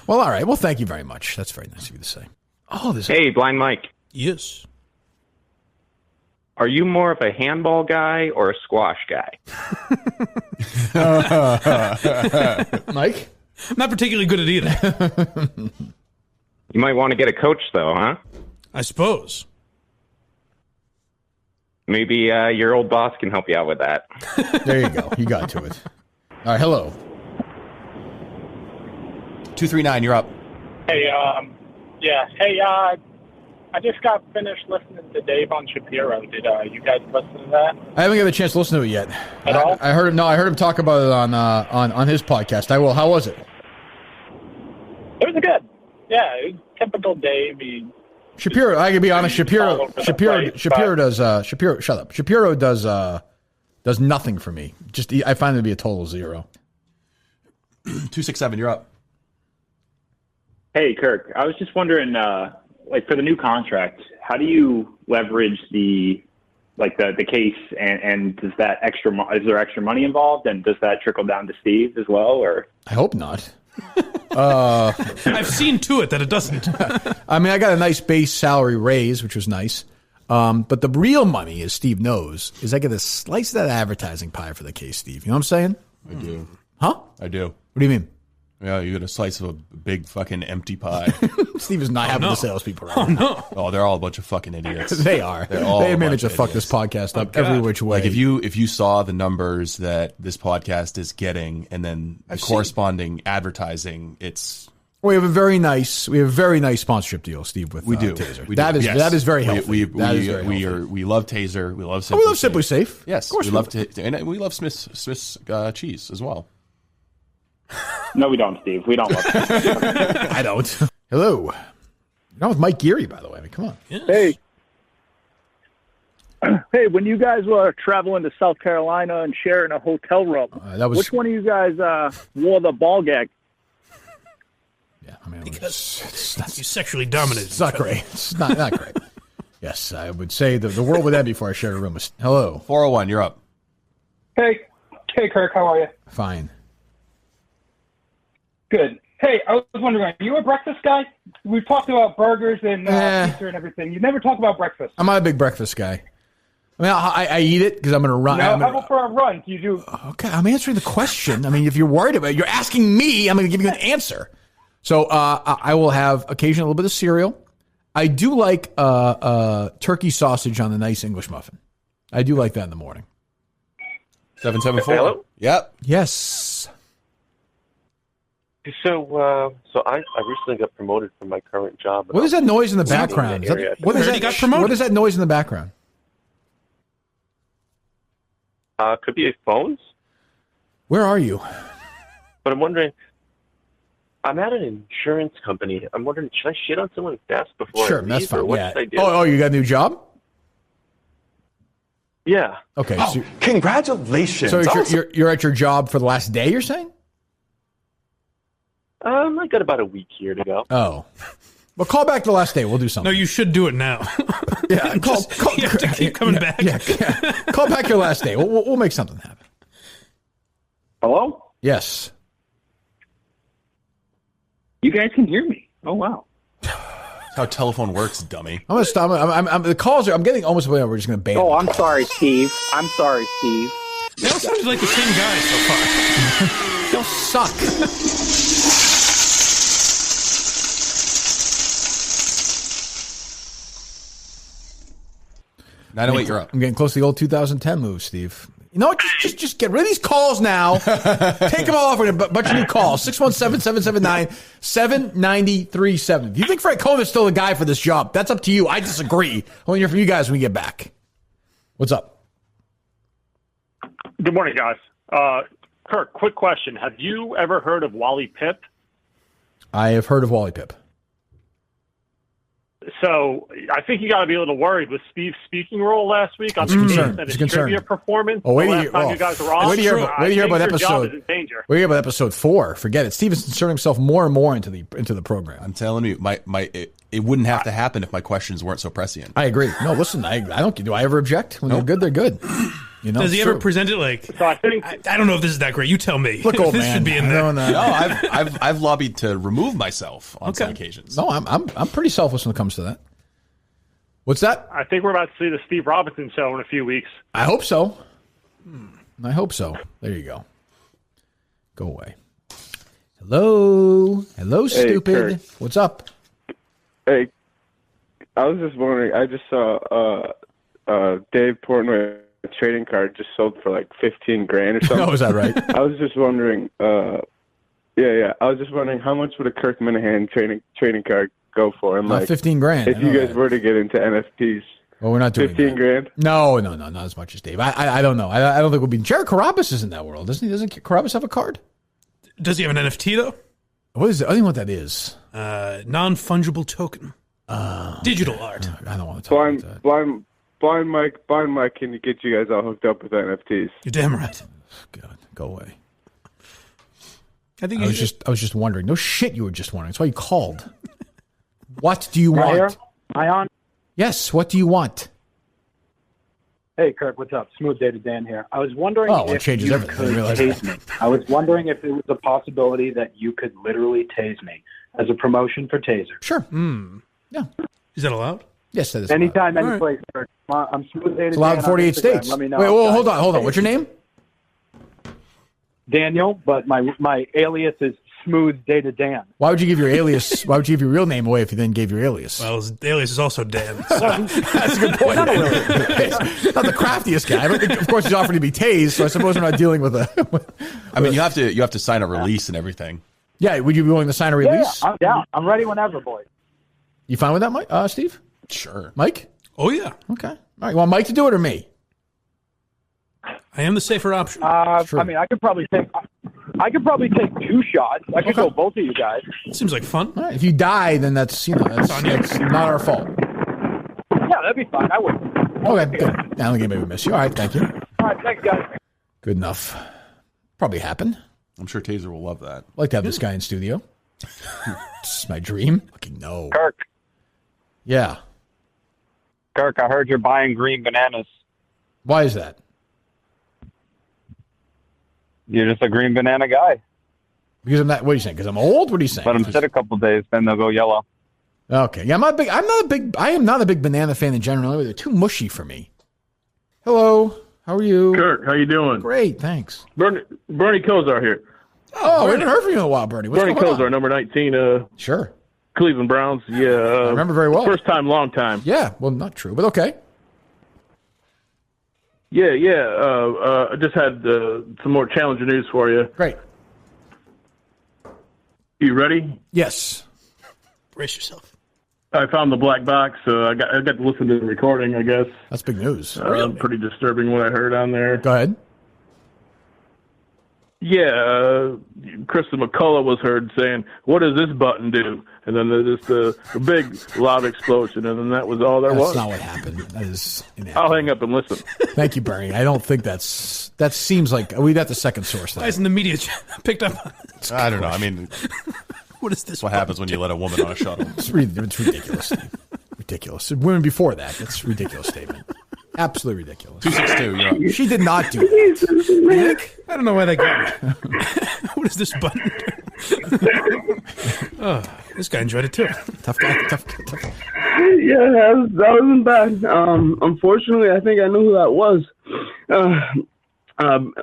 Well, all right. Well, thank you very much. That's very nice of you to say. Oh, this. Hey, Blind Mike. Yes. Are you more of a handball guy or a squash guy? Mike? Not particularly good at either. You might want to get a coach, though, huh? I suppose. Maybe your old boss can help you out with that. There you go. You got to it. All right. Hello. 239, you're up. Hey, yeah. Hey, I just got finished listening to Dave on Shapiro. Did you guys listen to that? I haven't got a chance to listen to it yet. At all? I heard him. No, I heard him talk about it on his podcast. I will. How was it? It was good. Yeah, it was typical Dave. Shapiro. I can be honest. Shapiro does. Shut up. Shapiro does nothing for me. I find it to be a total zero. 267, you're up. Hey, Kirk. I was just wondering, like for the new contract, how do you leverage the case, and does that is there extra money involved, and does that trickle down to Steve as well, or? I hope not. I've seen to it that it doesn't. I mean, I got a nice base salary raise, which was nice. But the real money, as Steve knows, is I get a slice of that advertising pie for the case, Steve. You know what I'm saying? I do. Huh? I do. What do you mean? Yeah, you get a slice of a big fucking empty pie. Steve is not having the salespeople right now. no. Oh, they're all a bunch of fucking idiots. They are. They manage to fuck this podcast up every which way. Like if you saw the numbers that this podcast is getting, and then the corresponding advertising, it's. We have a very nice sponsorship deal, Steve. With Taser. That is very healthy. We love Taser. We love Simply Safe. Yes, of course we love and we love Smith's cheese as well. No, we don't, Steve. We don't love it. I don't. Hello. You're not with Mike Geary, by the way. I mean, come on. Yes. Hey. Hey, when you guys were traveling to South Carolina and sharing a hotel room, which one of you guys wore the ball gag? Yeah, I mean, because you sexually dominated. It's not great. It's not great. Yes, I would say the world would end before I shared a room. Hello. 401, you're up. Hey, Kirk, how are you? Fine. Good. Hey, I was wondering, are you a breakfast guy? We've talked about burgers and pizza and everything. You never talk about breakfast. I'm not a big breakfast guy. I mean, I eat it because I'm going to run. No, how about for a run? Do you do? Okay, I'm answering the question. I mean, if you're worried about it, you're asking me, I'm going to give you an answer. So I will have occasionally a little bit of cereal. I do like turkey sausage on a nice English muffin. I do like that in the morning. 774. Hello? Yep. Yes. So I recently got promoted from my current job. What is that noise in the background? What is that noise in the background? Could be a phones. Where are you? But I'm wondering. I'm at an insurance company. I'm wondering, should I shit on someone's desk before I leave? That's fine. Or what Yeah. should I do? Oh, you got a new job? Yeah. Okay. Oh, so congratulations. So Awesome. you're at your job for the last day, you're saying? I got about a week here to go. Oh. Well, call back the last day. We'll do something. No, you should do it now. Yeah, you have to keep coming back. Yeah. Call back your last day. We'll make something happen. Hello? Yes. You guys can hear me. Oh, wow. That's how telephone works, dummy. I'm gonna stop. The calls are. I'm getting almost where we're just gonna ban. Oh, I'm sorry, Steve. I'm sorry, Steve. They all sounded like the same guy so far. They all suck. You're up. I'm getting close to the old 2010 move, Steve. You know what? Just get rid of these calls now. Take them all off with a bunch of new calls. 617-779-7937. If you think Frank Cohen's still the guy for this job, that's up to you. I disagree. I want to hear from you guys when we get back. What's up? Good morning, guys. Kirk, quick question. Have you ever heard of Wally Pip? I have heard of Wally Pip. So I think you got to be a little worried with Steve's speaking role last week on the case and his trivia performance. Oh, wait the to last hear, time you guys were on. wait to hear about I think about your job episode. is in danger. Wait to hear about episode 4. Forget it. Steve is inserting himself more and more into the program. I'm telling you, it wouldn't have to happen if my questions weren't so prescient. I agree. No, listen, I don't. Do I ever object when they're good? They're good. You know, Does he it's ever true. present it like? So I think I don't know if this is that great. You tell me. Look, old this man. should be in there. No. I've lobbied to remove myself on some occasions. No, I'm pretty selfless when it comes to that. What's that? I think we're about to see the Steve Robinson show in a few weeks. I hope so. I hope so. There you go. Go away. Hello, Hey, stupid. Kirk. What's up? Hey, I was just wondering. I just saw Dave Portnoy trading card just sold for like $15,000 or something. Oh, is that right? I was just wondering. Yeah. I was just wondering how much would a Kirk Minihane trading card go for? And Not like $15,000. If you guys were to get into NFTs. Well, we're not doing $15,000. No, not as much as Dave. I don't know. I don't think we'll be. Jared Carabas is in that world, doesn't he? Doesn't Carabas have a card? Does he have an NFT though? What is it? I don't know what that is. Non-fungible token. Digital art. I don't want to talk about that. Blind Mike can get you guys all hooked up with NFTs. You're damn right. God, go away. I think I was just wondering. No shit, you were just wondering. That's why you called. What do you want? Here? Am I on? Yes. What do you want? Hey, Kirk, what's up? Smooth Day to Dan here. I was wondering Oh, well, it if changes you everything. I could realize tase that. me. I was wondering if it was a possibility that you could literally tase me as a promotion for Taser. Sure. Yeah. Is that allowed? Yes, that is. Anytime, allowed. any place, Kirk. I'm Smooth Day to It's allowed Dan in on 48 Instagram. states. Let me know. Wait, hold on. What's your name? Daniel, but my alias is Smooth Day to Dan. Why would you give your alias? Why would you give your real name away if you then gave your alias? Well, his alias is also Dan. So. That's a good point. Not the craftiest guy. But of course, he's offered to be tased, so I suppose we're not dealing with a. I mean, you have to sign a release and everything. Yeah, would you be willing to sign a release? Yeah, I'm down. I'm ready whenever, boys. You fine with that, Mike? Steve? Sure. Mike? Oh yeah. Okay. All right. You want Mike to do it or me? I am the safer option. I mean, I could probably take 2 shots. I could go both of you guys. Seems like fun. All right. If you die, then that's that's not our fault. Yeah, that'd be fine. I would. Okay. Good. I don't think anybody would miss you. All right. Thank you. All right, thanks, guys. Good enough. Probably happen. I'm sure Taser will love that. I'd like to have this guy in studio. It's my dream. Fucking no. Kirk, Yeah. Kirk, I heard you're buying green bananas. Why is that? You're just a green banana guy. Because I'm not. What are you saying? Because I'm old? What are you saying? Let them sit a couple days, then they'll go yellow. Okay. Yeah, I am not a big banana fan in general. They're too mushy for me. Hello. How are you? Kirk, how you doing? Great, thanks. Bernie Kosar here. Oh, we haven't heard from you in a while, Bernie. What's Bernie going on? Kosar, number 19. Sure. Cleveland Browns. Yeah. I remember very well. First time, long time. Yeah. Well, not true, but okay. Yeah. I just had some more challenging news for you. Great. You ready? Yes. Brace yourself. I found the black box, so I got to listen to the recording, I guess. That's big news. Pretty disturbing what I heard on there. Go ahead. Yeah, Krista McCullough was heard saying, "What does this button do?" And then there's just a big, loud explosion, and then that was all there was. That's not what happened. That is inaccurate. I'll hang up and listen. Thank you, Bernie. I don't think that seems like we'd have to second source that. Why isn't the media picked up on it? I don't know. I mean, what is this? What happens when you let a woman on a shuttle? It's ridiculous. Ridiculous. Women before that. That's a ridiculous statement. Absolutely ridiculous. 262. You're up. She did not do that. I don't know why they got me. What is this button? Oh, this guy enjoyed it too. Tough guy. Yeah, that wasn't bad. Unfortunately, I think I knew who that was.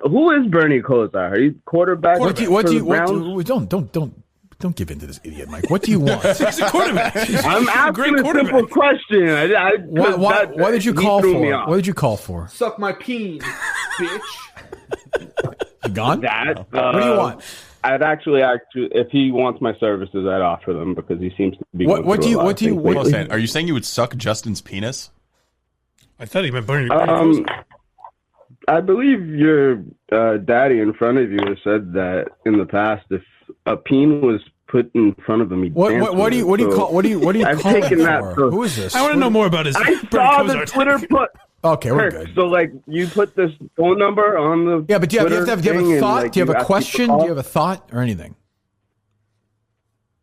Who is Bernie Kosar? Are you quarterback? Don't give in to this idiot, Mike. What do you want? He's a quarterback. I'm asking a simple question. What did you call for? What did you call for? Suck my peen, bitch. You gone? What do you want? I'd actually if he wants my services, I'd offer them because he seems to be. What do you? Are you saying you would suck Justin's penis? I thought he meant Bernie. I believe your daddy in front of you has said that in the past, if a peen was put in front of him, he'd dance what do you call I've call taken it that for? for? Who is this? I want to know more about his. I saw the Twitter put. Okay, we're Kirk, good. so like you put this phone number on the Yeah, but do you have a thing thought? and, Do you have a ask question? people Do to you have a thought or anything?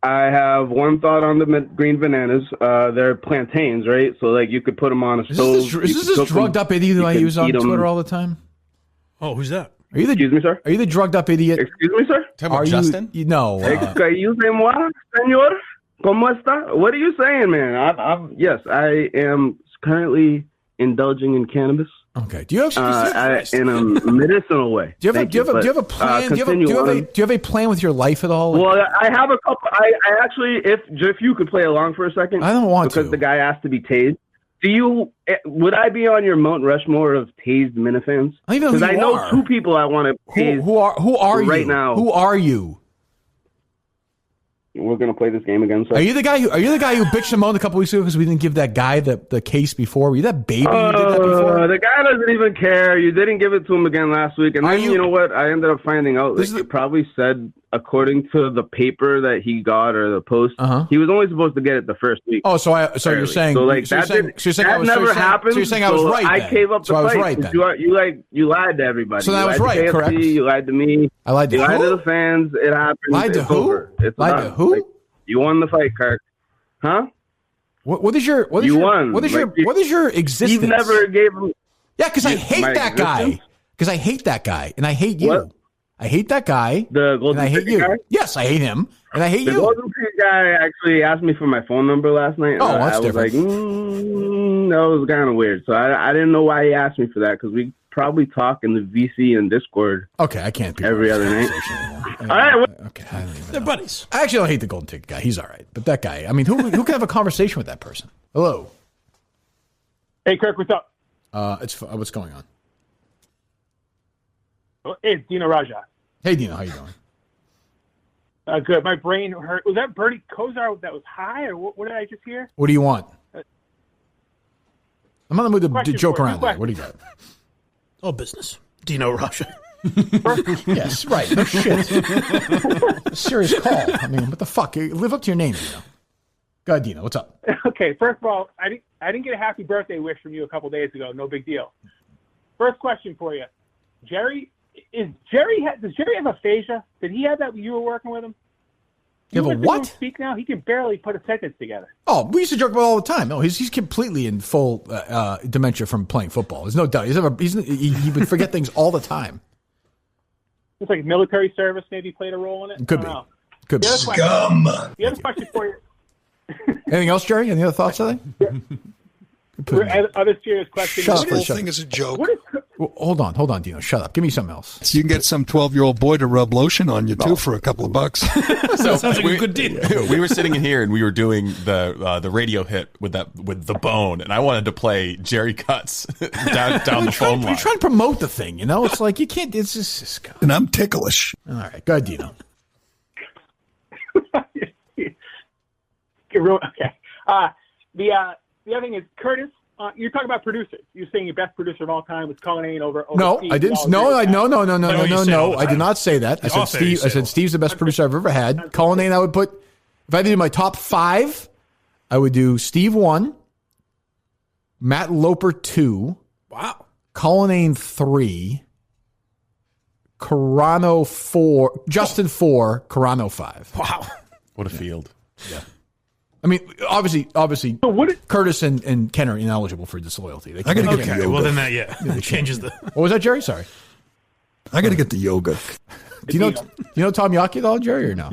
I have one thought on the green bananas. They're plantains, right? So like you could put them on a stove. Is this drugged up idiot who I use on Twitter all the time? Oh, who's that? Excuse me, sir? Are you the drugged up idiot? Excuse me, sir? Are you Justin? No. Excuse-moi, señor. ¿Cómo está? What are you saying, man? Yes, I am currently indulging in cannabis. Okay. Do you have in a medicinal way? Do you have a plan? Do you have a plan with your life at all? Well, I have a couple. I actually, if you could play along for a second, I don't want because the guy asked to be tased. Would I be on your Mount Rushmore of tased minifans? Because I know two people I want to tase. Who are you right now? Who are you? We're gonna play this game again. Sir. Are you the guy who bitched and moaned a couple weeks ago because we didn't give that guy the case before? Were you that baby who did that before? The guy doesn't even care. You didn't give it to him again last week, and then you know what? I ended up finding out that he probably said, according to the paper that he got or the post, he was only supposed to get it the first week. Oh, so you're saying that never happened. So you're saying I was right. I gave up the fight. I was right then. You lied to everybody. So that was right, KFC, correct? You lied to me. I lied to you who? lied to the fans. It happened. Lied to it's who? Over. It's lied done. to who? You won the fight, Kirk. Huh? What is your won. What is your existence? You never gave him. Yeah, because I hate that guy. Because I hate that guy, and I hate you. What? I hate that guy. The Golden and I hate State you. guy? Yes, I hate him, and I hate the you. The Golden State guy actually asked me for my phone number last night. Oh, that's I was different. like, that was kind of weird. So I didn't know why he asked me for that because we probably talk in the VC and Discord. Okay, I can't be every other night. All right. Okay, I don't even They're buddies. I actually don't hate the golden ticket guy. He's all right, but that guy. I mean, who can have a conversation with that person? Hello. Hey, Kirk, what's up? What's going on? Hey, it's Dino Raja. Hey, Dino, how you doing? Good. My brain hurt. Was that Bernie Kosar that was high, or what did I just hear? What do you want? I'm not in the mood to joke around there. What do you got? Oh, business. Dino Raja. Yes, right. No shit. Serious call. I mean, what the fuck? Live up to your name, Dino. Go ahead, Dino. What's up? Okay, first of all, I didn't get a happy birthday wish from you a couple days ago. No big deal. First question for you, does Jerry have aphasia? Did he have that when you were working with him? You have a what? Speak now. He can barely put a sentence together. Oh, we used to joke about it all the time. No, he's completely in full dementia from playing football. There's no doubt. He would forget things all the time. It's like military service maybe played a role in it. Could be. Could be. The other question for you. Anything else, Jerry? Any other thoughts today? Other serious question. Shut up. The whole thing is a joke. Well, hold on, Dino. Shut up. Give me something else. You can get some 12-year-old boy to rub lotion on you, too, for a couple of bucks. That sounds like a good deal. We were sitting in here and we were doing the radio hit with the bone, and I wanted to play Jerry Cuts down the phone line. We're trying to promote the thing, you know? It's like you can't. It's just. And I'm ticklish. All right, go ahead, Dino. Okay. The other thing is, Curtis, you're talking about producers. You're saying your best producer of all time was Cullinane over No, Steve. I didn't. No. I did not say that. I said off air you Steve. I say said Steve's the best producer I've ever had. Cullinane, I would put. If I had to do my top 5, I would do Steve 1, Matt Loper 2. Wow. Cullinane 3. Carano 4. Justin 4. Carano 5. Wow. What a field. Yeah. I mean, obviously, Curtis and Ken are ineligible for disloyalty. They I gotta get Okay, the yoga. well then that it changes the. What was that, Jerry? Sorry. I got to get the yoga. Do you know Tom Yaki at all, Jerry, or no?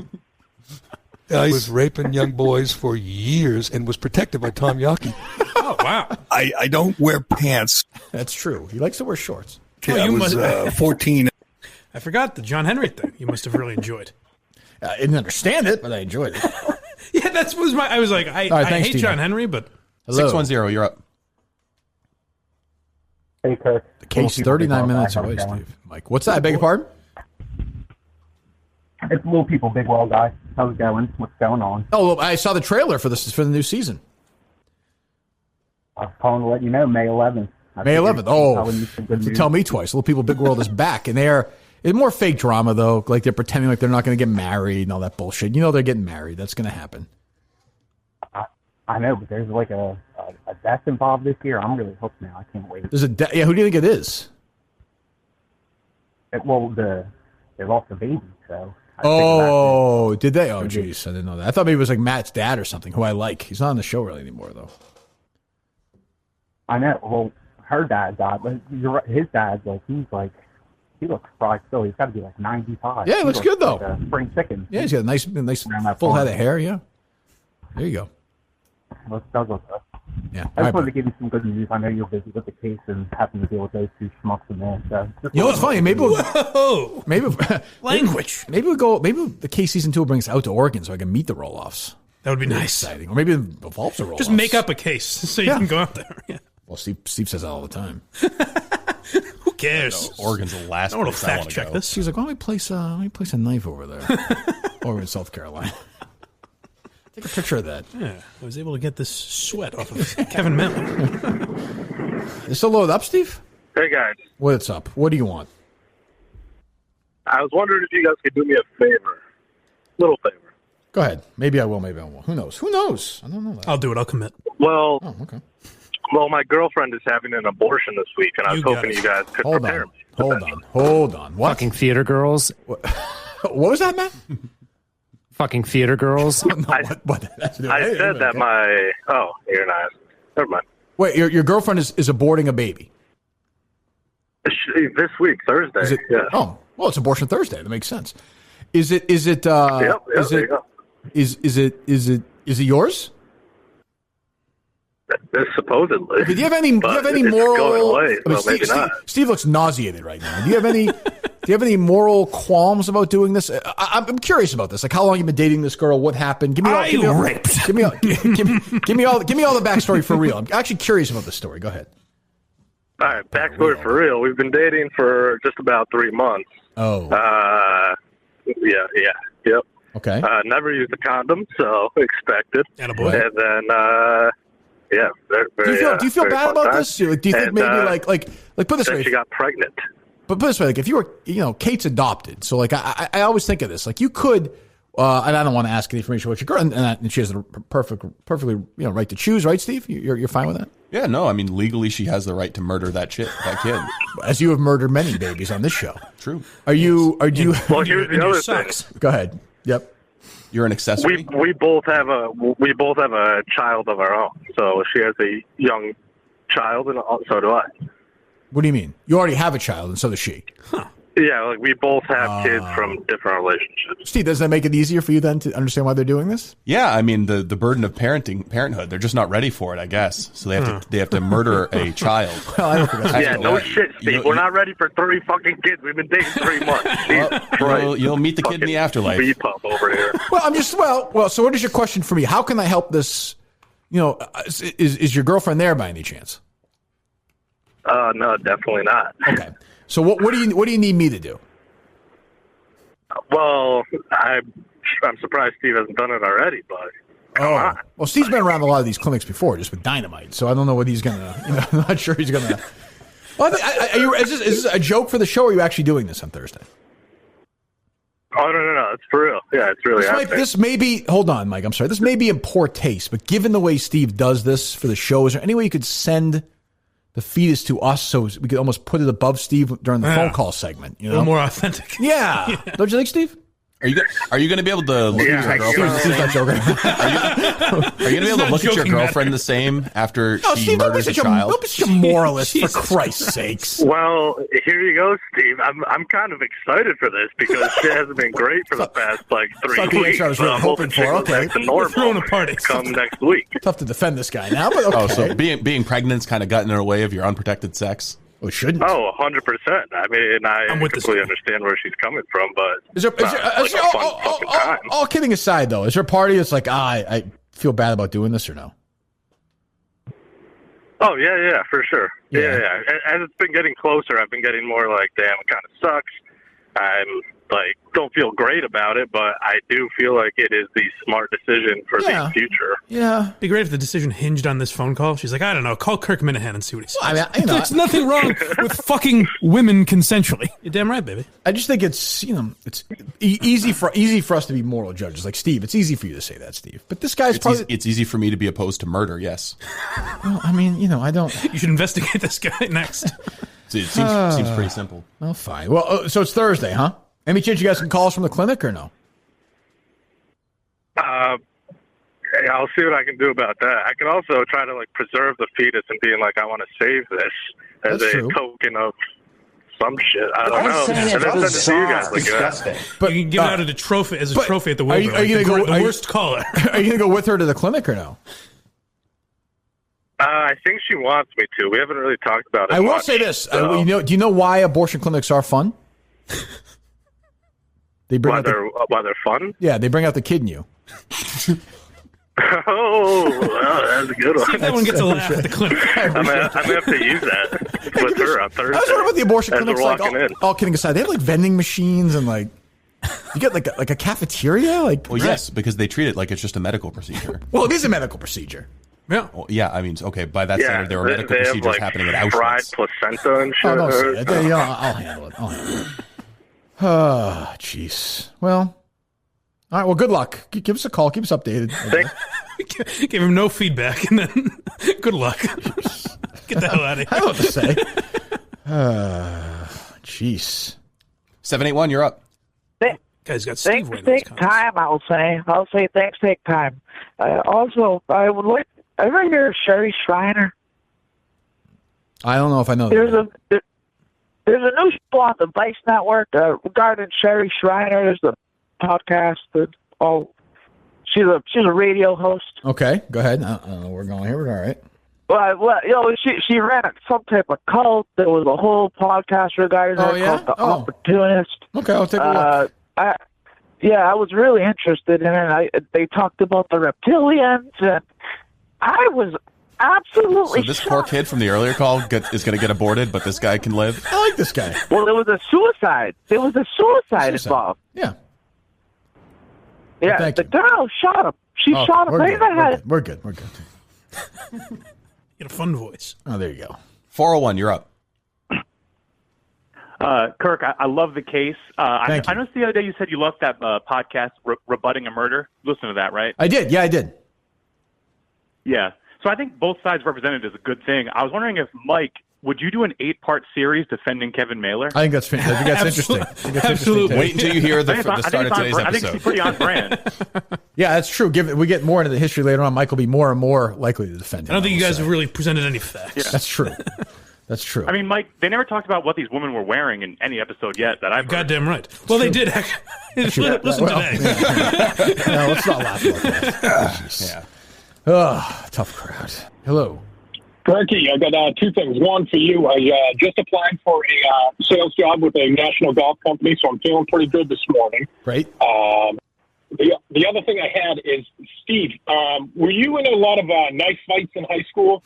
I was raping young boys for years and was protected by Tom Yaki. Oh wow! I don't wear pants. That's true. He likes to wear shorts. I was 14. I forgot the John Henry thing. You must have really enjoyed. I didn't understand it, but I enjoyed it. Yeah, that was my. I was like, I thanks, hate Tina. John Henry, but Hello. 610, you're up. Hey, Kirk. The case 39 minutes away, Steve. Mike, what's that? I beg your pardon? It's Little People, Big World guy. How's it going? What's going on? Oh, well, I saw the trailer for the new season. I was calling to let you know, May 11th. May 11th. Oh, tell me twice. Little People, Big World is back, and it's more fake drama though. Like they're pretending like they're not going to get married and all that bullshit. You know they're getting married. That's going to happen. I know, but there's like a death involved this year. I'm really hooked now. I can't wait. There's yeah. Who do you think it is? They lost a baby, so. Oh, did they? Oh, jeez, I didn't know that. I thought maybe it was like Matt's dad or something, who I like. He's not on the show really anymore, though. I know. Well, her dad died, but his dad's like he looks fried still. He's got to be like 95. Yeah, he looks good though. Like a spring chicken. Yeah, he's got a nice full head of hair. Yeah, there you go. Does look good. Yeah, I just wanted to give you some good news. I know you're busy with the case and having to deal with those two schmucks in there. So you know what's funny? Maybe language. Maybe the case season 2 will bring us out to Oregon so I can meet the roll-offs. That would be nice. Exciting. Or maybe it involves the roll-offs. Just make up a case so you can go out there. Yeah. Well, Steve says that all the time. Who cares? Oregon's the last I don't place want I to want fact to check go. this. She's like, why don't we place a knife over there? Over in South Carolina. Take a picture of that. Yeah, I was able to get this sweat off of Kevin Mellon. Is still loaded up, Steve? Hey, guys. What's up? What do you want? I was wondering if you guys could do me a favor. Little favor. Go ahead. Maybe I will, maybe I won't. Who knows? I don't know that. I'll do it. I'll commit. Well, okay. Well, my girlfriend is having an abortion this week, and I was hoping you guys could prepare me. Hold on. What? Fucking theater girls. What was that, Matt? Fucking theater girls. I said that my... Oh, you're not. Never mind. Wait, your girlfriend is aborting a baby? This week, Thursday. Yeah. Oh, well, it's Abortion Thursday. That makes sense. Is it yours? Supposedly. Do you have any it's moral? Going away, I mean, so maybe not. Steve looks nauseated right now. Do you have any moral qualms about doing this? I'm curious about this. Like, how long you been dating this girl? What happened? Give me all the backstory for real. I'm actually curious about the story. Go ahead. All right, backstory for real. We've been dating for just about 3 months. Oh. Yep. Okay. Never used a condom, so expected. Attaboy. And then, very, do you feel bad about this? Do you think maybe like put this then way? she got pregnant. But put this way, like if you were, Kate's adopted, so like I always think of this, like you could, and I don't want to ask any information about your girl, and she has the perfectly right to choose, right, Steve? You're fine with that? Yeah, no, I mean legally she has the right to murder that kid. As you have murdered many babies on this show. True. Are you? Well, here's the other thing. Go ahead. Yep. You're an accessory. We both have a child of our own. So she has a young child, and so do I. What do you mean? You already have a child, and so does she. Huh. Yeah, like we both have kids from different relationships. Steve, does that make it easier for you then to understand why they're doing this? Yeah, I mean the burden of parenthood, they're just not ready for it, I guess. So they have to murder a child. Well, I don't think that's no shit, Steve. We're not ready for 3 fucking kids. We've been dating 3 months. You'll meet the kid in the afterlife. Beep-up over here. Well, I'm just well. So, what is your question for me? How can I help this? Is your girlfriend there by any chance? No, definitely not. Okay. So what do you need me to do? Well, I'm surprised Steve hasn't done it already, but Oh, well, Steve's been around a lot of these clinics before, just with dynamite. So I don't know what he's gonna. I'm not sure he's gonna. Well, is this a joke for the show? Or are you actually doing this on Thursday? Oh no, it's for real. Yeah, it's really happening. This may be. Hold on, Mike. I'm sorry. This may be in poor taste, but given the way Steve does this for the show, is there any way you could send the fetus to us so we could almost put it above Steve during the phone call segment? You know, a little more authentic. Yeah. Don't you think, Steve? Are you going to be able to look at your girlfriend? Steve's not joking. Are you going to be able to look at your girlfriend the same after she murders a child? Don't be such a moralist, for Christ's sakes. Well, here you go, Steve. I'm kind of excited for this because she hasn't been great for the past 3 weeks. I was really hoping for. Okay, we're throwing a party. Come next week. Tough to defend this guy now, but okay. Oh, so being pregnant's kind of gotten in the way of your unprotected sex? Oh, it shouldn't. Oh, 100%. I mean, and I completely understand where she's coming from, but all kidding aside, though, is there a party that's like, I feel bad about doing this or no? Oh, yeah, for sure. Yeah. As it's been getting closer, I've been getting more like, damn, it kind of sucks. I'm like, don't feel great about it, but I do feel like it is the smart decision for the future. Yeah. Be great if the decision hinged on this phone call. She's like, I don't know, call Kirk Minihane and see what he says. Well, I mean, There's nothing wrong with fucking women consensually. You're damn right, baby. I just think it's, it's easy for us to be moral judges. Like, Steve, it's easy for you to say that, Steve. But this guy's it's easy for me to be opposed to murder, yes. Well, I mean, I don't... You should investigate this guy next. It seems pretty simple. Well, fine. Well, so it's Thursday, huh? Any chance you guys can call us from the clinic or no? I'll see what I can do about that. I can also try to preserve the fetus and being like, I want to save this as token of some shit. I don't know. And then send it to you guys like that. But you can give it out as a trophy at the window. Are you gonna go? The worst caller. Are you gonna go with her to the clinic or no? I think she wants me to. We haven't really talked about it. I will say this. So. Do you know why abortion clinics are fun? They bring why they're fun? Yeah, they bring out the kid in you. That's a good one. See if that one gets a laugh at the clinic. I'm gonna have to use that with her on Thursday. I was wondering about the abortion clinics. Like, all kidding aside, they have vending machines and you get like a cafeteria. Well, yes, because they treat it like it's just a medical procedure. Well, it is a medical procedure. Yeah. Well, yeah, I mean, okay, by that standard, there are medical procedures happening at Auschwitz. Fried placenta and shit. Oh, don't say it. I'll handle it. Oh, jeez. Well, all right. Well, good luck. Give us a call. Keep us updated. Give him no feedback, and then good luck. Get the hell out of here. I don't know what to say. Jeez. 781, you're up. Guy's got Steve Things take time, I'll say. Things take time. Also, I would like... Ever hear of Sherry Shriner? I don't know if I know that. There's a new show on the Vice Network regarding Sherry Shriner. There's a podcast she's a radio host. Okay, go ahead. I don't know where we're going here, but all right. Well, she ran some type of cult. There was a whole podcast regarding her called The Opportunist. Okay, I'll take a look. I was really interested in it. They talked about the reptilians, and I was absolutely So this poor kid from the earlier call is going to get aborted, but this guy can live? I like this guy. Well, there was a suicide. Involved. Yeah. Yeah, the girl shot him. She shot him right in the head. We're good. You get a fun voice. Oh, there you go. 401, you're up. Kirk, I love the case. I noticed the other day you said you loved that podcast, Rebutting a Murder. Listen to that, right? I did. Yeah, I did. Yeah. So I think both sides represented is a good thing. I was wondering if, Mike, would you do an 8-part series defending Kevin Mailer? I think that's interesting. Absolutely. Wait until you hear the start of today's episode. I think it's pretty on brand. Yeah, that's true. We get more into the history later on. Mike will be more and more likely to defend him. I don't think you guys have really presented any facts. Yeah. That's true. That's true. I mean, Mike, they never talked about what these women were wearing in any episode yet that I've heard. Goddamn right. Well, they did. Listen today. No, let's not laugh about that. Tough crowd. Hello. Kirky, I got two things. One for you. I just applied for a sales job with a national golf company, so I'm feeling pretty good this morning. Great. The other thing I had is, Steve, were you in a lot of knife fights in high school?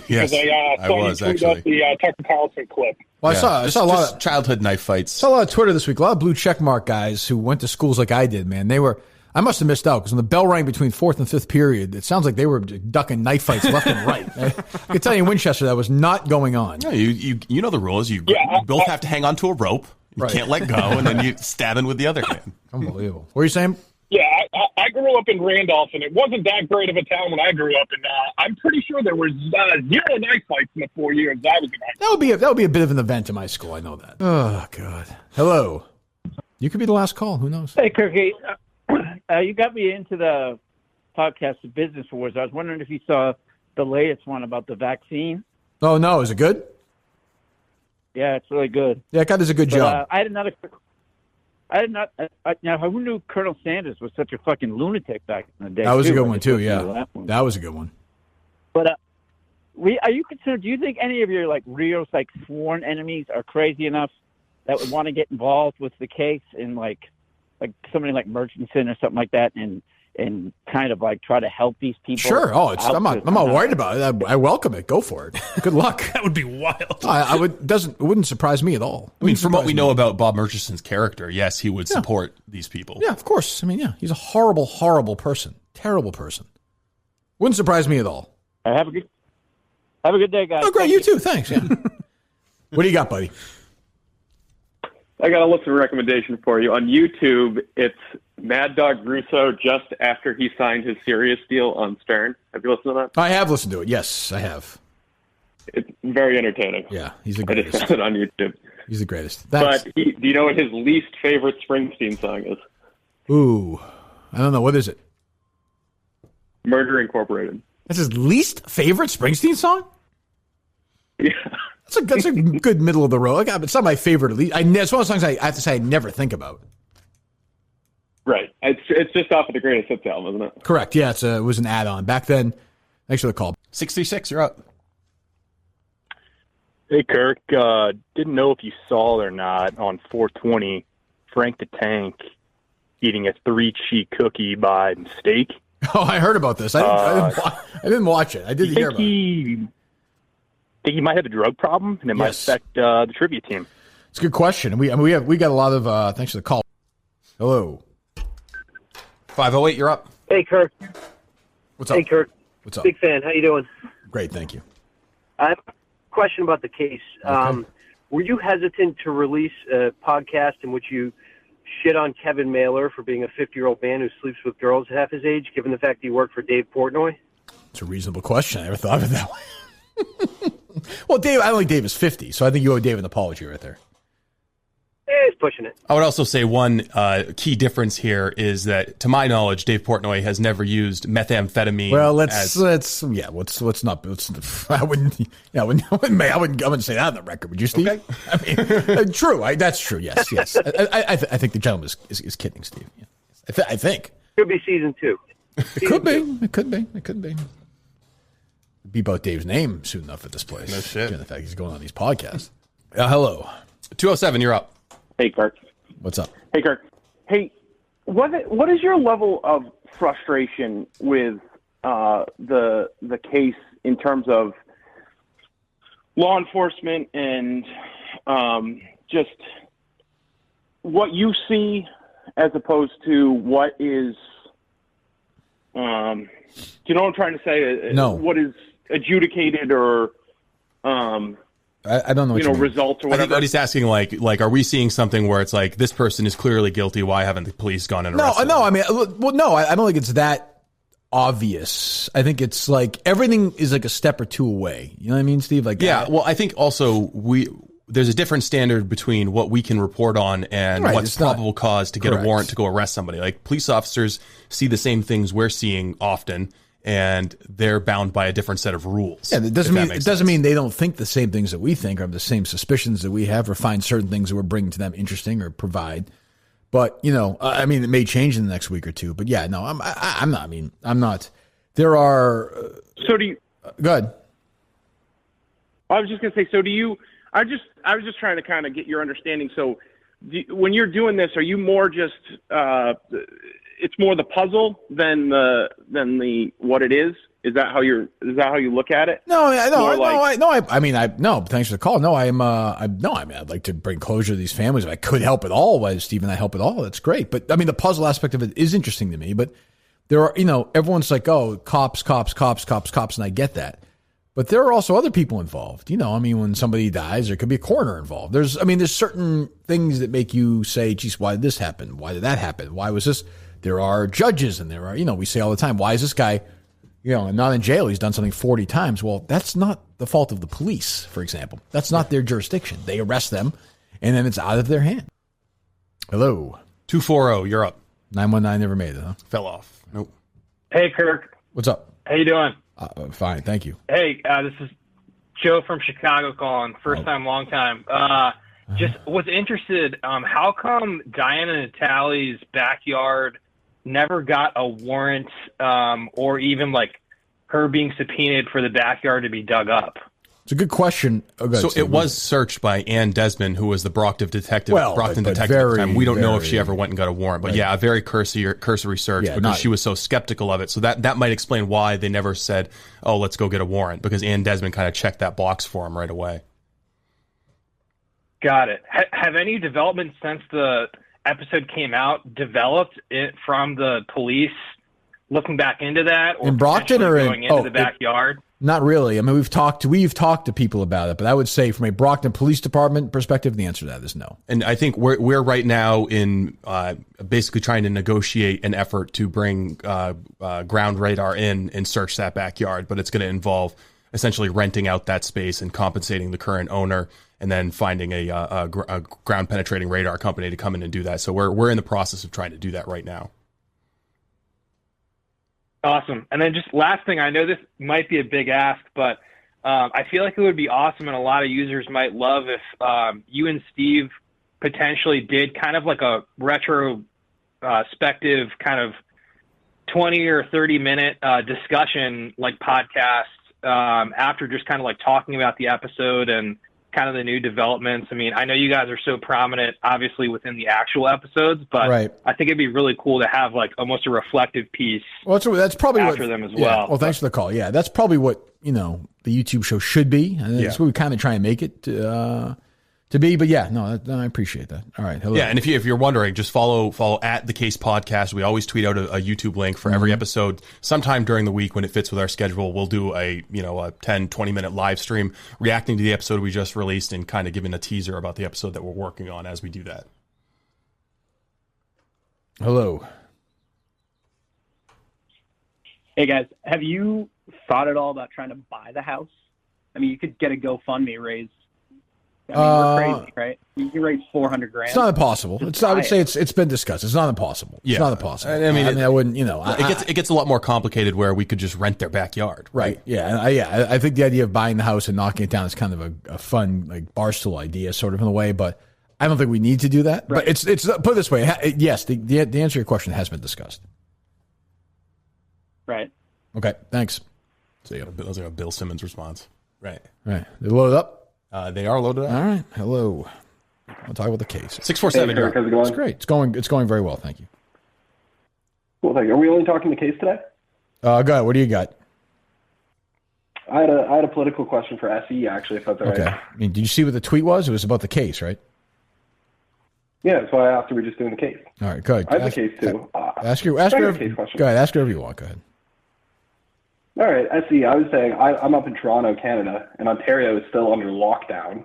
Yes, I saw was you tweet actually. out the Tucker Carlson clip. Well, I saw a lot of childhood knife fights. Saw a lot of Twitter this week. A lot of blue checkmark guys who went to schools like I did. Man, they were I must have missed out because when the bell rang between fourth and fifth period, it sounds like they were ducking knife fights left and right. I can tell you in Winchester that was not going on. No, you know the rules. You both have to hang onto a rope. You can't let go, and then you stab him with the other hand. Unbelievable. What are you saying? Yeah, I grew up in Randolph, and it wasn't that great of a town when I grew up. And I'm pretty sure there was 0 knife fights in the 4 years I was in high school. That would be a bit of an event in my school. I know that. Oh God. Hello. You could be the last call. Who knows? Hey, Kirky. You got me into the podcast of Business Wars. I was wondering if you saw the latest one about the vaccine. Oh no, is it good? Yeah, it's really good. Yeah, God does a good job. I did not. Now, who knew Colonel Sanders was such a fucking lunatic back in the day? That was a good one too. Yeah, that was a good one. But are you concerned? Do you think any of your real sworn enemies are crazy enough that would want to get involved with the case in like somebody like Murchison or something like that, and kind of try to help these people? Sure. Oh, I'm not worried about it. I welcome it. Go for it. Good luck. That would be wild. It wouldn't surprise me at all. I mean, from what we know about Bob Murchison's character, yes, he would support these people. Yeah, of course. I mean, yeah, he's a horrible, horrible person. Terrible person. Wouldn't surprise me at all. Have a good day, guys. Oh, great. You too. Thanks. Yeah. What do you got, buddy? I got a listener recommendation for you. On YouTube, it's Mad Dog Russo just after he signed his Sirius deal on Stern. Have you listened to that? I have listened to it. Yes, I have. It's very entertaining. Yeah, he's the I greatest. just found it on YouTube. He's the greatest. Thanks. But do you know what his least favorite Springsteen song is? Ooh, I don't know. What is it? Murder Incorporated. That's his least favorite Springsteen song? Yeah. That's a good middle of the road. It's not my favorite. At least it's one of the songs I have to say I never think about. Right. It's just off of the Greatest Hits album, isn't it? Correct. Yeah, it was an add-on back then. Thanks for the call. 636, you're up. Hey, Kirk. Didn't know if you saw or not on 420, Frank the Tank eating a 3-cheek cookie by mistake. Oh, I heard about this. I didn't watch it. I did hear about it. Think he might have a drug problem, and it might affect the trivia team. It's a good question. We got a lot of thanks for the call. Hello. 508, you're up. Hey, Kirk. What's up? Hey, Kirk. What's up? Big fan. How you doing? Great, thank you. I have a question about the case. Okay. Were you hesitant to release a podcast in which you shit on Kevin Mailer for being a 50-year-old man who sleeps with girls half his age, given the fact that he worked for Dave Portnoy? It's a reasonable question. I never thought of it that way. Well, Dave, I don't think Dave is 50, so I think you owe Dave an apology right there. He's pushing it. I would also say one key difference here is that, to my knowledge, Dave Portnoy has never used methamphetamine. Well, let's not. I wouldn't say that on the record. Would you, Steve? Okay. I mean, true. That's true. Yes. I think the gentleman is kidding, Steve. Yeah. I think Could be season 2. It could be. Beep out Dave's name soon enough at this place. No shit. Given the fact he's going on these podcasts. Hello. 207, you're up. Hey, Kirk. What's up? Hey, Kirk. Hey, what is your level of frustration with the case in terms of law enforcement and just what you see as opposed to what is do you know what I'm trying to say? No. What is adjudicated or I don't know what you mean. results or I whatever? think what he's asking, like, are we seeing something where it's like, this person is clearly guilty, why haven't the police gone and arrested No, them? I mean, I don't think it's that obvious. I think it's like everything is like a step or two away. You know what I mean, Steve? Like, Yeah, well, I think also there's a different standard between what we can report on and Right, what's it's not- probable cause to get correct. a warrant to go arrest somebody. Like, police officers see the same things we're seeing often, and they're bound by a different set of rules. Yeah, it doesn't if that mean makes it doesn't sense. mean they don't think the same things that we think, or have the same suspicions that we have, or find certain things that we're bringing to them interesting or provide. But I mean, it may change in the next week or two. But yeah, no, I'm not. I mean, I'm not. There are. So do you? Go ahead. I was just gonna say. So do you? I was just trying to kind of get your understanding. So when you're doing this, are you more just it's more the puzzle than the what it is? Is that how you look at it? No. Thanks for the call. No, I'd like to bring closure to these families. If I could help at all, why Steve and I help at all, that's great. But I mean, the puzzle aspect of it is interesting to me. But there are, everyone's like, oh, cops, and I get that. But there are also other people involved. When somebody dies, there could be a coroner involved. There's certain things that make you say, geez, why did this happen? Why did that happen? Why was this? There are judges, and there are, we say all the time, why is this guy, not in jail? He's done something 40 times. Well, that's not the fault of the police, for example. That's not their jurisdiction. They arrest them, and then it's out of their hand. Hello. 240, you're up. 919 never made it, huh? Fell off. Nope. Hey, Kirk. What's up? How you doing? Fine, thank you. Hey, this is Joe from Chicago calling. First time, long time. Just was interested, how come Diana Natalie's backyard never got a warrant or even like her being subpoenaed for the backyard to be dug up? It's a good question. It was searched by Ann Desmond, who was the Brockton detective. Well, Brockton detective at the time. We don't know if she ever went and got a warrant, but a very cursory search because she was so skeptical of it. So that might explain why they never said, "Oh, let's go get a warrant," because Ann Desmond kind of checked that box for him right away. Got it. Have any developments since the episode came out developed it from the police looking back into that, or in Brockton or going into the backyard? Not really. I mean, we've talked to people about it, but I would say from a Brockton Police Department perspective, the answer to that is no. And I think we're right now in basically trying to negotiate an effort to bring ground radar in and search that backyard, but it's going to involve essentially renting out that space and compensating the current owner, and then finding a ground penetrating radar company to come in and do that. So we're in the process of trying to do that right now. Awesome. And then just last thing, I know this might be a big ask, but I feel like it would be awesome and a lot of users might love if you and Steve potentially did kind of like a retrospective kind of 20 or 30 minute discussion like podcast after just kind of like talking about the episode and kind of the new developments. I mean, I know you guys are so prominent, obviously, within the actual episodes, but I think it'd be really cool to have like almost a reflective piece. Well, that's probably after them as well. Well, thanks for the call. Yeah, that's probably what the YouTube show should be, and that's what we kind of try and make it to be. But I appreciate that. All right, hello. Yeah, and if you're wondering, just follow at The Case Podcast. We always tweet out a YouTube link for every episode. Sometime during the week when it fits with our schedule, we'll do a 10-20 minute live stream reacting to the episode we just released and kind of giving a teaser about the episode that we're working on as we do that. Hello. Hey guys, have you thought at all about trying to buy the house? I mean, you could get a GoFundMe raise. I mean, we're crazy, right? You can raise $400,000. It's not impossible. I would say it's been discussed. It's not impossible. It's not impossible. I mean, I wouldn't. It gets a lot more complicated where we could just rent their backyard, right? Yeah. I think the idea of buying the house and knocking it down is kind of a fun like barstool idea, sort of in a way. But I don't think we need to do that. Right. But it's put it this way. Yes, the answer to your question has been discussed. Right. Okay. Thanks. So that was like a Bill Simmons response. Right. They loaded up. They are loaded up. All right. Hello. I'll talk about the case. 647. Hey, Kirk, how's it going? It's great. It's going very well. Thank you. Cool. Thank you. Are we only talking the case today? Go ahead. What do you got? I had a political question for SE actually, if that's all right. Okay. I mean, did you see what the tweet was? It was about the case, right? Yeah, that's why I asked. Are we just doing the case? All right. Go ahead. I have a case too. Ask your case question. Go ahead. Ask whatever you want. Go ahead. All right, SE, I was saying I'm up in Toronto, Canada, and Ontario is still under lockdown.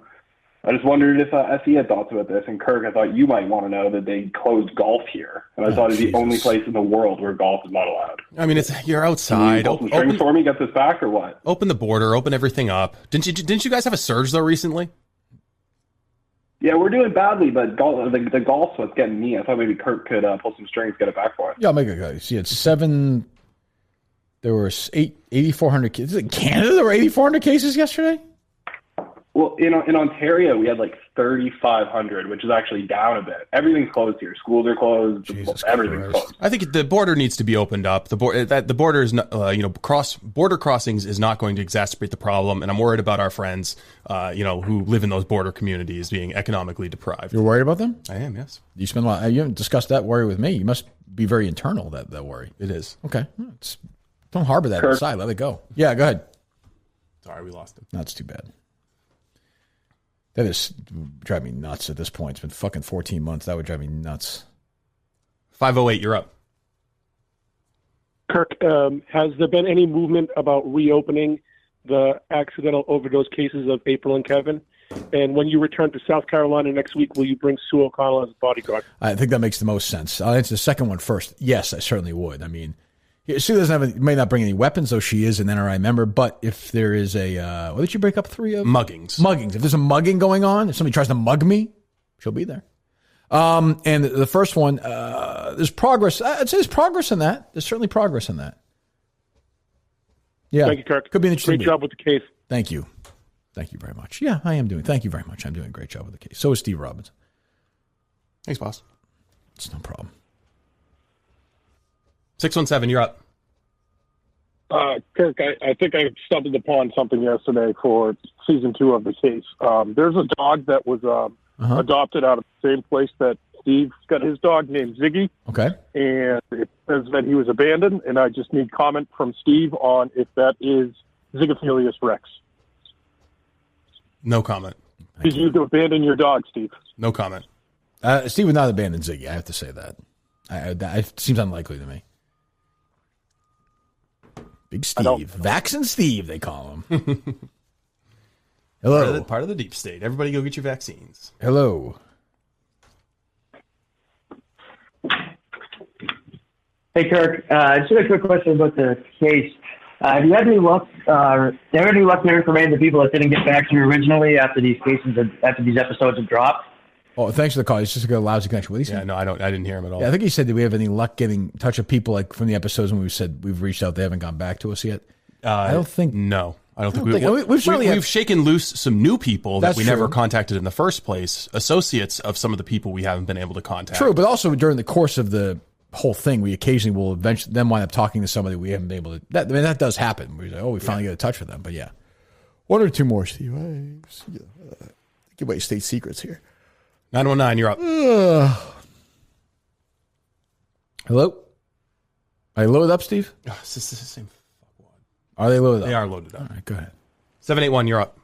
I just wondered if SE had thoughts about this, and Kirk, I thought you might want to know that they closed golf here, and I thought it's the only place in the world where golf is not allowed. I mean, you're outside. Can you pull some strings for me, get this back, or what? Open the border, open everything up. Didn't you guys have a surge though recently? Yeah, we're doing badly, but the golf's what's getting me. I thought maybe Kirk could pull some strings, get it back for us. Yeah, I'll make it go. See, it's 7. There were 8,400 cases. In Canada, there were 8,400 cases yesterday? Well, in Ontario, we had like 3,500, which is actually down a bit. Everything's closed here. Schools are closed. Everything's closed. I think the border needs to be opened up. The border is not, border crossings is not going to exacerbate the problem, and I'm worried about our friends, who live in those border communities being economically deprived. You're worried about them? I am, yes. You spend a lot. You haven't discussed that worry with me. You must be very internal. That worry. It is. Okay. Don't harbor that Kirk. inside. Let it go. Yeah, go ahead. Sorry, we lost him. That's too bad. That is driving me nuts at this point. It's been fucking 14 months. That would drive me nuts. 508, you're up. Kirk, has there been any movement about reopening the accidental overdose cases of April and Kevin? And when you return to South Carolina next week, will you bring Sue O'Connell as a bodyguard? I think that makes the most sense. I'll answer the second one first. Yes, I certainly would. I mean, Sue may not bring any weapons, though she is an NRI member. But if there is a, what did you break up 3 of? Muggings. If there's a mugging going on, if somebody tries to mug me, she'll be there. And the first one, there's progress. I'd say there's progress in that. There's certainly progress in that. Yeah. Thank you, Kirk. Could be an interesting Great job with the case. Thank you. Thank you very much. Yeah, I am doing. Thank you very much. I'm doing a great job with the case. So is Steve Robbins. Thanks, boss. It's no problem. 617, you're up. Kirk, I think I stumbled upon something yesterday for season 2 of the case. There's a dog that was adopted out of the same place that Steve's got his dog named Ziggy. Okay. And it says that he was abandoned, and I just need comment from Steve on if that is Zigophilius Rex. No comment. Did you abandon your dog, Steve? No comment. Steve would not abandon Ziggy. I have to say that. It seems unlikely to me. Big Steve. Vaccine Steve, they call him. Hello. Part of the deep state. Everybody go get your vaccines. Hello. Hey, Kirk. Just a quick question about the case. Have you had any luck? There for any of the people that didn't get back to you originally after these episodes have dropped? Oh, thanks for the call. He's just a lousy connection. What did he say? Yeah, no, I didn't hear him at all. Yeah, I think he said, "Do we have any luck getting in touch with people like from the episodes when we said we've reached out? They haven't gone back to us yet." I don't think. No, I don't think we've shaken loose some new people that That's we true. never contacted in the first place. Associates of some of the people we haven't been able to contact. True, but also during the course of the whole thing, we occasionally will eventually then wind up talking to somebody we haven't been able to. That does happen. We say, we finally get in touch with them. But yeah, 1 or 2 more, Steve. Give away state secrets here. 919, you're up. Hello? Are you loaded up, Steve? It's the same. Are they loaded up? They are loaded up. All right, go ahead. 781, you're up.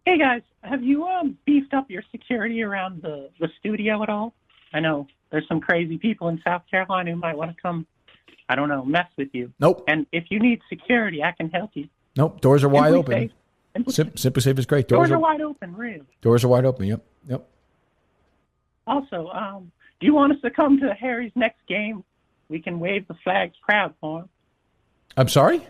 Hey, guys. Have you beefed up your security around the studio at all? I know there's some crazy people in South Carolina who might want to come, I don't know, mess with you. Nope. And if you need security, I can help you. Nope. Doors are wide Simply open. Safe. Simply Safe is great. Doors are wide open, really. Doors are wide open. Yep. Also, do you want us to come to Harry's next game? We can wave the flags proud for him. I'm sorry?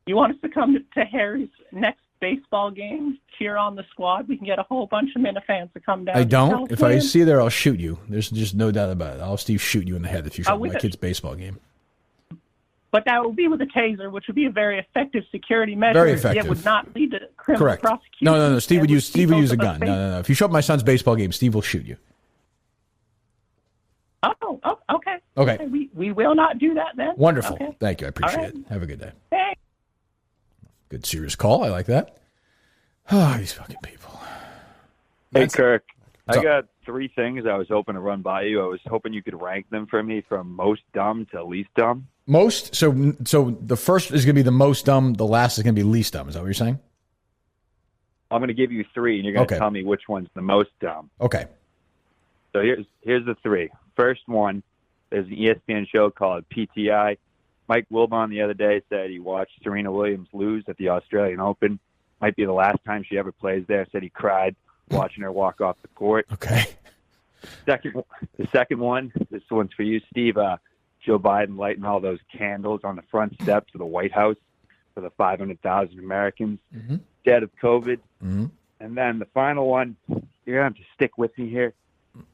You want us to come to Harry's next baseball game, cheer on the squad? We can get a whole bunch of Minifans to come down. I to don't. help If I win. see you there, I'll shoot you. There's just no doubt about it. I'll Steve shoot you in the head if you show with my it. kid's baseball game. But that would be with a taser, which would be a very effective security measure. Very effective. It would not lead to criminal Correct. prosecution. No. Steve would use a gun. both of us No. If you show up at my son's baseball game, Steve will shoot you. Oh, okay. Okay. We will not do that then. Wonderful. Okay. Thank you. I appreciate All right. it. Have a good day. Thanks. Good serious call. I like that. Oh, these fucking people. Hey, Kirk. What's I up? got 3 things I was hoping to run by you. I was hoping you could rank them for me from most dumb to least dumb. Most? So the first is going to be the most dumb. The last is going to be least dumb. Is that what you're saying? I'm going to give you 3, and you're going to Okay. tell me which one's the most dumb. Okay. So here's the 3. First one, there's an ESPN show called PTI. Mike Wilbon the other day said he watched Serena Williams lose at the Australian Open. Might be the last time she ever plays there. Said he cried watching her walk off the court. Okay. The second one, this one's for you, Steve. Joe Biden lighting all those candles on the front steps of the White House for the 500,000 Americans dead of COVID. Mm-hmm. And then the final one, you're going to have to stick with me here.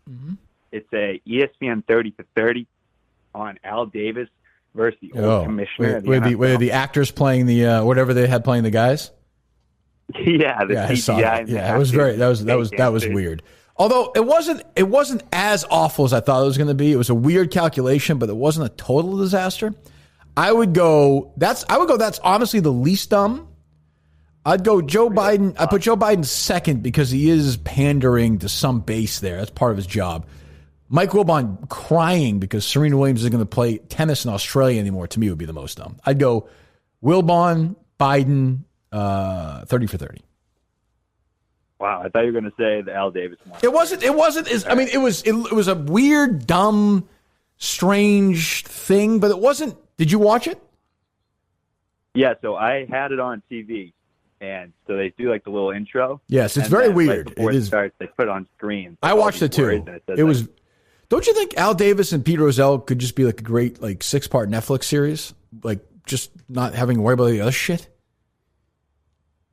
Mm-hmm. It's a ESPN 30 for 30 on Al Davis versus the old commissioner. of the Were NFL. the actors playing the whatever they had playing the guys? Yeah, the I saw that. CGI. Yeah, it was that was weird. Although it wasn't as awful as I thought it was going to be. It was a weird calculation, but it wasn't a total disaster. I would go. That's honestly the least dumb. I'd go Joe Biden. I put Joe Biden second because he is pandering to some base there. That's part of his job. Mike Wilbon crying because Serena Williams isn't going to play tennis in Australia anymore. To me, would be the most dumb. I'd go Wilbon, Biden, 30 for 30. Wow, I thought you were going to say the Al Davis one. It wasn't. I mean, it was a weird, dumb, strange thing, but it wasn't. Did you watch it? Yeah, so I had it on TV, and so they do like the little intro. Yes, it's and very then, weird. Right before it it is. starts, they put it on screen. I watched it too. It was. Don't you think Al Davis and Pete Rozelle could just be like a great 6-part Netflix series? Like just not having to worry about the other shit.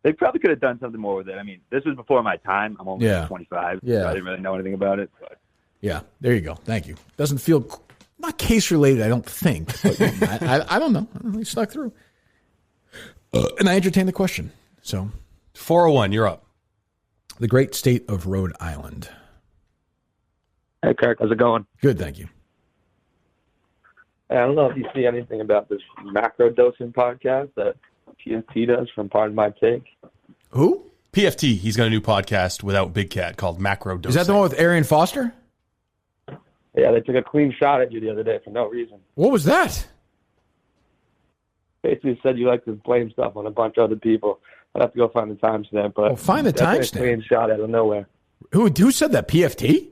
They probably could have done something more with it. I mean, this was before my time. I'm only 25. Yeah. So I didn't really know anything about it. But. Yeah, there you go. Thank you. Doesn't feel not case related, I don't think. But I don't know. He stuck through. And I entertained the question. So 401, you're up. The great state of Rhode Island. Hey, Kirk, how's it going? Good, thank you. Hey, I don't know if you see anything about this macro dosing podcast that PFT does from Pardon My Take. Who? PFT. He's got a new podcast without Big Cat called Macro Dosing. Is that the one with Arian Foster? Yeah, they took a clean shot at you the other day for no reason. What was that? Basically said you like to blame stuff on a bunch of other people. I'd have to go find the timestamp, but find the definitely timestamp. a clean shot out of nowhere. Who said that? PFT?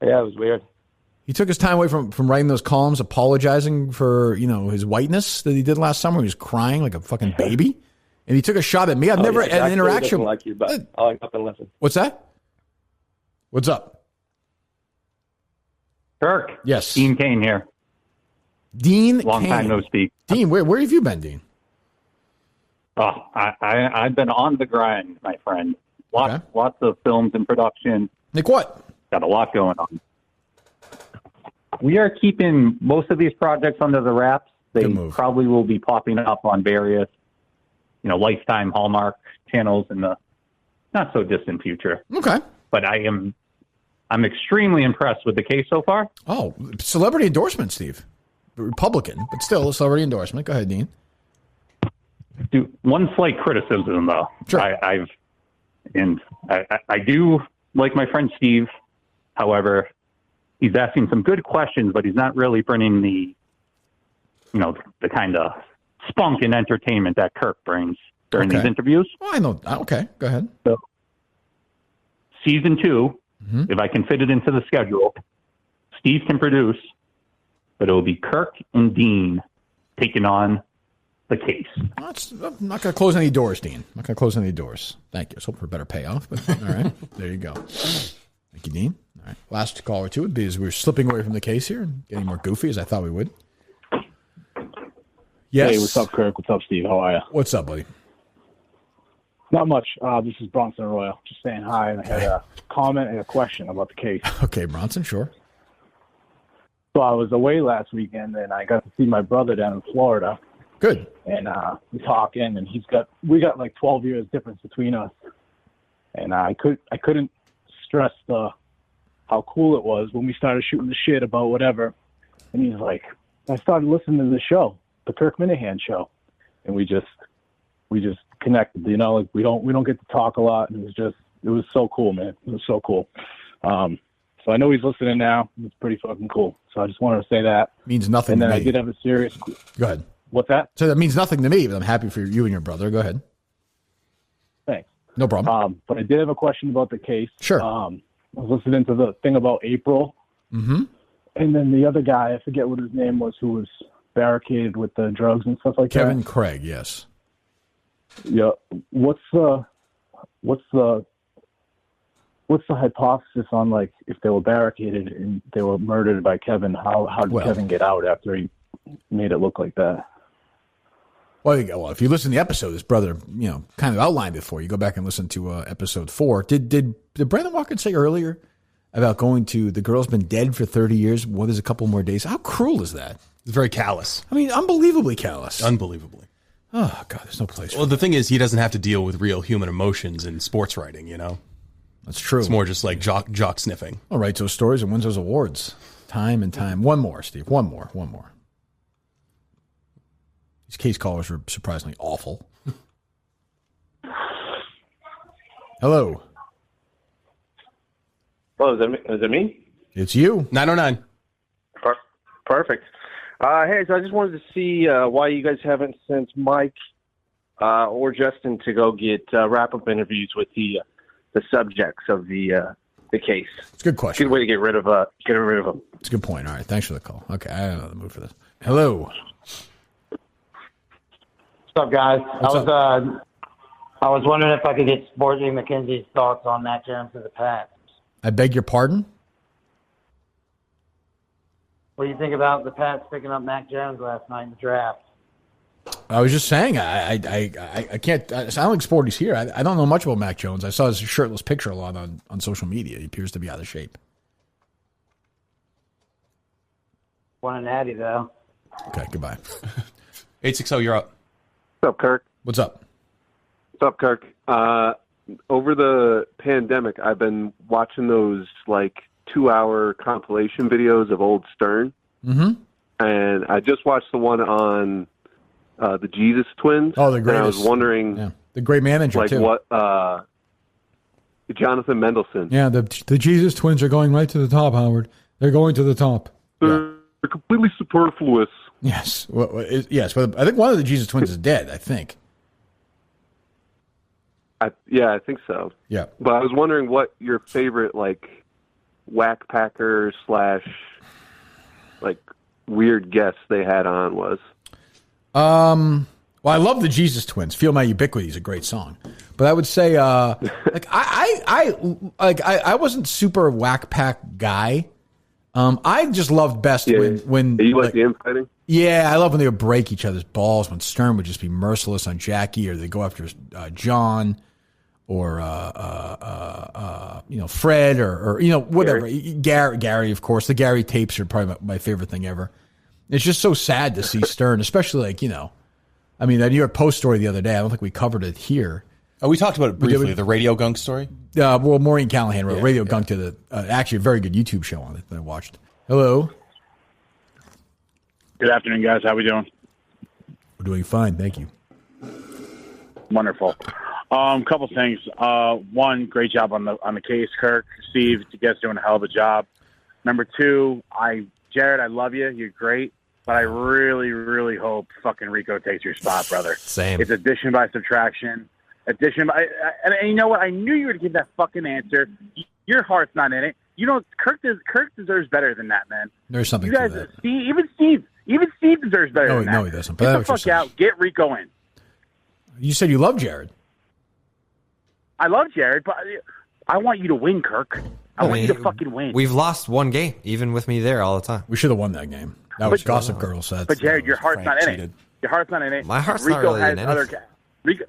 Yeah, it was weird. He took his time away from writing those columns, apologizing for his whiteness that he did last summer. He was crying like a fucking baby, and he took a shot at me. I've never had an interaction. Like you, but I'll hang up and listen. What's that? What's up? Kirk. Yes. Dean Kane here. Dean Long Kane. time no speak. Dean, where have you been, Dean? Oh, I've been on the grind, my friend. Lots of films in production. Like what? Got a lot going on. We are keeping most of these projects under the wraps. They probably will be popping up on various, Lifetime, Hallmark channels in the not so distant future. Okay. But I'm extremely impressed with the case so far. Oh, celebrity endorsement, Steve. Republican, but still a celebrity endorsement. Go ahead, Dean. Do one slight criticism though. Sure. I do like my friend Steve. However, he's asking some good questions, but he's not really bringing the kind of spunk and entertainment that Kirk brings during these interviews. Oh, I know. Okay, go ahead. So, season 2, if I can fit it into the schedule, Steve can produce, but it will be Kirk and Dean taking on the case. I'm not going to close any doors, Dean. I'm not going to close any doors. Thank you. I was hoping for a better payoff, but all right. There you go. Thank you, Dean. All right. Last call or two would be as we're slipping away from the case here and getting more goofy as I thought we would. Yes. Hey, what's up, Kirk? What's up, Steve? How are you? What's up, buddy? Not much. This is Bronson Royal. Just saying hi. And I had a comment and a question about the case. Okay, Bronson, sure. So I was away last weekend, and I got to see my brother down in Florida. Good. And we're talking, and we got like 12 years difference between us. And I couldn't stress how cool it was when we started shooting the shit about whatever. And he's like, I started listening to the show, the Kirk Minihane show, and we just connected. Like we don't get to talk a lot, and it was so cool, man. It was so cool. So I know he's listening now. It's pretty fucking cool. So I just wanted to say that. Means nothing and to then me. I did have a serious... Go ahead. What's that? So that means nothing to me, but I'm happy for you and your brother. Go ahead. Thanks. No problem. But I did have a question about the case. Sure. I was listening to the thing about April. Mm-hmm. And then the other guy, I forget what his name was, who was barricaded with the drugs and stuff like Kevin that. Craig, yes. Yeah. What's the hypothesis on, like, if they were barricaded and they were murdered by Kevin, how did Kevin get out after he made it look like that? Well, if you listen to the episode, his brother, kind of outlined it for you. Go back and listen to episode 4. Did Brandon Walker say earlier about going to the girl's been dead for 30 years? What is a couple more days? How cruel is that? It's very callous. I mean, unbelievably callous. Unbelievably. Oh God, there's no place. Well, the thing is, he doesn't have to deal with real human emotions in sports writing. That's true. It's more just like jock sniffing. I'll write those stories and wins those awards time and time. One more, Steve. One more. These case callers are surprisingly awful. Hello. Hello, is it me? It's you. 909. Perfect. Hey, so I just wanted to see why you guys haven't sent Mike or Justin to go get wrap-up interviews with the subjects of the case. It's a good question. Good way to get rid of them. It's a good point. All right, thanks for the call. Okay, I don't know the mood for this. Hello. What's up, guys? What's I was wondering if I could get Sporty McKenzie's thoughts on Mac Jones and the Pats. I beg your pardon? What do you think about the Pats picking up Mac Jones last night in the draft? I was just saying, I can't. I don't think Sporty's here. I don't know much about Mac Jones. I saw his shirtless picture a lot on social media. He appears to be out of shape. Won an Addy, though. Okay, goodbye. 860, you're up. What's up, Kirk? What's up? What's up, Kirk? Over the pandemic, I've been watching those 2-hour compilation videos of old Stern. Mm-hmm. And I just watched the one on the Jesus twins. Oh, the greatest. And I was wondering, the great manager too. What Jonathan Mendelsohn. Yeah, the Jesus twins are going right to the top, Howard. They're going to the top. They're completely superfluous. Yes, yes. But I think one of the Jesus twins is dead. I think. I think so. Yeah. But I was wondering what your favorite whack packer / weird guest they had on was. Well, I love the Jesus Twins. "Feel My Ubiquity" is a great song, but I would say, I wasn't super whack pack guy. I just loved best when you like the infighting. Yeah, I love when they would break each other's balls. When Stern would just be merciless on Jackie, or they go after John, or Fred, or whatever. Gary, of course. The Gary tapes are probably my favorite thing ever. It's just so sad to see Stern, especially that New York Post story the other day. I don't think we covered it here. Oh, we talked about it briefly. The Radio Gunk story. Well, Maureen Callahan wrote Radio Gunk to the actually a very good YouTube show on it that I watched. Hello. Good afternoon, guys. How we doing? We're doing fine, thank you. Wonderful. Couple things. One, great job on the case, Kirk. Steve, you guys doing a hell of a job. Number two, Jared, I love you. You're great. But I really, really hope fucking Rico takes your spot, brother. Same. It's addition by subtraction. And you know what? I knew you were going to give that fucking answer. Your heart's not in it. Kirk deserves better than that, man. There's something you guys, to that. Even Steve deserves better than that. No, he doesn't. Get the fuck out. Get Rico in. You said you love Jared. I love Jared, but I want you to win, Kirk. I want you to fucking win. We've lost one game, even with me there all the time. We should have won that game. That was Gossip Girl said. But Jared, your heart's not in it. Your heart's not in it. My heart's Rico not really has in other it.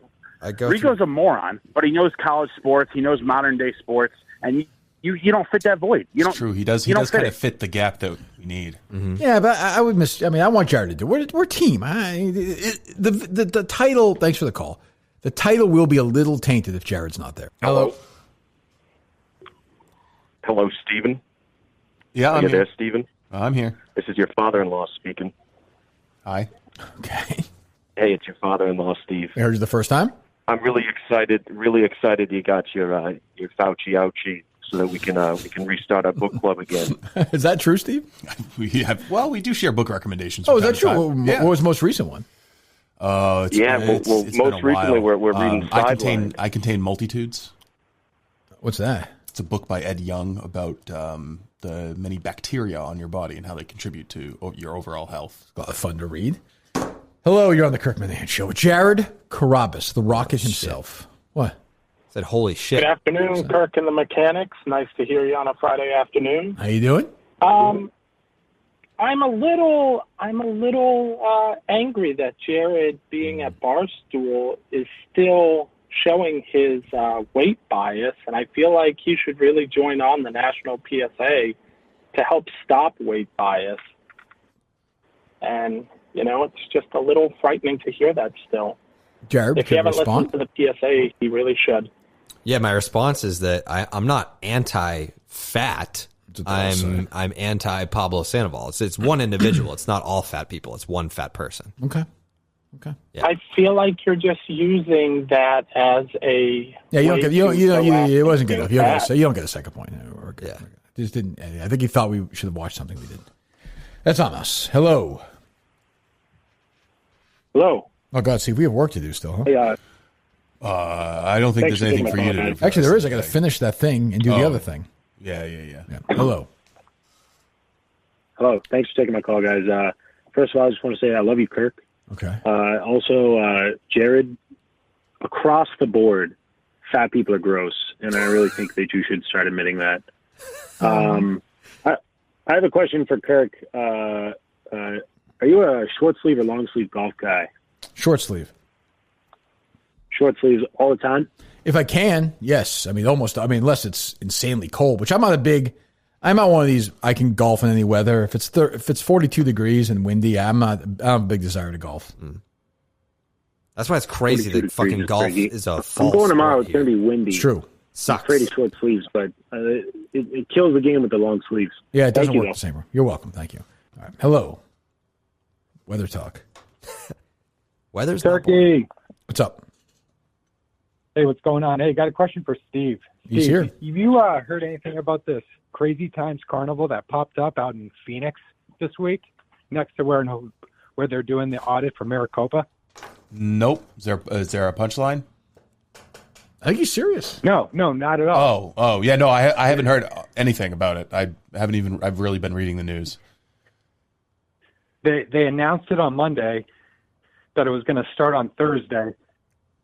Rico's a moron, but he knows college sports. He knows modern day sports, and you don't fit that void. It's true. He does kind of fit the gap that we need. Mm-hmm. Yeah, but I would miss. I want Jared to do. We're a team. The title. Thanks for the call. The title will be a little tainted if Jared's not there. Hello, Stephen. Yeah, Are I'm you here. there, Stephen? I'm here. This is your father-in-law speaking. Hi. Okay. Hey, it's your father-in-law, Steve. I heard you the first time. I'm really excited you got your Fauci ouchie so that we can restart our book club again. Is that true, Steve? We do share book recommendations. Oh, from is that time to true? time. What was the most recent one? It's most been a recently while. we're reading Sideline. I Contain Multitudes. What's that? It's a book by Ed Young about the many bacteria on your body and how they contribute to your overall health. A lot of fun to read. Hello, you're on the Kirk Minihane Show. Jared Carabas, the Rocket himself. What? Said, holy shit. Good afternoon, Kirk and the Mechanics. Nice to hear you on a Friday afternoon. How you doing? I'm a little angry that Jared, being at Barstool, is still showing his weight bias, and I feel like he should really join on the national PSA to help stop weight bias. And You know, it's just a little frightening to hear that still. Jared, if you haven't listened to the PSA, you really should. Yeah, my response is that I'm not anti-fat. I'm anti-Pablo Sandoval. It's one individual. It's not all fat people. It's one fat person. Okay. Yeah. I feel like you're just using that as a You don't way get to it wasn't good enough. You fat. don't get a second point. Yeah. Just didn't. I think he thought we should have watched something we didn't. That's on us. Hello. Hello. Oh God, see, we have work to do still. Huh? Hey, I don't think Thanks there's anything for for you taking my to do. call, Actually, there is. I got to finish that thing and do the Oh. other thing. Yeah. Hello. Hello. Thanks for taking my call, guys. First of all, I just want to say I love you, Kirk. Okay. Also, Jared, across the board, fat people are gross, and I really think that you should start admitting that. I have a question for Kirk. Are you a short sleeve or long sleeve golf guy? Short sleeve. Short sleeves all the time? If I can, yes. I mean, almost. I mean, unless it's insanely cold, which I'm not one of these. I can golf in any weather. If it's 42 degrees and windy, I don't have a big desire to golf. That's why it's crazy that fucking golf is a fall I'm going tomorrow. sport It's going to be windy. It's true. Sucks. I'm afraid of short sleeves, but it kills the game with the long sleeves. Yeah, it doesn't Thank you, work though. the same. You're welcome. Thank you. All right. Hello. Weather talk. Weather's Turkey. What's up? Hey, what's going on? Hey, got a question for Steve. He's Steve, here. Have you heard anything about this Crazy Times Carnival that popped up out in Phoenix this week, next to where they're doing the audit for Maricopa? Nope. Is there a punchline? I think he's serious. No, not at all. Oh, yeah. No, I haven't heard anything about it. I've really been reading the news. They announced it on Monday that it was going to start on Thursday.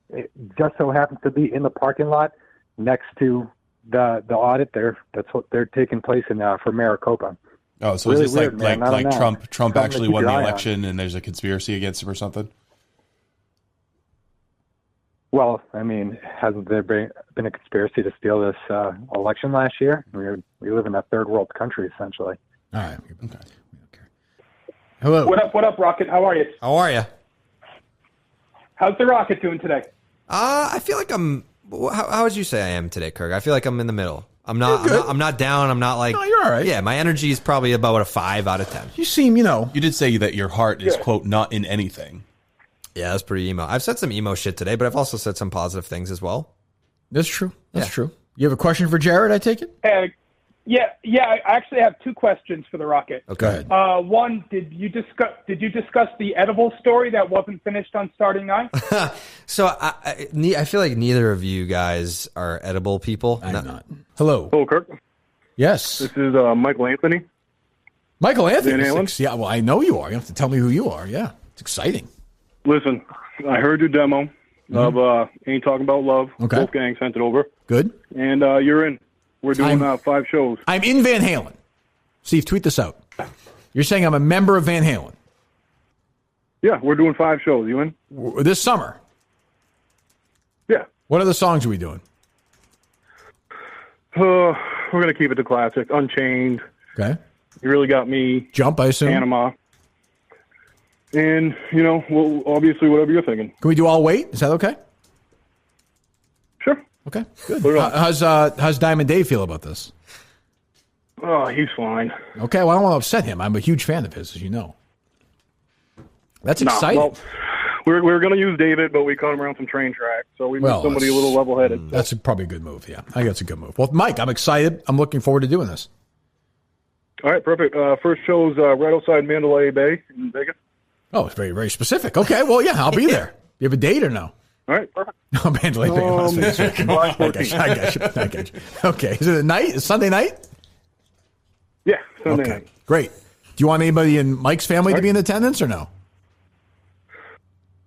It just so happens to be in the parking lot next to the audit there. That's what they're taking place in for Maricopa. Oh, so Really is this weird, man. like I don't know. Trump Something to actually keep won your the eye on. election and there's a conspiracy against him or something? Well, I mean, hasn't there been a conspiracy to steal this election last year? We live in a third world country, essentially. All right. Okay. Hello. What up, Rocket? How are you? How are you? How's the Rocket doing today? I feel like I'm. How would you say I am today, Kirk? I feel like I'm in the middle. I'm not down. I'm not like. No, you're all right. Yeah, my energy is probably about a 5 out of 10. You seem, You did say that your heart is, quote, not in anything. Yeah, that's pretty emo. I've said some emo shit today, but I've also said some positive things as well. That's true. That's true. You have a question for Jared, I take it? Yeah. I actually have two questions for the Rocket. Okay. One, did you discuss the edible story that wasn't finished on Starting Nine? So I feel like neither of you guys are edible people. I'm not. Hello. Hello, Kirk. Yes. This is Michael Anthony. Michael Anthony. Van Halen? Yeah, well, I know you are. You have to tell me who you are. Yeah. It's exciting. Listen, I heard your demo of Ain't Talking About Love. Okay. Wolfgang sent it over. Good. And you're in. We're doing 5 shows. I'm in Van Halen. Steve, tweet this out. You're saying I'm a member of Van Halen. Yeah, we're doing 5 shows. You in? This summer? Yeah. What other songs are we doing? We're going to keep it to classic. Unchained. Okay. You Really Got Me. Jump, I assume. Panama. And, well, obviously whatever you're thinking. Can we do All Wait? Is that okay? Sure. Okay, good. How's Diamond Dave feel about this? Oh, he's fine. Okay, well, I don't want to upset him. I'm a huge fan of his, as you know. That's exciting. Well, we're going to use David, but we caught him around some train tracks, so we need somebody a little level-headed. That's probably a good move, yeah. I think that's a good move. Well, Mike, I'm excited. I'm looking forward to doing this. All right, perfect. First show's right outside Mandalay Bay in Vegas. Oh, it's very, very specific. Okay, well, yeah, I'll be there. You have a date or no? All right, perfect. No, Mandalay Bay. I got you. Okay, is it a night? Is Sunday night? Yeah, Sunday okay, night. great. Do you want anybody in Mike's family to be in attendance or no?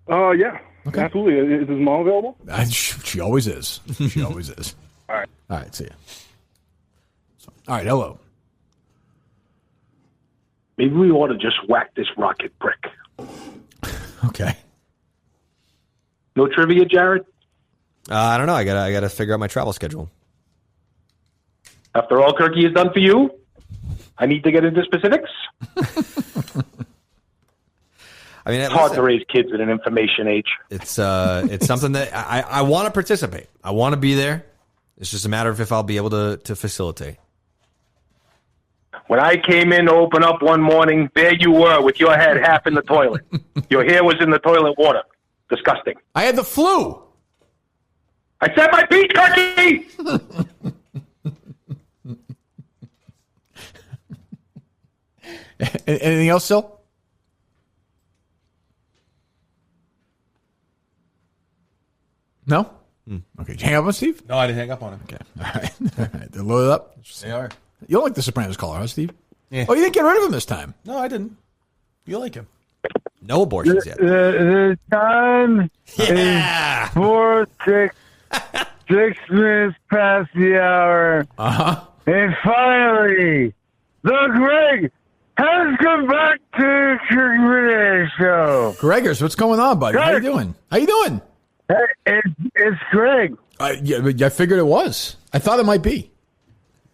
Yeah, absolutely. Is his mom available? She always is. She always is. All right. All right, see ya. All right, hello. Maybe we ought to just whack this rocket brick. Okay. No trivia, Jared? I don't know. I gotta figure out my travel schedule. After all Kirky has done for you, I need to get into specifics. I mean, It's hard to raise kids in an information age. It's something that I want to participate. I want to be there. It's just a matter of if I'll be able to facilitate. When I came in to open up one morning, there you were with your head half in the toilet. Your hair was in the toilet water. Disgusting. I had the flu. I said my beach cookie! Anything else, Sil? No? Okay. Did you hang up on Steve? No, I didn't hang up on him. Okay. All right. All right. They're loaded up? They are. You don't like the Sopranos caller, huh, Steve? Yeah. Oh, you didn't get rid of him this time. No, I didn't. You like him. No abortions yet. The time Yeah. is 6 minutes past the hour. Uh-huh. And finally, the Greg has come back to the Kirk Minihane show. Gregors, what's going on, buddy? How you doing? How you doing? It's Greg. Yeah, I figured it was. I thought it might be.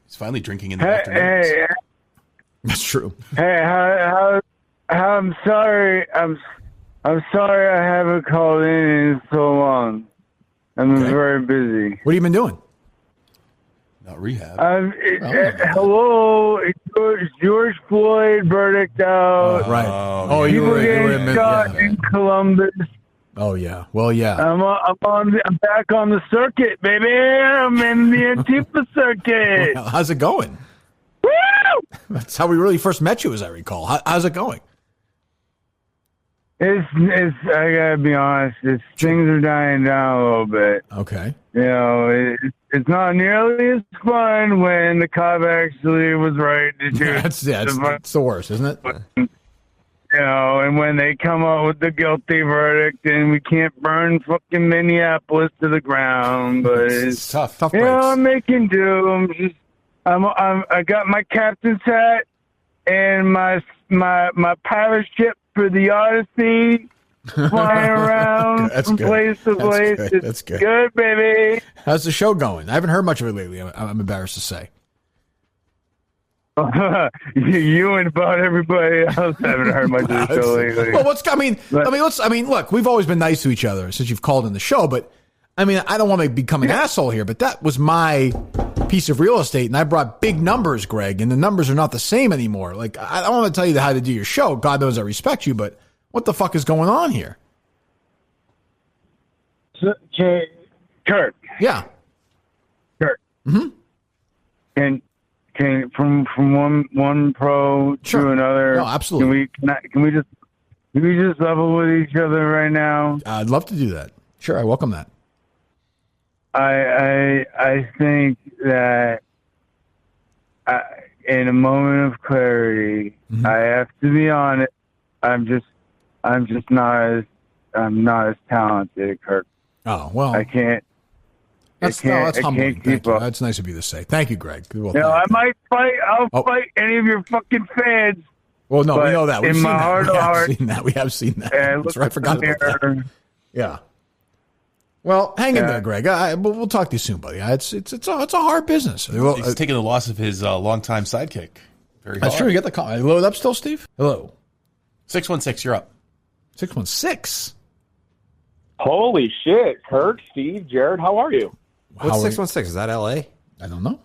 He's finally drinking in the afternoons. Hey, That's true. hey, I'm sorry. I'm sorry I haven't called in so long. I'm very busy. What have you been doing? Not rehab. Hello, George Floyd verdict out. Right. Oh, you People were getting shot in Columbus. Oh, yeah. Well, yeah. I'm back on the circuit, baby. I'm in the Antifa circuit. Well, how's it going? Woo! That's how we really first met you, as I recall. How's it going? It's. I gotta be honest. Things are dying down a little bit. Okay. You know, it's not nearly as fun when the cop actually was right to shoot. It's the worst, isn't it? You know, and when they come out with the guilty verdict, and we can't burn fucking Minneapolis to the ground, but it's tough. You know, I'm making do. I got my captain's hat and my pilot ship for the Odyssey, flying around from place to place. Good. It's good, baby. How's the show going? I haven't heard much of it lately. I'm embarrassed to say. You and about everybody else haven't heard much of the show lately. Well, look, we've always been nice to each other since you've called in the show, but I mean, I don't want to become an asshole here, but that was my piece of real estate, and I brought big numbers, Greg, and the numbers are not the same anymore. Like, I don't want to tell you how to do your show. God knows I respect you, but what the fuck is going on here? Kirk. Yeah. Kirk. Mm-hmm. Can from one pro to another? No, absolutely. Can we just level with each other right now? I'd love to do that. Sure, I welcome that. I think that in a moment of clarity, I have to be honest. I'm just not as talented, Kirk. Oh well, I can't. That's humbling. Thank you. That's nice of you to say. Thank you, Greg. Well, I might fight. I'll fight any of your fucking fans. Well, no, we know that. We've in my heart of hearts, we have seen that. That's right. I forgot about that. Yeah. Well, hang in there, Greg. We'll talk to you soon, buddy. It's a hard business. He's taking the loss of his longtime sidekick. That's true. You got the call. Are you loaded up still, Steve? Hello. 616. You're up. 616. Holy shit, Kirk, Steve, Jared, how are you? What's 616? Is that L.A.? I don't know.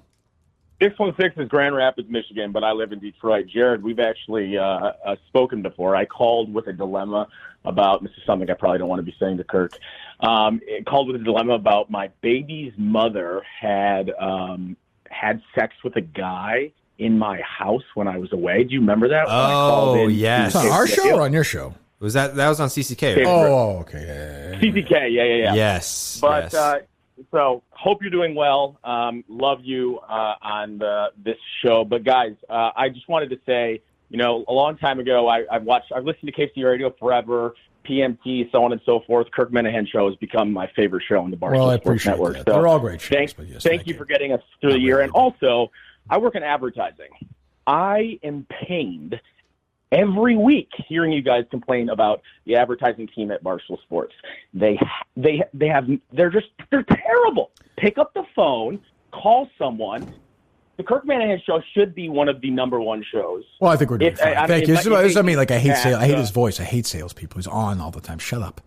616 is Grand Rapids, Michigan, but I live in Detroit. Jared, we've actually spoken before. I called with a dilemma about, this is something I probably don't want to be saying to Kirk, called with a dilemma about my baby's mother had sex with a guy in my house when I was away. Do you remember that? Oh, yes. On our show or on your show? Was that was on CCK, right? Oh, okay. CCK, yeah. Yes. But so hope you're doing well. Love you on this show. But guys, I just wanted to say, a long time ago, I've listened to KC Radio forever, PMT, so on and so forth. Kirk Minihane show has become my favorite show on the Barstool Sports Network. That. They're all great shows. Thank you for getting us through the year. And also, I work in advertising. I am pained every week hearing you guys complain about the advertising team at Barstool Sports. They're terrible. Pick up the phone, call someone, the Kirk Minihane show should be one of the number one shows. Well, I think we're doing fine. Thank you. This is what I mean. Like, I hate that, I hate his voice. I hate salespeople. He's on all the time. Shut up.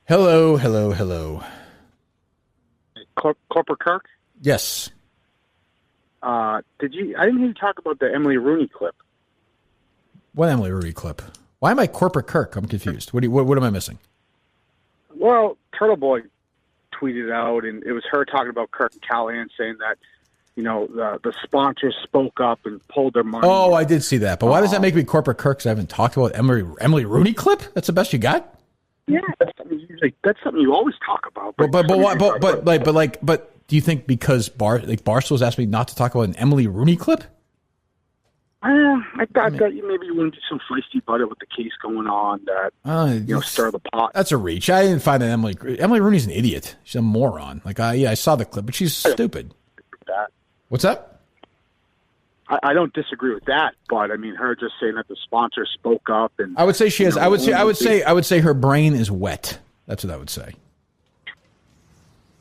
Hello. Corporate Kirk? Yes. I didn't hear you talk about the Emily Rooney clip. What Emily Rooney clip? Why am I Corporate Kirk? I'm confused. What am I missing? Well, Turtle Boy tweeted out, and it was her talking about Kirk and Callahan saying that, the sponsors spoke up and pulled their money. Oh, I did see that. But why does that make me Corporate Kirk? Because I haven't talked about Emily Rooney clip? That's the best you got? Yeah, that's something you always talk about. But do you think because Barstool's asked me not to talk about an Emily Rooney clip? I thought that maybe you wouldn't do some feisty about it with the case going on that, stir the pot. That's a reach. I didn't find that Emily Rooney's an idiot. She's a moron. I saw the clip, but she's stupid. What's that? I don't disagree with that, but I mean, her just saying that the sponsor spoke up, and I would say she has. I would say her brain is wet. That's what I would say.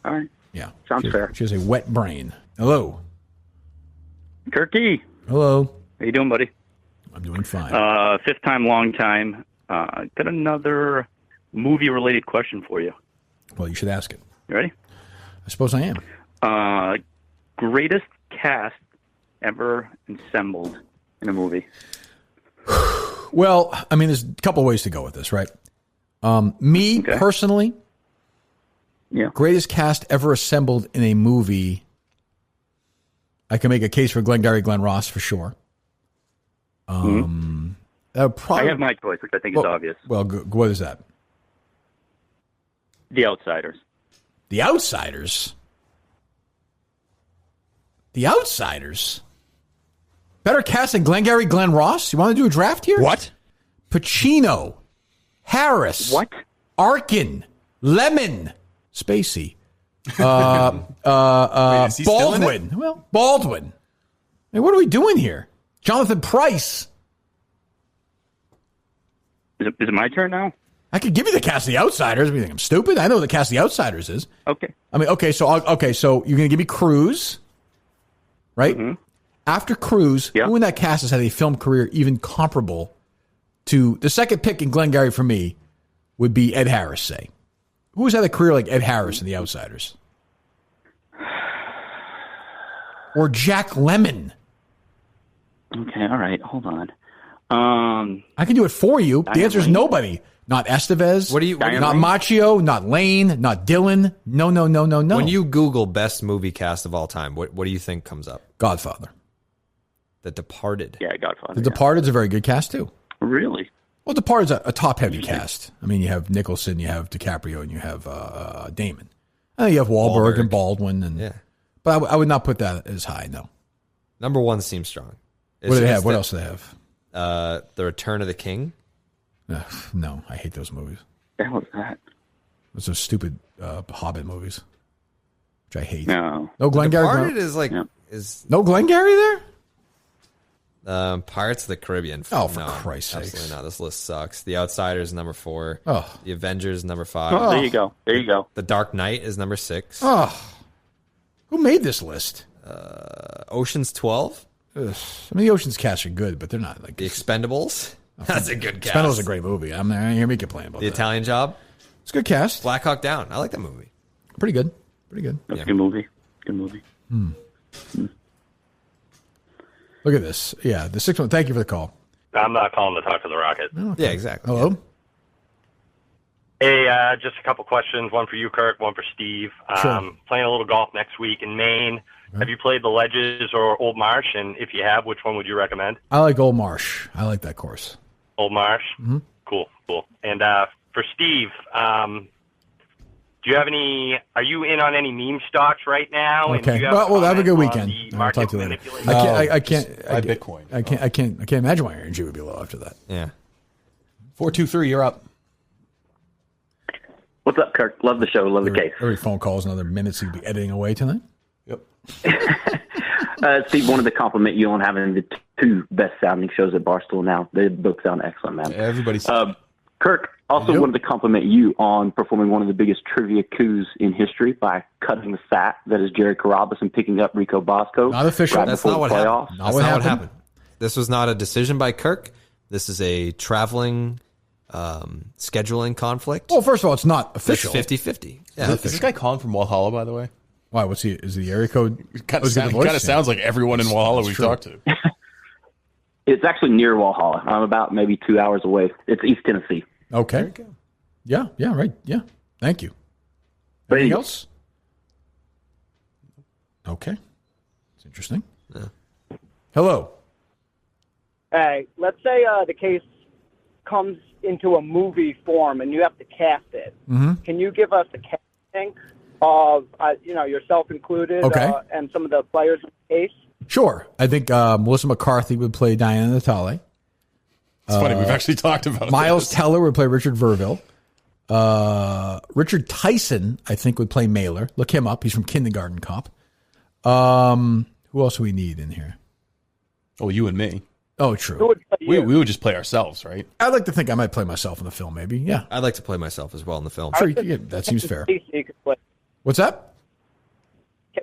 All right. Yeah. Sounds fair. She has a wet brain. Hello. Kirky. Hello. How you doing, buddy? I'm doing fine. Fifth time, long time. Got another movie-related question for you. Well, you should ask it. You ready? I suppose I am. Greatest cast ever assembled in a movie? Well, I mean, there's a couple ways to go with this, right? Personally, greatest cast ever assembled in a movie. I can make a case for Glengarry Glen Ross for sure. I have my choice, which I think is obvious. Well, what is that? The Outsiders. The Outsiders? The Outsiders? Better cast than Glengarry Glen Ross? You want to do a draft here? What? Pacino, Harris, what? Arkin, Lemon, Spacey, Baldwin. Well, Baldwin. Hey, what are we doing here? Jonathan Pryce. Is it my turn now? I could give you the cast of The Outsiders. You think I'm stupid? I know what the cast of The Outsiders is. Okay. I mean, so you're going to give me Cruise, right? Mm-hmm. After Cruise, who in that cast has had a film career even comparable to the second pick in Glengarry for me would be Ed Harris, say. Who's had a career like Ed Harris in The Outsiders? Or Jack Lemmon? Okay, all right, hold on. I can do it for you. The answer is nobody. Not Estevez. Not Macchio. Not Lane. Not Dylan. No. When you Google best movie cast of all time, what do you think comes up? Godfather. The Departed. Yeah, Godfather. The Departed's a very good cast too. Really? Well, Departed's a top-heavy cast. I mean, you have Nicholson, you have DiCaprio, and you have Damon. You have Wahlberg and Baldwin, but I would not put that as high. No. Number one seems strong. What do they have? What else do they have? The Return of the King. No, I hate those movies. The hell is that? Those are stupid Hobbit movies, which I hate. No Glengarry. Departed is like is no Glengarry there. Pirates of the Caribbean. Oh, for Christ's sake! Absolutely not. This list sucks. The Outsiders number 4. Oh, The Avengers number 5. Oh, there you go. The Dark Knight is number 6. Oh, who made this list? Ocean's 12. I mean, the Ocean's cast are good, but they're not like The Expendables. That's a good cast. Expendables is a great movie. I'm not hear me complain about The Italian Job. It's a good cast. Black Hawk Down. I like that movie. Pretty good. That's a good movie. Look at this. Yeah, the 6th one. Thank you for the call. I'm not calling to talk to the Rocket. Okay. Yeah, exactly. Hello? Hey, just a couple questions. One for you, Kirk. One for Steve. Sure. Playing a little golf next week in Maine. Okay. Have you played the Ledges or Old Marsh? And if you have, which one would you recommend? I like Old Marsh. I like that course. Old Marsh? Mm-hmm. Cool. And for Steve, do you have any? Are you in on any meme stocks right now? Okay. And do you have Have a good weekend. I'll talk to you later. manipulation? I can't. Bitcoin. I can't imagine why your energy would be low after that. Yeah. 423, you're up. What's up, Kirk? Love the show. Love the case. Every phone call is another minute you'll be editing away tonight. Yep. Steve, wanted to compliment you on having the 2 best sounding shows at Barstool now. They both sound excellent, man. Everybody's. Kirk, also wanted to compliment you on performing one of the biggest trivia coups in history by cutting the fat that is Jerry Carrabas and picking up Rico Bosco. Not official. Right That's before not what the happened. playoffs. That's not what happened. This was not a decision by Kirk. This is a traveling scheduling conflict. Well, first of all, it's not official. It's 50-50. Yeah, is this guy calling from Walhalla, by the way? Why? What's he? Is the area code? Kind of sounds like everyone in Walhalla we've talked to. It's actually near Walhalla. I'm about maybe 2 hours away. It's East Tennessee. Okay. Yeah, right. Yeah. Thank you. Anything else? Okay. It's interesting. Yeah. Hello. Hey, let's say the case comes into a movie form and you have to cast it. Mm-hmm. Can you give us a casting of, yourself included, Okay. And some of the players in the case? Sure. I think Melissa McCarthy would play Diana Natale. It's funny. We've actually talked about Miles this. Teller would play Richard Verville. Richard Tyson, I think, would play Mailer. Look him up. He's from Kindergarten Cop. Who else do we need in here? Oh, you and me. Oh, true. We would just play ourselves, right? I'd like to think I might play myself in the film, maybe. Yeah. I'd like to play myself as well in the film. Sure, yeah, that seems fair. Spacey could play. What's that?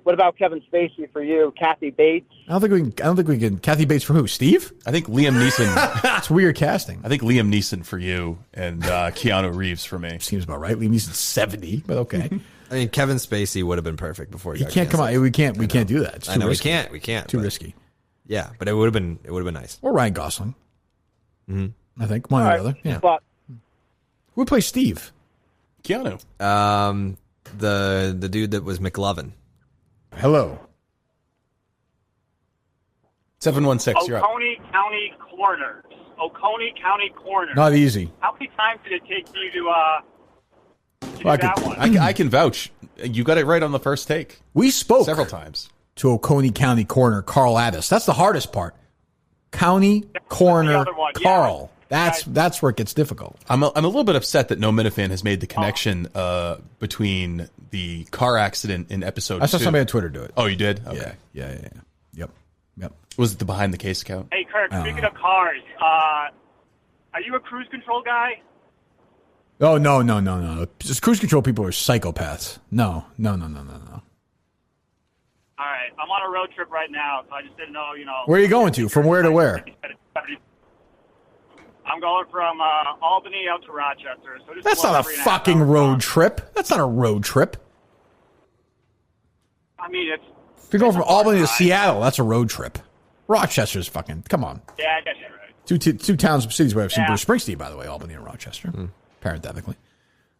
What about Kevin Spacey for you? Kathy Bates? I don't think we can. Kathy Bates for who? Steve? I think Liam Neeson. That's weird casting. I think Liam Neeson for you and Keanu Reeves for me. Seems about right. Liam Neeson's 70, but okay. I mean, Kevin Spacey would have been perfect before He can't come out. We can't do that. It's too I know risky. we can't. Too but- risky. Yeah, but it would have been nice. Or Ryan Gosling. Mm-hmm. I think one or the other. Yeah. But Who would play Steve? Keanu. The dude that was McLovin. Hello. 716. You're up. Oconee County Coroner. Oconee County Coroner. Not easy. How many times did it take you to do Well, that one? I can vouch. You got it right on the first take. We spoke several times to Oconee County Coroner Carl Addis. That's the hardest part. County Coroner other one, yeah. Carl. That's where it gets difficult. I'm a little bit upset that no Minifan has made the connection between the car accident in episode I saw 2. somebody on Twitter do it. Oh, you did? Okay. Yeah. Yep. Was it the behind the case account? Hey, Kirk, speaking of cars, are you a cruise control guy? Oh, no. Just cruise control people are psychopaths. No. All right, I'm on a road trip right now, so I just didn't know, Where are you going to? From where to where? I'm going from Albany out to Rochester. So just That's not a fucking road trip. That's not a road trip. I mean, it's... If you're going from Albany to Seattle, that's a road trip. Rochester's fucking, come on. Yeah, I guess you're right. Two towns, cities where I've seen Yeah. Bruce Springsteen, by the way, Albany and Rochester, parenthetically.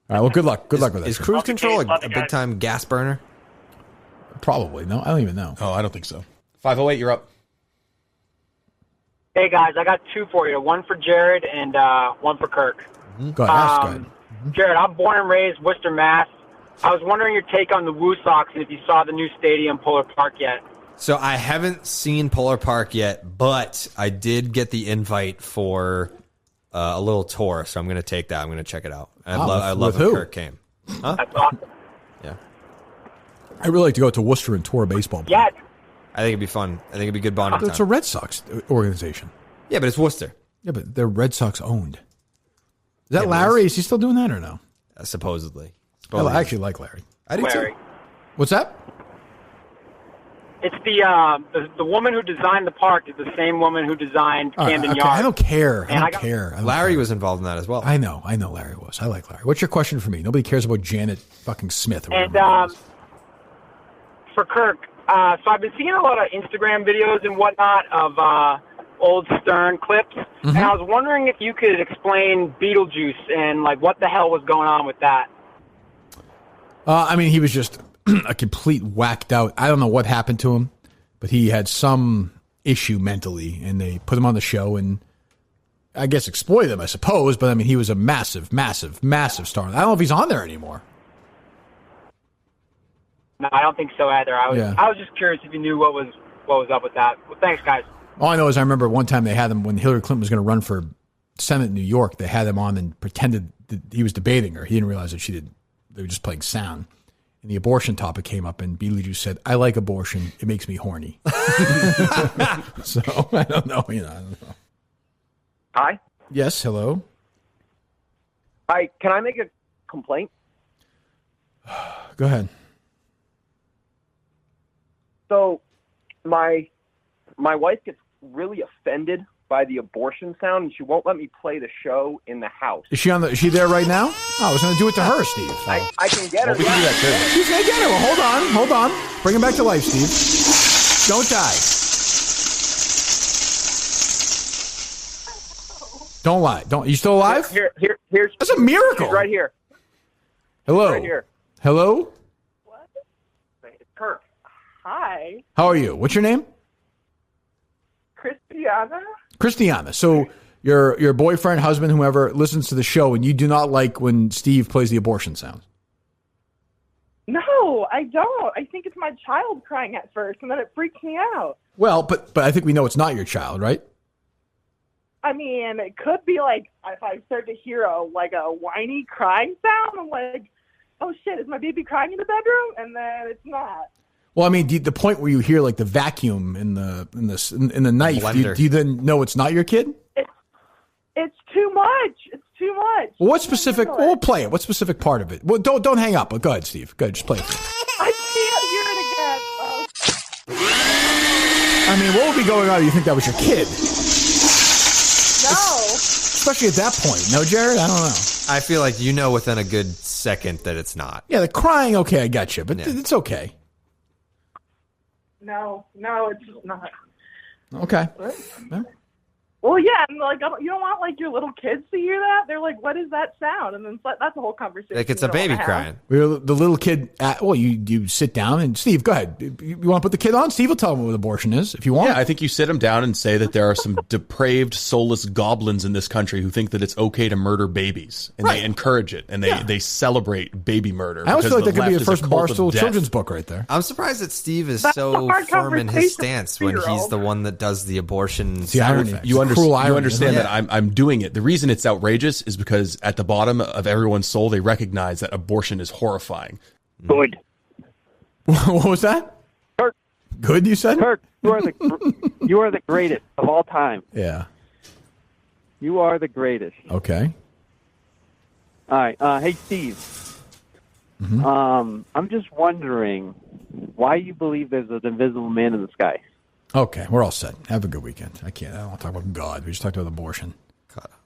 All right, well, good luck. Good luck with that. Is trip. cruise control a big time gas burner? Probably. No, I don't even know. Oh, I don't think so. 508, you're up. Hey, guys, I got two for you. One for Jared and one for Kirk. Go ahead. Jared, I'm born and raised Worcester, Mass. I was wondering your take on the Woo Sox and if you saw the new stadium, Polar Park, yet. So I haven't seen Polar Park yet, but I did get the invite for a little tour, so I'm going to take that. I'm going to check it out. I love with who? Kirk came. Huh? That's awesome. Yeah. I'd really like to go to Worcester and tour a baseball. Yeah. I think it'd be fun. I think it'd be good bonding It's time. a Red Sox organization. Yeah, but it's Worcester. Yeah, but they're Red Sox owned. Is that Larry? Is he still doing that or no? Supposedly. I actually like Larry. I do Larry. too. What's that? It's the woman who designed the park is the same woman who designed Camden Okay, Yard. I don't care. And I don't care. Larry was involved in that as well. I know Larry was. I like Larry. What's your question for me? Nobody cares about Janet fucking Smith. Or And whatever. for Kirk, so I've been seeing a lot of Instagram videos and whatnot of old Stern clips, and I was wondering if you could explain Beetlejuice and like what the hell was going on with that. I mean, he was just a complete whacked out. I don't know what happened to him, but he had some issue mentally, and they put him on the show and I guess exploited him, I suppose. But I mean, he was a massive star. I don't know if he's on there anymore. No, I don't think so either. I was just curious if you knew what was up with that. Well, thanks, guys. All I know is I remember one time they had him when Hillary Clinton was going to run for Senate in New York. They had him on and pretended that he was debating her. He didn't realize that they were just playing sound. And the abortion topic came up, and Beetlejuice said, "I like abortion. It makes me horny." So I don't know. I don't know. Hi. Yes. Hello. Can I make a complaint? Go ahead. So, my wife gets really offended by the abortion sound, and she won't let me play the show in the house. Is she there right now? Oh, I was going to do it to her, Steve. I can get her. We can do that too. She's going to get her. Well, hold on. Bring him back to life, Steve. Don't die. Don't lie. Don't. You still alive? Here's. That's a miracle. She's right here. Hello. Right here. Hello. It's Kirk. Hi. How are you? What's your name? Christiana. So your boyfriend, husband, whoever listens to the show, and you do not like when Steve plays the abortion sound. No, I don't. I think it's my child crying at first, and then it freaks me out. Well, but I think we know it's not your child, right? I mean, it could be like if I start to hear a whiny crying sound, I'm like, oh shit, is my baby crying in the bedroom? And then it's not. Well, I mean, the point where you hear like the vacuum in the knife, do you then know it's not your kid? It's too much. It's too much. Well, what specific? Well, we'll play it. What specific part of it? Well, don't hang up. Go ahead, Steve. Go ahead, just play it. I can't hear it again. I mean, what would be going on if you think that was your kid? No. Especially at that point. No, Jared? I don't know. I feel like you know within a good second that it's not. Yeah, the crying, okay, I got you, but it's okay. No, it's just not. Okay. Yeah. Well, yeah, and you don't want your little kids to hear that. They're like, "What is that sound?" And then that's a whole conversation. Like it's a baby crying. The little kid. You sit down and Steve, go ahead. You want to put the kid on? Steve will tell him what abortion is if you want. Yeah, I think you sit him down and say that there are some depraved, soulless goblins in this country who think that it's okay to murder babies, and they encourage it, and they celebrate baby murder. I always feel like that could be a first cult of Barstool death. children's book right there. I'm surprised that Steve is That's so a hard firm in his conversation stance when he's the one that does the abortion the sound irony. effects. You irony, understand that I'm doing it. The reason it's outrageous is because at the bottom of everyone's soul, they recognize that abortion is horrifying. Good. What was that? Kirk. Good, you said? Kirk, you are the greatest of all time. Yeah. You are the greatest. Okay. All right. Hey, Steve. Mm-hmm. I'm just wondering why you believe there's an invisible man in the sky. Okay, we're all set. Have a good weekend. I don't want to talk about God. We just talked about abortion.